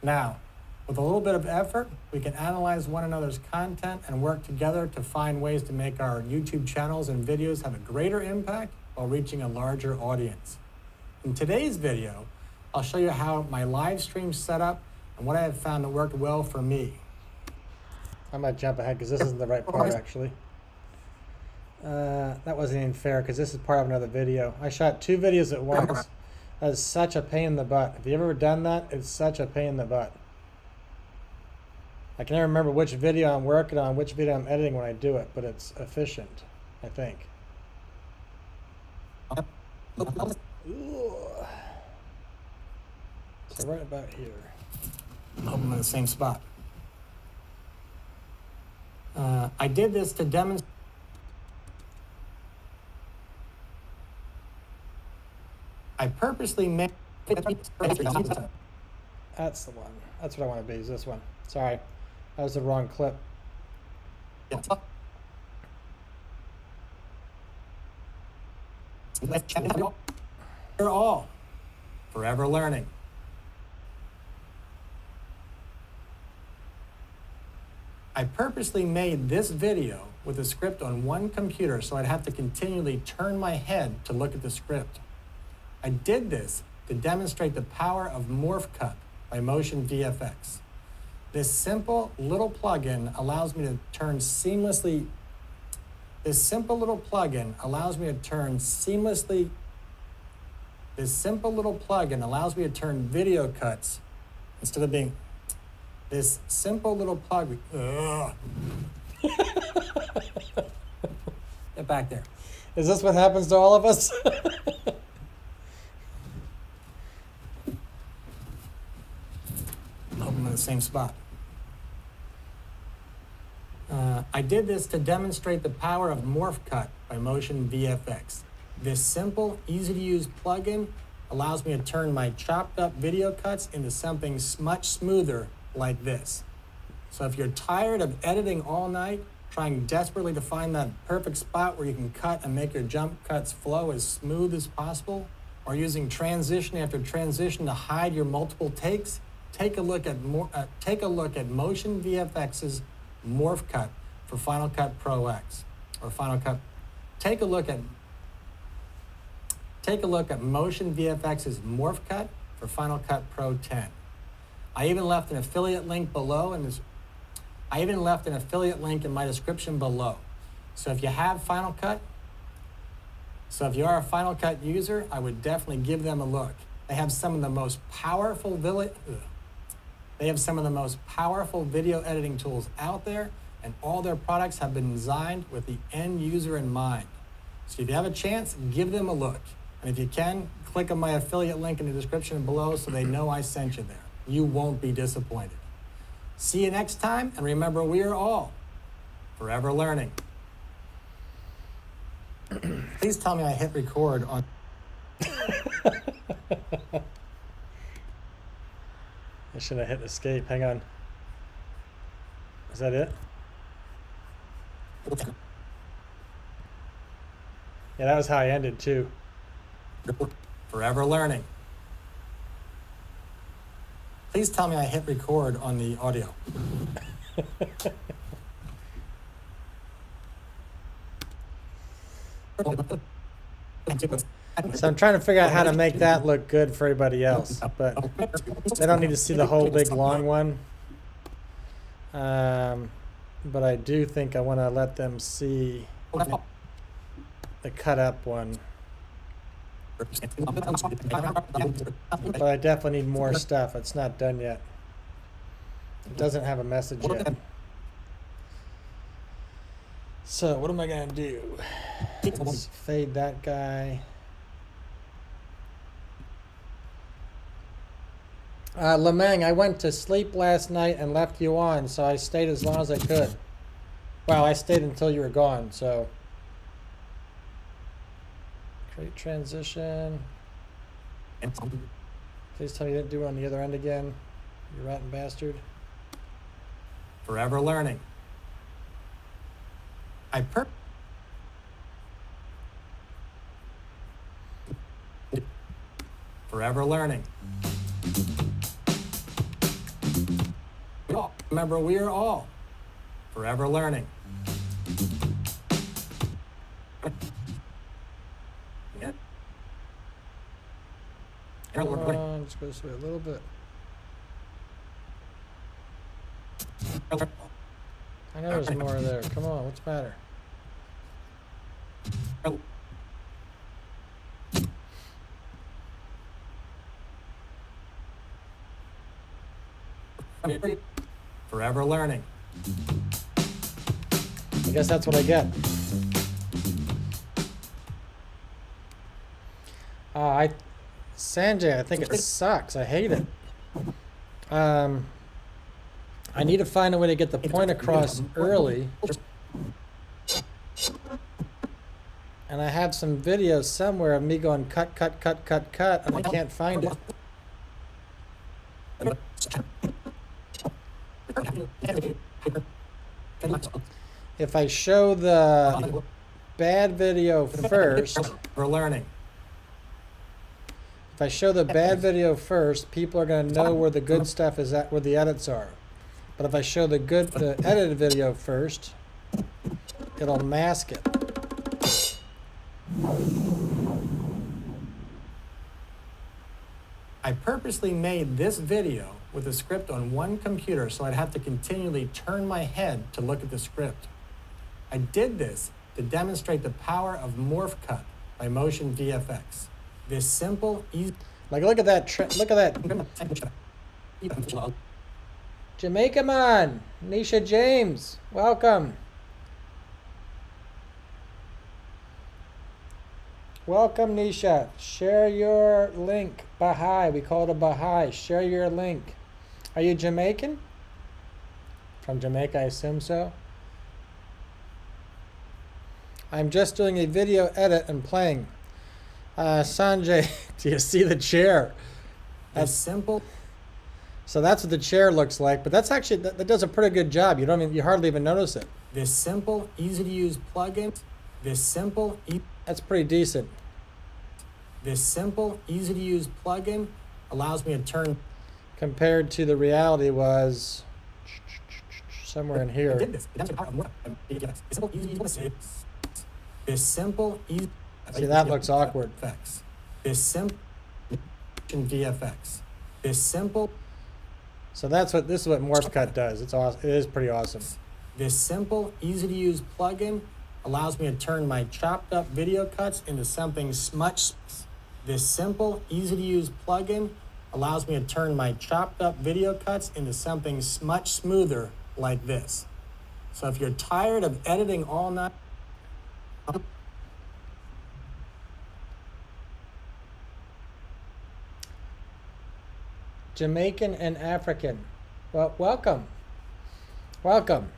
Now, with a little bit of effort, we can analyze one another's content and work together to find ways to make our YouTube channels and videos have a greater impact while reaching a larger audience. In today's video, I'll show you how my live stream set up and what I have found that worked well for me. I might jump ahead because this isn't the right part actually. That wasn't even fair because this is part of another video. I shot 2 videos at once. That is such a pain in the butt. If you've ever done that, it's such a pain in the butt. I can never remember which video I'm working on, which video I'm editing when I do it, but it's efficient, I think. So right about here. I hope I'm in the same spot. I did this to demonstrate. I purposely made. That's the one. That's what I want to be, is this one. Sorry, that was the wrong clip. We're all forever learning. I purposely made this video with a script on one computer so I'd have to continually turn my head to look at the script. I did this to demonstrate the power of Morph Cut by Motion VFX. This simple little plugin allows me to turn seamlessly. This simple little plugin allows me to turn seamlessly. This simple little plugin allows me to turn video cuts instead of being. This simple little plugin. Get back there. Is this what happens to all of us? I hope I'm in the same spot. I did this to demonstrate the power of Morph Cut by Motion VFX. This simple, easy-to-use plugin allows me to turn my chopped up video cuts into something much smoother like this. So if you're tired of editing all night, trying desperately to find that perfect spot where you can cut and make your jump cuts flow as smooth as possible, or using transition after transition to hide your multiple takes, take a look at Motion VFX's Morph Cut for Final Cut Pro X, or Final Cut. Take a look at Motion VFX's Morph Cut for Final Cut Pro 10. I even left an affiliate link below, and I even left an affiliate link in my description below. So if you have Final Cut, so if you are a Final Cut user, I would definitely give them a look. They have some of the most powerful video editing tools out there, and all their products have been designed with the end user in mind. So if you have a chance, give them a look. And if you can, click on my affiliate link in the description below so they know I sent you there. You won't be disappointed. See you next time, and remember, we are all forever learning. Please tell me I hit record on... I should have hit escape. Hang on. Is that it? Yeah, that was how I ended too. Forever learning. Please tell me I hit record on the audio. So I'm trying to figure out how to make that look good for everybody else, but they don't need to see the whole big long one. But I do think I want to let them see the cut up one. But I definitely need more stuff. It's not done yet. It doesn't have a message yet. So what am I going to do? Let's fade that guy. Lemang, I went to sleep last night and left you on, so I stayed as long as I could. Well, I stayed until you were gone, so. Create transition. Please tell me you didn't do it on the other end again, you rotten bastard. Forever learning. Forever learning. Remember, we are all forever learning. Come on, just go this way a little bit. I know there's more there. Come on, what's the matter? Forever learning. I guess that's what I get. Sanjay, I think it sucks. I hate it. I need to find a way to get the point across early. And I have some videos somewhere of me going cut, cut, cut, cut, cut, and I can't find it. If I show the bad video first, we're learning. If I show the bad video first, people are going to know where the good stuff is at, where the edits are. But if I show the edited video first, it'll mask it. I purposely made this video with a script on one computer so I'd have to continually turn my head to look at the script. I did this to demonstrate the power of Morph Cut by Motion VFX. This simple, easy... Like, look at that, look at that. Jamaica man, Nisha James, welcome. Welcome, Nisha. Share your link. Baha'i, we call it a Baha'i. Share your link. Are you Jamaican? From Jamaica, I assume so. I'm just doing a video edit and playing. Sanjay, do you see the chair? That's simple. So that's what the chair looks like, but that's actually, that does a pretty good job. You hardly even notice it. This simple, easy to use plugin. That's pretty decent. This simple, easy to use plugin allows me to turn. Compared to the reality was somewhere in here. I did this. This simple, easy. See, that looks awkward. This simple VFX. This simple. So this is what Morph Cut does. It's awesome. It is pretty awesome. This simple, easy to use plugin allows me to turn my chopped up video cuts into something much. This simple, easy to use plugin allows me to turn my chopped up video cuts into something much smoother like this. So if you're tired of editing all night, Jamaican and African. Well, welcome. Welcome.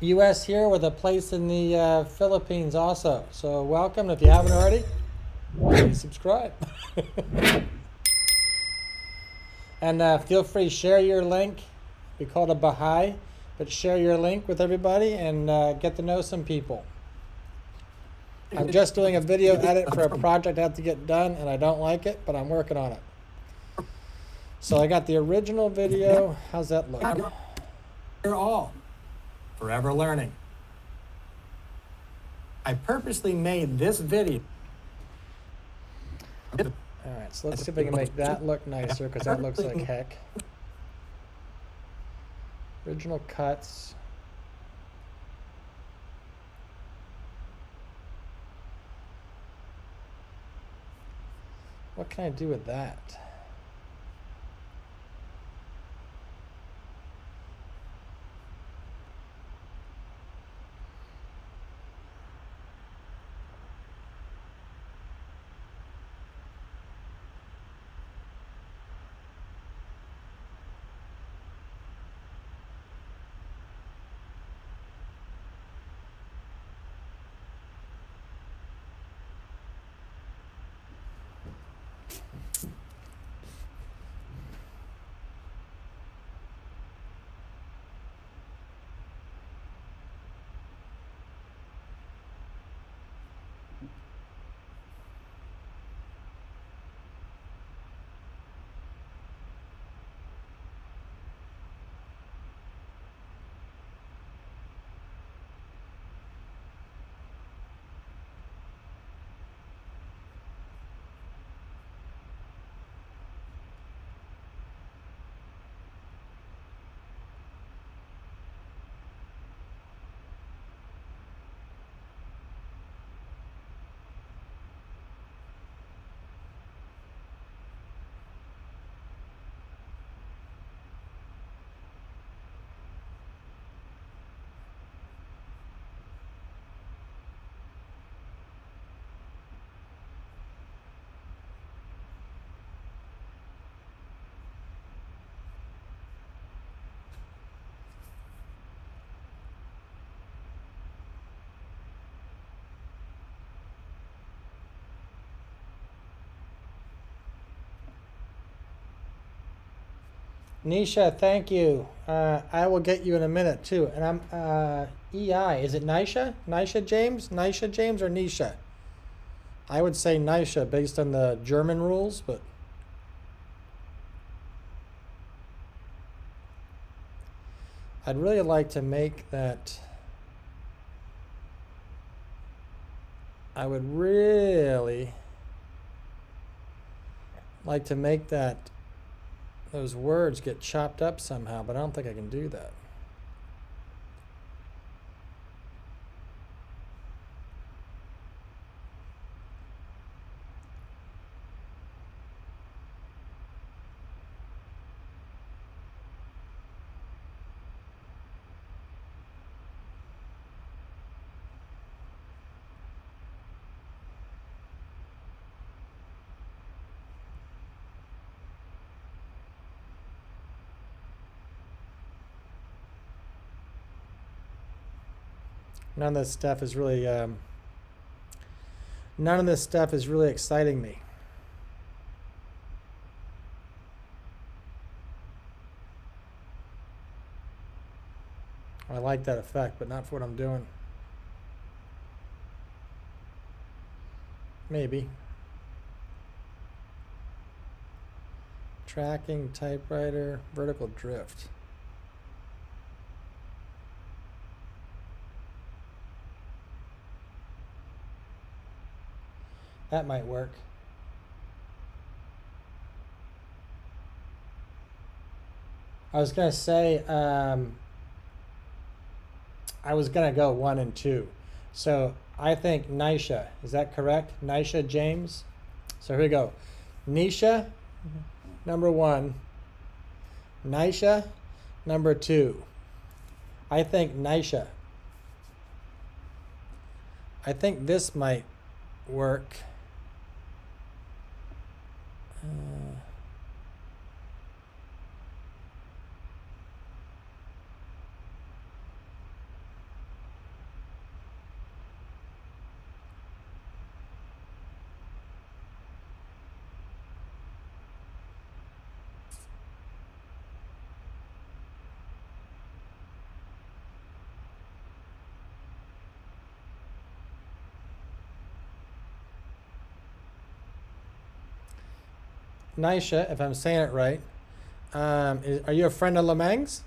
U.S. here with a place in the Philippines also. So welcome. If you haven't already, please subscribe. And feel free to share your link. We call it a Baha'i, but share your link with everybody and get to know some people. I'm just doing a video edit for a project I have to get done, and I don't like it, but I'm working on it. So I got the original video. How's that look? You're all forever learning. I purposely made this video. Alright, so let's see if we can make that look nicer, because that looks like heck. Original cuts. What can I do with that? Nisha, thank you. I will get you in a minute too. And I'm EI. Is it Nisha? Nisha James? Nisha James or Nisha? I would say Nisha based on the German rules, but I'd really like to make that. I would really like to make that those words get chopped up somehow, but I don't think I can do that. None of this stuff is really exciting me. I like that effect, but not for what I'm doing. Maybe. Tracking, typewriter, vertical drift. That might work. I was going to say, I was going to go 1 and 2. So I think Nisha, is that correct? Nisha James? So here we go. Nisha, number 1. Nisha, number 2. I think Nisha. I think this might work. Nisha, if I'm saying it right, are you a friend of Lemang's?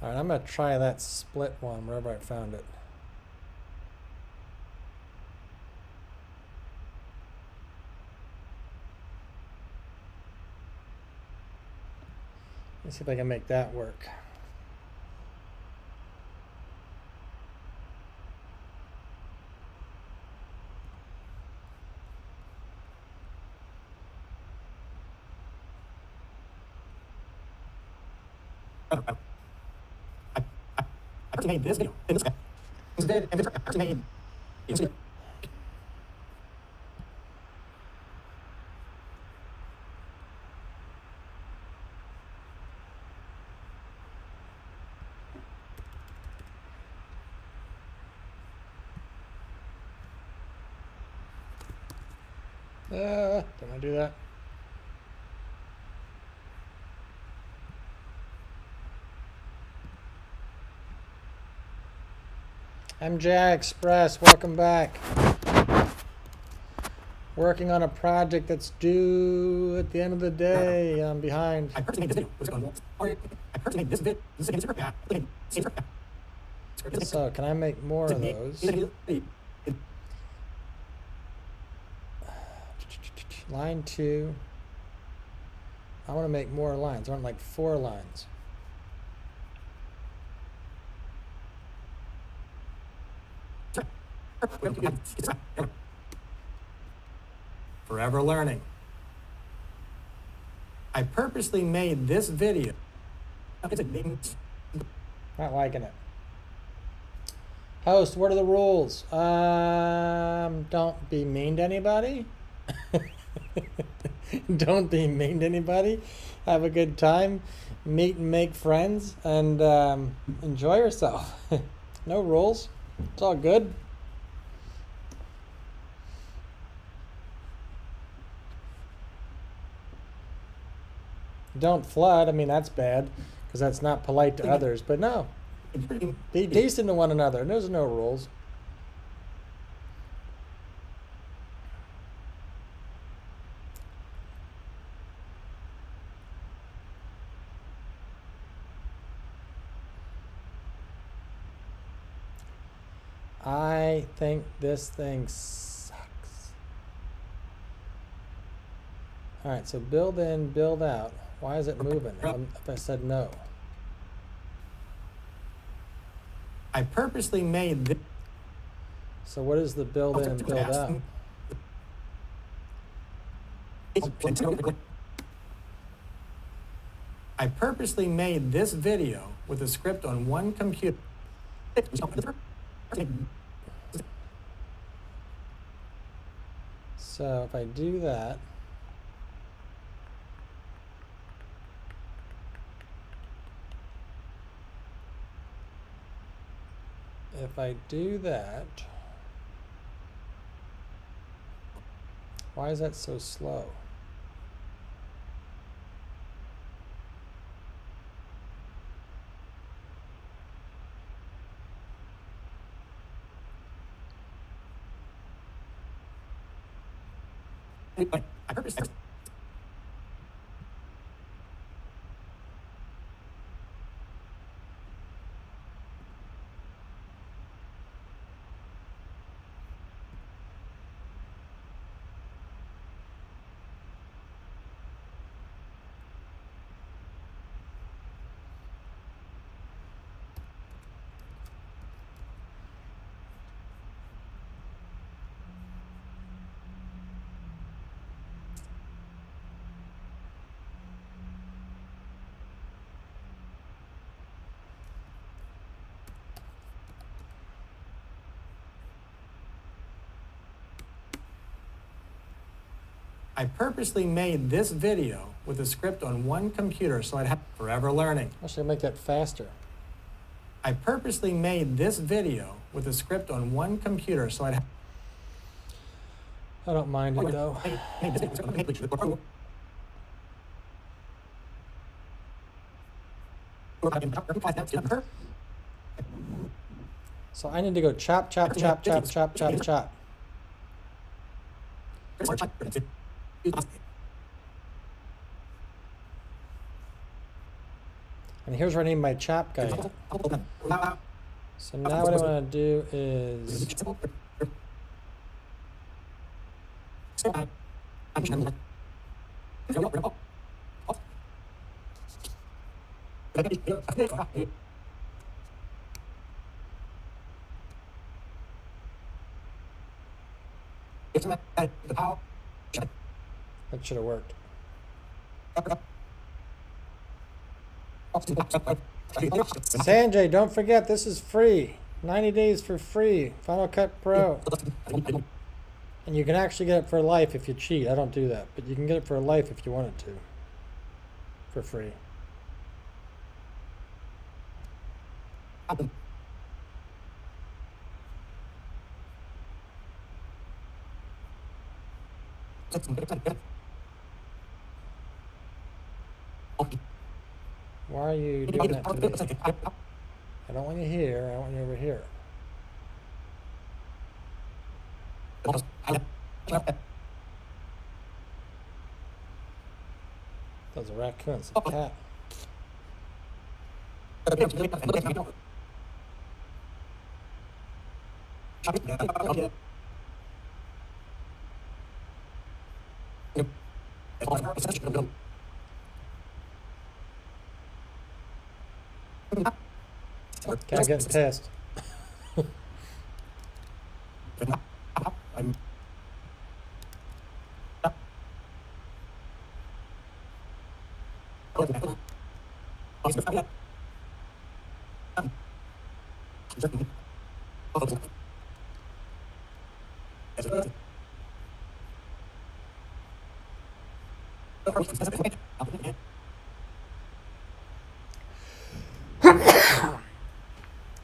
All right, I'm going to try that split one wherever I found it. Let's see if I can make that work. I made this video. Don't I do that? MJ Express, welcome back. Working on a project that's due at the end of the day. I'm behind. I personally made this video. I personally made this video. So, can I make more of those? Line 2. I want to make more lines. I want like 4 lines. Forever learning. I purposely made this video. Not liking it. Host, what are the rules? Don't be mean to anybody. Don't be mean to anybody. Have a good time. Meet and make friends. And enjoy yourself. No rules. It's all good. Don't flood. I mean, that's bad because that's not polite to others. But no, be decent to one another. There's no rules. I think this thing sucks. All right, so build in, build out. Why is it moving if I said no? I purposely made this. So what is the build in and build out? I purposely made this video with a script on one computer. So if I do that, why is that so slow? I purposely. I purposely made this video with a script on one computer so I'd have forever learning. I should make that faster. I purposely made this video with a script on one computer so I'd have. I don't mind it though. So I need to go chop, chop, chop, chop, chop, chop, chop. And here's where I need my chop guy. So now what I want to do is that should have worked. Sanjay, don't forget this is free. 90 days for free. Final Cut Pro. And you can actually get it for life if you cheat. I don't do that, but you can get it for life if you wanted to. For free. Why are you doing that to me? I don't want you here. I want you over here. Those are raccoons. A cat. Cat getting pissed.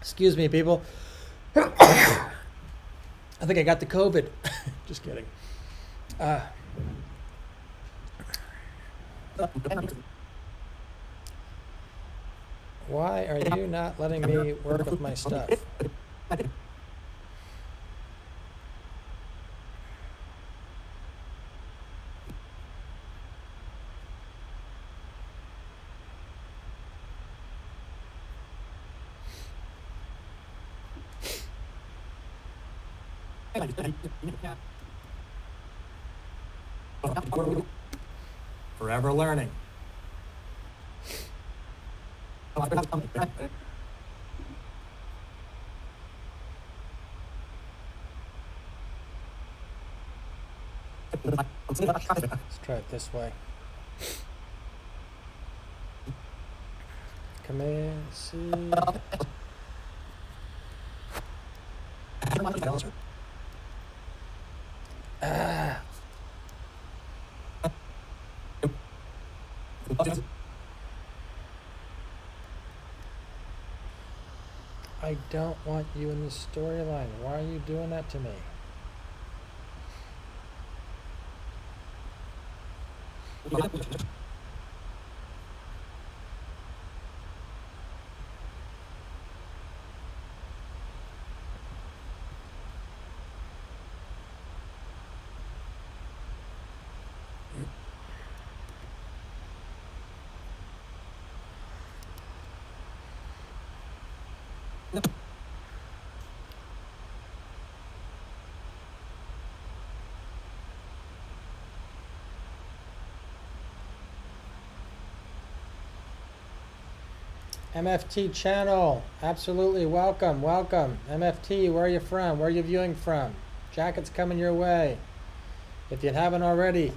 Excuse me, people. I think I got the COVID. Just kidding. Why are you not letting me work with my stuff? Forever learning. Let's try it this way. Command C. Ah. I don't want you in the storyline. Why are you doing that to me? MFT channel, absolutely welcome, welcome. MFT, where are you from? Where are you viewing from? Jacket's coming your way. If you haven't already,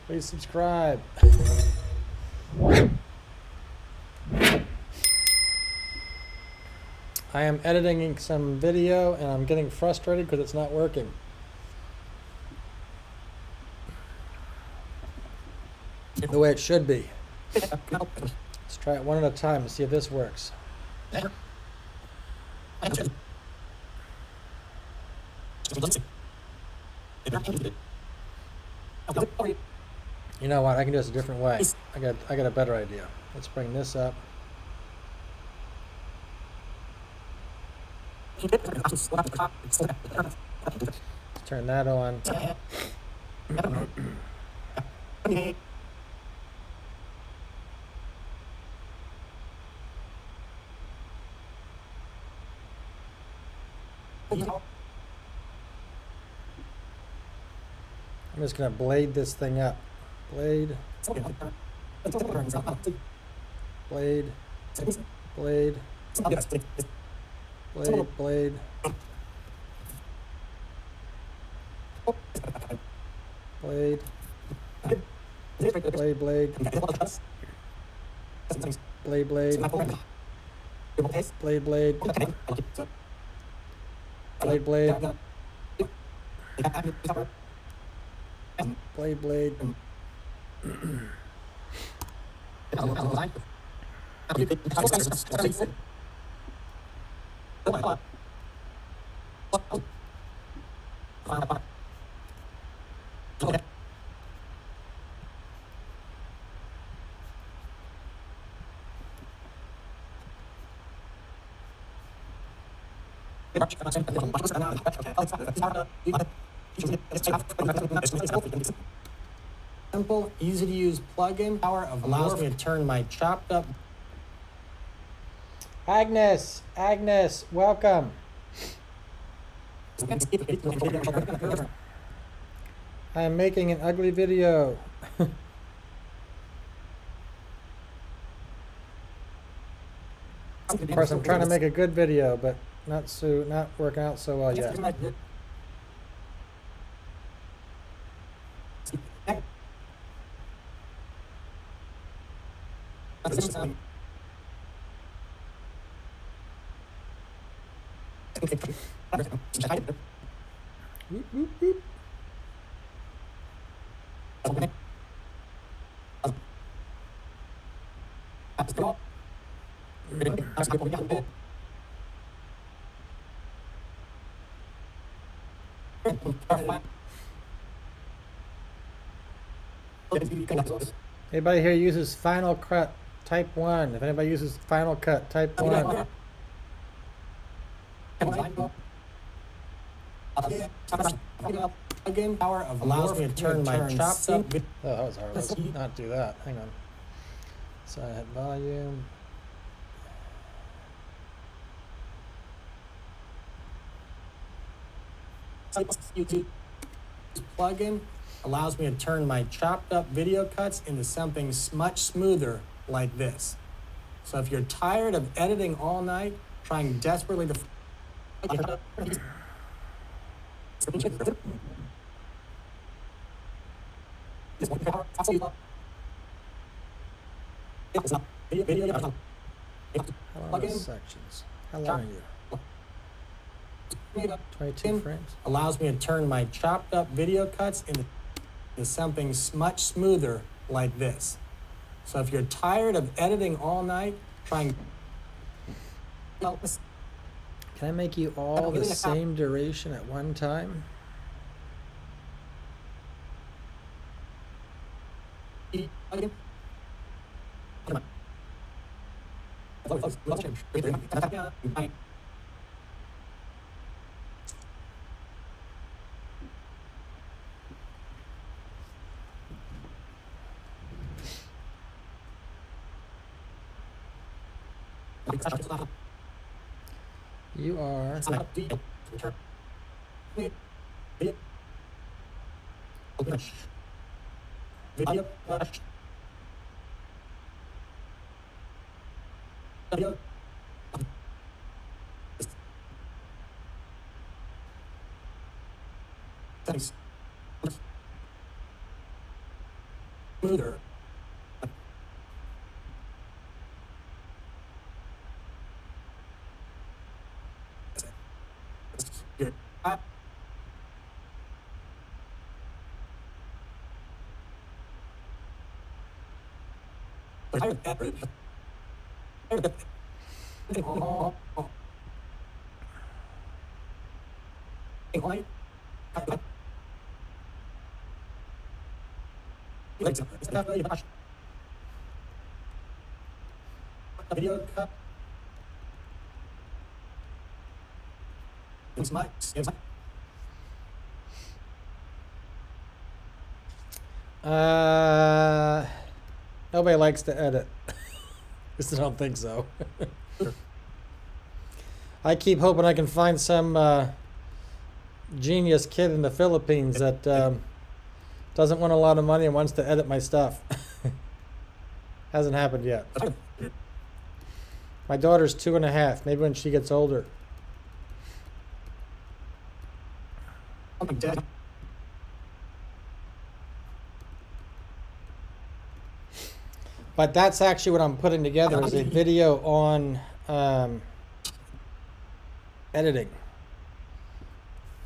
please subscribe. I am editing some video and I'm getting frustrated because it's not working. The way it should be. Let's try it one at a time and see if this works. You know what? I can do this a different way. I got a better idea. Let's bring this up. Let's turn that on. I'm just gonna blade this thing up. Blade. Blade. Blade. Blade. Blade. Blade. Blade. Blade. Blade. Blade. Blade. Blade. Blade. Blade. Blade. Blade. Simple, easy to use plugin. Power of allows me to turn my chopped up. Agnes, Agnes, welcome. I am making an ugly video. Of course, I'm trying to make a good video, but not working out so well yet. Whoop, whoop, whoop. Anybody here uses Final Cut? Type 1. If anybody uses Final Cut, type 1. Again, power of allows me to turn my chopped up. Oh, that was hard. Let's not do that. Hang on. So I hit volume. YouTube plugin allows me to turn my chopped up video cuts into something much smoother like this. So if you're tired of editing all night, trying desperately to sections. How long are you? 22 frames. Allows me to turn my chopped up video cuts into something much smoother like this. So if you're tired of editing all night, trying. Can I make you all the same duration at one time? You are smoother. Video cut. Nobody likes to edit. I don't think so. I keep hoping I can find some genius kid in the Philippines that doesn't want a lot of money and wants to edit my stuff. Hasn't happened yet. My daughter's 2.5. Maybe when she gets older. But that's actually what I'm putting together is a video on editing.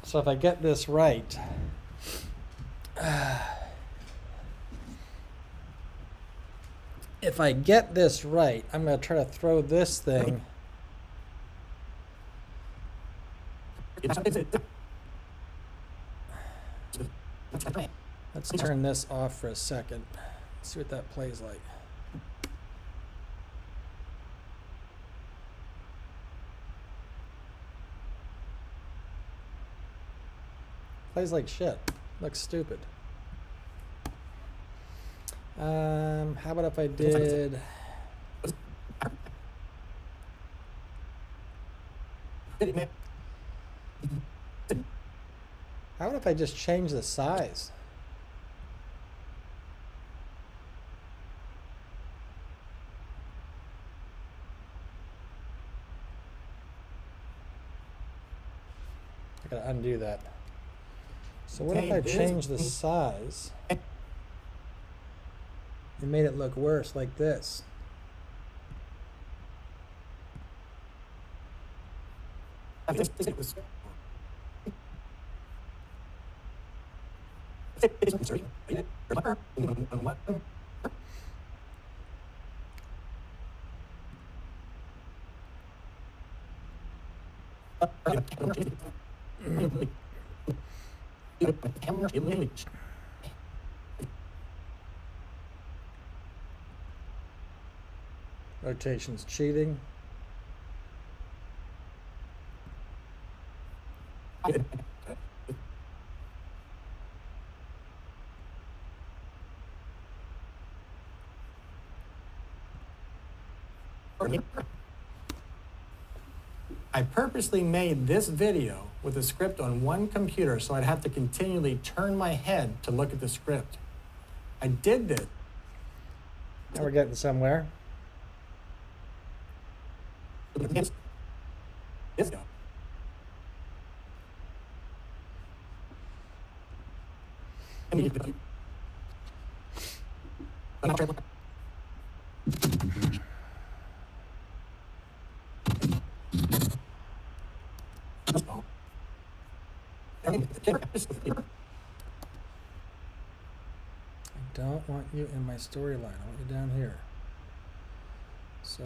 So if I get this right, I'm going to try to throw this thing. Let's turn this off for a second. See what that plays like. Plays like shit. Looks stupid. How about if I did... How about if I just change the size? I gotta undo that. So what if I change the size and made it look worse like this? Rotation's cheating. I purposely made this video with the script on one computer so I'd have to continually turn my head to look at the script. I did this. Now we're getting somewhere. I don't want you in my storyline. I want you down here. So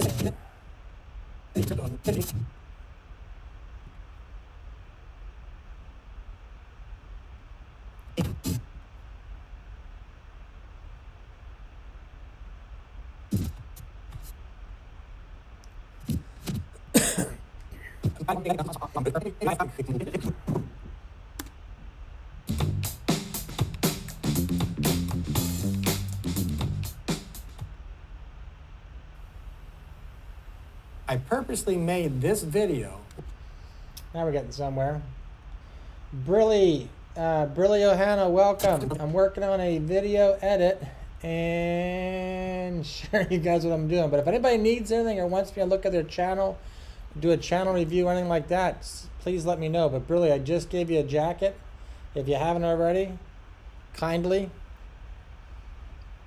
I purposely made this video. now we're getting somewhere. Brilly Johanna, welcome. I'm working on a video edit and share you guys what I'm doing. But if anybody needs anything or wants me to look at their channel, do a channel review or anything like that, please let me know. But Brilly, I just gave you a jacket. If you haven't already, kindly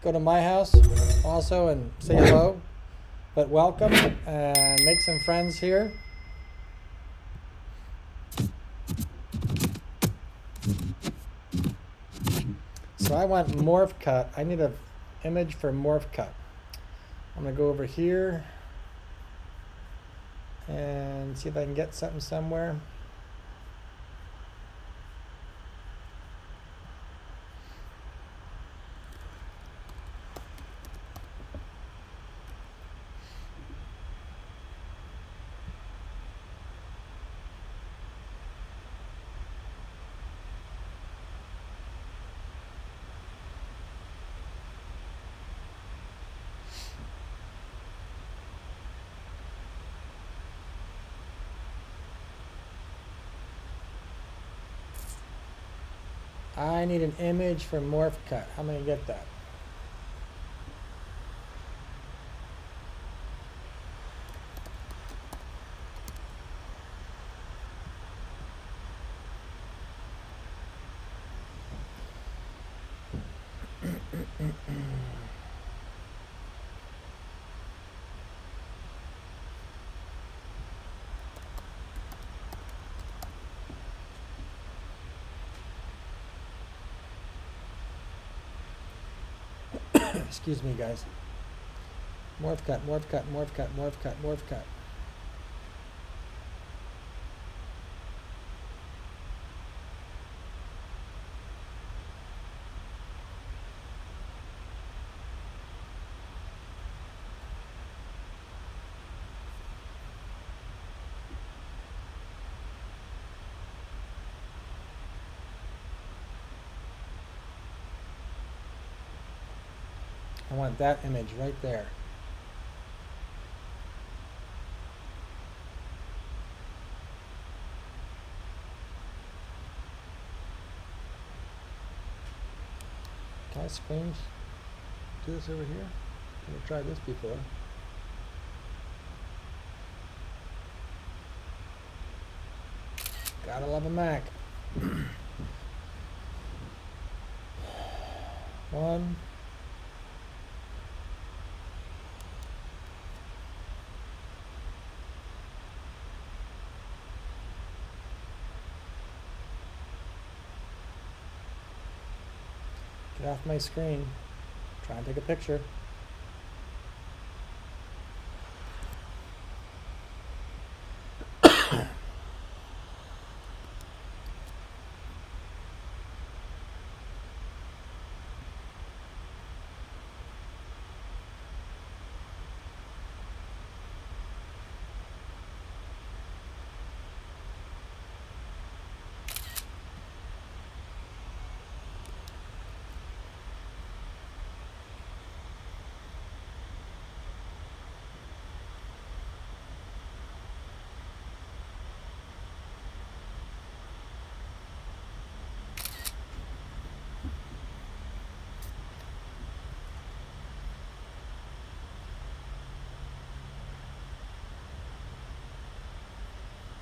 go to my house also and say hello. But welcome and make some friends here. So I want morph cut. I need an image for morph cut. I'm gonna go over here and see if I can get something somewhere. I need an image for morph cut. How am I gonna get that? Excuse me, guys. Morph cut, morph cut, morph cut, morph cut, morph cut. I want that image right there. Can I screen do this over here? I've tried this before. Gotta love a Mac. One. Get off my screen. Try and take a picture.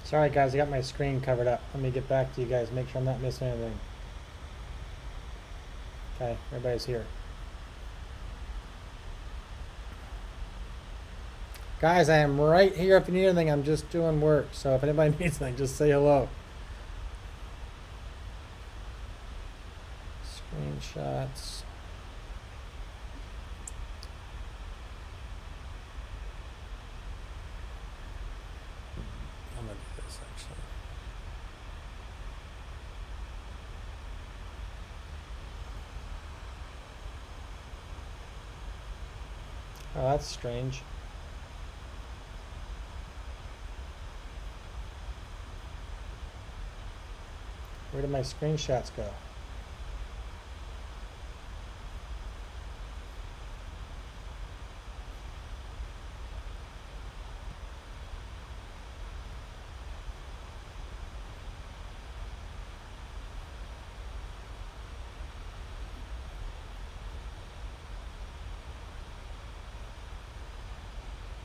Sorry guys, I got my screen covered up. Let me get back to you guys, make sure I'm not missing anything. Okay, everybody's here. Guys, I am right here if you need anything. I'm just doing work. So if anybody needs anything, just say hello. Screenshots. I'm going to do this actually. Oh, that's strange. Where did my screenshots go?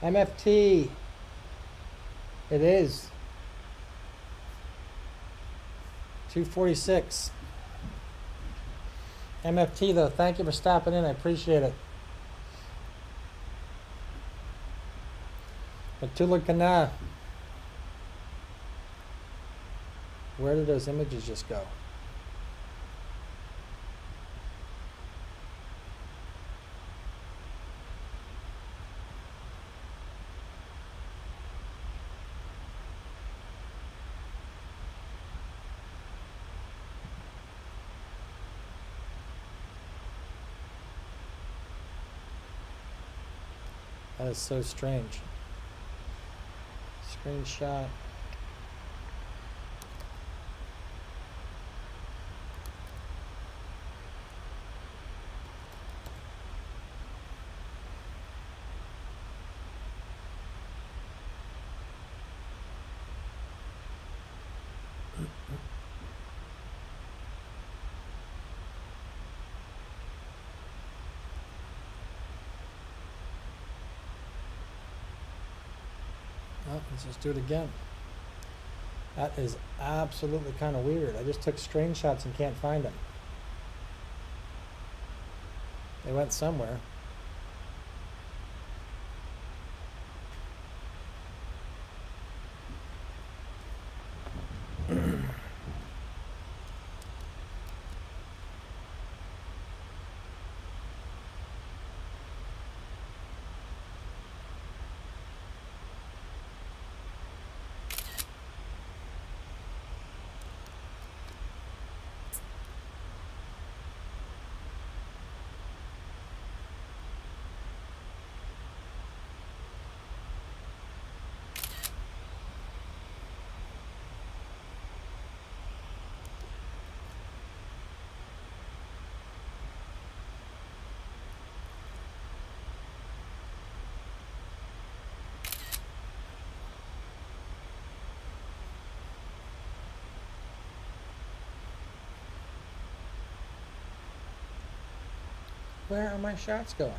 MFT. It is. 246. MFT though, thank you for stopping in. I appreciate it. Matula Kana. Where did those images just go? That is so strange. Screenshot. Well, let's just do it again. That is absolutely kind of weird. I just took screenshots and can't find them. They went somewhere. Where are my shots going?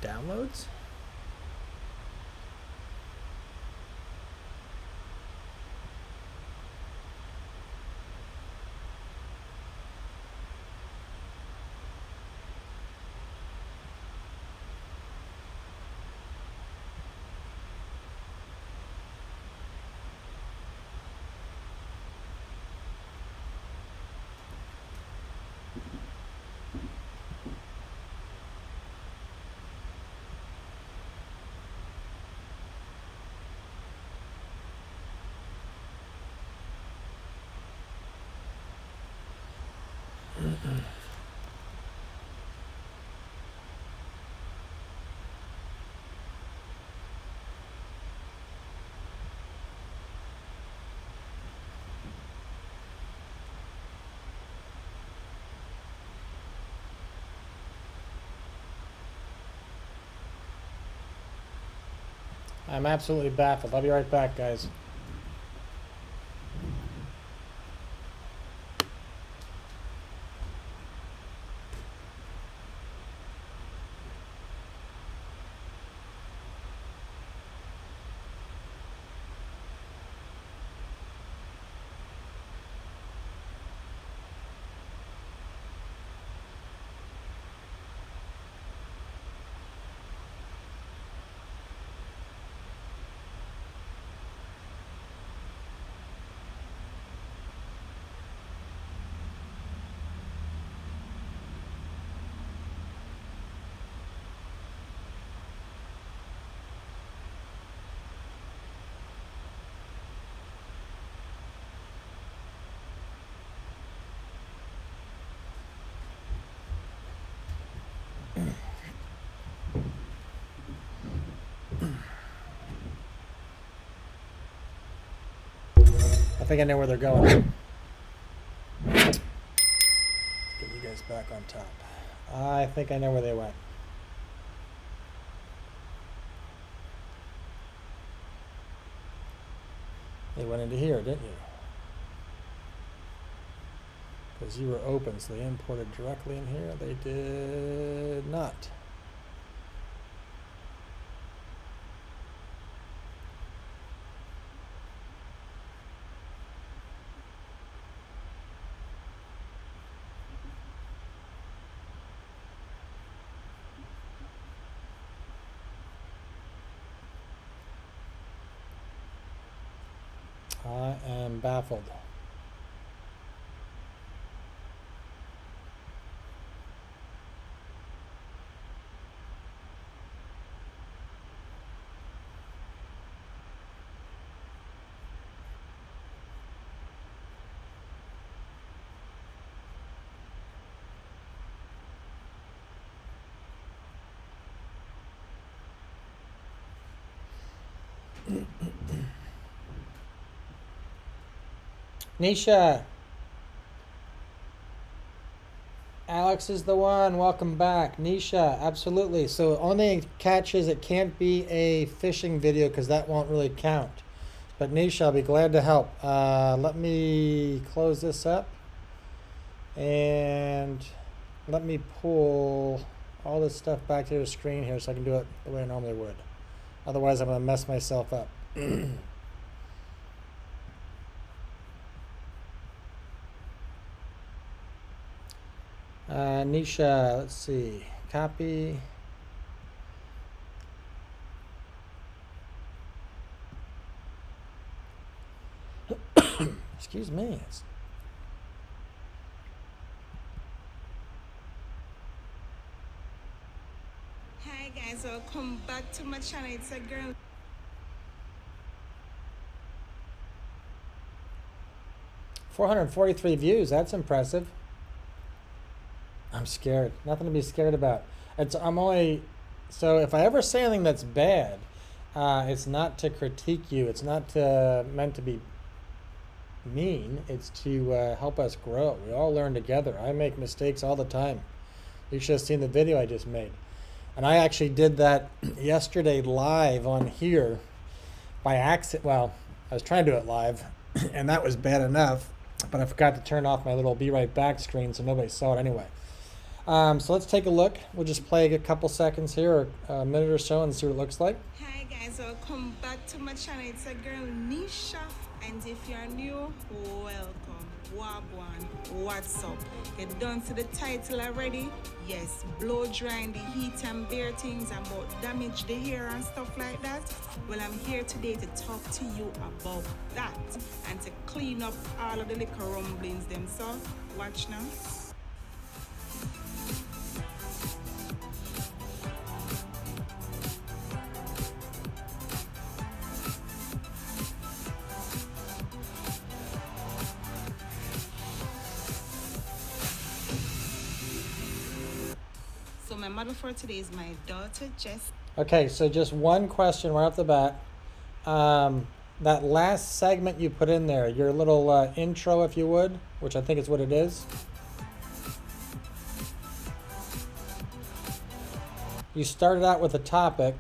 Downloads? I'm absolutely baffled. I'll be right back, guys. I think I know where they're going. Let's get you guys back on top. I think I know where they went. They went into here, didn't you? Because you were open, so they imported directly in here. They did not. I am baffled. Nisha, Alex Alex is the one. Welcome back. Nisha, absolutely. So only catch is it can't be a fishing video because that won't really count. But Nisha, I'll be glad to help. Let me close this up. And let me pull all this stuff back to the screen here so I can do it the way I normally would. Otherwise, I'm going to mess myself up. Nisha, let's see. Copy. Excuse me. Hi guys, welcome back to my channel. It's a girl. $443 views. That's impressive. I'm scared. Nothing to be scared about. So if I ever say anything that's bad, it's not to critique you. It's not meant to be mean. It's to help us grow. We all learn together. I make mistakes all the time. You should have seen the video I just made. And I actually did that yesterday live on here by accident. Well, I was trying to do it live, and that was bad enough, but I forgot to turn off my little be right back screen, so nobody saw it anyway. So let's take a look. We'll just play a couple seconds here, or a minute or so, and see what it looks like. Hi guys, welcome back to my channel. It's a girl, Nisha, and if you're new, welcome. Wagwan, what's up? You done to the title already? Yes, blow drying the heat and bare things and about damage the hair and stuff like that. Well, I'm here today to talk to you about that and to clean up all of the little rumblings them. So watch now. So my model for today is my daughter, Jess. Okay, so just one question right off the bat. That last segment you put in there, your little intro, if you would, which I think is what it is. You started out with a topic.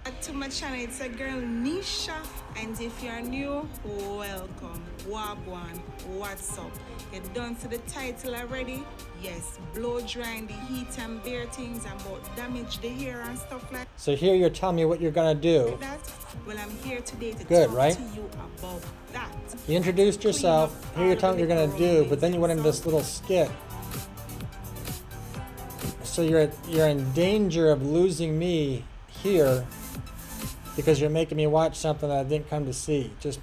Back to my channel, it's a girl, Nisha, and if you're new, welcome. Wagwan, what's up? You done to the title already? Yes, blow drying the heat and bare things and about damage the hair and stuff like that. So here you're telling me what you're gonna do. Well, I'm here today to Good, talk right? to you about that. You introduced yourself. Here you're telling me what you're gonna do, but then you went into this little skit. So you're in danger of losing me here because you're making me watch something that I didn't come to see. Just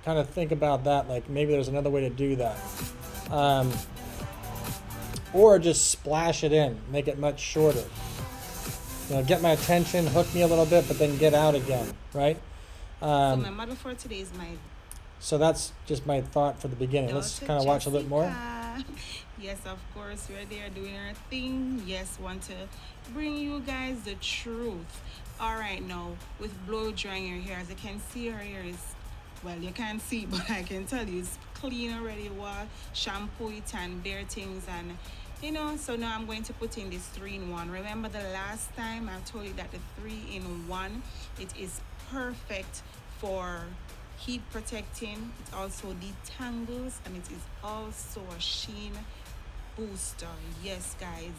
kind of think about that. Like maybe there's another way to do that, or just splash it in, make it much shorter. You know, get my attention, hook me a little bit, but then get out again, right? So my model for today is my. So that's just my thought for the beginning. Let's kind of watch a bit more. Yes, of course, we're there doing our thing. Yes, want to bring you guys the truth. All right, now with blow drying your hair, as you can see, her hair is, well, you can't see, but I can tell you it's clean already. Well, shampoo it and bare things, and you know. So now I'm going to put in this 3-in-1. Remember the last time I told you that the 3-in-1, it is perfect for heat protecting. It also detangles, and it is also a sheen booster. Yes guys,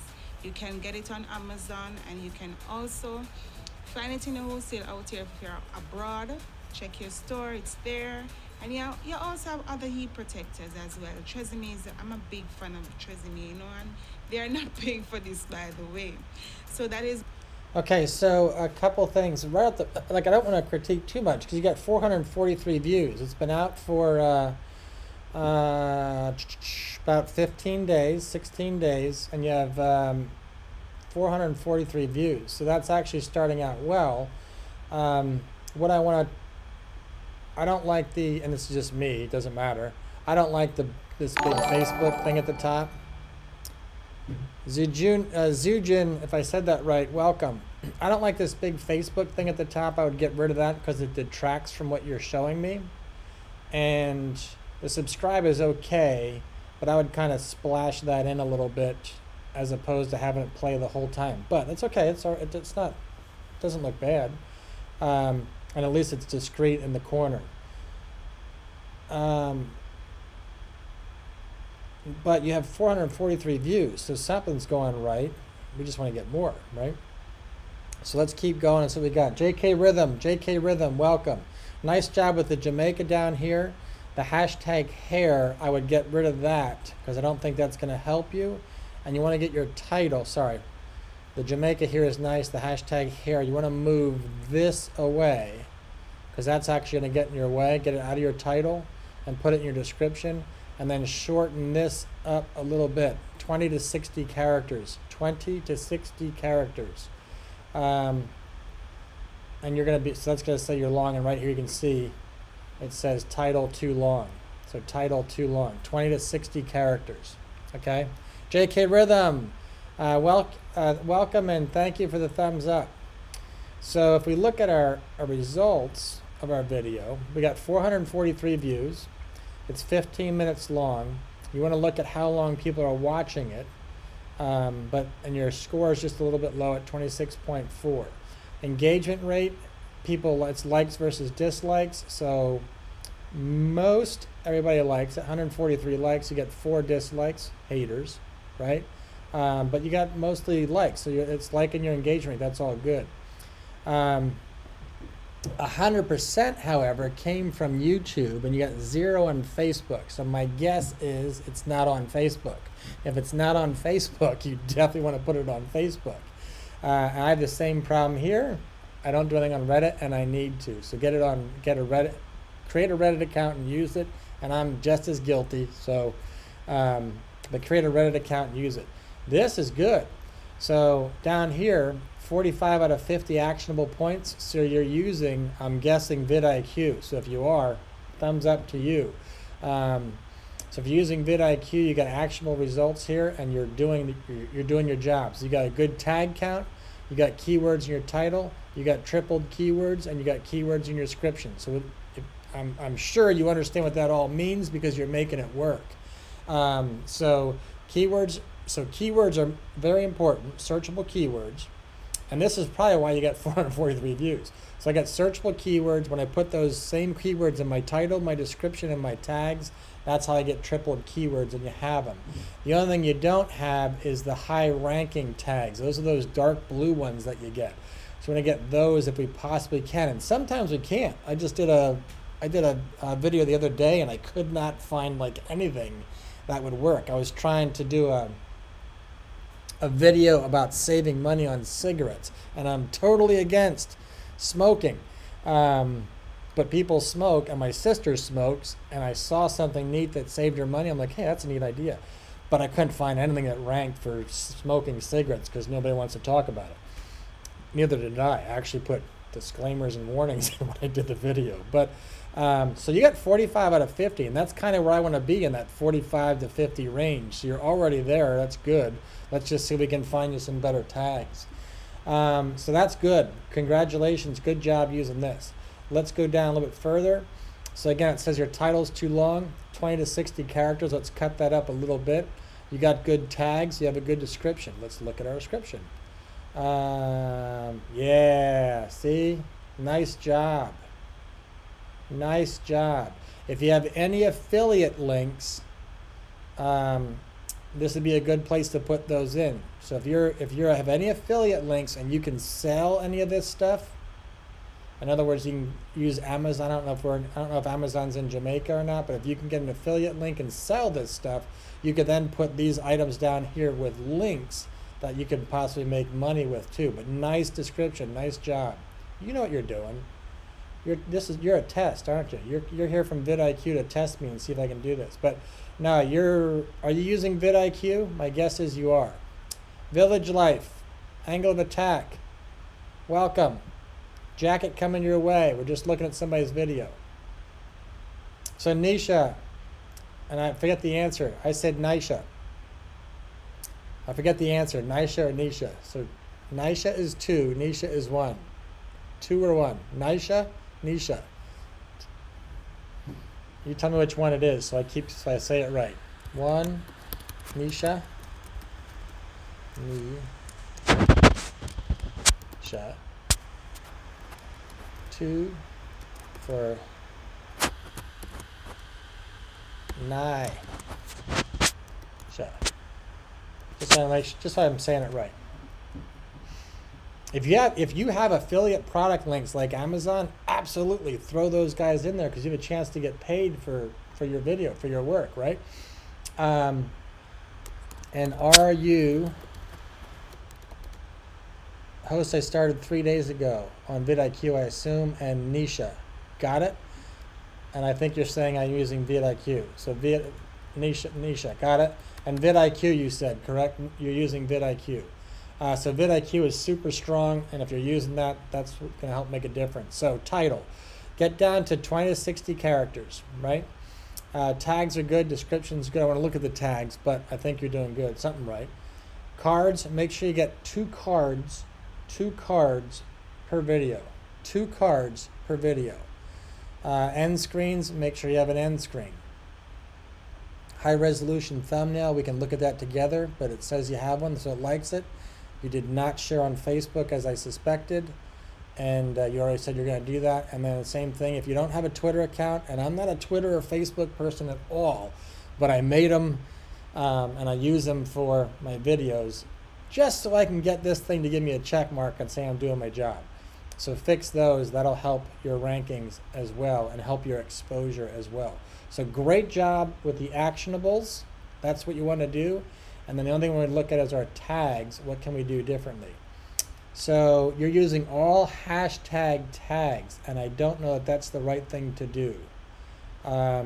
you can get it on Amazon, and you can also find it in a wholesale out here if you're abroad. Check your store, it's there. And you also have other heat protectors as well. Tresemme is, I'm a big fan of Tresemme, you know, and they're not paying for this, by the way. So that is. Okay, so a couple things. Right at the, like, I don't want to critique too much because you got 443 views. It's been out for about 15 days, 16 days, and you have 443 views. So that's actually starting out well. What I don't like and it's just me, it doesn't matter. I don't like this big Facebook thing at the top. Zujin, if I said that right, welcome. I don't like this big Facebook thing at the top. I would get rid of that because it detracts from what you're showing me. And the subscribe is okay, but I would kind of splash that in a little bit as opposed to having it play the whole time. But it's okay. It's not, it doesn't look bad. And at least it's discrete in the corner. But you have 443 views, so something's going right. We just want to get more, right? So let's keep going. So we got JK Rhythm, welcome. Nice job with the Jamaica down here. The hashtag hair, I would get rid of that because I don't think that's going to help you. And you want to get your title, sorry. The Jamaica here is nice, the hashtag hair. You want to move this away because that's actually going to get in your way. Get it out of your title and put it in your description. And then shorten this up a little bit, 20 to 60 characters, 20 to 60 characters. And you're going to be, so that's going to say you're long, and right here you can see it says title too long. So title too long, 20 to 60 characters, okay? JK Rhythm, welcome and thank you for the thumbs up. So if we look at our results of our video, we got 443 views. It's 15 minutes long. You want to look at how long people are watching it, and your score is just a little bit low at 26.4. Engagement rate, people, it's likes versus dislikes. So most everybody likes it. 143 likes. You get 4 dislikes, haters, right? But you got mostly likes, so it's liking your engagement rate. That's all good. 100%, however, came from YouTube, and you got 0 on Facebook. So my guess is it's not on Facebook. If it's not on Facebook, you definitely want to put it on Facebook. I have the same problem here. I don't do anything on Reddit, and I need to. So create a Reddit account and use it. And I'm just as guilty. So, but create a Reddit account and use it. This is good. So down here, 45 out of 50 actionable points. So you're using, I'm guessing, vidIQ. So if you are, thumbs up to you. So if you're using vidIQ, you got actionable results here, and you're doing your job. So you got a good tag count, you got keywords in your title, you got tripled keywords, and you got keywords in your description. So I'm sure you understand what that all means because you're making it work. So keywords are very important, searchable keywords. And this is probably why you got 443 views. So I got searchable keywords. When I put those same keywords in my title, my description, and my tags, that's how I get tripled keywords, and you have them. The only thing you don't have is the high ranking tags. Those are those dark blue ones that you get. So we're gonna get those if we possibly can. And sometimes we can't. I did a video the other day, and I could not find like anything that would work. I was trying to do a video about saving money on cigarettes, and I'm totally against smoking, but people smoke, and my sister smokes, and I saw something neat that saved her money. I'm like, hey, that's a neat idea, but I couldn't find anything that ranked for smoking cigarettes because nobody wants to talk about it. Neither did I. I actually put disclaimers and warnings when I did the video. But so you got 45 out of 50, and that's kind of where I want to be, in that 45 to 50 range. So you're already there. That's good. Let's just see if we can find you some better tags. So that's good. Congratulations. Good job using this. Let's go down a little bit further. So again, it says your title's too long, 20 to 60 characters. Let's cut that up a little bit. You got good tags. You have a good description. Let's look at our description. Yeah, see? Nice job. Nice job. If you have any affiliate links, this would be a good place to put those in. So if you have any affiliate links and you can sell any of this stuff, in other words, you can use Amazon. I don't know if Amazon's in Jamaica or not, but if you can get an affiliate link and sell this stuff, you could then put these items down here with links that you could possibly make money with too. But nice description, nice job. You know what you're doing. You're a test, aren't you? You're here from vidIQ to test me and see if I can do this. But no, are you using vidIQ? My guess is you are. Village Life, Angle of Attack, welcome. Jacket coming your way. We're just looking at somebody's video. So Nisha, and I forget the answer. I said Nisha. I forget the answer. Nisha or Nisha. So Nisha is 2. Nisha is 1. 2 or 1. Nisha, Nisha. You tell me which one it is, so I say it right. 1, Nisha. Nisha. 2 for Nai. Just so I'm saying it right. If you have affiliate product links like Amazon, absolutely throw those guys in there because you have a chance to get paid for your video, for your work, right? And are you host I started 3 days ago on vidIQ, I assume, and Nisha. Got it? And I think you're saying I'm using vidIQ. So Nisha, got it? And vidIQ you said, correct? You're using vidIQ. So vidIQ is super strong, and if you're using that, that's going to help make a difference. So title, get down to 20 to 60 characters, right? Tags are good, description's good. I want to look at the tags, but I think you're doing good, something right. Cards, make sure you get 2 cards per video. 2 cards per video. End screens, make sure you have an end screen. High resolution thumbnail, we can look at that together, but it says you have one, so it likes it. You did not share on Facebook as I suspected, and you already said you're going to do that. And then the same thing, if you don't have a Twitter account, and I'm not a Twitter or Facebook person at all, but I made them and I use them for my videos just so I can get this thing to give me a check mark and say I'm doing my job. So fix those, that'll help your rankings as well and help your exposure as well. So great job with the actionables. That's what you want to do. And then the only thing we look at is our tags. What can we do differently? So you're using all hashtag tags, and I don't know that that's the right thing to do. I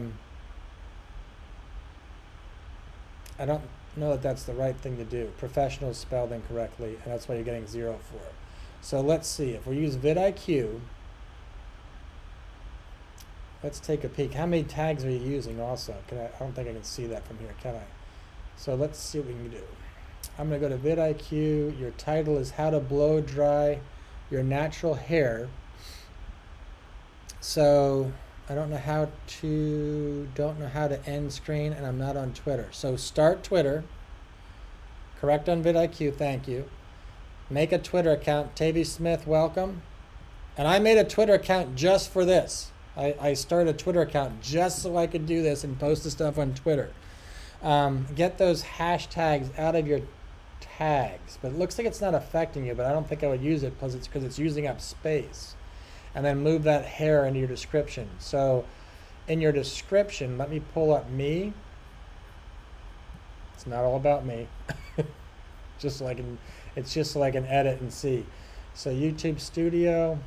don't know that that's the right thing to do. Professional is spelled incorrectly, and that's why you're getting 0 for it. So let's see. If we use vidIQ, let's take a peek. How many tags are you using also? I don't think I can see that from here, can I? So let's see what we can do. I'm going to go to vidIQ. Your title is How to Blow Dry Your Natural Hair. So I don't know how to end screen, and I'm not on Twitter. So start Twitter. Correct on vidIQ, thank you. Make a Twitter account. Tavy Smith, welcome. And I made a Twitter account just for this. I started a Twitter account just so I could do this and post the stuff on Twitter. Get those hashtags out of your tags. But it looks like it's not affecting you, but I don't think I would use it because it's using up space. And then move that hair into your description. So in your description, let me pull up me. It's not all about me. It's just so I can edit and see. So YouTube Studio.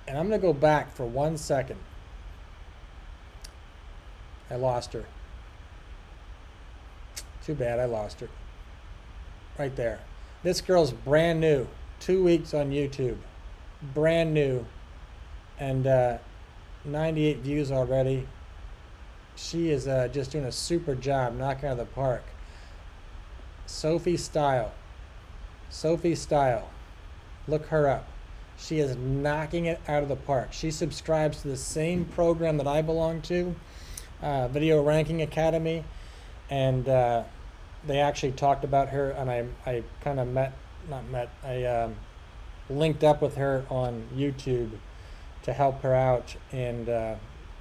And I'm going to go back for 1 second. I lost her. Too bad, I lost her. Right there. This girl's brand new. 2 weeks on YouTube. Brand new. And 98 views already. She is just doing a super job, knocking out of the park. Sophie Style. Sophie Style. Look her up. She is knocking it out of the park. She subscribes to the same program that I belong to, Video Ranking Academy, and they actually talked about her, and I kind of I linked up with her on YouTube to help her out, and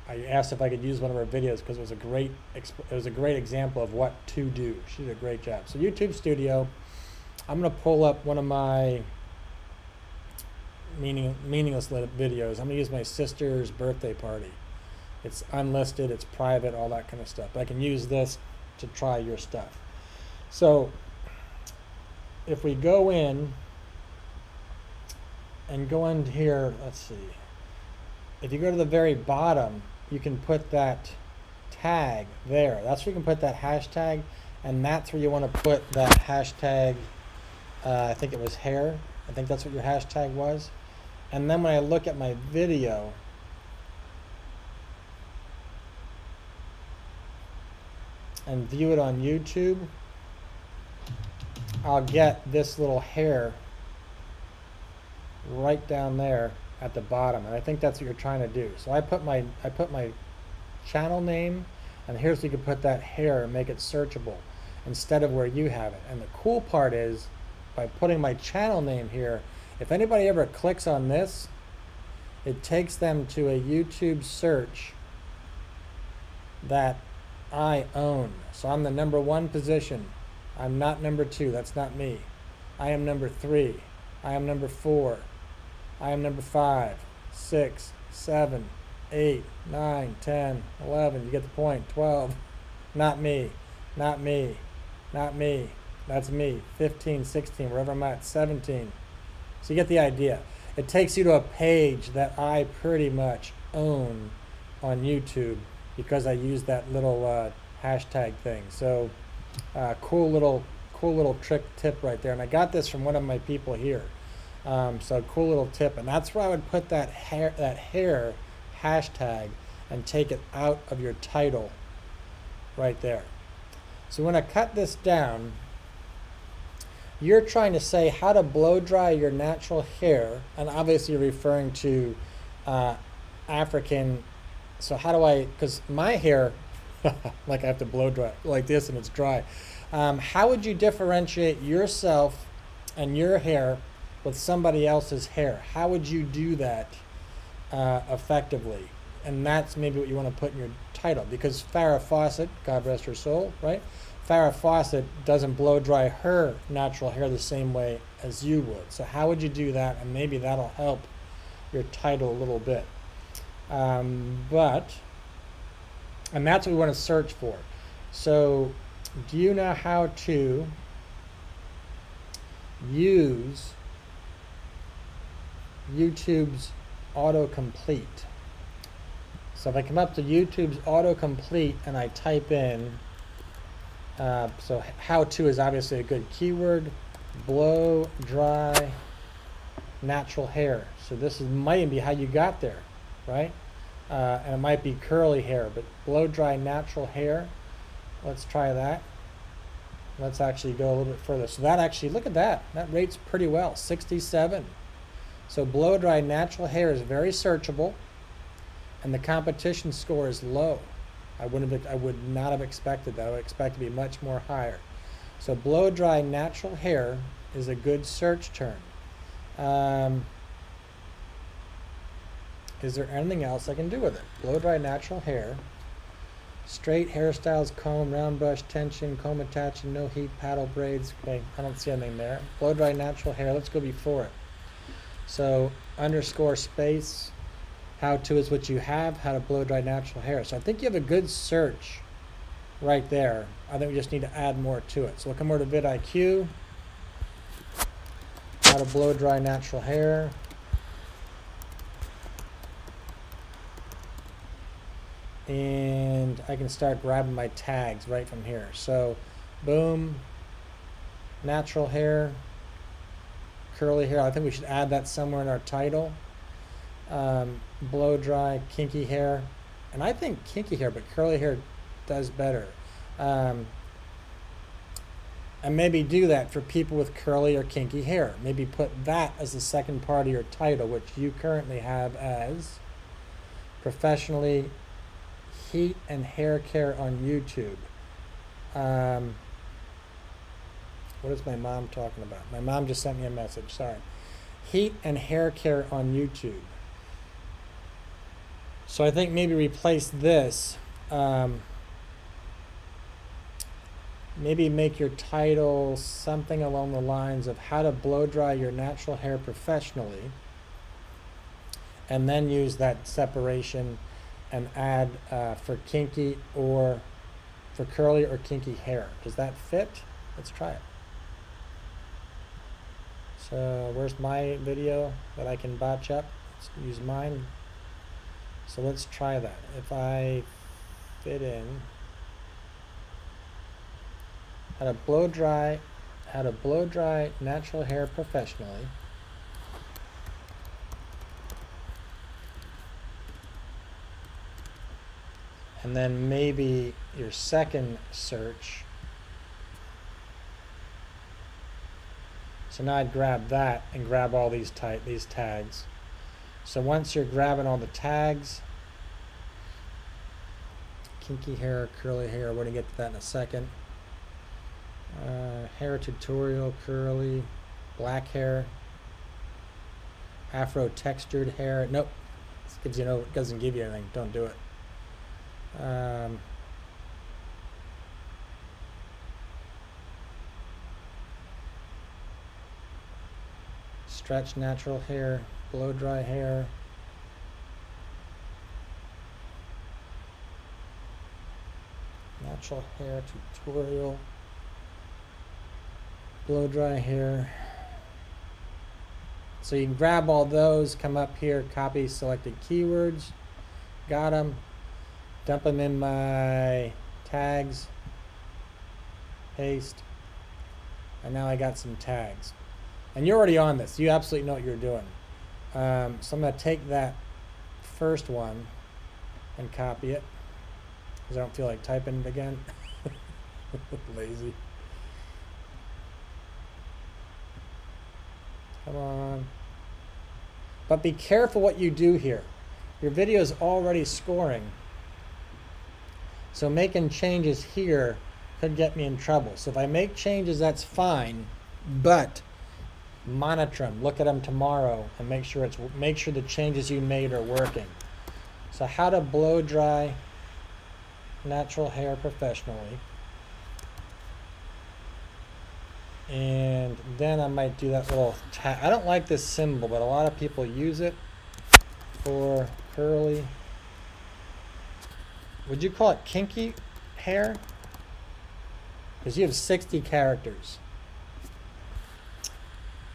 I asked if I could use one of her videos because it was a great example of what to do. She did a great job. So YouTube Studio, I'm gonna pull up one of my meaningless videos. I'm gonna use my sister's birthday party. It's unlisted, it's private, all that kind of stuff. But I can use this to try your stuff. So if we go in and go in here, let's see. If you go to the very bottom, you can put that tag there. That's where you can put that hashtag, and that's where you want to put that hashtag. I think it was hair. I think that's what your hashtag was. And then when I look at my video, and view it on YouTube, I'll get this little hair right down there at the bottom, and I think that's what you're trying to do. So I put my channel name, and here's so you can put that hair and make it searchable instead of where you have it. And the cool part is, by putting my channel name here, if anybody ever clicks on this, it takes them to a YouTube search that I own. So I'm the number 1 position. I'm not number 2. That's not me. I am number 3. I am number 4. I am number 5, 6, 7, 8, 9, 10, 11. You get the point. 12. Not me. Not me. Not me. That's me. 15, 16, wherever I'm at. 17. So you get the idea. It takes you to a page that I pretty much own on YouTube because I use that little hashtag thing. So cool little trick tip right there. And I got this from one of my people here. So cool little tip. And that's where I would put that hair hashtag and take it out of your title right there. So when I cut this down, you're trying to say how to blow dry your natural hair, and obviously you're referring to African. So how do I, because my hair, like I have to blow dry like this and it's dry. How would you differentiate yourself and your hair with somebody else's hair? How would you do that effectively? And that's maybe what you want to put in your title, because Farrah Fawcett, God rest her soul, right? Farrah Fawcett doesn't blow dry her natural hair the same way as you would. So how would you do that? And maybe that'll help your title a little bit. And that's what we want to search for. So do you know how to use YouTube's autocomplete? So if I come up to YouTube's autocomplete and I type in, so how to is obviously a good keyword, blow dry natural hair. So this might be how you got there, right? And it might be curly hair, but blow dry natural hair. Let's try that. Let's actually go a little bit further. So that actually, look at that. That rates pretty well, 67. So blow dry natural hair is very searchable, and the competition score is low. I would not have expected that. I would expect to be much more higher. So blow dry natural hair is a good search term. Is there anything else I can do with it? Blow dry natural hair, straight hairstyles, comb, round brush, tension, comb attaching, no heat, paddle braids. Okay, I don't see anything there. Blow dry natural hair, let's go before it. So underscore space, how to is what you have, how to blow dry natural hair. So I think you have a good search right there. I think we just need to add more to it. So we'll come over to vidIQ, how to blow dry natural hair. And I can start grabbing my tags right from here. So boom, natural hair, curly hair. I think we should add that somewhere in our title. Blow dry, kinky hair. And I think kinky hair, but curly hair does better. And maybe do that for people with curly or kinky hair. Maybe put that as the second part of your title, which you currently have as professionally heat and hair care on YouTube. What is my mom talking about? My mom just sent me a message, sorry. Heat and hair care on YouTube. So I think maybe replace this. Maybe make your title something along the lines of how to blow dry your natural hair professionally, and then use that separation and add for kinky or for curly or kinky hair. Does that fit? Let's try it. So where's my video that I can botch up? Let's use mine. So let's try that. If I fit in how to blow dry natural hair professionally. And then maybe your second search. So now I'd grab that and grab all these tags. So once you're grabbing all the tags, kinky hair, curly hair, we're going to get to that in a second. Hair tutorial, curly, black hair, afro textured hair. Nope, this gives you no, it doesn't give you anything. Don't do it. Stretch natural hair, blow dry hair. Natural hair tutorial. Blow dry hair. So you can grab all those, come up here, copy selected keywords. Got them. Dump them in my tags. Paste. And now I got some tags. And you're already on this. You absolutely know what you're doing. So I'm going to take that first one and copy it, because I don't feel like typing it again. Lazy. Come on. But be careful what you do here. Your video is already scoring. So making changes here could get me in trouble. So if I make changes, that's fine, but monitor them, look at them tomorrow, and make sure the changes you made are working. So how to blow dry natural hair professionally. And then I might do that little tag. I don't like this symbol, but a lot of people use it for curly. Would you call it kinky hair? Because you have 60 characters.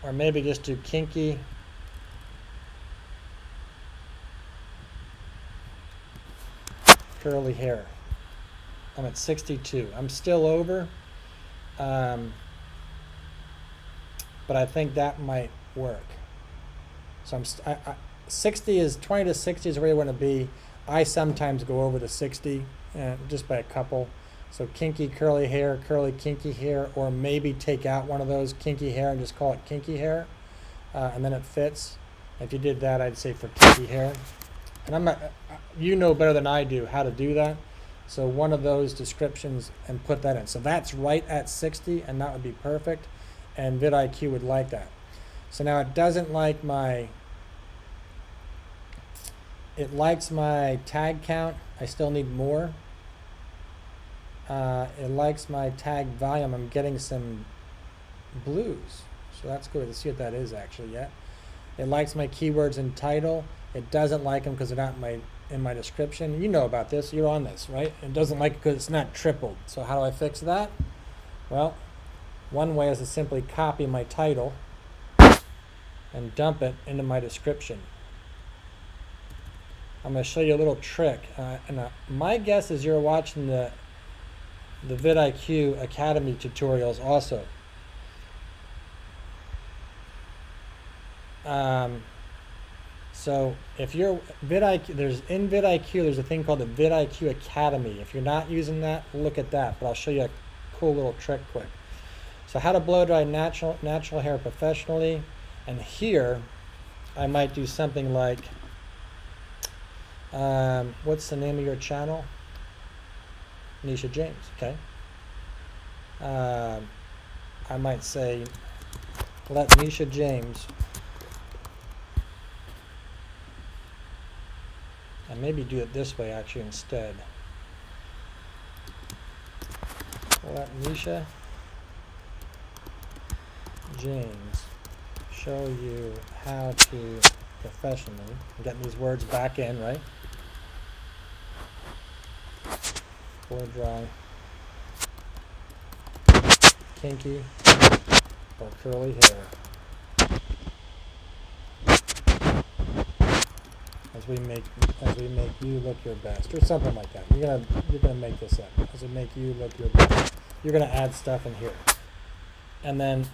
Or maybe just do kinky curly hair. I'm at 62. I'm still over. But I think that might work. So 60 is 20 to 60 is where you want to be. I sometimes go over the 60, just by a couple. So kinky curly hair, curly kinky hair, or maybe take out one of those kinky hair and just call it kinky hair, and then it fits. If you did that, I'd say for kinky hair. And I'm not, you know better than I do how to do that. So one of those descriptions and put that in. So that's right at 60, and that would be perfect. And vidIQ would like that. So now it doesn't like it likes my tag count. I still need more. It likes my tag volume. I'm getting some blues. So that's good. Let's see what that is actually yet. It likes my keywords and title. It doesn't like them because they're not in my description. You know about this. You're on this, right? It doesn't like it because it's not tripled. So how do I fix that? Well, one way is to simply copy my title and dump it into my description. I'm going to show you a little trick. My guess is you're watching the vidIQ Academy tutorials also. So if you're vidIQ, in vidIQ, there's a thing called the vidIQ Academy. If you're not using that, look at that. But I'll show you a cool little trick quick. So how to blow dry natural hair professionally. And here, I might do something like, what's the name of your channel? Nisha James, okay. I might say, let Nisha James, and maybe do it this way actually instead. Let Nisha James show you how to professionally, I'm getting these words back in, right? Blow dry, kinky, or curly hair. As we make you look your best, or something like that. You're gonna make this up. As we make you look your best. You're gonna add stuff in here. And then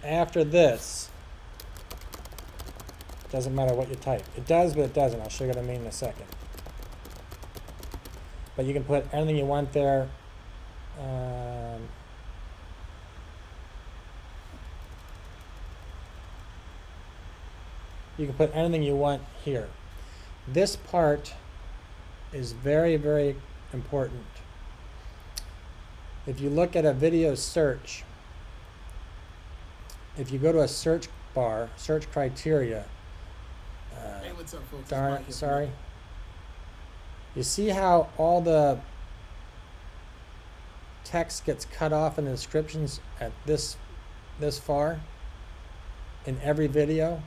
after this, doesn't matter what you type. It does, but it doesn't. I'll show you what I mean in a second. But you can put anything you want there. You can put anything you want here. This part is very, very important. If you look at a video search, if you go to a search bar, search criteria, Hey, what's up, folks? darn it, sorry. You see how all the text gets cut off in the descriptions at this far in every video?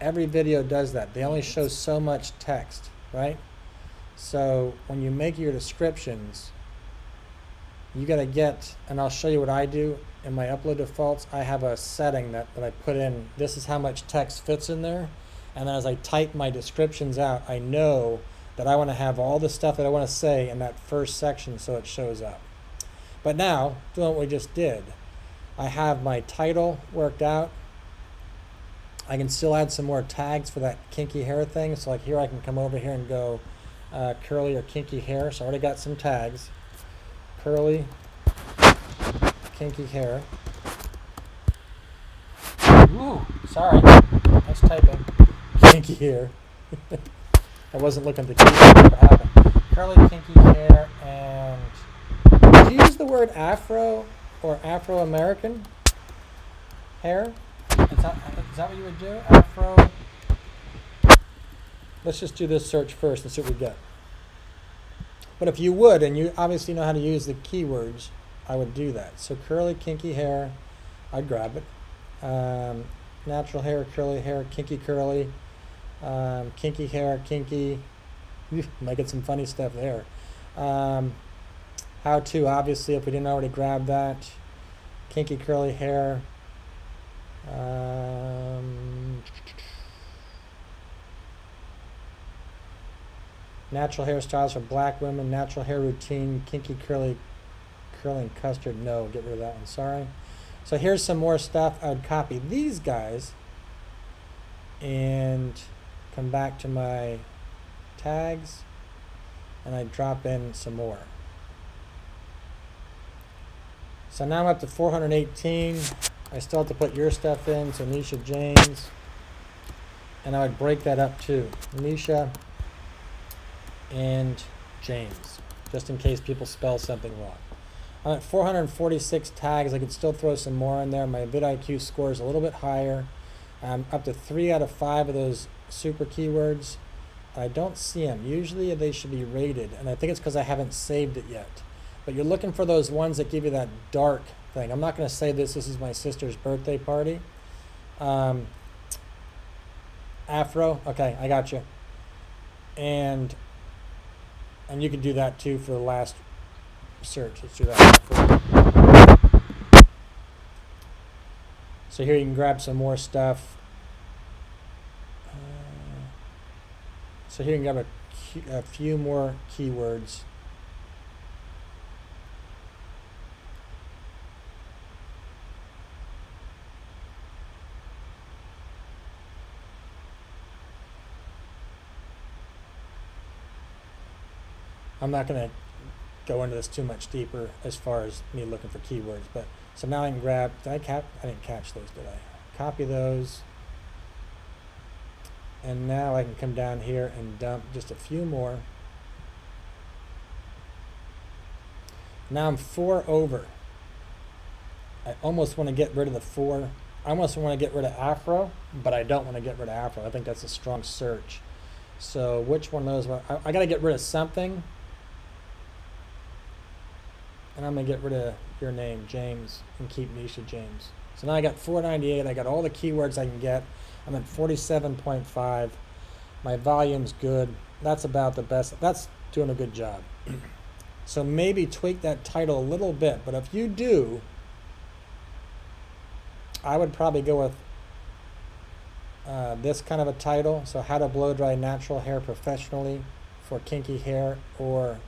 Every video does that. They only show so much text, right? So when you make your descriptions, you got to get, and I'll show you what I do in my upload defaults. I have a setting that I put in. This is how much text fits in there. And then as I type my descriptions out, I know that I want to have all the stuff that I want to say in that first section so it shows up. But now, doing what we just did, I have my title worked out. I can still add some more tags for that kinky hair thing. So like here I can come over here and go curly or kinky hair. So I already got some tags. Curly, kinky hair. Ooh, sorry. Nice typing. Kinky hair. I wasn't looking at the keyboard. What happened? Curly, kinky hair, and did you use the word Afro or Afro-American hair? Is that what you would do? Afro? Let's just do this search first and see what we get. But if you would, and you obviously know how to use the keywords, I would do that. So curly, kinky hair, I'd grab it. Natural hair, curly hair, kinky curly, kinky hair, kinky. Might get some funny stuff there. How to, obviously, if we didn't already grab that. Kinky curly hair. Natural hairstyles for black women, natural hair routine, kinky curly, curling custard. No, get rid of that one, sorry. So here's some more stuff. I would copy these guys and come back to my tags and I drop in some more. So now I'm up to 418. I still have to put your stuff in, so Nisha James. And I would break that up too. Nisha and James, just in case people spell something wrong. I'm at 446 tags. I could still throw some more in there. My vidIQ score is a little bit higher. I'm up to 3 out of 5 of those super keywords. I don't see them. Usually they should be rated, and I think it's because I haven't saved it yet. But you're looking for those ones that give you that dark thing. I'm not going to say this is my sister's birthday party. Afro, okay, I got you. And you can do that too for the last search. Let's do that. So here you can grab some more stuff. So here you can grab a few more keywords. I'm not going to go into this too much deeper as far as me looking for keywords, but so now I can grab, I didn't catch those, did I? Copy those. And now I can come down here and dump just a few more. Now I'm 4 over. I almost want to get rid of the 4. I almost want to get rid of Afro, but I don't want to get rid of Afro. I think that's a strong search. So which one of those? I got to get rid of something. And I'm going to get rid of your name, James, and keep Nisha James. So now I got 498. I got all the keywords I can get. I'm at 47.5. My volume's good. That's about the best. That's doing a good job. So maybe tweak that title a little bit. But if you do, I would probably go with this kind of a title. So how to blow dry natural hair professionally for kinky hair, or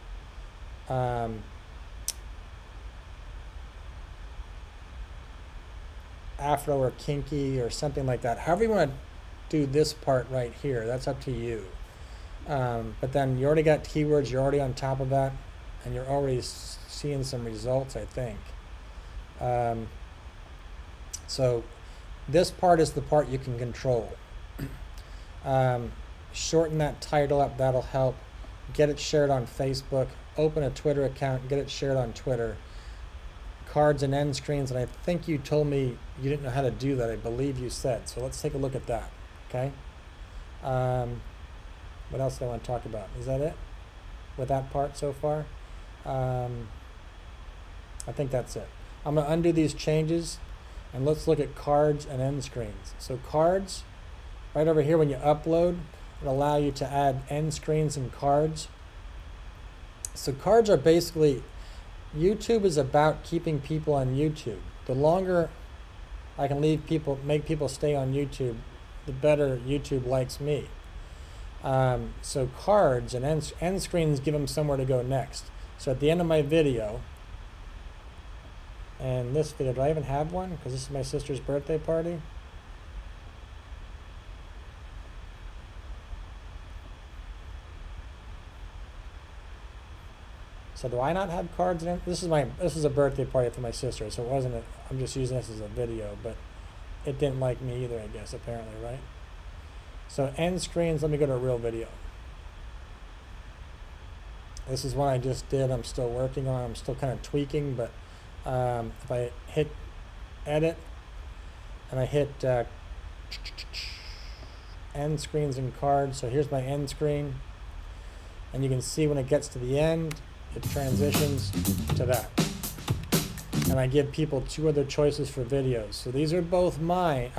Afro or kinky or something like that. However you want to do this part right here, that's up to you. But then you already got keywords, you're already on top of that, and you're already seeing some results, I think. So This part is the part you can control. Shorten that title up, that'll help. Get it shared on Facebook. Open a Twitter account, get it shared on Twitter. Cards and end screens, and I think you told me you didn't know how to do that. I believe you said. So let's take a look at that, okay? What else do I want to talk about? Is that it with that part so far? I think that's it. I'm going to undo these changes, and let's look at cards and end screens. So cards, right over here when you upload, it'll allow you to add end screens and cards. So cards are basically, YouTube is about keeping people on YouTube. The longer I can make people stay on YouTube, the better YouTube likes me. So cards and end screens give them somewhere to go next. So at the end of my video, and this video, do I even have one? Because this is my sister's birthday party. So do I not have cards in it? This is a birthday party for my sister, so it wasn't I'm just using this as a video, but it didn't like me either, I guess, apparently, right? So end screens, let me go to a real video. This is one I just did, I'm still working on, I'm still kind of tweaking, but if I hit edit and I hit end screens and cards, so here's my end screen, and you can see when it gets to the end, it transitions to that. And I give people 2 other choices for videos. So these are both mine.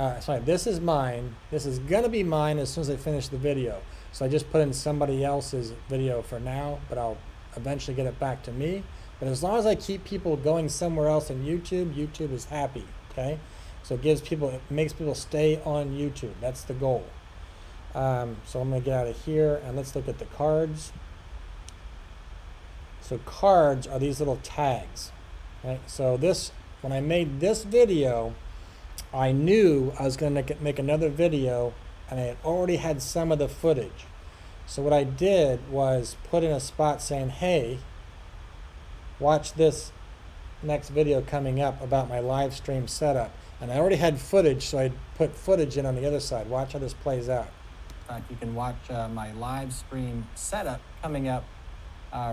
This is mine. This is gonna be mine as soon as I finish the video. So I just put in somebody else's video for now, but I'll eventually get it back to me. But as long as I keep people going somewhere else on YouTube, YouTube is happy, okay? So it makes people stay on YouTube. That's the goal. So I'm gonna get out of here and let's look at the cards. So cards are these little tags, right? So when I made this video, I knew I was going to make another video, and I had already had some of the footage. So what I did was put in a spot saying, hey, watch this next video coming up about my live stream setup. And I already had footage, so I put footage in on the other side. Watch how this plays out. In fact, you can watch my live stream setup coming up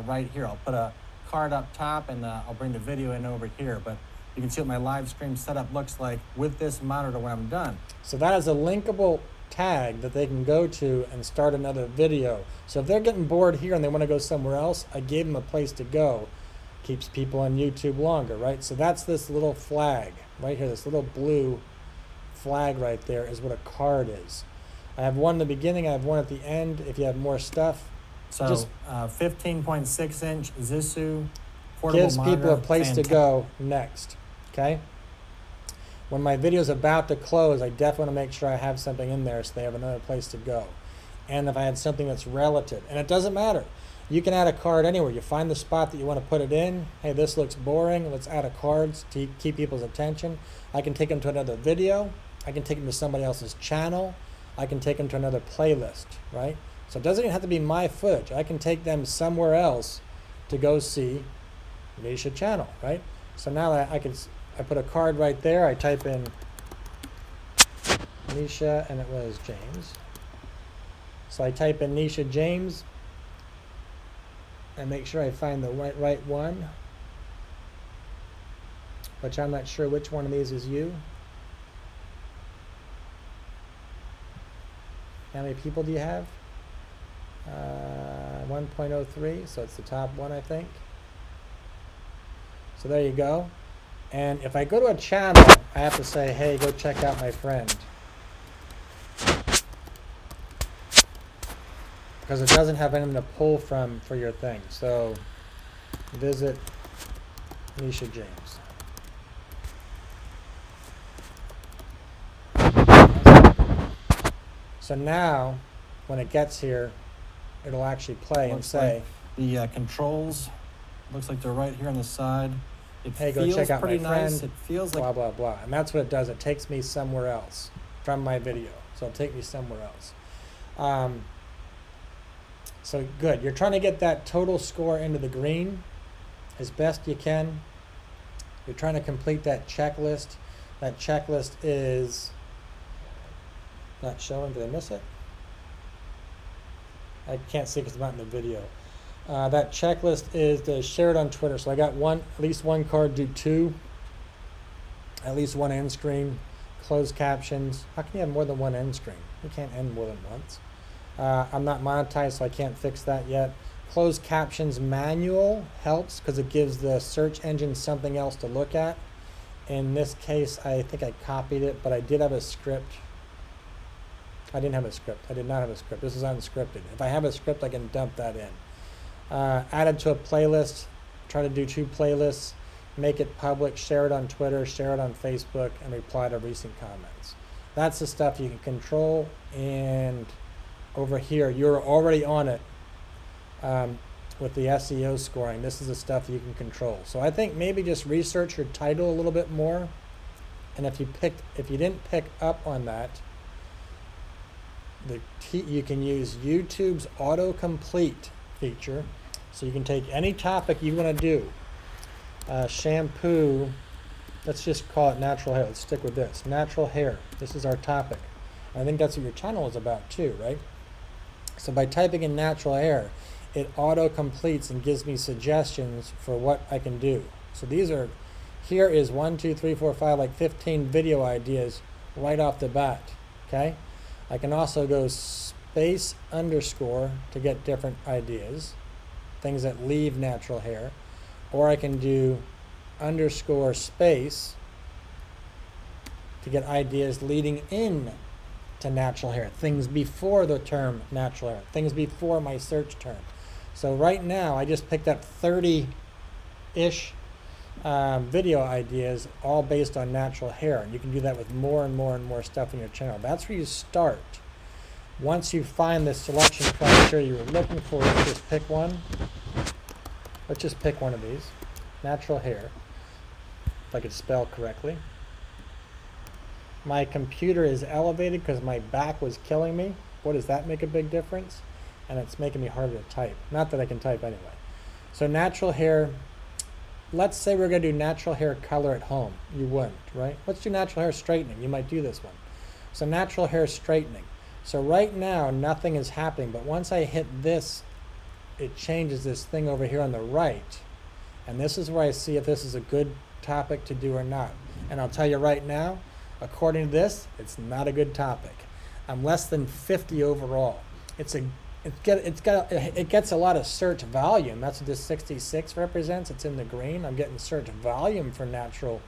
right here. I'll put a card up top and I'll bring the video in over here, but you can see what my live stream setup looks like with this monitor when I'm done. So that is a linkable tag that they can go to and start another video. So if they're getting bored here and they want to go somewhere else, I gave them a place to go. Keeps people on YouTube longer, right? So that's this little flag right here, this little blue flag right there is what a card is. I have one in the beginning, I have one at the end if you have more stuff. So 15.6 inch Zisu portable gives monitor, people a place to go next, okay? When my video's about to close, I definitely want to make sure I have something in there so they have another place to go. And if I had something that's relative, and it doesn't matter. You can add a card anywhere. You find the spot that you want to put it in. Hey, this looks boring. Let's add a card to keep people's attention. I can take them to another video. I can take them to somebody else's channel. I can take them to another playlist, right? So it doesn't even have to be my footage. I can take them somewhere else to go see Nisha channel, right? So now I put a card right there. I type in Nisha, and it was James. So I type in Nisha James and make sure I find the right one, which I'm not sure which one of these is you. How many people do you have? 1.03, so it's the top one, I think. So there you go. And if I go to a channel, I have to say, hey, go check out my friend. Because it doesn't have anything to pull from for your thing. So visit Nisha James. So now, when it gets here, it'll actually play and say, the controls, looks like they're right here on the side. Hey, go check out my friend. Nice. It feels like blah, blah, blah. And that's what it does. It takes me somewhere else from my video. So it'll take me somewhere else. So good. You're trying to get that total score into the green as best you can. You're trying to complete that checklist. That checklist is Not showing. Did I miss it? I can't see because it's not in the video. That checklist is shared on Twitter. So I got at least one card, do 2. At least 1 end screen, closed captions. How can you have more than 1 end screen? You can't end more than once. I'm not monetized, so I can't fix that yet. Closed captions manual helps because it gives the search engine something else to look at. In this case, I think I copied it, but I did have a script. I didn't have a script. I did not have a script. This is unscripted. If I have a script, I can dump that in. Added to a playlist. Try to do 2 playlists. Make it public. Share it on Twitter. Share it on Facebook. And reply to recent comments. That's the stuff you can control. And over here, you're already on it with the SEO scoring. This is the stuff you can control. So I think maybe just research your title a little bit more. And if you didn't pick up on that, you can use YouTube's autocomplete feature. So you can take any topic you want to do. Shampoo, let's just call it natural hair. Let's stick with this. Natural hair. This is our topic. I think that's what your channel is about too, right? So by typing in natural hair, it auto-completes and gives me suggestions for what I can do. So here is 1, 2, 3, 4, 5, like 15 video ideas right off the bat, okay? I can also go space underscore to get different ideas, things that leave natural hair, or I can do underscore space to get ideas leading in to natural hair, things before the term natural hair, things before my search term. So right now I just picked up 30-ish video ideas all based on natural hair, and you can do that with more and more and more stuff in your channel. That's where you start. Once you find the selection criteria you're looking for, let's just pick one. Let's just pick one of these. Natural hair, if I could spell correctly. My computer is elevated because my back was killing me. What does that make a big difference? And it's making me harder to type. Not that I can type anyway. So natural hair, let's say we're going to do natural hair color at home. You wouldn't, right? Let's do natural hair straightening. You might do this one. So natural hair straightening. So right now, nothing is happening. But once I hit this, it changes this thing over here on the right. And this is where I see if this is a good topic to do or not. And I'll tell you right now, according to this, it's not a good topic. I'm less than 50 overall. It gets a lot of search volume. That's what this 66 represents. It's in the green. I'm getting search volume for natural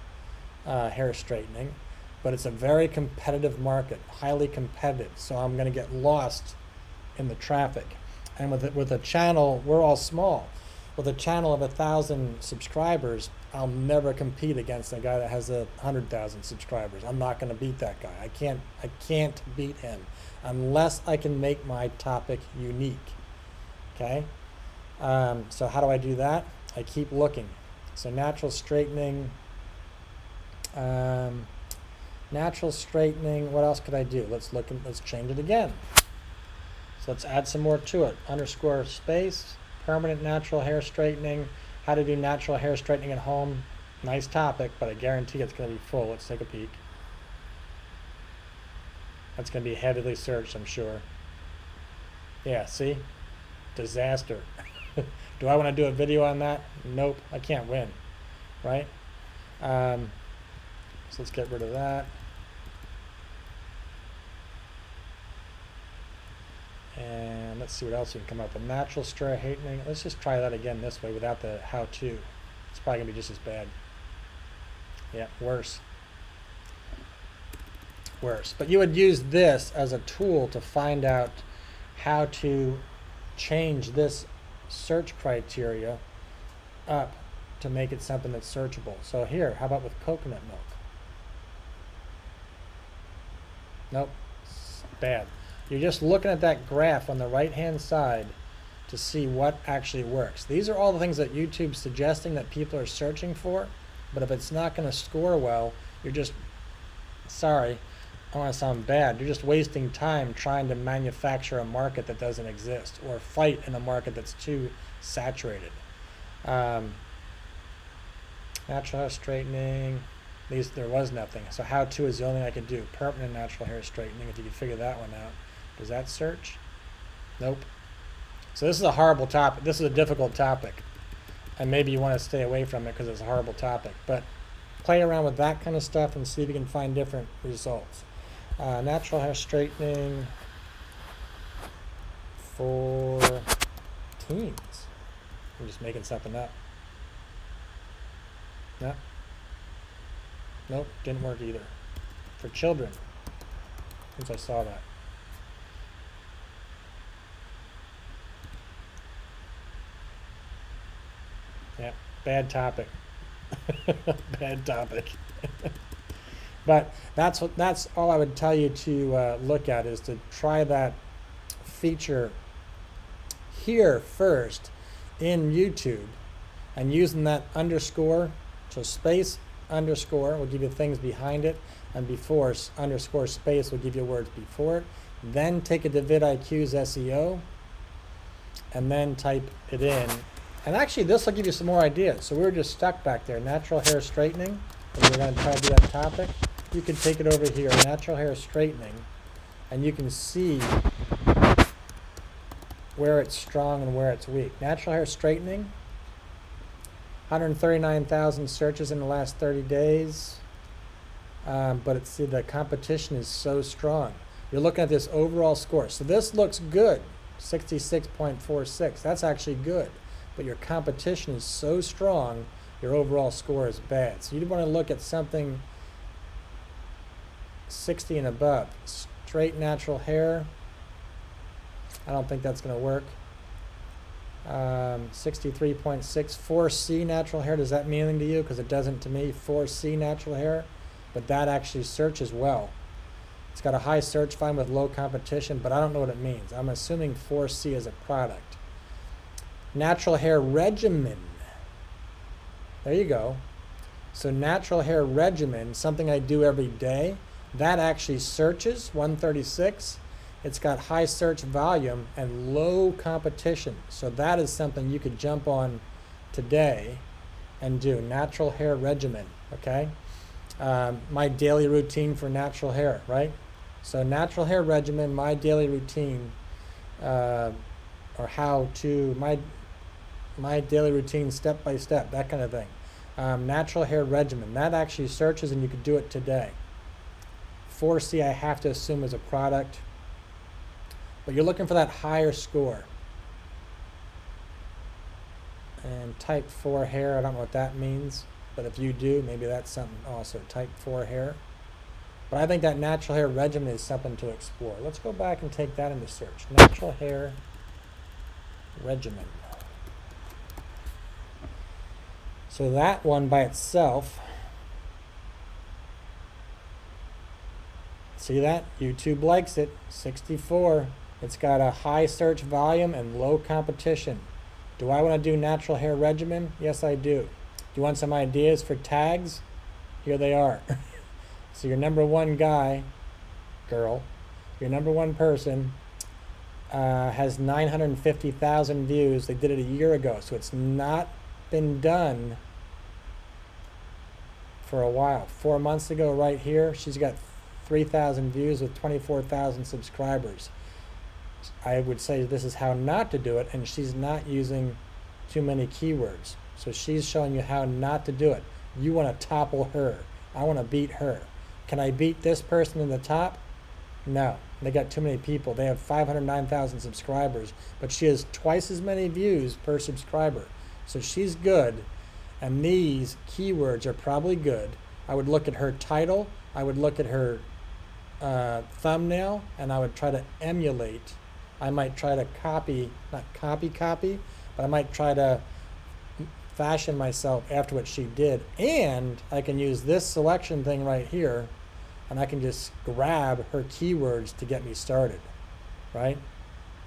hair straightening, but it's a very competitive market, highly competitive. So I'm going to get lost in the traffic. And with a channel, we're all small. With a channel of 1,000 subscribers, I'll never compete against a guy that has 100,000 subscribers. I'm not going to beat that guy. I can't beat him unless I can make my topic unique. Okay? So how do I do that? I keep looking. So natural straightening. Natural straightening. What else could I do? Let's change it again. So let's add some more to it. Underscore space. Permanent natural hair straightening. How to do natural hair straightening at home. Nice topic, but I guarantee it's going to be full. Let's take a peek. That's going to be heavily searched, I'm sure. Yeah, see? Disaster. Do I want to do a video on that? Nope, I can't win. Right? So let's get rid of that. And let's see what else we can come up with. Natural straightening. Let's just try that again this way without the how-to. It's probably going to be just as bad. Yeah, worse. Worse. But you would use this as a tool to find out how to change this search criteria up to make it something that's searchable. So here, how about with coconut milk? Nope. It's bad. You're just looking at that graph on the right-hand side to see what actually works. These are all the things that YouTube's suggesting that people are searching for, but if it's not going to score well, you're just, sorry, I want to sound bad, you're just wasting time trying to manufacture a market that doesn't exist or fight in a market that's too saturated. Natural hair straightening. There was nothing. So how to is the only thing I could do. Permanent natural hair straightening, if you could figure that one out. Does that search? Nope. So this is a horrible topic. This is a difficult topic. And maybe you want to stay away from it because it's a horrible topic. But play around with that kind of stuff and see if you can find different results. Natural hair straightening for teens. I'm just making something up. No. Nope, didn't work either. For children. Since I saw that. Yeah, bad topic. Bad topic. But that's all I would tell you to look at, is to try that feature here first in YouTube, and using that underscore, so space underscore will give you things behind it, and before underscore space will give you words before it. Then take it to vidIQ's SEO and then type it in. And actually this will give you some more ideas. So we were just stuck back there. Natural hair straightening. And we're going to try to do that topic. You can take it over here, natural hair straightening, and you can see where it's strong and where it's weak. Natural hair straightening, 139,000 searches in the last 30 days. But the competition is so strong. You're looking at this overall score. So this looks good, 66.46. That's actually good. But your competition is so strong, your overall score is bad. So you want to look at something 60 and above. Straight natural hair. I don't think that's going to work. 63.6. 4C natural hair. Does that mean anything to you? Because it doesn't to me. 4C natural hair. But that actually searches well. It's got a high search volume with low competition, but I don't know what it means. I'm assuming 4C is a product. Natural hair regimen. There you go. So natural hair regimen, something I do every day, that actually searches 136. It's got high search volume and low competition. So that is something you could jump on today and do. Natural hair regimen, okay? My daily routine for natural hair, right? So natural hair regimen, my daily routine, or how to, my daily routine step by step, that kind of thing. Natural hair regimen, that actually searches and you could do it today. 4C I have to assume is a product, but you're looking for that higher score. And type 4 hair, I don't know what that means, but if you do, maybe that's something also. Type 4 hair. But I think that natural hair regimen is something to explore. Let's go back and take that into search. Natural hair regimen. So that one by itself, see that? YouTube likes it, 64. It's got a high search volume and low competition. Do I want to do natural hair regimen? Yes, I do. Do you want some ideas for tags? Here they are. So your number one guy, girl, your number one person has 950,000 views. They did it a year ago, so it's not been done for a while. 4 months ago right here, she's got 3,000 views with 24,000 subscribers. I would say this is how not to do it, and she's not using too many keywords. So she's showing you how not to do it. You want to topple her. I want to beat her. Can I beat this person in the top? No. They got too many people. They have 509,000 subscribers, but she has twice as many views per subscriber. So she's good, and these keywords are probably good. I would look at her title. I would look at her thumbnail, and I would try to emulate. I might try to copy, not copy, but I might try to fashion myself after what she did. And I can use this selection thing right here, and I can just grab her keywords to get me started, right?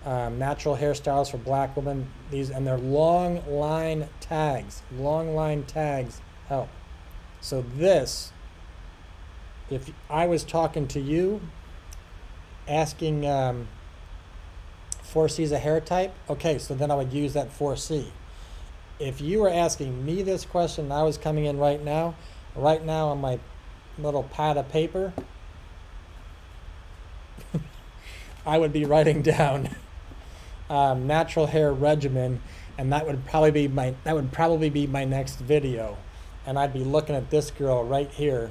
Natural hairstyles for black women, these, and they're long line tags. Long line tags help. So this, if I was talking to you, asking 4C is a hair type, okay, so then I would use that 4C. If you were asking me this question and I was coming in right now, right now on my little pad of paper, I would be writing down natural hair regimen, and that would probably be my next video. And I'd be looking at this girl right here,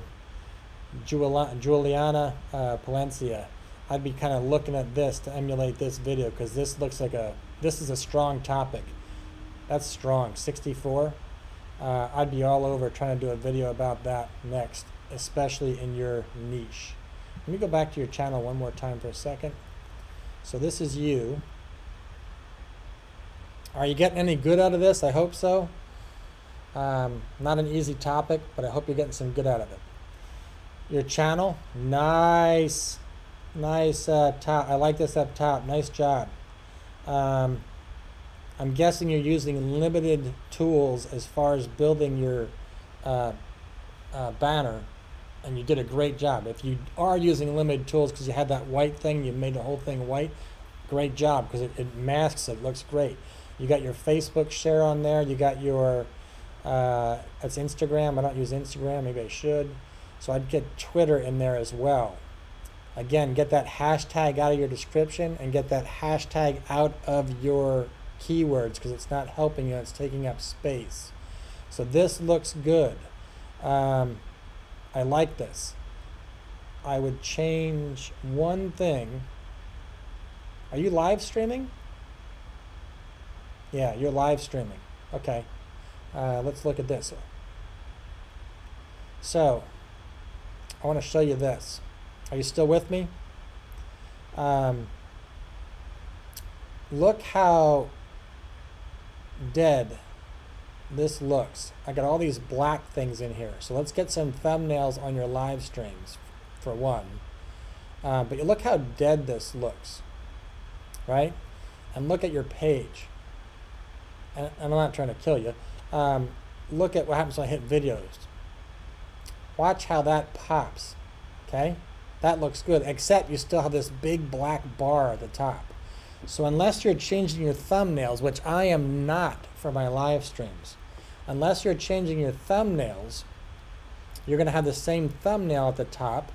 Juliana Palencia. I'd be kind of looking at this to emulate this video, because this looks like this is a strong topic. That's strong, 64. I'd be all over trying to do a video about that next, especially in your niche. Let me go back to your channel one more time for a second. So this is you. Are you getting any good out of this? I hope so. Not an easy topic, but I hope you're getting some good out of it. Your channel, nice top. I like this up top. Nice job. I'm guessing you're using limited tools as far as building your banner, and you did a great job. If you are using limited tools because you had that white thing, you made the whole thing white, great job, because it masks it, looks great. You got your Facebook share on there. You got your, it's Instagram. I don't use Instagram. Maybe I should. So I'd get Twitter in there as well. Again, get that hashtag out of your description and get that hashtag out of your keywords, because it's not helping you. It's taking up space. So this looks good. I like this. I would change one thing. Are you live streaming? Yeah, you're live streaming. Okay. Let's look at this. So, I want to show you this. Are you still with me? Look how dead this looks. I got all these black things in here. So let's get some thumbnails on your live streams for one. But you look how dead this looks, right? And look at your page. And I'm not trying to kill you. Look at what happens when I hit videos. Watch how that pops, okay? That looks good, except you still have this big black bar at the top. So unless you're changing your thumbnails, which I am not for my live streams, unless you're changing your thumbnails, you're going to have the same thumbnail at the top,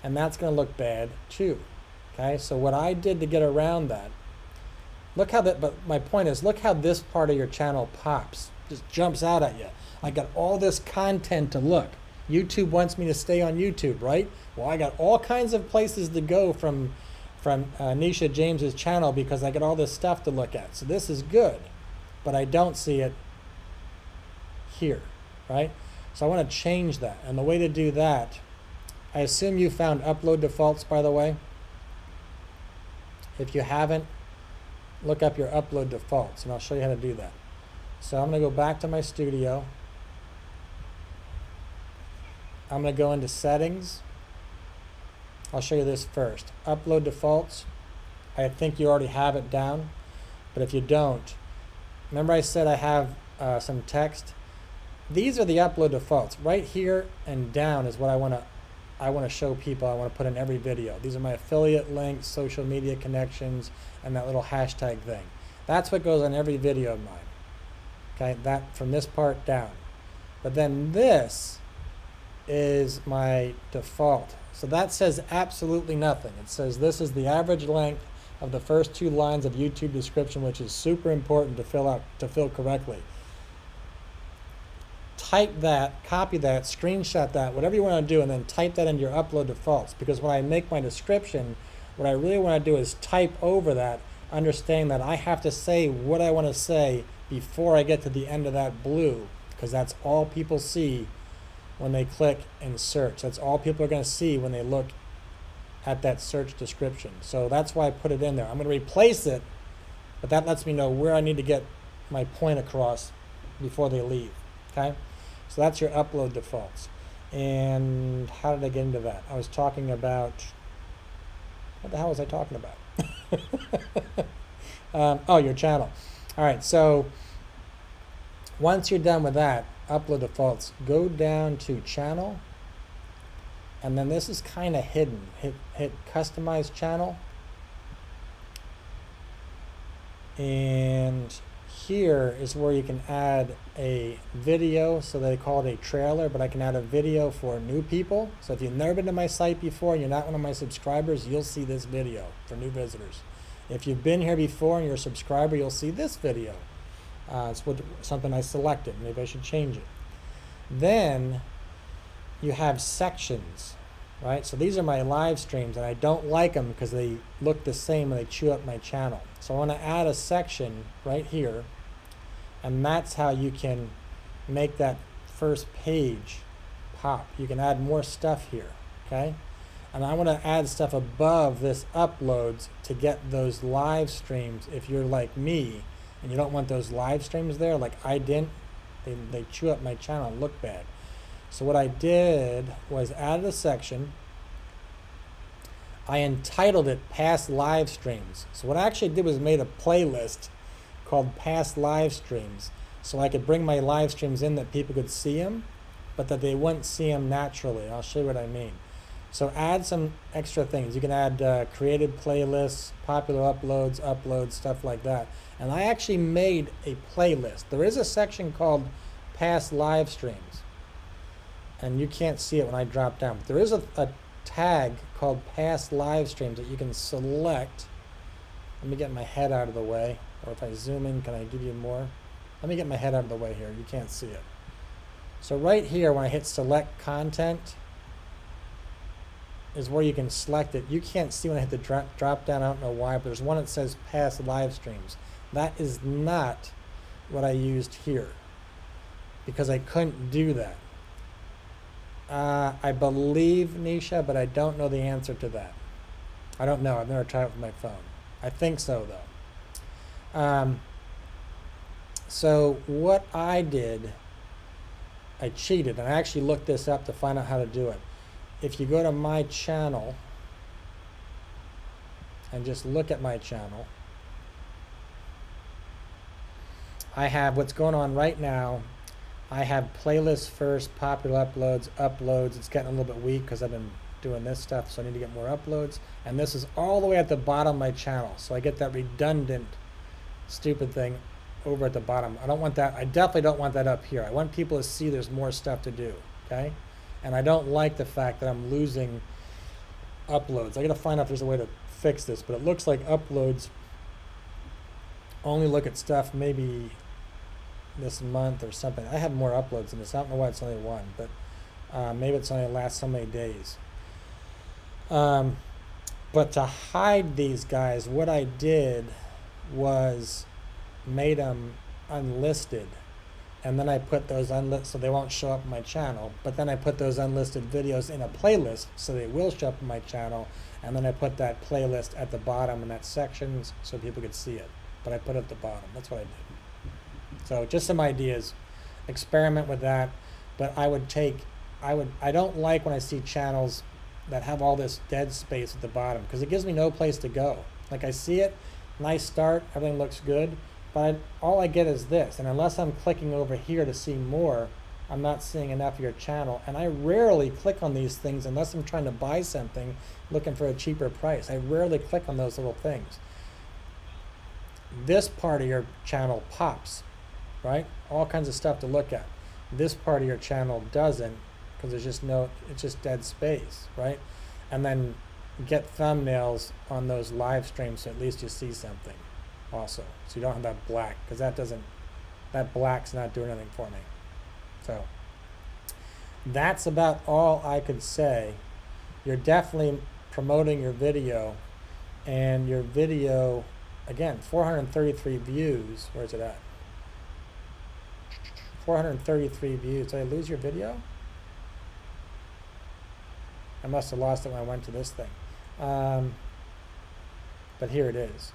and that's going to look bad too. Okay, so what I did to get around that, look how that, but my point is, look how this part of your channel pops, just jumps out at you. I got all this content to look. YouTube wants me to stay on YouTube, right? Well, I got all kinds of places to go from Nisha James's channel, because I got all this stuff to look at. So this is good, but I don't see it here, right? So I want to change that. And the way to do that, I assume you found upload defaults, by the way. If you haven't, look up your upload defaults, and I'll show you how to do that. So I'm going to go back to my studio. I'm going to go into settings. I'll show you this first. Upload defaults. I think you already have it down, but if you don't, remember I said I have some text. These are the upload defaults. Right here and down is what I want to show people. I want to put in every video. These are my affiliate links, social media connections, and that little hashtag thing. That's what goes on every video of mine. Okay, that from this part down. But then this is my default. So that says absolutely nothing. It says this is the average length of the first 2 lines of YouTube description, which is super important to fill correctly. Type that, copy that, screenshot that, whatever you want to do, and then type that into your upload defaults. Because when I make my description, what I really want to do is type over that, understanding that I have to say what I want to say before I get to the end of that blue, because that's all people see when they click and search. That's all people are going to see when they look at that search description. So that's why I put it in there. I'm going to replace it, but that lets me know where I need to get my point across before they leave. Okay? So that's your upload defaults. And how did I get into that? I was talking about, what the hell was I talking about? Oh, your channel. All right, so once you're done with that, upload defaults, go down to channel, and then this is kind of hidden. Hit customize channel, and here is where you can add a video, so they call it a trailer, but I can add a video for new people. So if you've never been to my site before and you're not one of my subscribers, you'll see this video for new visitors. If you've been here before and you're a subscriber, you'll see this video. It's something I selected. Maybe I should change it. Then you have sections, right? So these are my live streams, and I don't like them because they look the same and they chew up my channel. So I want to add a section right here, and that's how you can make that first page pop. You can add more stuff here, okay? And I want to add stuff above this uploads to get those live streams. If you're like me and you don't want those live streams there, like I didn't, they chew up my channel and look bad. So what I did was added a section. I entitled it Past Live Streams. So what I actually did was made a playlist called Past Live Streams, so I could bring my live streams in that people could see them, but that they wouldn't see them naturally. I'll show you what I mean. So add some extra things. You can add created playlists, popular uploads, stuff like that. And I actually made a playlist. There is a section called Past Live Streams, and you can't see it when I drop down. But there is a tag called Past Live Streams that you can select. Let me get my head out of the way. Or if I zoom in, can I give you more? Let me get my head out of the way here. You can't see it. So right here, when I hit select content, is where you can select it. You can't see when I hit the drop down. I don't know why, but there's one that says Past Live Streams. That is not what I used here, because I couldn't do that. I believe, Nisha, but I don't know the answer to that. I don't know. I've never tried it with my phone. I think so, though. So what I did, I cheated, and I actually looked this up to find out how to do it. If you go to my channel and just look at my channel, I have what's going on right now. I have playlists first, popular uploads. It's getting a little bit weak because I've been doing this stuff, so I need to get more uploads. And this is all the way at the bottom of my channel, so I get that redundant, stupid thing over at the bottom. I don't want that. I definitely don't want that up here. I want people to see there's more stuff to do, okay? And I don't like the fact that I'm losing uploads. I gotta find out if there's a way to fix this, but it looks like uploads only look at stuff maybe this month or something. I have more uploads than this. I don't know why it's only one, but maybe it's only lasts so many days. But to hide these guys, what I did was made them unlisted, and then I put those unlisted so they won't show up on my channel, but then I put those unlisted videos in a playlist so they will show up on my channel, and then I put that playlist at the bottom in that sections so people could see it, but I put it at the bottom. That's what I did. So just some ideas. Experiment with that. But I don't like when I see channels that have all this dead space at the bottom, because it gives me no place to go. Like I see it, nice start, everything looks good, but all I get is this. And unless I'm clicking over here to see more, I'm not seeing enough of your channel. And I rarely click on these things unless I'm trying to buy something looking for a cheaper price. I rarely click on those little things. This part of your channel pops, right? All kinds of stuff to look at. This part of your channel doesn't, because there's just it's just dead space, right? And then get thumbnails on those live streams so at least you see something also. So you don't have that black, because that black's not doing anything for me. So that's about all I could say. You're definitely promoting your video, and your video, again, 433 views. Where's it at? 433 views. Did I lose your video? I must have lost it when I went to this thing. But here it is.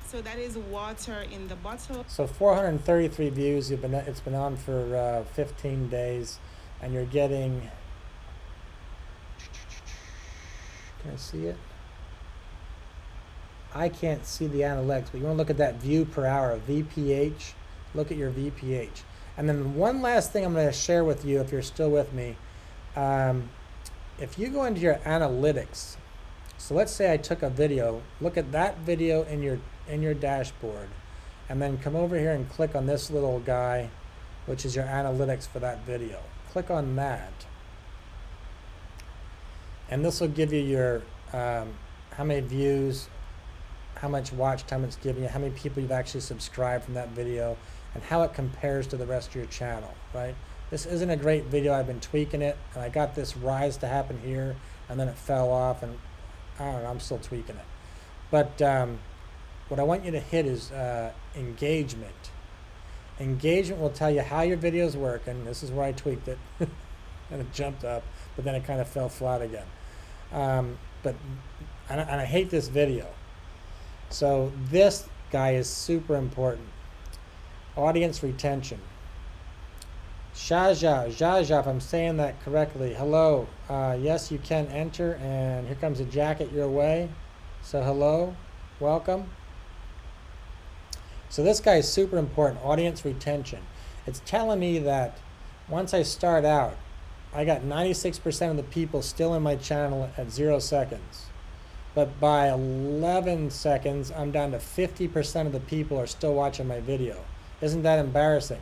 So that is water in the bottle. So 433 views. It's been on for 15 days, and you're getting. Can I see it? I can't see the analytics, but you want to look at that view per hour, VPH. Look at your VPH. And then one last thing I'm going to share with you, if you're still with me. If you go into your analytics, so let's say I took a video, look at that video in your dashboard, and then come over here and click on this little guy, which is your analytics for that video. Click on that, and this will give you your how many views, how much watch time it's giving you, how many people you've actually subscribed from that video, and how it compares to the rest of your channel, right? This isn't a great video. I've been tweaking it, and I got this rise to happen here, and then it fell off, and I don't know, I'm still tweaking it. But what I want you to hit is engagement. Engagement will tell you how your video is working. This is where I tweaked it, and it jumped up, but then it kind of fell flat again. And I hate this video. So this guy is super important. Audience retention. Jaja, if I'm saying that correctly. Hello. Yes, you can enter, and here comes a jacket your way. So hello, welcome. So this guy is super important, audience retention. It's telling me that once I start out, I got 96% of the people still in my channel at 0 seconds. But by 11 seconds, I'm down to 50% of the people are still watching my video. Isn't that embarrassing?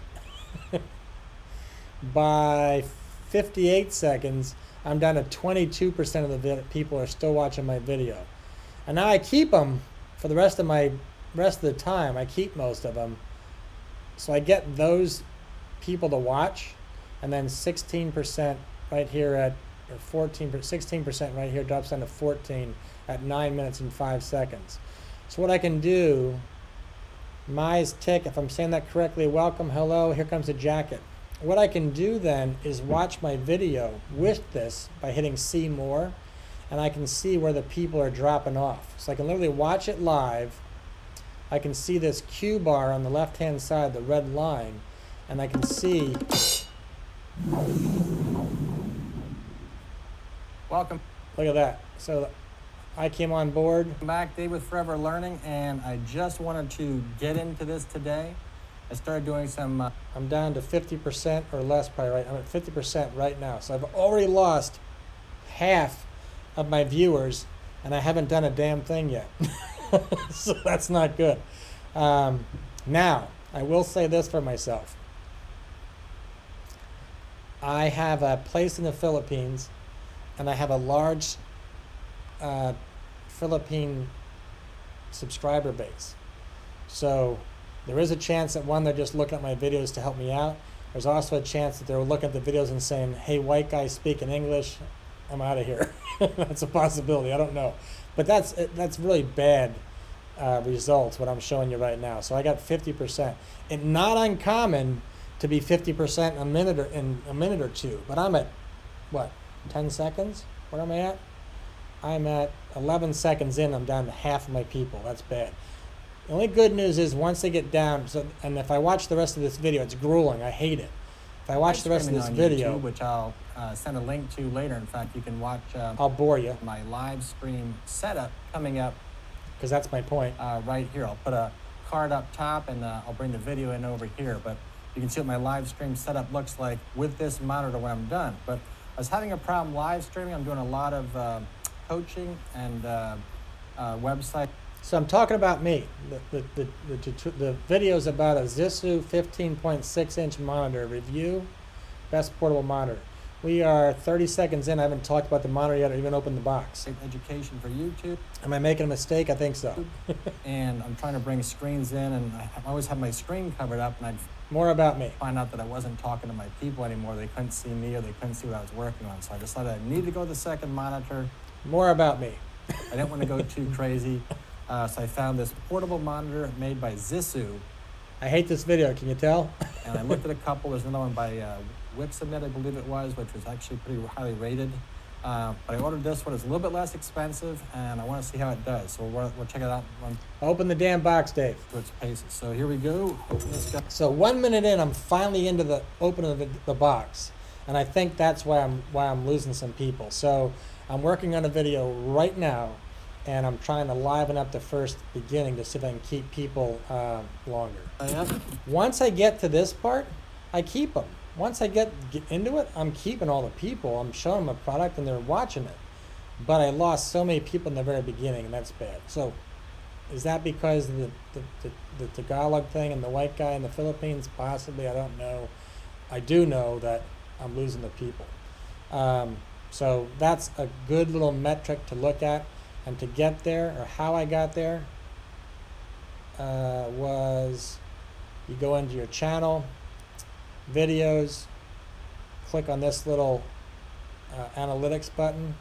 By 58 seconds, I'm down to 22% of the people are still watching my video. And now I keep them for the rest of the time. I keep most of them. So I get those people to watch, and then 16% right here at, or 16% right here drops down to 14 at 9 minutes and 5 seconds. So what I can do, Mai's Tick, if I'm saying that correctly, welcome, hello, here comes a jacket. What I can do then is watch my video with this by hitting see more, and I can see where the people are dropping off. So I can literally watch it live. I can see this Q bar on the left hand side, the red line, and I can see. Welcome. Look at that. So I came on board. Back, Dave with Forever Learning, and I just wanted to get into this today. I started doing some... I'm down to 50% or less probably, right? I'm at 50% right now. So I've already lost half of my viewers, and I haven't done a damn thing yet. So that's not good. Now, I will say this for myself. I have a place in the Philippines, and I have a large Philippine subscriber base. So there is a chance that, one, they're just looking at my videos to help me out. There's also a chance that they're looking at the videos and saying, hey, white guy speaking English, I'm out of here. That's a possibility. I don't know. But that's really bad results, what I'm showing you right now. So I got 50%. It's not uncommon to be 50% in a minute or two. But I'm at, what, 10 seconds? Where am I at? I'm at 11 seconds in. I'm down to half of my people. That's bad. The only good news is once they get down, and if I watch the rest of this video, it's grueling. I hate it. If I watch the rest of this video, YouTube, which I'll send a link to later. In fact, you can watch. I'll bore you. My live stream setup coming up. Because that's my point. Right here, I'll put a card up top, and I'll bring the video in over here. But you can see what my live stream setup looks like with this monitor when I'm done. But I was having a problem live streaming. I'm doing a lot of coaching and website. So I'm talking about me. The video is about a Zissou 15.6-inch monitor review, best portable monitor. We are 30 seconds in. I haven't talked about the monitor yet or even opened the box. Education for YouTube. Am I making a mistake? I think so. And I'm trying to bring screens in, and I always have my screen covered up, and I'd more about me. Find out that I wasn't talking to my people anymore. They couldn't see me, or they couldn't see what I was working on. So I decided I need to go to the second monitor. More about me. I didn't want to go too crazy. So I found this portable monitor made by Zissou. I hate this video, can you tell? And I looked at a couple. There's another one by Wixamit, I believe it was, which was actually pretty highly rated. But I ordered this one. It's a little bit less expensive, and I want to see how it does. So we'll check it out. Open the damn box, Dave. To its paces. So here we go. Open this guy. So 1 minute in, I'm finally into the opening of the box, and I think that's why I'm losing some people. So I'm working on a video right now, and I'm trying to liven up the first beginning to see if I can keep people longer. Once I get to this part, I keep them. Once I get into it, I'm keeping all the people. I'm showing them a product, and they're watching it. But I lost so many people in the very beginning, and that's bad. So Is that because of the Tagalog thing and the white guy in the Philippines? Possibly, I don't know. I do know that I'm losing the people. So that's a good little metric to look at. And to get there, or how I got there, was you go into your channel, videos, click on this little analytics button.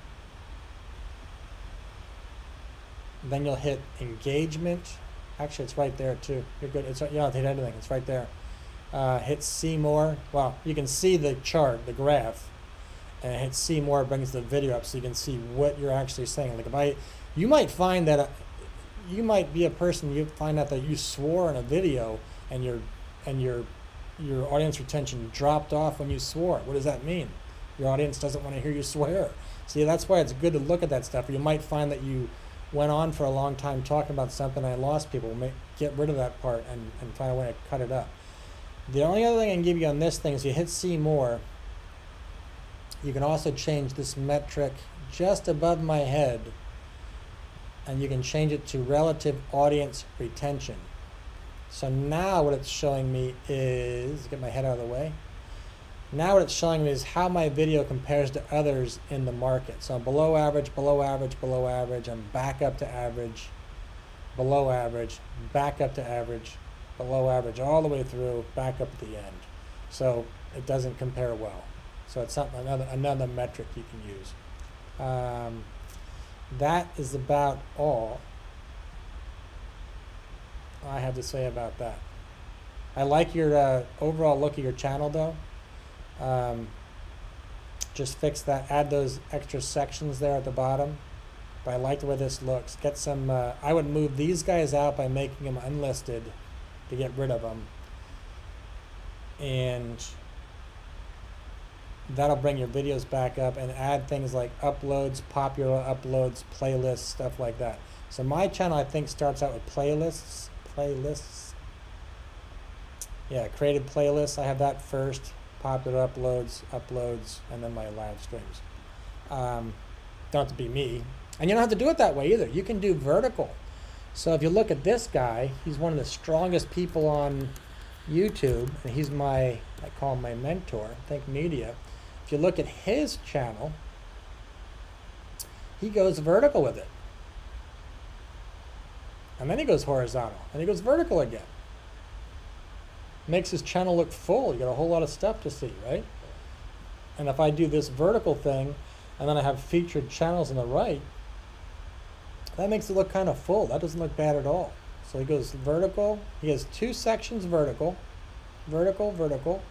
Then you'll hit engagement. Actually, it's right there too. You're good. You don't have to hit anything. It's right there. Hit see more. Well, you can see the chart, the graph. And hit see more brings the video up so you can see what you're actually saying. Like you might find that you might be a person, you find out that you swore in a video and your audience retention dropped off when you swore. What does that mean? Your audience doesn't want to hear you swear. See, that's why it's good to look at that stuff. Or you might find that you went on for a long time talking about something and I lost people. Get rid of that part and find a way to cut it up. The only other thing I can give you on this thing is you hit see more. You can also change this metric just above my head, and you can change it to relative audience retention. So now what it's showing me is, get my head out of the way. Now what it's showing me is how my video compares to others in the market. So I'm below average, below average, below average. I'm back up to average, below average, back up to average, below average, all the way through, back up at the end. So it doesn't compare well. So it's something, another metric you can use. That is about all I have to say about that. I like your overall look at your channel though. Just fix that, add those extra sections there at the bottom. But I like the way this looks. Get some, I would move these guys out by making them unlisted to get rid of them. And that'll bring your videos back up, and add things like uploads, popular uploads, playlists, stuff like that. So my channel, I think, starts out with playlists. Yeah, created playlists. I have that first. Popular uploads, and then my live streams. Don't have to be me. And you don't have to do it that way either. You can do vertical. So if you look at this guy, he's one of the strongest people on YouTube, and he's I call him my mentor, Think Media. If you look at his channel, he goes vertical with it. And then he goes horizontal, and he goes vertical again. Makes his channel look full. You got a whole lot of stuff to see, right? And if I do this vertical thing, and then I have featured channels on the right, that makes it look kind of full. That doesn't look bad at all. So he goes vertical. He has two sections vertical, vertical, vertical.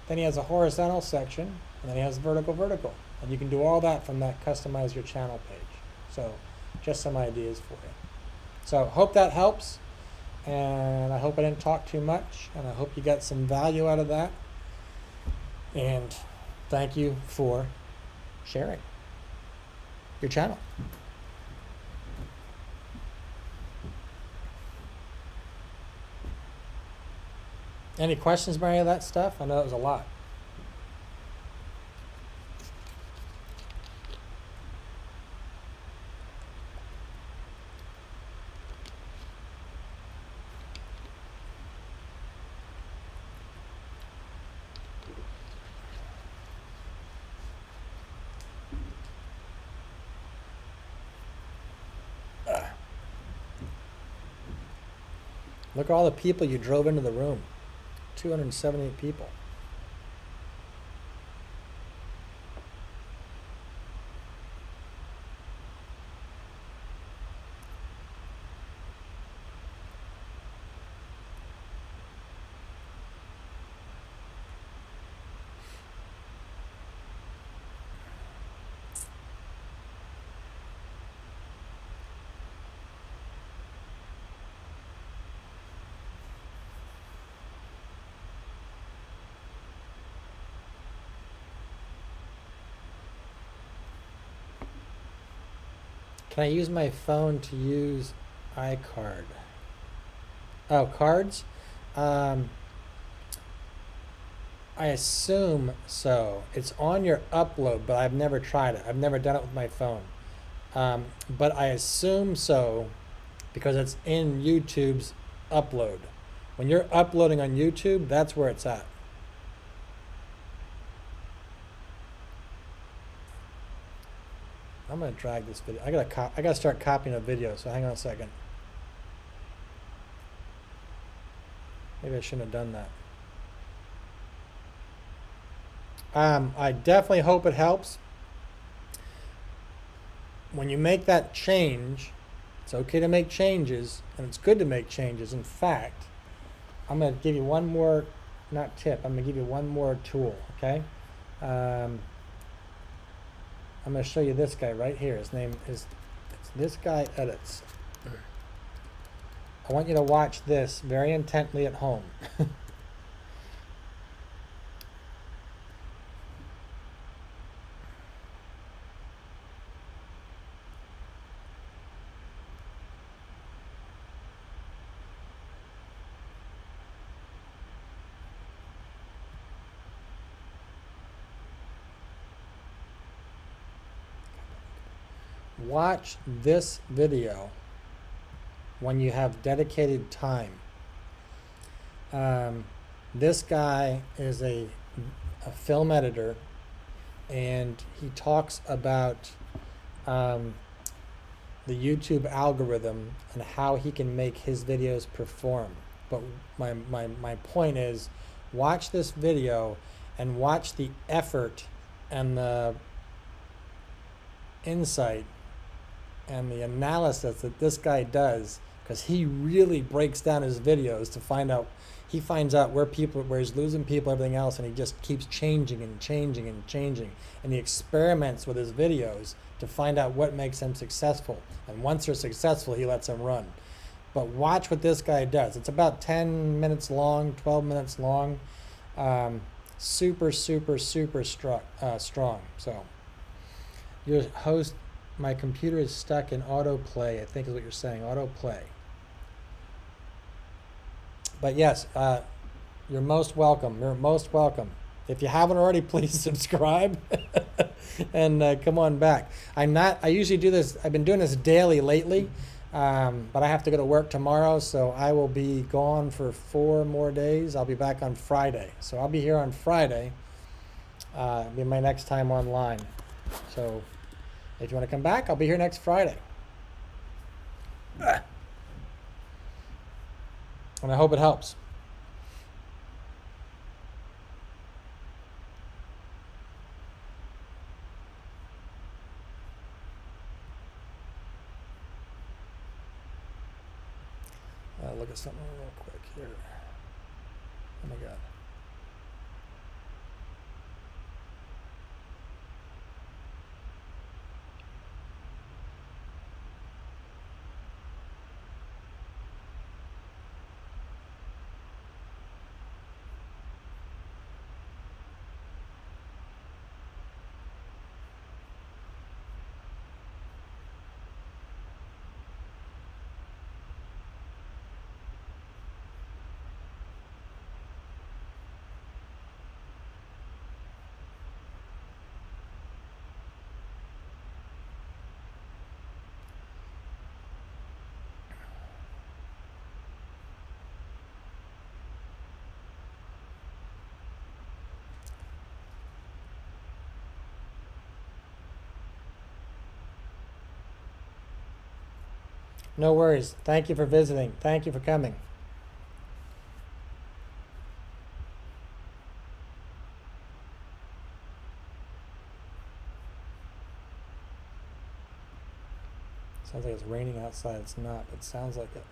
Then he has a horizontal section, and then he has vertical, vertical. And you can do all that from that customize your channel page. So just some ideas for you. So hope that helps. And I hope I didn't talk too much. And I hope you got some value out of that. And thank you for sharing your channel. Any questions about any of that stuff? I know it was a lot. Look at all the people you drove into the room. 278 people. Can I use my phone to use iCard? Oh, cards? I assume so. It's on your upload, but I've never tried it. I've never done it with my phone. But I assume so because it's in YouTube's upload. When you're uploading on YouTube, that's where it's at. I'm gonna drag this video. I gotta start copying a video. So hang on a second. Maybe I shouldn't have done that. I definitely hope it helps. When you make that change, it's okay to make changes, and it's good to make changes. In fact, I'm going to give you one more, not tip, I'm going to give you one more tool, okay? I'm going to show you this guy right here. His name is, it's This Guy Edits. I want you to watch this very intently at home. Watch this video when you have dedicated time. This guy is a film editor, and he talks about the YouTube algorithm and how he can make his videos perform. But my point is, watch this video and watch the effort and the insight and the analysis that this guy does, because he really breaks down his videos to find out, he finds out where he's losing people, everything else, and he just keeps changing and changing and changing, and he experiments with his videos to find out what makes them successful, and once they're successful, he lets them run. But watch what this guy does. It's about 10 minutes long, 12 minutes long, super strong. So your host, my computer is stuck in autoplay, I think is what you're saying, autoplay. But yes, you're most welcome. You're most welcome. If you haven't already, please subscribe and come on back. I usually do this, I've been doing this daily lately, but I have to go to work tomorrow, so I will be gone for 4 more days. I'll be back on Friday. So I'll be here on Friday. It'll be my next time online. So if you want to come back, I'll be here next Friday. And I hope it helps. Look at something real quick here. Oh my God. No worries. Thank you for visiting. Thank you for coming. Sounds like it's raining outside. It's not, but it sounds like it.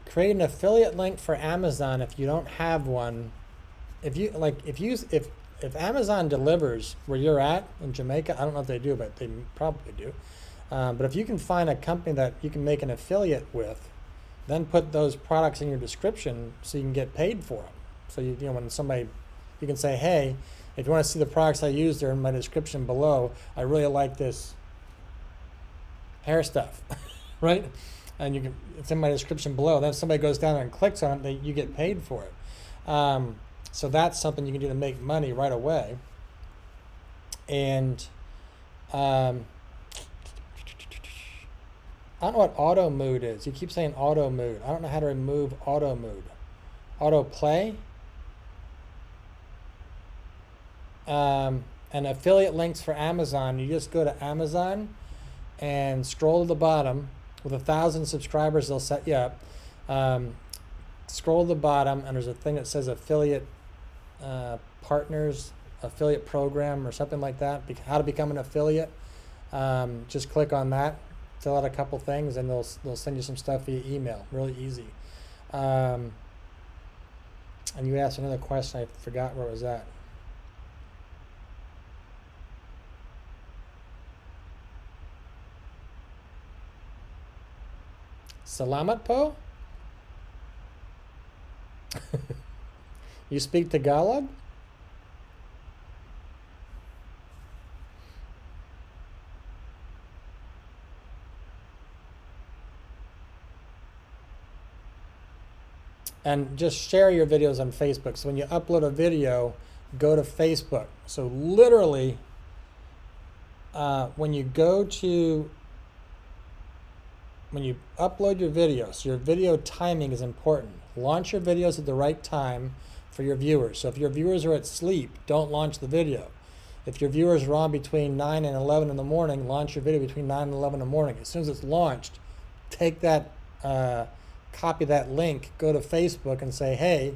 Create an affiliate link for Amazon if you don't have one. If Amazon delivers where you're at in Jamaica, I don't know if they do, but they probably do. But if you can find a company that you can make an affiliate with, then put those products in your description so you can get paid for them. So you know when somebody, you can say, hey, if you want to see the products I use, they're in my description below. I really like this hair stuff, right? And you can, it's in my description below. Then if somebody goes down and clicks on it, you get paid for it. So that's something you can do to make money right away. And I don't know what auto mood is. You keep saying auto mood. I don't know how to remove auto mood. Auto play. And affiliate links for Amazon. You just go to Amazon and scroll to the bottom. With 1,000 subscribers, they'll set you up. Scroll to the bottom, and there's a thing that says affiliate partners, affiliate program, or something like that. How to become an affiliate. Just click on that, fill out a couple things, and they'll send you some stuff via email. Really easy. And you asked another question. I forgot where it was at. Salamat po? You speak Tagalog? And just share your videos on Facebook. So when you upload a video, go to Facebook. So literally, when you upload your video, so your video timing is important. Launch your videos at the right time for your viewers. So if your viewers are asleep, don't launch the video. If your viewers are on between 9 and 11 in the morning, launch your video between 9 and 11 in the morning. As soon as it's launched, take that, copy that link, go to Facebook and say, hey,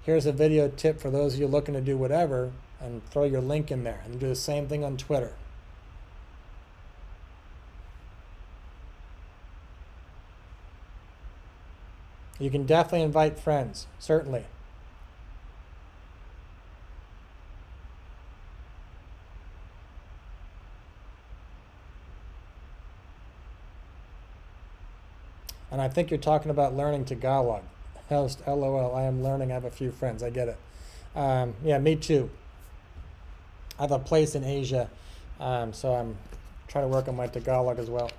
here's a video tip for those of you looking to do whatever, and throw your link in there. And do the same thing on Twitter. You can definitely invite friends, certainly. And I think you're talking about learning Tagalog. LOL, I am learning. I have a few friends. I get it. Yeah, me too. I have a place in Asia, so I'm trying to work on my Tagalog as well.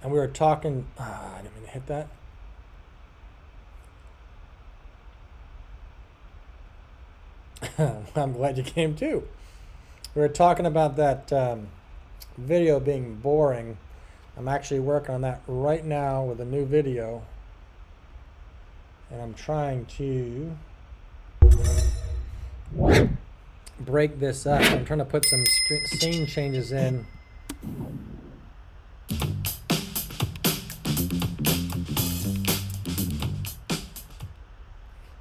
And we were talking, I didn't mean to hit that. I'm glad you came too. We were talking about that video being boring. I'm actually working on that right now with a new video. And I'm trying to break this up. I'm trying to put some scene changes in.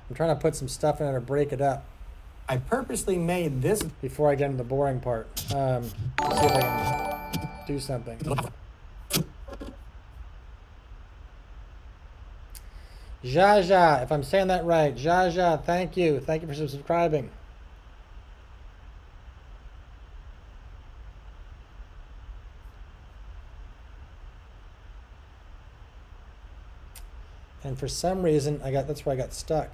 I'm trying to put some stuff in there to break it up. I purposely made this before I get into the boring part. Let's see if I can do something. Jaja, if I'm saying that right. Jaja, thank you. Thank you for subscribing. And for some reason, that's where I got stuck.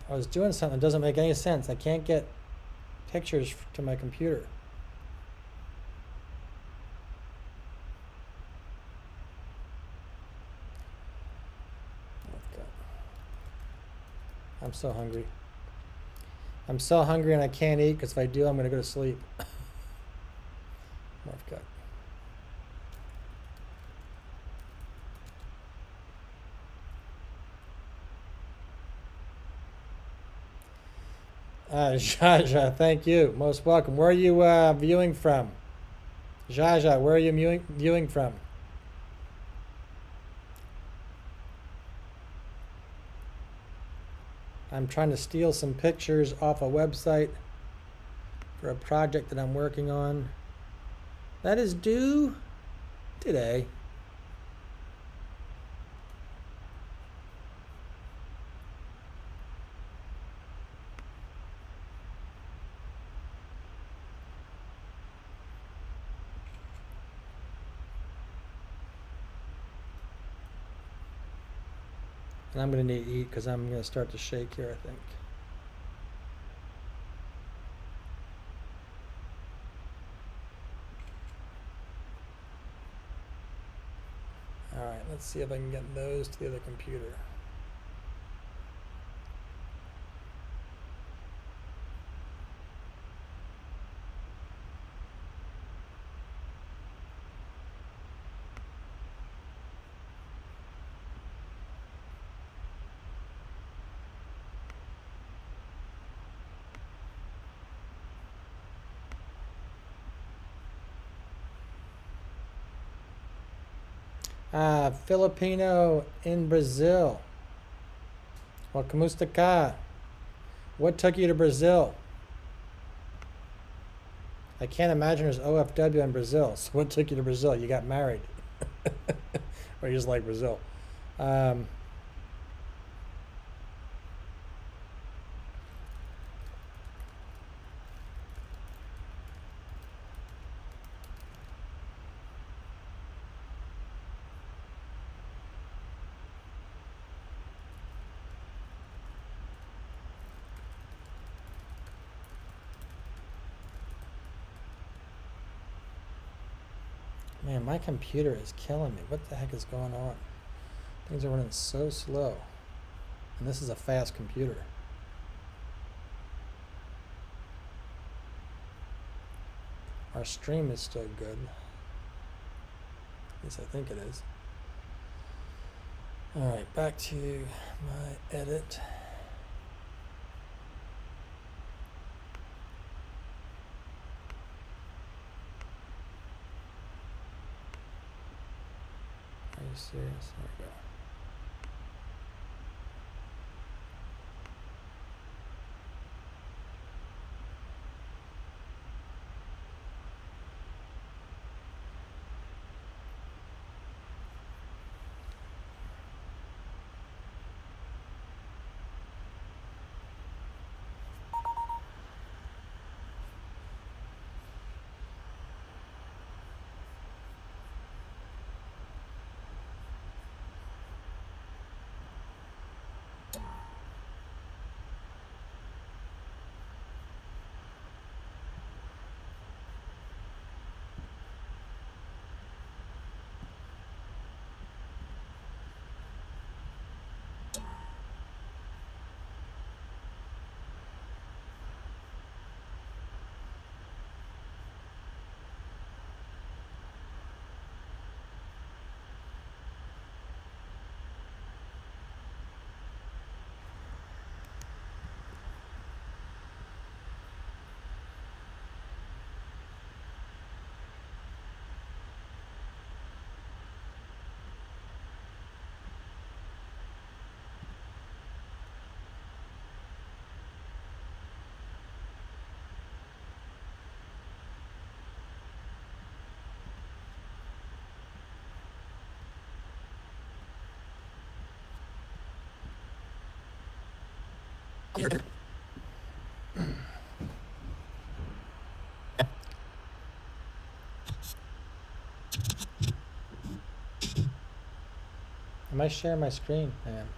I was doing something that doesn't make any sense. I can't get pictures to my computer. I'm so hungry. I'm so hungry and I can't eat because if I do, I'm going to go to sleep. I've got. Jaja, thank you. Most welcome. Where are you viewing from? Jaja, where are you viewing from? I'm trying to steal some pictures off a website for a project that I'm working on. That is due today. And I'm going to need to eat because I'm going to start to shake here, I think. All right, let's see if I can get those to the other computer. Filipino in Brazil. Well, kamusta ka? What took you to Brazil? I can't imagine there's OFW in Brazil. So what took you to Brazil? You got married. Or you just like Brazil. Man, my computer is killing me. What the heck is going on? Things are running so slow. And this is a fast computer. Our stream is still good. At least I think it is. Alright, back to my edit. Are you serious? There we go. Am I sharing my screen? I am.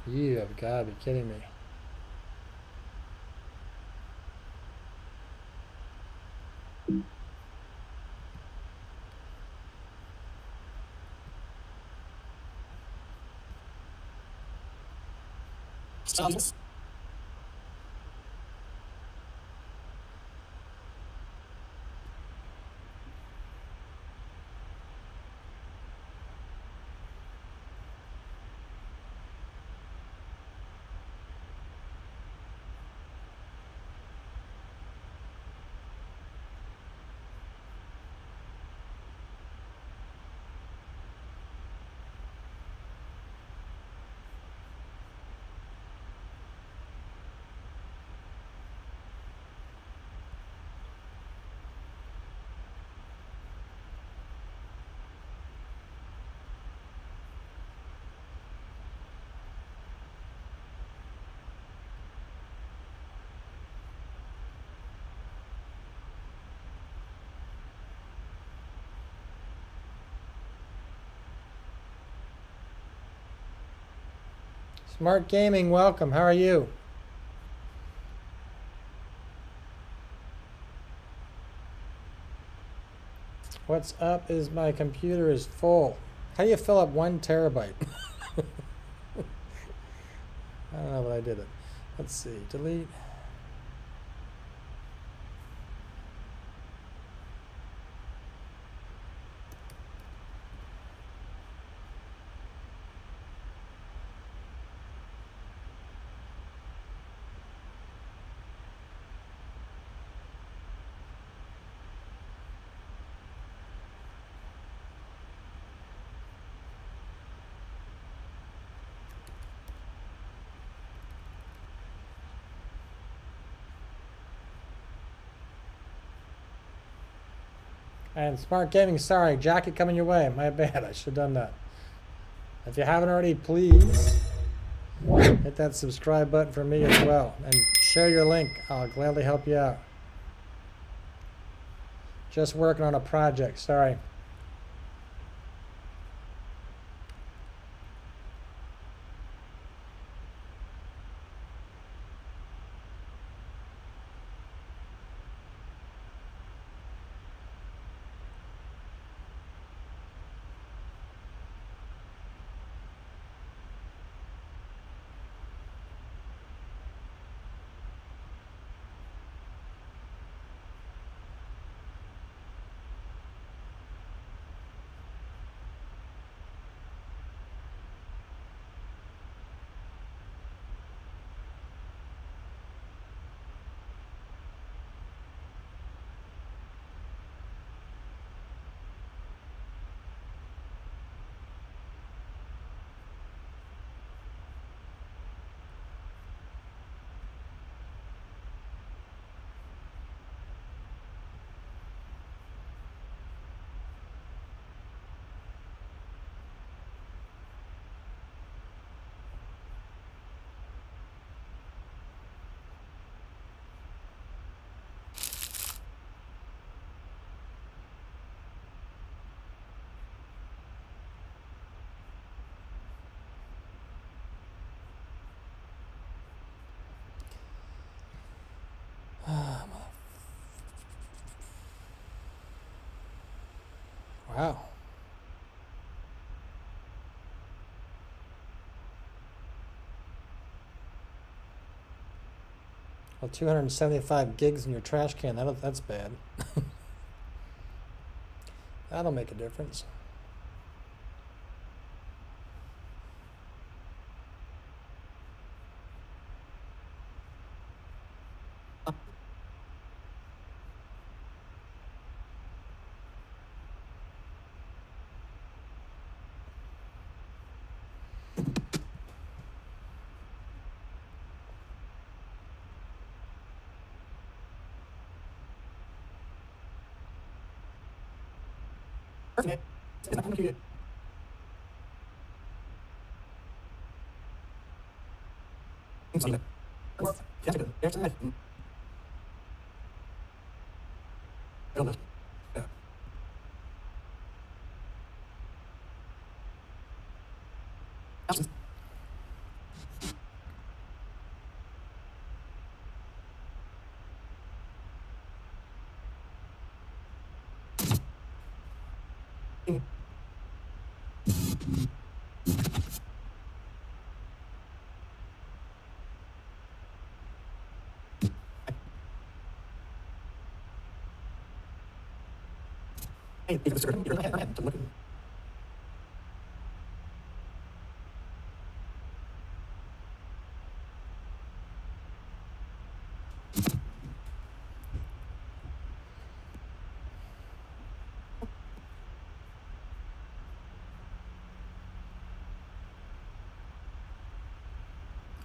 You have got to be kidding me. Smart Gaming, welcome. How are you? What's up is my computer is full. How do you fill up 1 terabyte? I don't know, but I did it. Let's see. Delete. And Smart Gaming, sorry, jacket coming your way. My bad, I should have done that. If you haven't already, please hit that subscribe button for me as well. And share your link. I'll gladly help you out. Just working on a project, sorry. Wow. Well, 275 gigs in your trash can, that's bad. That'll make a difference.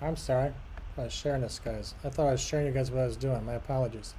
I'm sorry. I was sharing this, guys. I thought I was sharing you guys what I was doing. My apologies.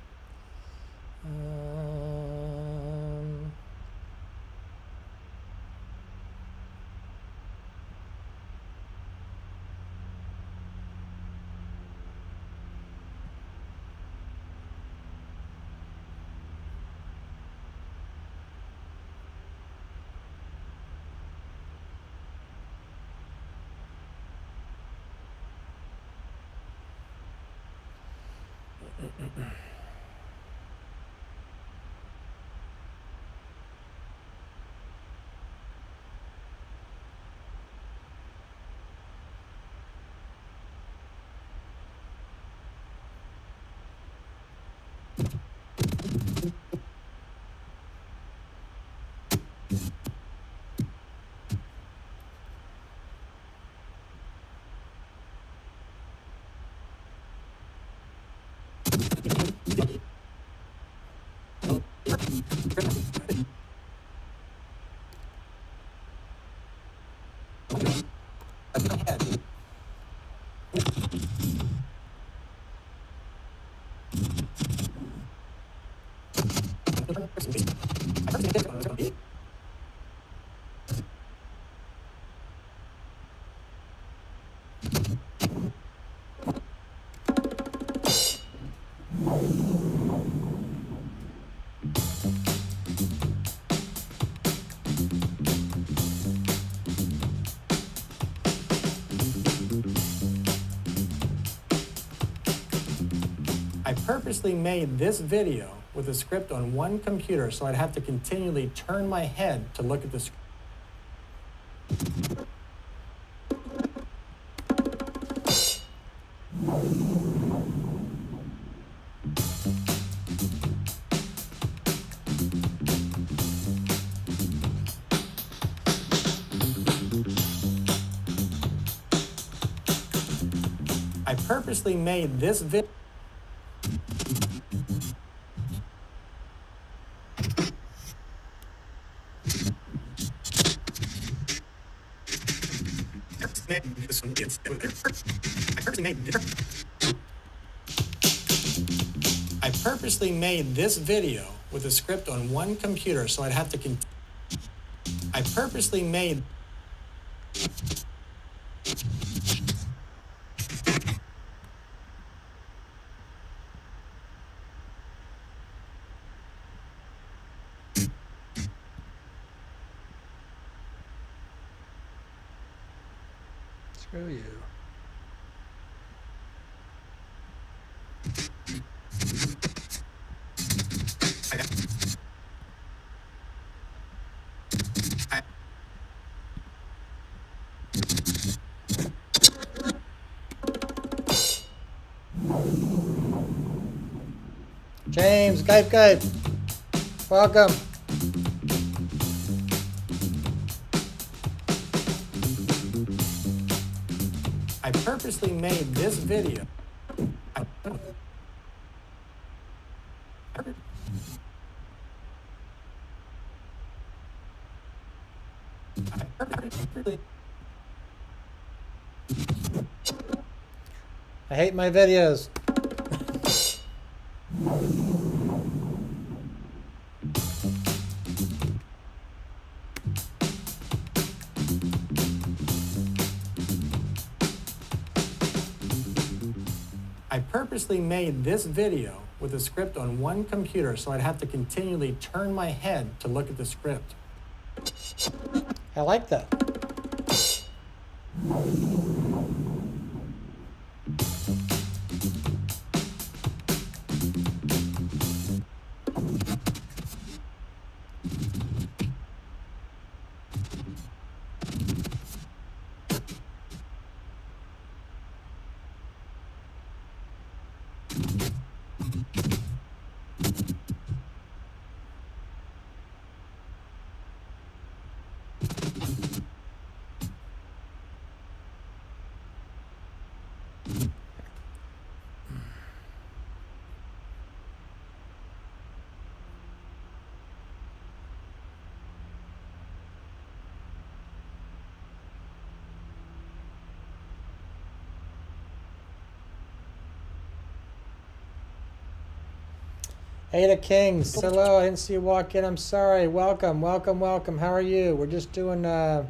I purposely made this video with a script on one computer so I'd have to continually turn my head to look at the script. I purposely made this video. I purposely made this video with a script on one computer so I'd have to I purposely made Screw you. James, Skype. Welcome. I purposely made this video. I hate my videos. I purposely made this video with a script on one computer so I'd have to continually turn my head to look at the script. I like that. Ada Kings, hello, I didn't see you walk in, I'm sorry. Welcome. How are you? We're just doing, I'm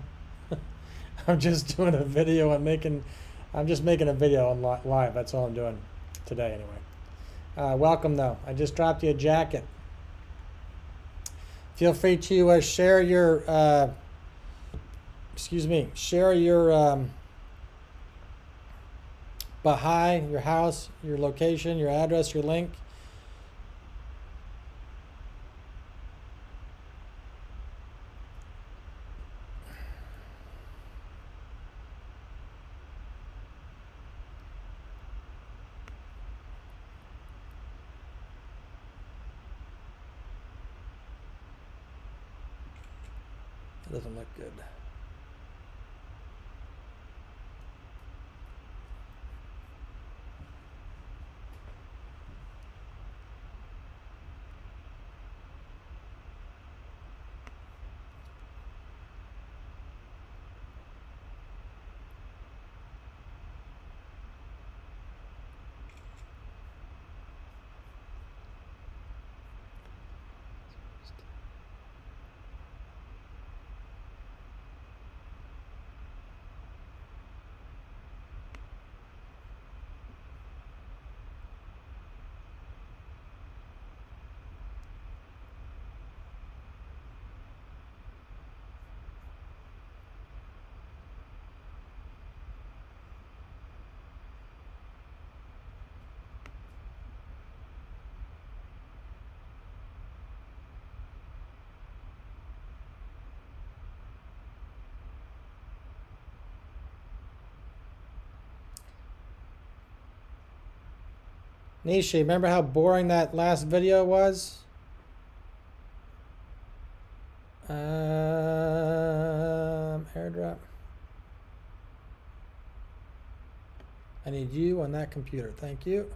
just doing a video. I'm just making a video on live. That's all I'm doing today anyway. Welcome though. I just dropped you a jacket. Feel free to share your, But hi, your house, your location, your address, your link. That doesn't look good. Nishi, remember how boring that last video was? Airdrop. I need you on that computer. Thank you.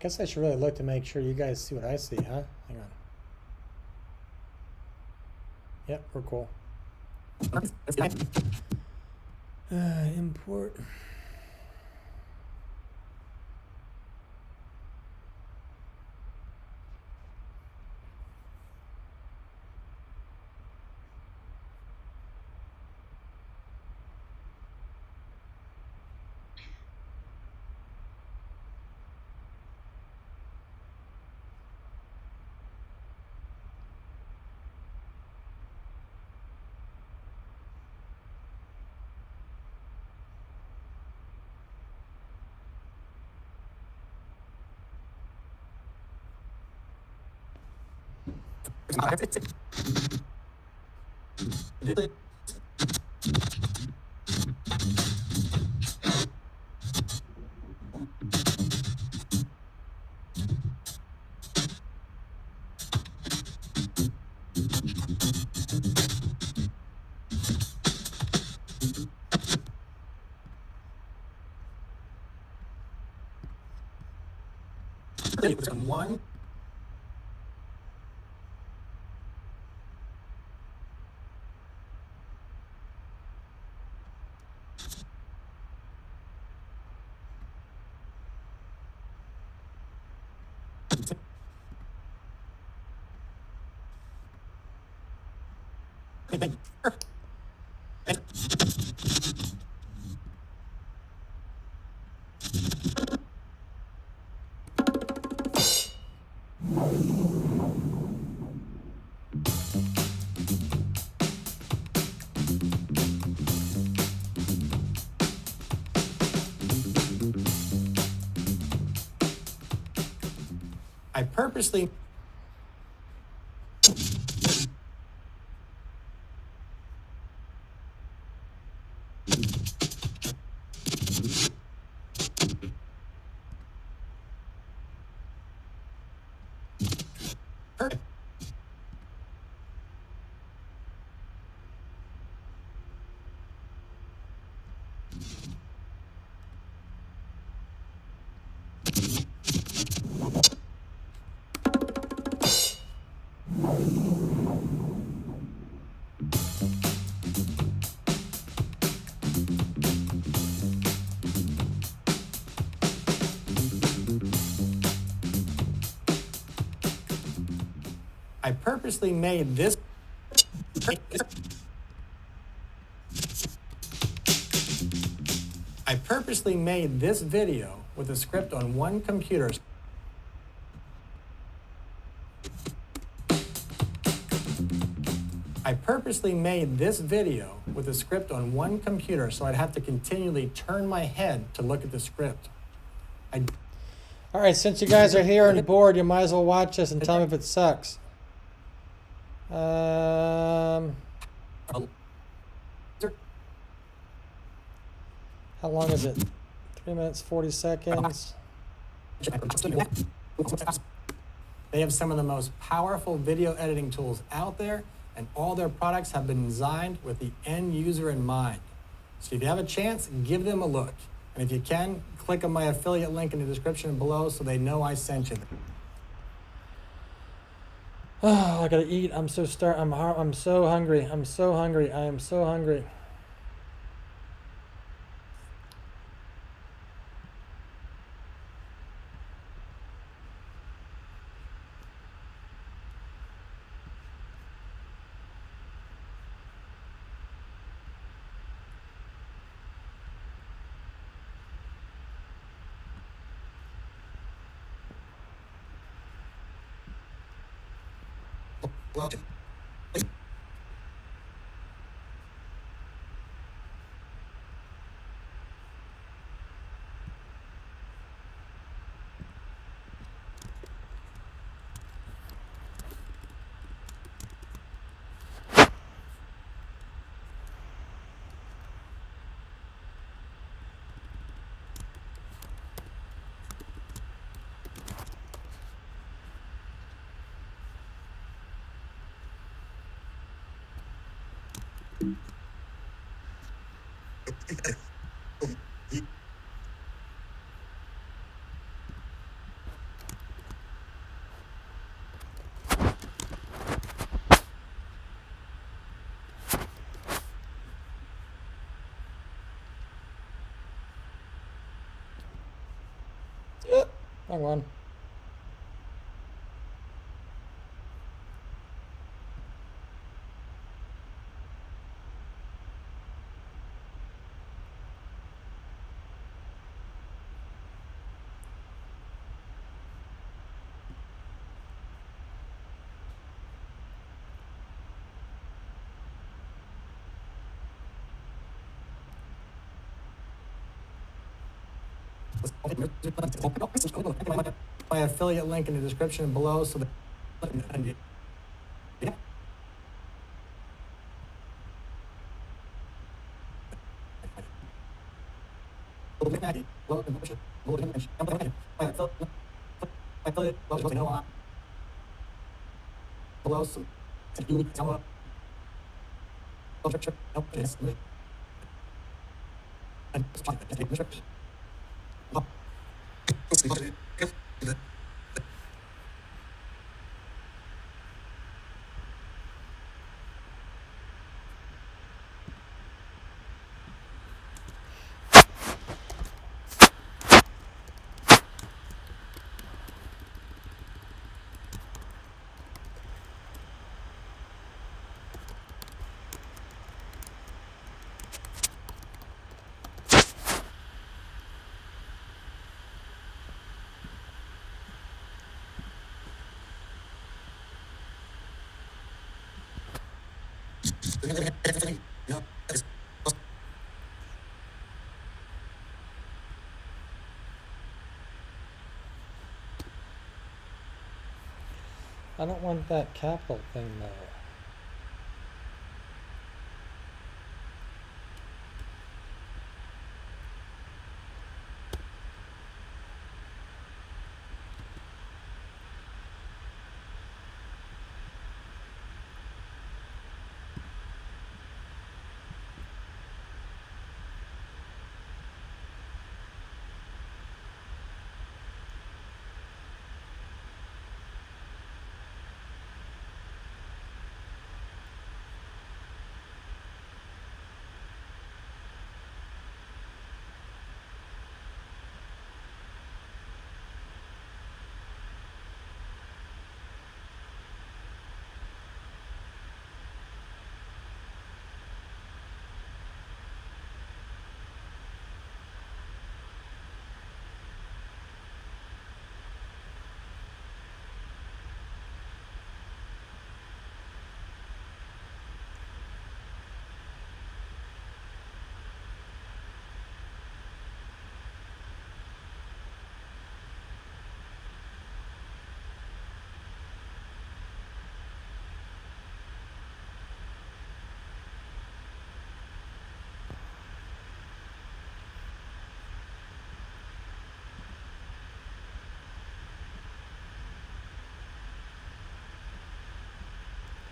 Guess I should really look to make sure you guys see what I see, huh? Hang on. Yep, we're cool. Import. One. I purposely I purposely made this video with a script on one computer. So I'd have to continually turn my head to look at the script. All right, since you guys are here and bored, you might as well watch this and tell me if it sucks. How long is it? 3 minutes, 40 seconds. They have some of the most powerful video editing tools out there, and all their products have been designed with the end user in mind. So if you have a chance, give them a look. And if you can, click on my affiliate link in the description below so they know I sent you. Oh, I gotta eat. I'm so hungry. I'm so hungry. I am so hungry. Wrong one. My affiliate link in the description below so that I don't want that capital thing though.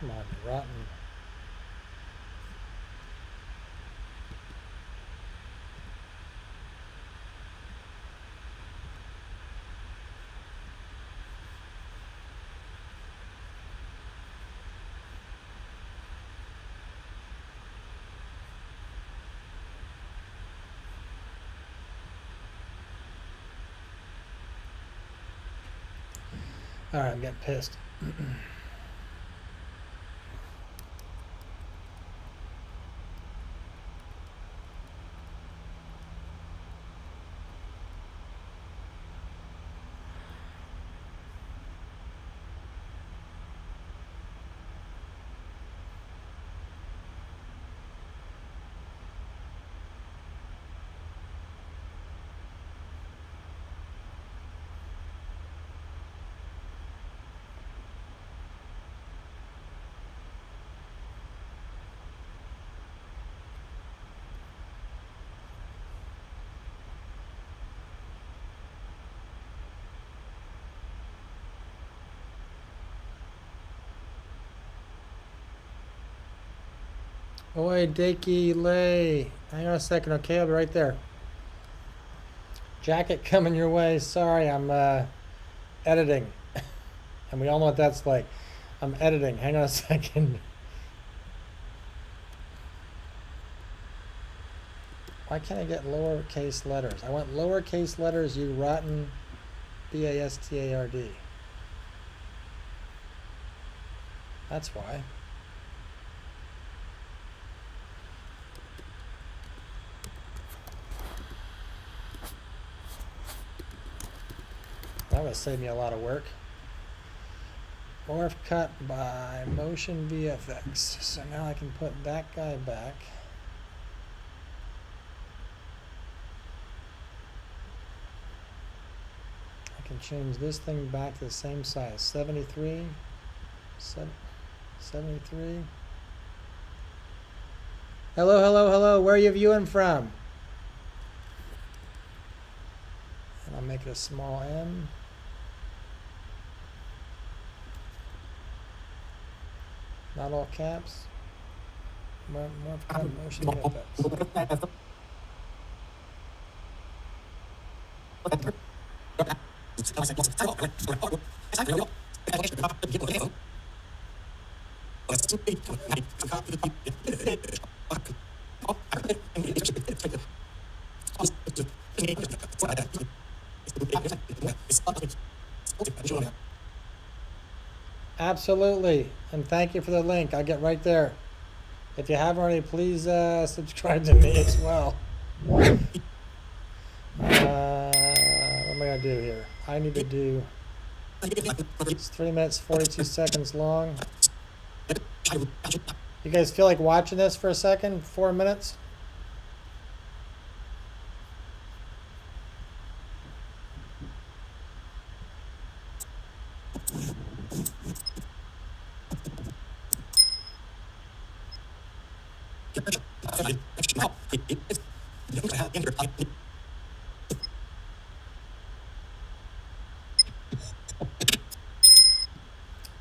Come on, you rotten. All right, I'm getting pissed. Oi, Dakey Lay. Hang on a second, okay? I'll be right there. Jacket coming your way. Sorry, I'm editing. And we all know what that's like. I'm editing. Hang on a second. Why can't I get lowercase letters? I want lowercase letters, you rotten bastard. That's why. That would save me a lot of work. Morph cut by motion VFX. So now I can put that guy back. I can change this thing back to the same size. 73. 73. Hello, hello, hello. Where are you viewing from? And I'll make it a small m. Not all caps. More motion VFX. Absolutely, and thank you for the link. I'll get right there. If you haven't already, please subscribe to me as well. What am I gonna do here? I need to do. It's 3 minutes 42 seconds long. You guys feel like watching this for a second? 4 minutes?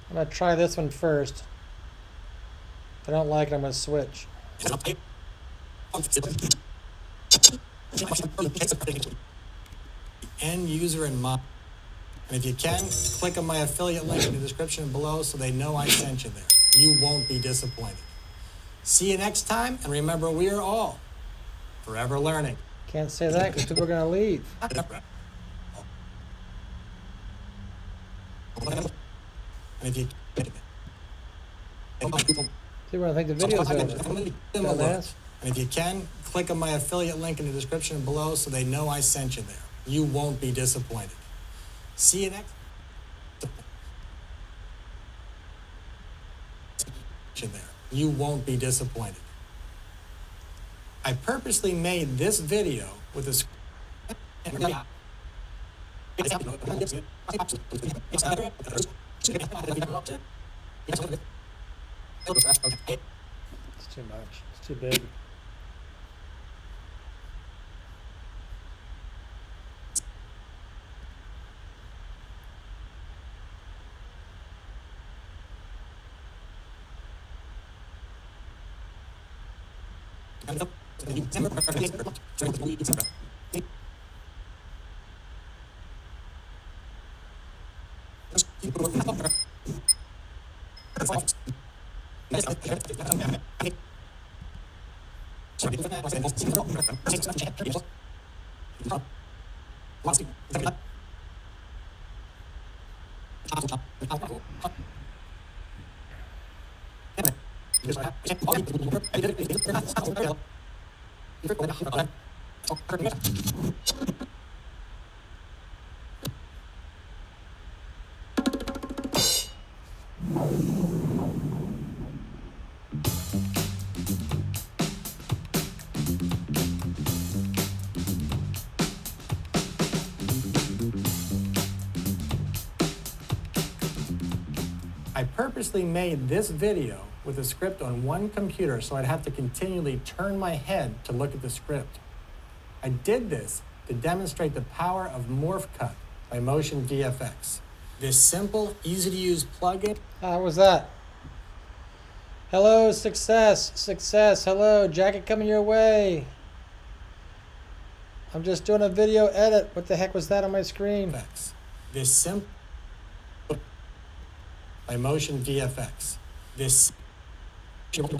I'm going to try this one first. If I don't like it, I'm going to switch. End user in mind. And if you can, click on my affiliate link in the description below so they know I sent you there. You won't be disappointed. See you next time, and remember, we are all forever learning. Can't say that because people are going to leave. And if you People are going to think the video's over. And if you can, click on my affiliate link in the description below so they know I sent you there. You won't be disappointed. See you next. There. You won't be disappointed. I purposely made this video with a It's too much. It's too big. I purposely made this video with a script on one computer so I'd have to continually turn my head to look at the script. I did this to demonstrate the power of Morph Cut by Motion VFX. This simple, easy-to-use plugin. How was that? Hello, success, success. Hello, jacket coming your way. I'm just doing a video edit. What the heck was that on my screen? This simple by Motion VFX. This take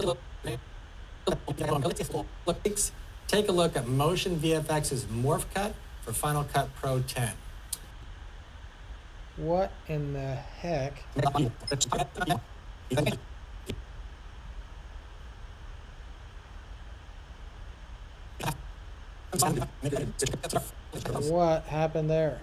a look at Motion VFX's Morph Cut for Final Cut Pro 10. What in the heck? What happened there?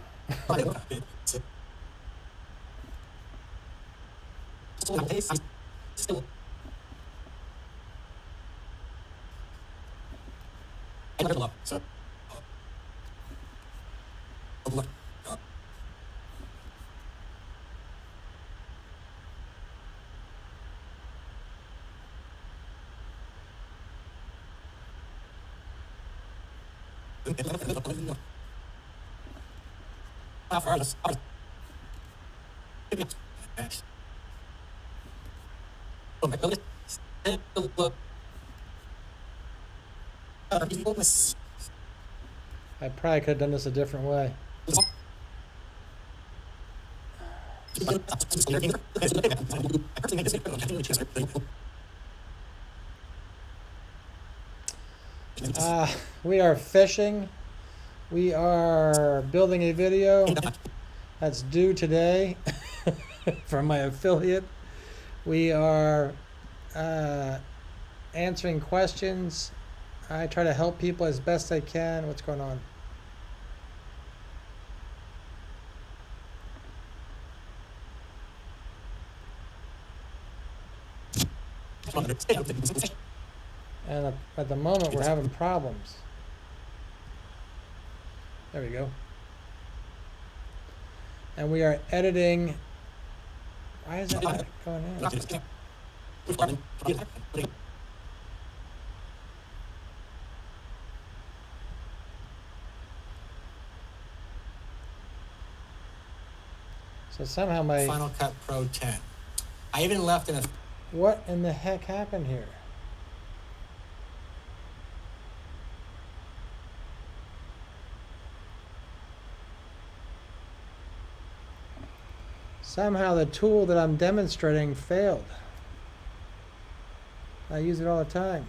I probably could have done this a different way. We are fishing. We are building a video that's due today from my affiliate. We are answering questions. I try to help people as best I can. What's going on? And at the moment, we're having problems. There we go. And we are editing. Why is that not going in? So somehow my Final Cut Pro 10. I even left in a. What in the heck happened here? Somehow the tool that I'm demonstrating failed. I use it all the time.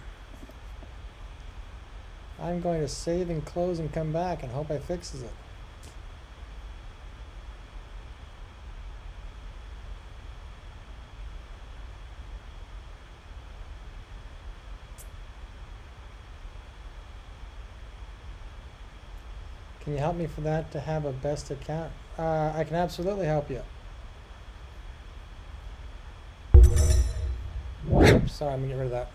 I'm going to save and close and come back and hope it fixes it. Can you help me for that to have a best account? I can absolutely help you. Oops, sorry, I'm gonna get rid of that.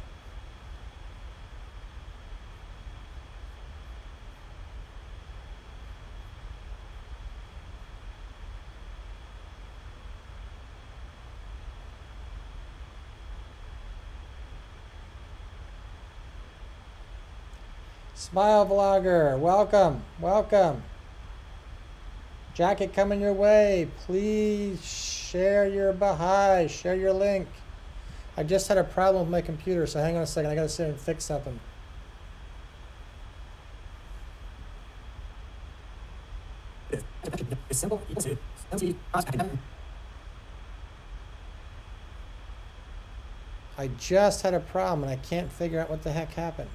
Smile Vlogger, welcome, welcome. Jacket coming your way. Please share your Baha'i, share your link. I just had a problem with my computer, so hang on a second. I gotta sit and fix something. is simple, easy, I just had a problem and I can't figure out what the heck happened.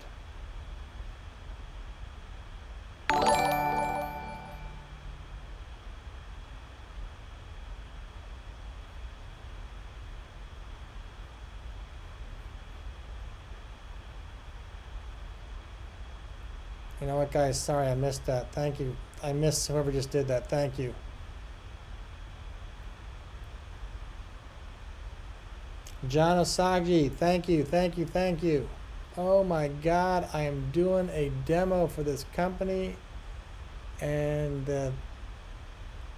You know what, guys? Sorry, I missed that. Thank you. I missed whoever just did that. Thank you. John Osagi, thank you, thank you, thank you. Oh my God, I am doing a demo for this company and the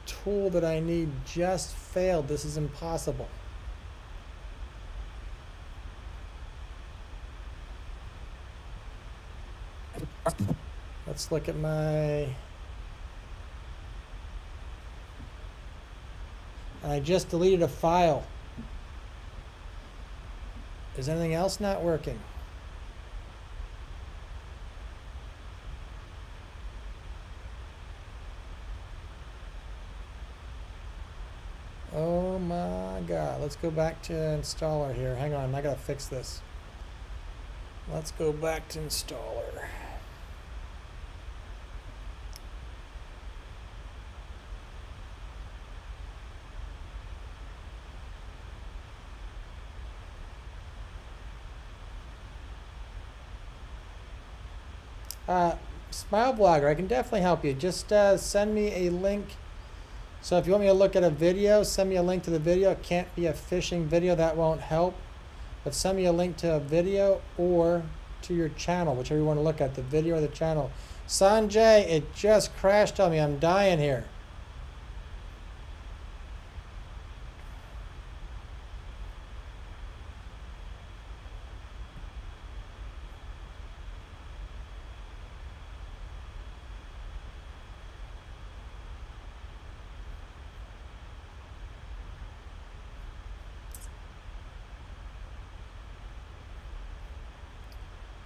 tool that I need just failed. This is impossible. Let's look at my... I just deleted a file. Is anything else not working? Oh my God. Let's go back to installer here. Hang on, I gotta fix this. Let's go back to installer. Smile Blogger, I can definitely help you. Just send me a link. So if you want me to look at a video, send me a link to the video. It can't be a phishing video, that won't help. But send me a link to a video or to your channel, whichever you want to look at, the video or the channel. Sanjay, it just crashed on me. I'm dying here.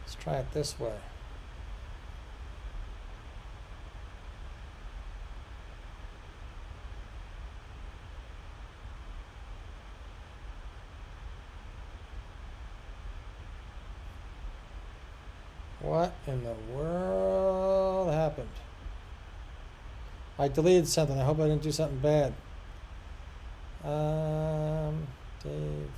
Let's try it this way. What in the world happened? I deleted something. I hope I didn't do something bad. Dave.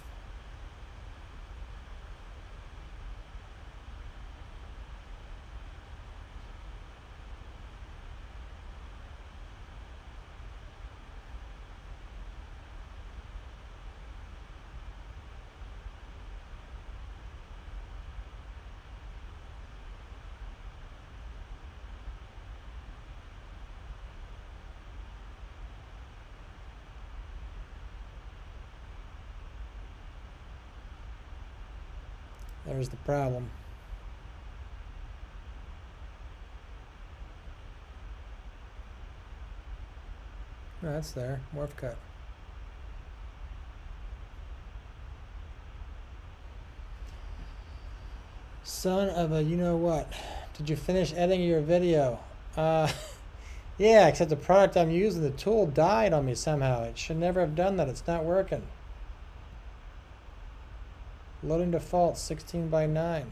There's the problem. Oh, that's there. Morph cut. Son of a you-know-what. Did you finish editing your video? Yeah, except the product I'm using, the tool died on me somehow. It should never have done that. It's not working. Loading default 16 by 9.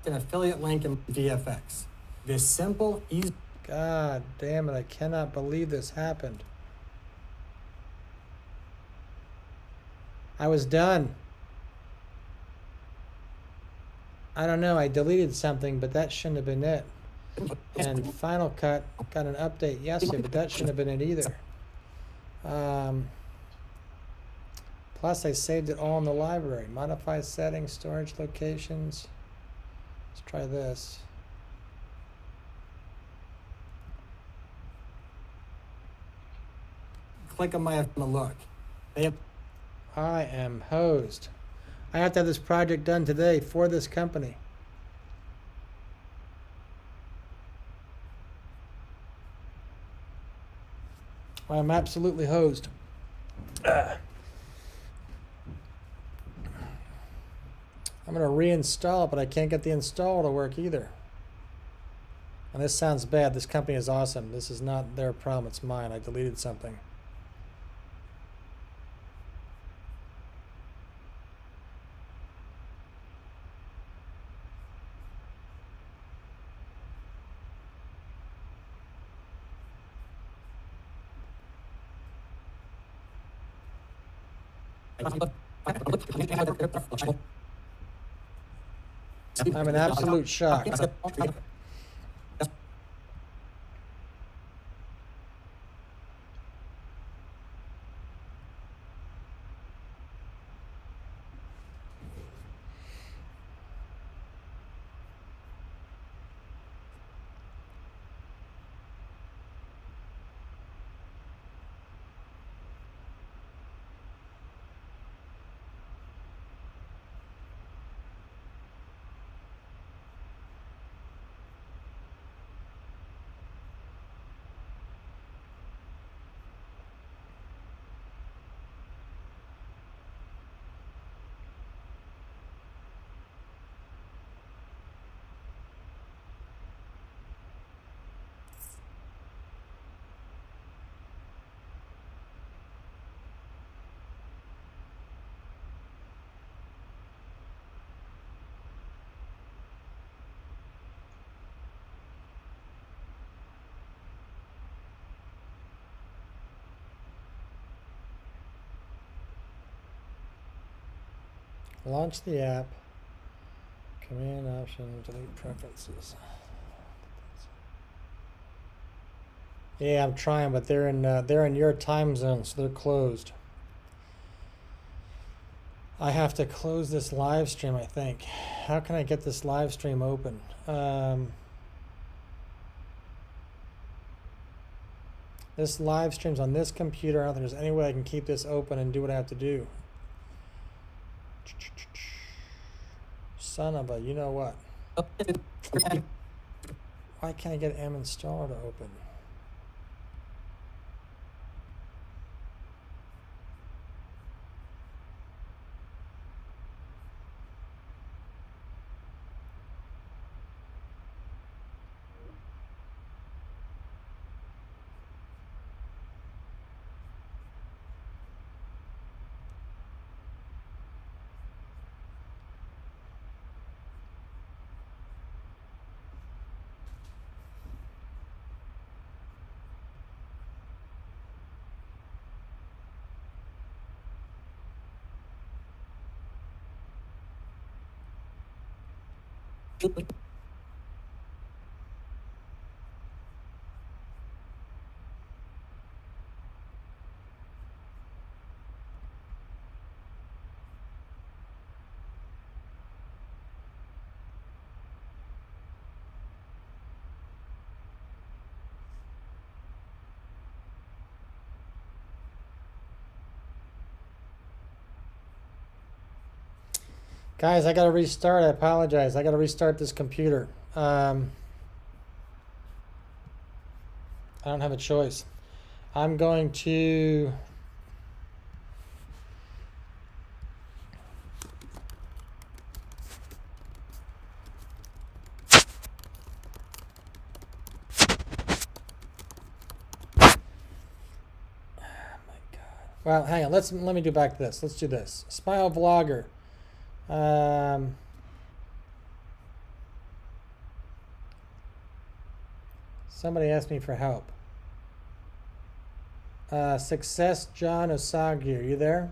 An affiliate link in VFX. This simple, easy. God damn it, I cannot believe this happened. I was done. I don't know, I deleted something, but that shouldn't have been it. And Final Cut got an update yesterday, but that shouldn't have been it either. Plus, I saved it all in the library. Modify settings, storage locations. Let's try this. Click on my look. They have. I am hosed. I have to have this project done today for this company. I'm absolutely hosed. I'm going to reinstall it, but I can't get the install to work either. And this sounds bad. This company is awesome. This is not their problem. It's mine. I deleted something. I'm in absolute shock. Launch the app. Command option, delete preferences. Yeah, I'm trying, but they're in your time zone, so they're closed. I have to close this live stream, I think. How can I get this live stream open? This live stream's on this computer. I don't think there's any way I can keep this open and do what I have to do. Son of a, you know what? Why can't I get M installer to open? Guys, I gotta restart. I apologize. I gotta restart this computer. I don't have a choice. I'm going to... Well, hang on. Let me do back to this. Let's do this. Smile Vlogger. Somebody asked me for help. Success John Osagi, are you there?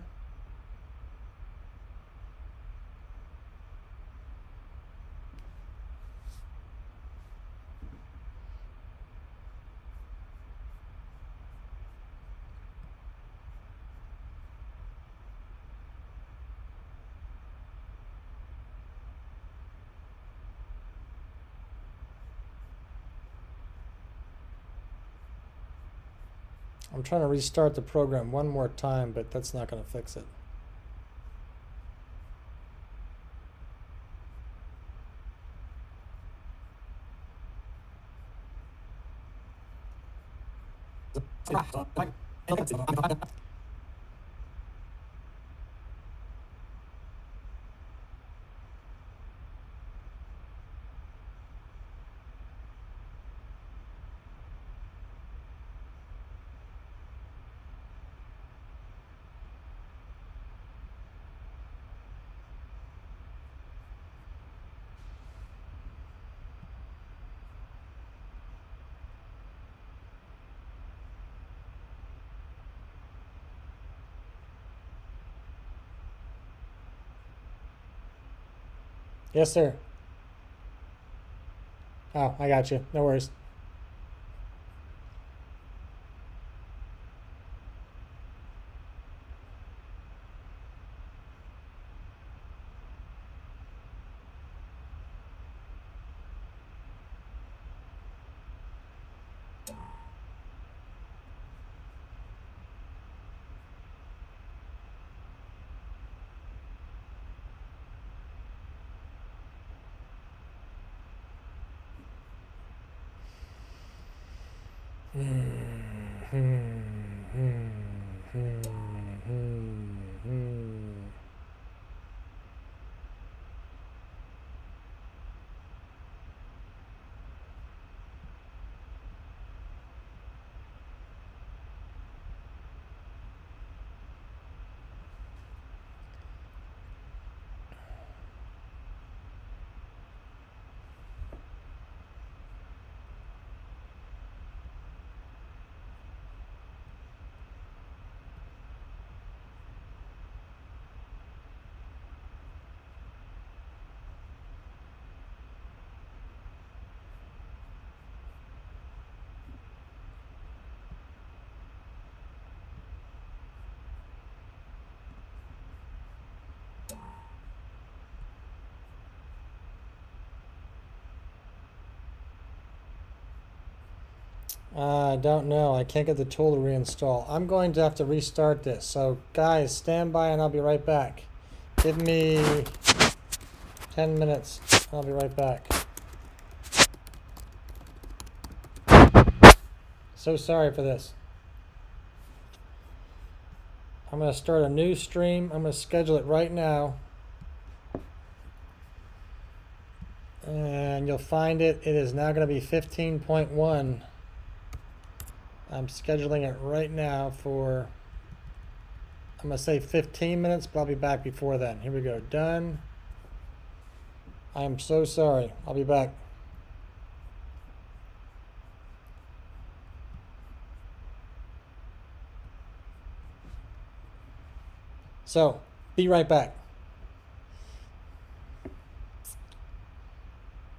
I'm trying to restart the program one more time, but that's not going to fix it. Yes, sir. Oh, I got you. No worries. I don't know. I can't get the tool to reinstall. I'm going to have to restart this. So, guys, stand by and I'll be right back. Give me 10 minutes. I'll be right back. So sorry for this. I'm going to start a new stream. I'm going to schedule it right now. And you'll find it. It is now going to be 15.1. I'm scheduling it right now for, I'm going to say 15 minutes, but I'll be back before then. Here we go. Done. I'm so sorry. I'll be back. So, be right back.